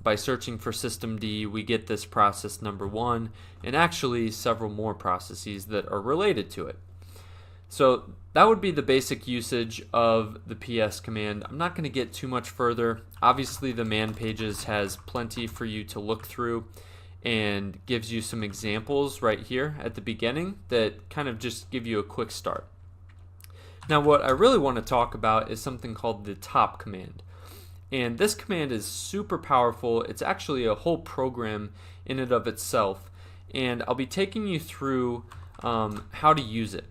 Speaker 3: by searching for systemd, we get this process number 1 and actually several more processes that are related to it. So that would be the basic usage of the PS command. I'm not going to get too much further. Obviously, the man pages has plenty for you to look through and gives you some examples right here at the beginning that kind of just give you a quick start. Now, what I really want to talk about is something called the top command. And this command is super powerful. It's actually a whole program in and of itself. And I'll be taking you through how to use it.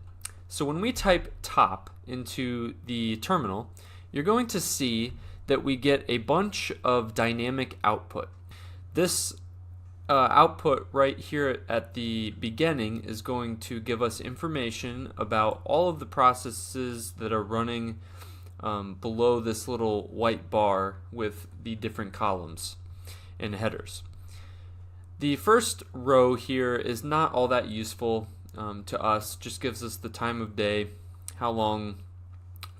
Speaker 3: So when we type top into the terminal, you're going to see that we get a bunch of dynamic output. This output right here at the beginning is going to give us information about all of the processes that are running below this little white bar with the different columns and headers. The first row here is not all that useful to us, just gives us the time of day, how long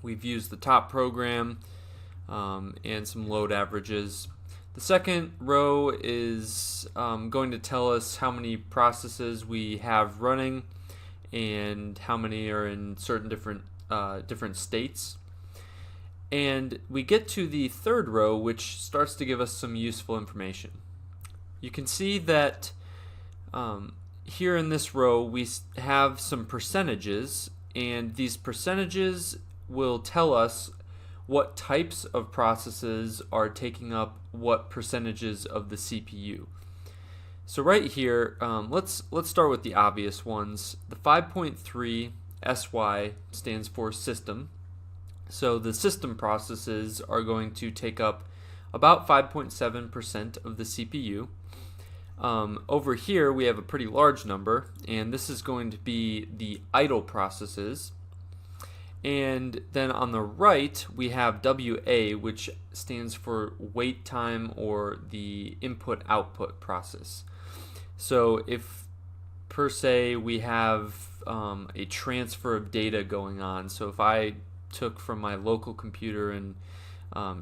Speaker 3: we've used the top program, and some load averages. The second row is going to tell us how many processes we have running and how many are in certain different states. And we get to the third row, which starts to give us some useful information. You can see that here in this row we have some percentages, and these percentages will tell us what types of processes are taking up what percentages of the CPU. So right here, let's start with the obvious ones. The 5.3 SY stands for system. So the system processes are going to take up about 5.7% of the CPU. Over here we have a pretty large number, and this is going to be the idle processes. And then on the right we have WA, which stands for wait time, or the input-output process. So if per se we have a transfer of data going on, so if I took from my local computer and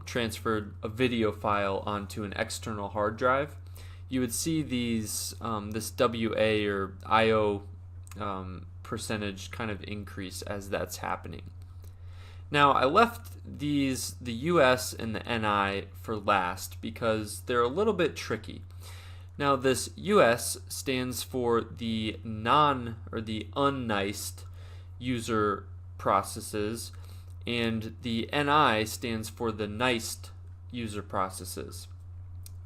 Speaker 3: transferred a video file onto an external hard drive, you would see these this WA or IO percentage kind of increase as that's happening. Now I left the US and the NI for last because they're a little bit tricky. Now this US stands for the the unniced user processes, and the NI stands for the niced user processes.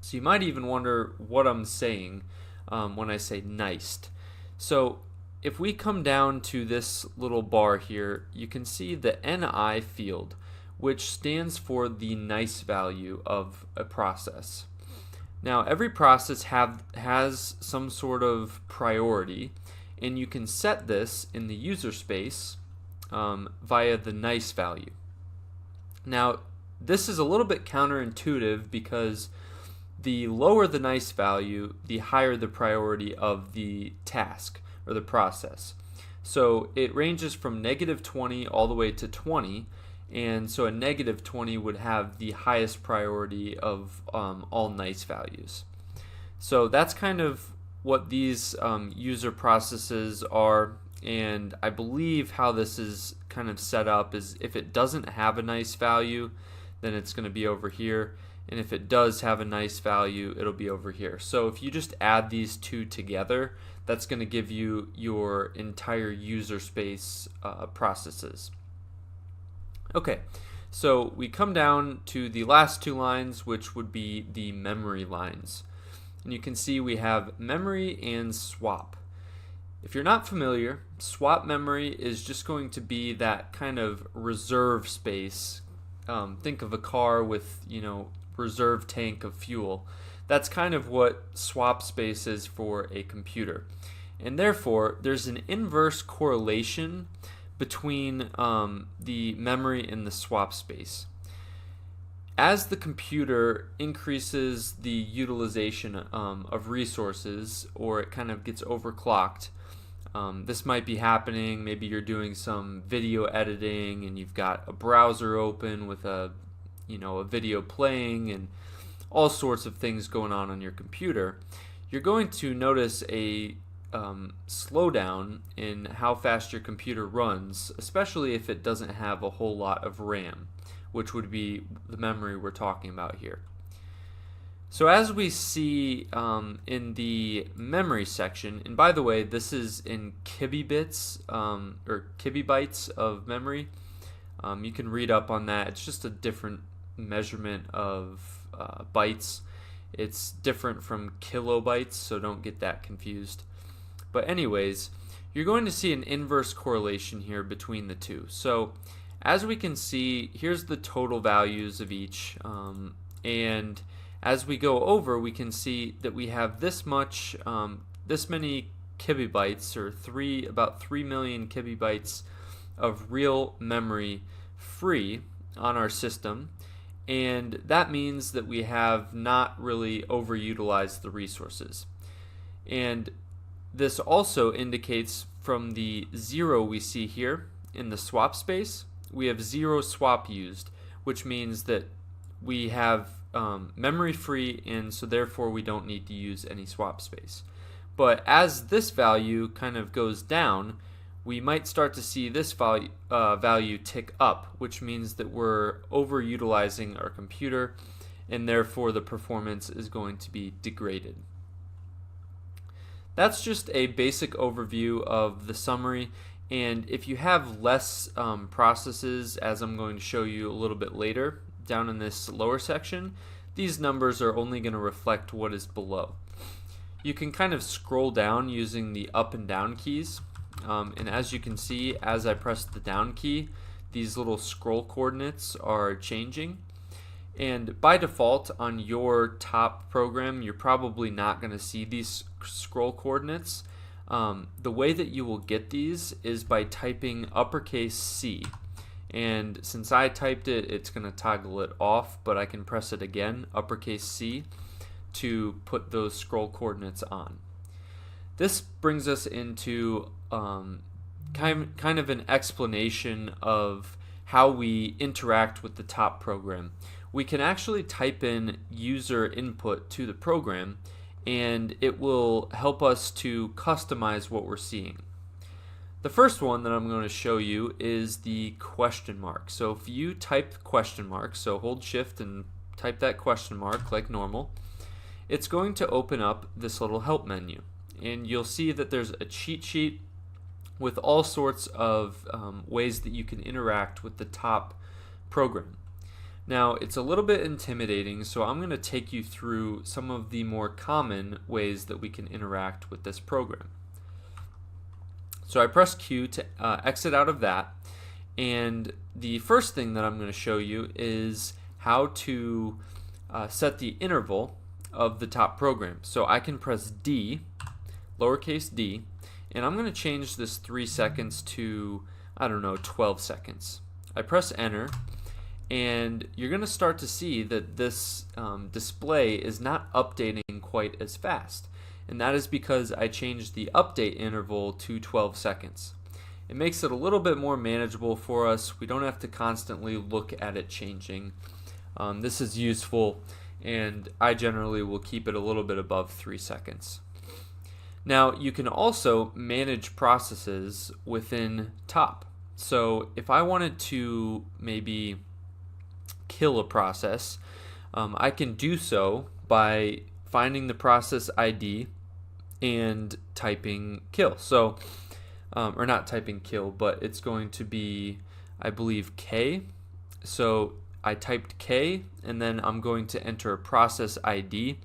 Speaker 3: So you might even wonder what I'm saying when I say niced. So if we come down to this little bar here, you can see the NI field, which stands for the nice value of a process. Now every process has some sort of priority, and you can set this in the user space via the nice value. Now this is a little bit counterintuitive because the lower the nice value, the higher the priority of the task or the process. So it ranges from -20 all the way to 20, and so a -20 would have the highest priority of all nice values. So that's kind of what these user processes are, and I believe how this is kind of set up is if it doesn't have a nice value, then it's going to be over here, and if it does have a nice value, it'll be over here. So if you just add these two together, that's going to give you your entire user space processes. Okay, so we come down to the last two lines, which would be the memory lines. And you can see we have memory and swap. If you're not familiar, swap memory is just going to be that kind of reserve space. Think of a car with, reserve tank of fuel. That's kind of what swap space is for a computer. And therefore, there's an inverse correlation between the memory and the swap space. As the computer increases the utilization of resources, or it kind of gets overclocked, this might be happening. Maybe you're doing some video editing and you've got a browser open with a video playing and all sorts of things going on your computer. You're going to notice a slowdown in how fast your computer runs, especially if it doesn't have a whole lot of RAM, which would be the memory we're talking about here. So as we see in the memory section, and by the way, this is in kibibits or kibibytes of memory. You can read up on that. It's just a different measurement of bytes. It's different from kilobytes, so don't get that confused. But anyways, you're going to see an inverse correlation here between the two. So as we can see, here's the total values of each, and as we go over, we can see that we have this much, this many kibibytes, or about 3 million kibibytes of real memory free on our system, and that means that we have not really overutilized the resources. And this also indicates from the 0 we see here in the swap space, we have 0 swap used, which means that we have memory free, and so therefore we don't need to use any swap space. But as this value kind of goes down, we might start to see this value tick up, which means that we're overutilizing our computer, and therefore the performance is going to be degraded. That's just a basic overview of the summary, and if you have less processes, as I'm going to show you a little bit later down in this lower section, these numbers are only going to reflect what is below. You can kind of scroll down using the up and down keys, and as you can see, as I press the down key, these little scroll coordinates are changing. And by default on your top program, you're probably not going to see these scroll coordinates. The way that you will get these is by typing uppercase C. And since I typed it, it's going to toggle it off, but I can press it again, uppercase C, to put those scroll coordinates on. This brings us into kind of an explanation of how we interact with the top program. We can actually type in user input to the program, and it will help us to customize what we're seeing. The first one that I'm going to show you is the question mark. So if you type question mark, so hold shift and type that question mark like normal, it's going to open up this little help menu, and you'll see that there's a cheat sheet with all sorts of ways that you can interact with the top program. Now, it's a little bit intimidating, so I'm going to take you through some of the more common ways that we can interact with this program. So I press Q to exit out of that, and the first thing that I'm going to show you is how to set the interval of the top program. So I can press D, lowercase d, and I'm going to change this 3 seconds to, 12 seconds. I press enter, and you're going to start to see that this display is not updating quite as fast, and that is because I changed the update interval to 12 seconds. It makes it a little bit more manageable for us. We don't have to constantly look at it changing. This is useful, and I generally will keep it a little bit above 3 seconds. Now, you can also manage processes within top. So if I wanted to maybe kill a process, I can do so by finding the process ID and typing kill. So, or not typing kill, but it's going to be, I believe, K. So I typed K, and then I'm going to enter a process ID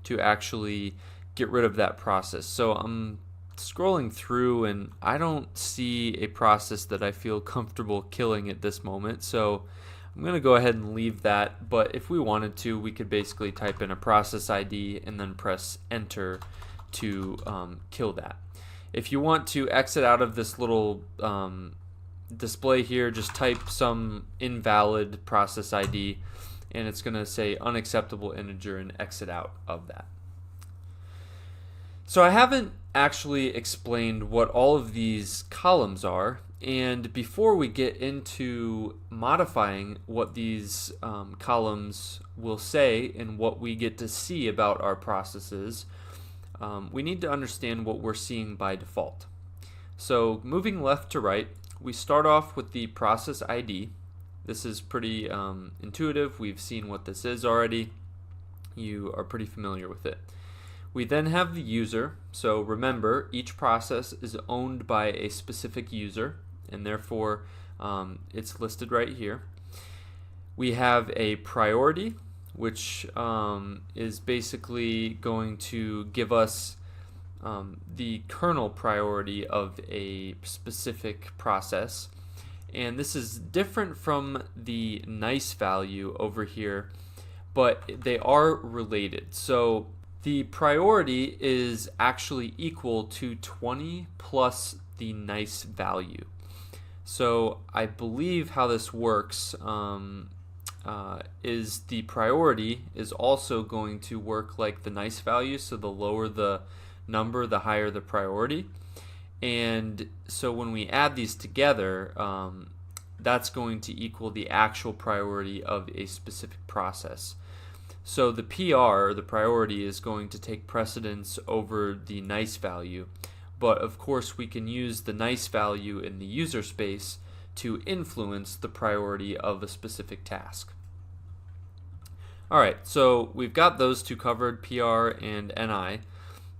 Speaker 3: to actually get rid of that process. So I'm scrolling through, and I don't see a process that I feel comfortable killing at this moment. So I'm going to go ahead and leave that, but if we wanted to, we could basically type in a process ID and then press enter to kill that. If you want to exit out of this little display here, just type some invalid process ID, and it's going to say unacceptable integer and exit out of that. So I haven't actually explained what all of these columns are, and before we get into modifying what these columns will say and what we get to see about our processes, we need to understand what we're seeing by default. So moving left to right, we start off with the process ID. This is pretty intuitive. We've seen what this is already. You are pretty familiar with it. We then have the user. So remember, each process is owned by a specific user, and therefore it's listed right here. We have a priority, which is basically going to give us the kernel priority of a specific process. And this is different from the nice value over here, but they are related. So the priority is actually equal to 20 plus the nice value. So I believe how this works is the priority is also going to work like the nice value. So the lower the number, the higher the priority. And so when we add these together, that's going to equal the actual priority of a specific process. So the PR, the priority, is going to take precedence over the nice value. But of course, we can use the nice value in the user space to influence the priority of a specific task. Alright, so we've got those two covered, PR and NI.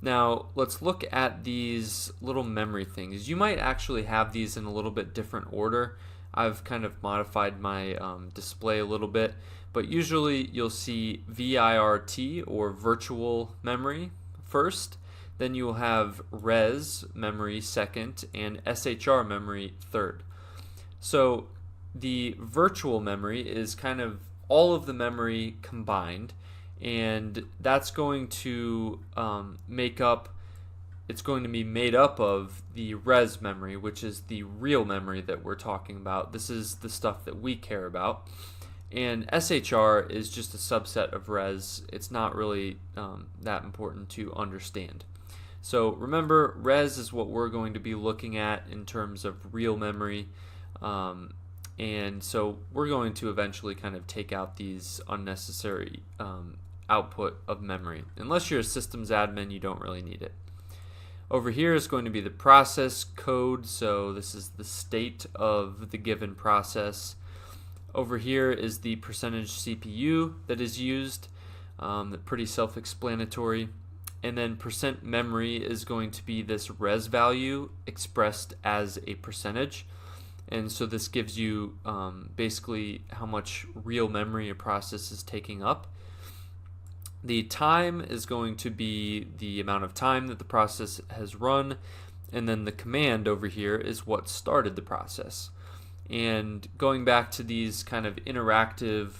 Speaker 3: Now let's look at these little memory things. You might actually have these in a little bit different order. I've kind of modified my display a little bit, but usually you'll see VIRT or virtual memory first, then you will have res memory second, and SHR memory third. So the virtual memory is kind of all of the memory combined, and that's going to it's going to be made up of the res memory, which is the real memory that we're talking about. This is the stuff that we care about. And SHR is just a subset of res. It's not really that important to understand. So remember, res is what we're going to be looking at in terms of real memory. And so we're going to eventually kind of take out these unnecessary output of memory. Unless you're a systems admin, you don't really need it. Over here is going to be the process code, so this is the state of the given process. Over here is the percentage CPU that is used, pretty self-explanatory. And then percent memory is going to be this res value expressed as a percentage. And so this gives you basically how much real memory a process is taking up. The time is going to be the amount of time that the process has run, and then the command over here is what started the process. And going back to these kind of interactive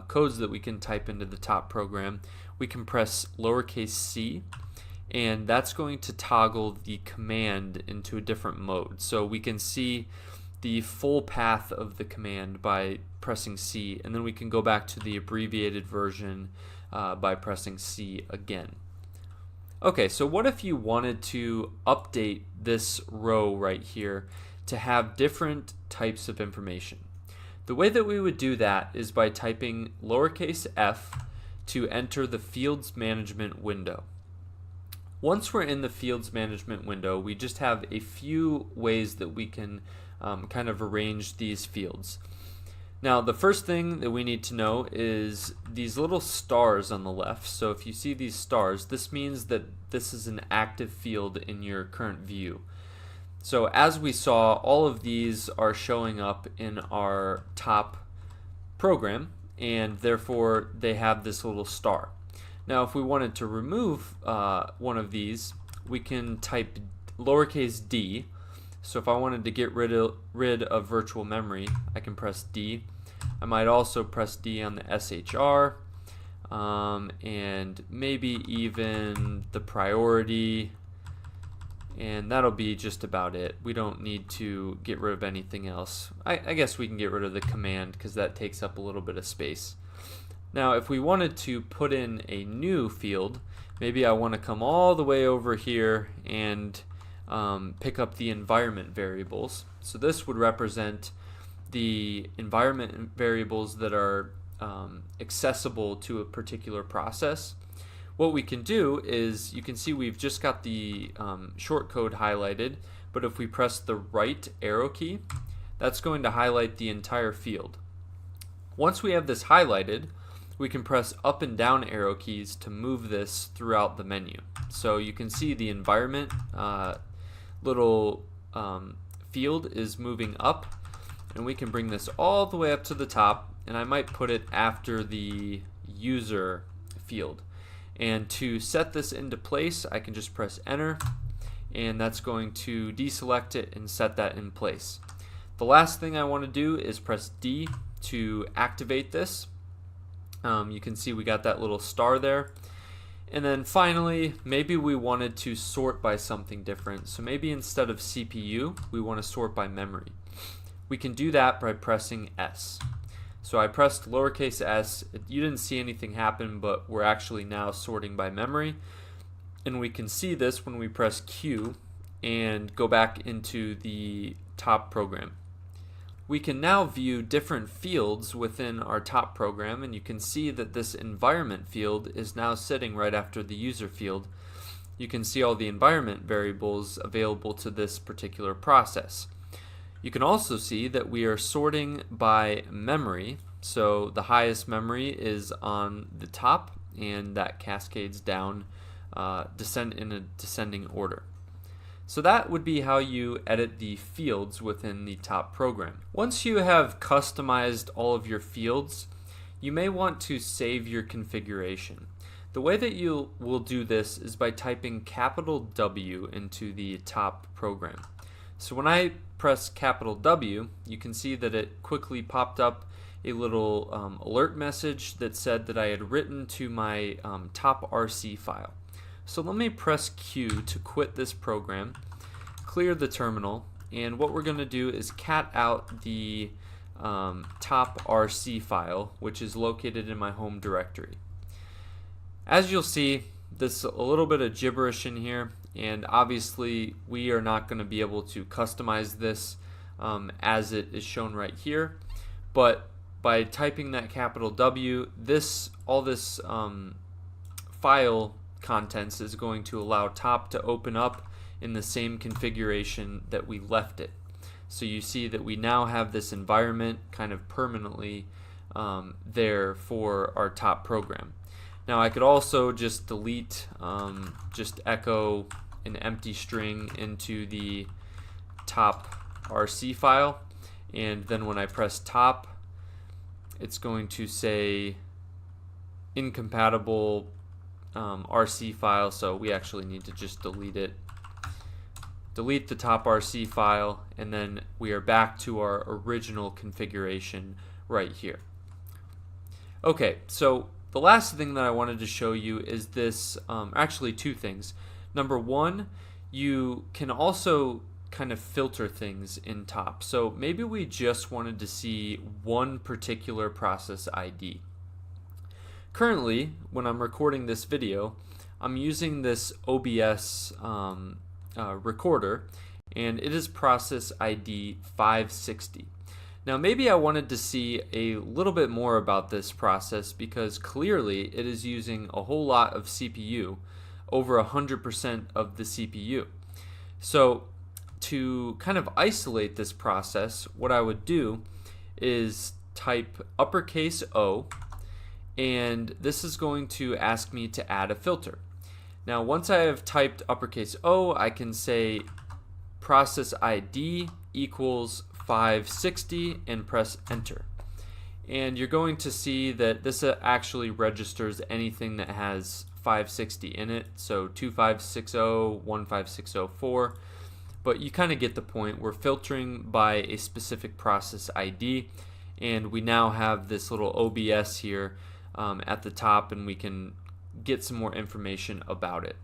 Speaker 3: codes that we can type into the top program, we can press lowercase c, and that's going to toggle the command into a different mode. So we can see the full path of the command by pressing C, and then we can go back to the abbreviated version by pressing C again. Okay, so what if you wanted to update this row right here to have different types of information? The way that we would do that is by typing lowercase f to enter the fields management window. Once we're in the fields management window, we just have a few ways that we can kind of arrange these fields. Now, the first thing that we need to know is these little stars on the left. So if you see these stars, this means that this is an active field in your current view. So as we saw, all of these are showing up in our top program, and therefore they have this little star. Now, if we wanted to remove one of these, we can type lowercase d. So if I wanted to get rid of virtual memory, I can press D. I might also press D on the SHR, and maybe even the priority, and that'll be just about it. We don't need to get rid of anything else. I guess we can get rid of the command because that takes up a little bit of space. Now, if we wanted to put in a new field, maybe I want to come all the way over here and pick up the environment variables. So this would represent the environment variables that are accessible to a particular process. What we can do is, you can see we've just got the short code highlighted, but if we press the right arrow key, that's going to highlight the entire field. Once we have this highlighted, we can press up and down arrow keys to move this throughout the menu. So you can see the environment little field is moving up, and we can bring this all the way up to the top, and I might put it after the user field. And to set this into place, I can just press enter, and that's going to deselect it and set that in place. The last thing I want to do is press D to activate this. You can see we got that little star there. And then finally, maybe we wanted to sort by something different. So maybe instead of CPU, we want to sort by memory. We can do that by pressing S. So I pressed lowercase s. You didn't see anything happen, but we're actually now sorting by memory. And we can see this when we press Q and go back into the top program. We can now view different fields within our top program, and you can see that this environment field is now sitting right after the user field. You can see all the environment variables available to this particular process. You can also see that we are sorting by memory, so the highest memory is on the top, and that cascades down in a descending order. So that would be how you edit the fields within the top program. Once you have customized all of your fields, you may want to save your configuration. The way that you will do this is by typing capital W into the top program. So when I press capital W, you can see that it quickly popped up a little alert message that said that I had written to my top RC file. So let me press Q to quit this program, clear the terminal, and what we're going to do is cat out the top RC file, which is located in my home directory. As you'll see, there's a little bit of gibberish in here, and obviously we are not going to be able to customize this as it is shown right here, but by typing that capital W, all this file contents is going to allow top to open up in the same configuration that we left it. So you see that we now have this environment kind of permanently there for our top program. Now I could also just delete, just echo an empty string into the top RC file, and then when I press top, it's going to say incompatible RC file, so we actually need to just delete it. Delete the top RC file, and then we are back to our original configuration right here. Okay, so the last thing that I wanted to show you is this, actually two things. Number one, you can also kind of filter things in top. So maybe we just wanted to see one particular process ID. Currently, when I'm recording this video, I'm using this OBS recorder, and it is process ID 560. Now maybe I wanted to see a little bit more about this process because clearly it is using a whole lot of CPU, over 100% of the CPU. So to kind of isolate this process, what I would do is type uppercase O, and this is going to ask me to add a filter. Now once I have typed uppercase O, I can say process ID equals 560 and press enter. And you're going to see that this actually registers anything that has 560 in it, so 2560, 15604, but you kind of get the point. We're filtering by a specific process ID, and we now have this little OBS here at the top, and we can get some more information about it.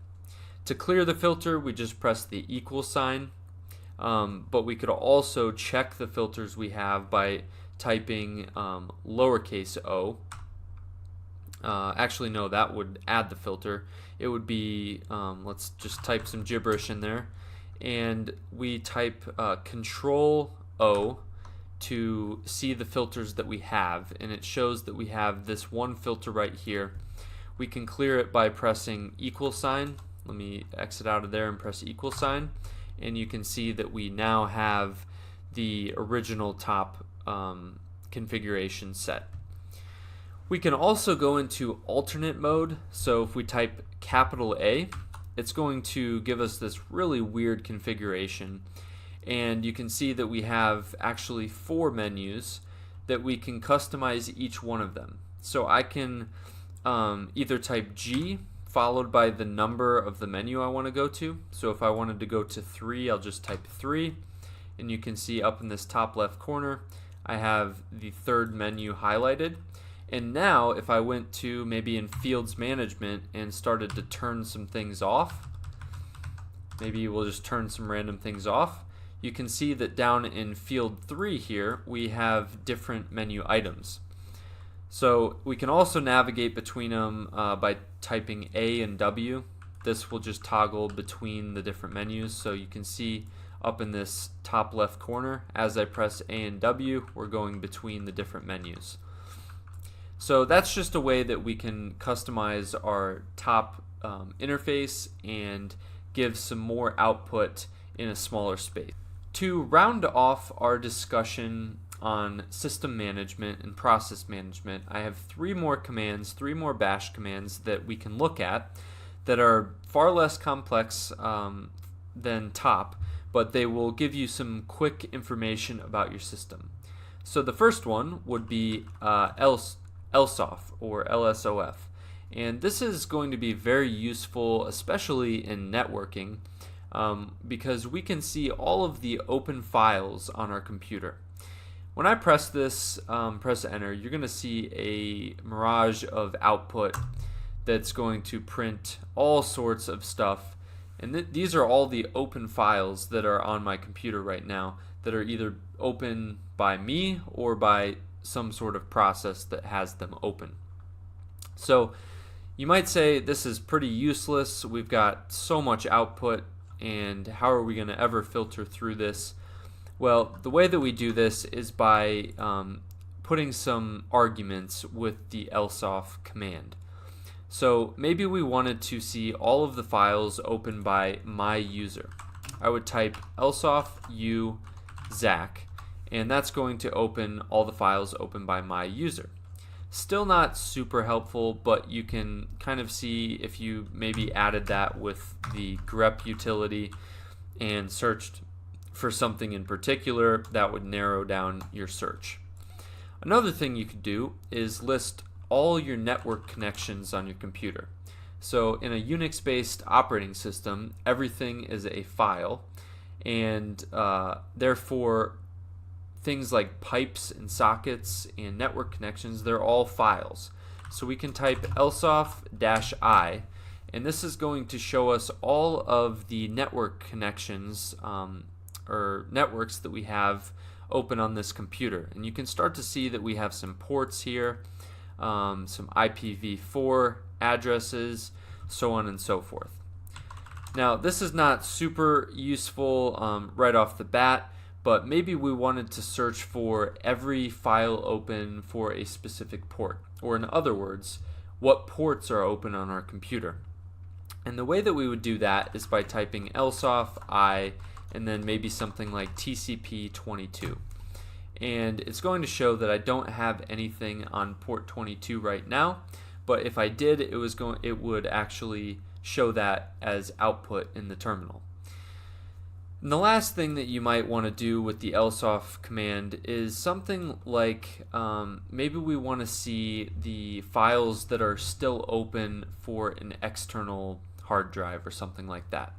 Speaker 3: To clear the filter, we just press the equal sign, but we could also check the filters we have by typing lowercase o. Actually, no, that would add the filter. It would be, let's just type some gibberish in there, and we type Control O to see the filters that we have, and it shows that we have this one filter right here, We can clear it by pressing equal sign. Let me exit out of there and press equal sign, and you can see that we now have the original top configuration set. We can also go into alternate mode. So if we type capital A, it's going to give us this really weird configuration, and you can see that we have actually 4 menus that we can customize each one of them. So I can either type G followed by the number of the menu I want to go to. So if I wanted to go to 3, I'll just type 3, and you can see up in this top left corner I have the 3rd menu highlighted. And now if I went to maybe in fields management and started to turn some things off, maybe we'll just turn some random things off, you can see that down in field 3 here we have different menu items. So we can also navigate between them by typing A and W. This will just toggle between the different menus. So you can see up in this top left corner, as I press A and W, we're going between the different menus. So that's just a way that we can customize our top interface and give some more output in a smaller space. To round off our discussion on system management and process management, I have 3 more commands, 3 more bash commands that we can look at that are far less complex than top, but they will give you some quick information about your system. So the first one would be LSOF or LSOF, and this is going to be very useful, especially in networking, because we can see all of the open files on our computer. When I press this, press enter, you're going to see a mirage of output that's going to print all sorts of stuff, and these are all the open files that are on my computer right now that are either open by me or by some sort of process that has them open. So you might say this is pretty useless, we've got so much output, and how are we going to ever filter through this? Well, the way that we do this is by putting some arguments with the LSOF command. So maybe we wanted to see all of the files open by my user. I would type LSOF u Zach, and that's going to open all the files open by my user. Still not super helpful, but you can kind of see if you maybe added that with the grep utility and searched for something in particular, that would narrow down your search. Another thing you could do is list all your network connections on your computer. So in a Unix-based operating system, everything is a file, and therefore things like pipes and sockets and network connections, they're all files. So we can type lsof-i, and this is going to show us all of the network connections or networks that we have open on this computer. And you can start to see that we have some ports here, some IPv4 addresses, so on and so forth. Now this is not super useful right off the bat, but maybe we wanted to search for every file open for a specific port, or in other words, what ports are open on our computer. And the way that we would do that is by typing lsof-i and then maybe something like TCP22. And it's going to show that I don't have anything on port 22 right now, but if I did, it would actually show that as output in the terminal. And the last thing that you might want to do with the lsof command is something like maybe we want to see the files that are still open for an external hard drive or something like that.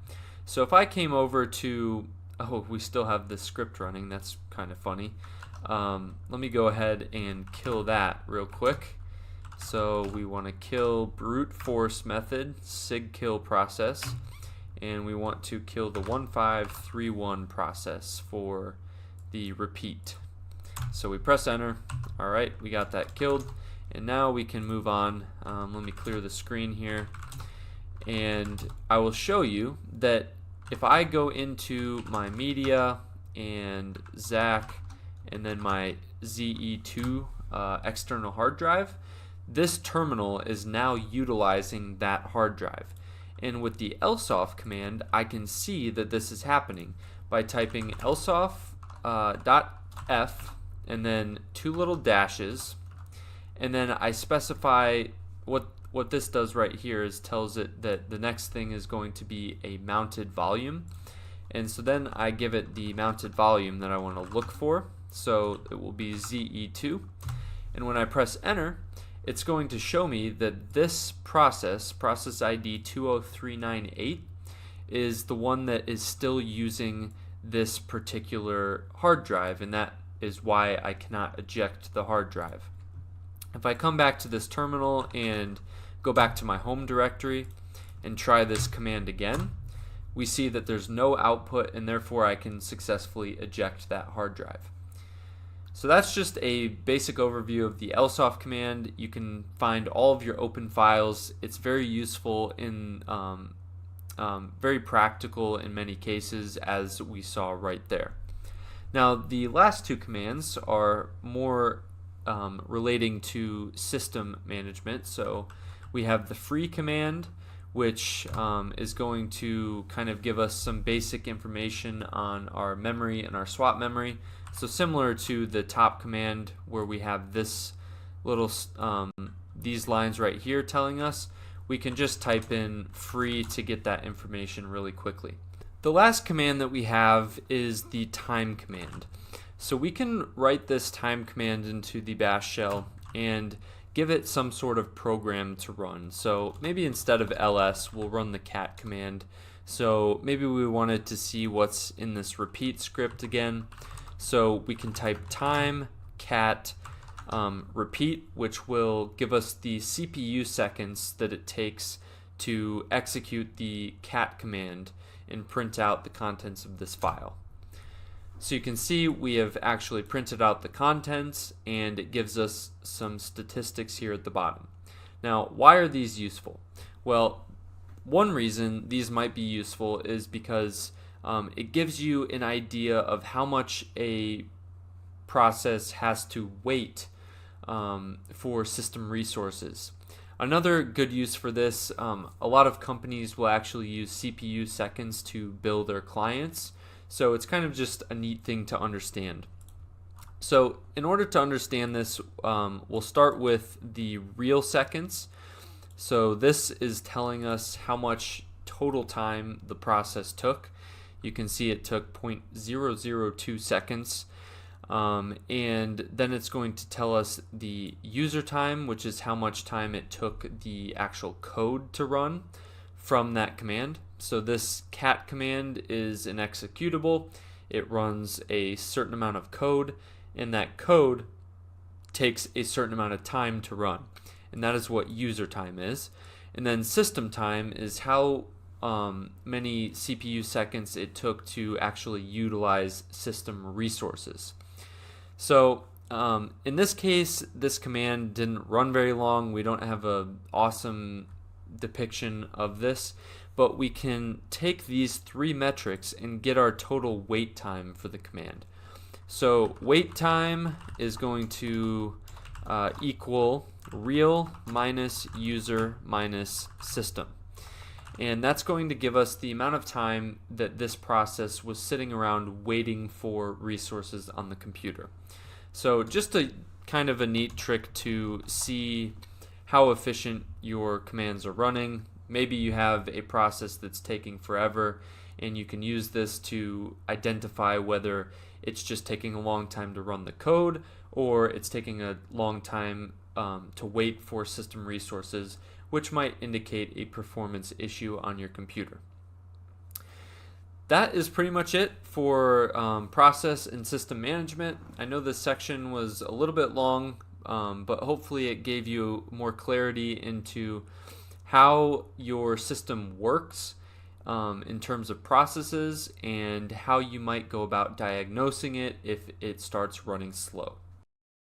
Speaker 3: So if I came over to, oh, we still have this script running, that's kind of funny. Let me go ahead and kill that real quick. So we want to kill brute force method, sigkill process, and we want to kill the 1531 process for the repeat. So we press enter. Alright, we got that killed, and now we can move on. Let me clear the screen here, and I will show you that if I go into my media and Zach and then my ZE2 external hard drive, this terminal is now utilizing that hard drive. And with the lsoff command, I can see that this is happening by typing lsoff .f and then 2 little dashes, and then I specify what this does right here is tells it that the next thing is going to be a mounted volume. And so then I give it the mounted volume that I want to look for. So it will be ZE2. And when I press enter, it's going to show me that this process ID 20398, is the one that is still using this particular hard drive, and that is why I cannot eject the hard drive. If I come back to this terminal and go back to my home directory and try this command again, we see that there's no output, and therefore I can successfully eject that hard drive. So that's just a basic overview of the lsoff command. You can find all of your open files. It's very useful in very practical in many cases, as we saw right there. Now the last two commands are more relating to system management. So we have the free command, which is going to kind of give us some basic information on our memory and our swap memory. So similar to the top command, where we have this little these lines right here telling us, we can just type in free to get that information really quickly. The last command that we have is the time command. So we can write this time command into the bash shell and give it some sort of program to run. So maybe instead of ls, we'll run the cat command. So maybe we wanted to see what's in this repeat script again. So we can type time cat repeat, which will give us the CPU seconds that it takes to execute the cat command and print out the contents of this file. So you can see we have actually printed out the contents, and it gives us some statistics here at the bottom. Now, why are these useful? Well, one reason these might be useful is because it gives you an idea of how much a process has to wait for system resources. Another good use for this, a lot of companies will actually use CPU seconds to bill their clients. So it's kind of just a neat thing to understand. So in order to understand this, we'll start with the real seconds. So this is telling us how much total time the process took. You can see it took 0.002 seconds. And then it's going to tell us the user time, which is how much time it took the actual code to run from that command. So this cat command is an executable. It runs a certain amount of code, and that code takes a certain amount of time to run. And that is what user time is. And then system time is how many CPU seconds it took to actually utilize system resources. So in this case, this command didn't run very long. We don't have an awesome depiction of this, but we can take these three metrics and get our total wait time for the command. So wait time is going to equal real minus user minus system. And that's going to give us the amount of time that this process was sitting around waiting for resources on the computer. So just a kind of a neat trick to see how efficient your commands are running. Maybe you have a process that's taking forever, and you can use this to identify whether it's just taking a long time to run the code, or it's taking a long time to wait for system resources, which might indicate a performance issue on your computer. That is pretty much it for process and system management. I know this section was a little bit long, but hopefully it gave you more clarity into how your system works in terms of processes and how you might go about diagnosing it if it starts running slow.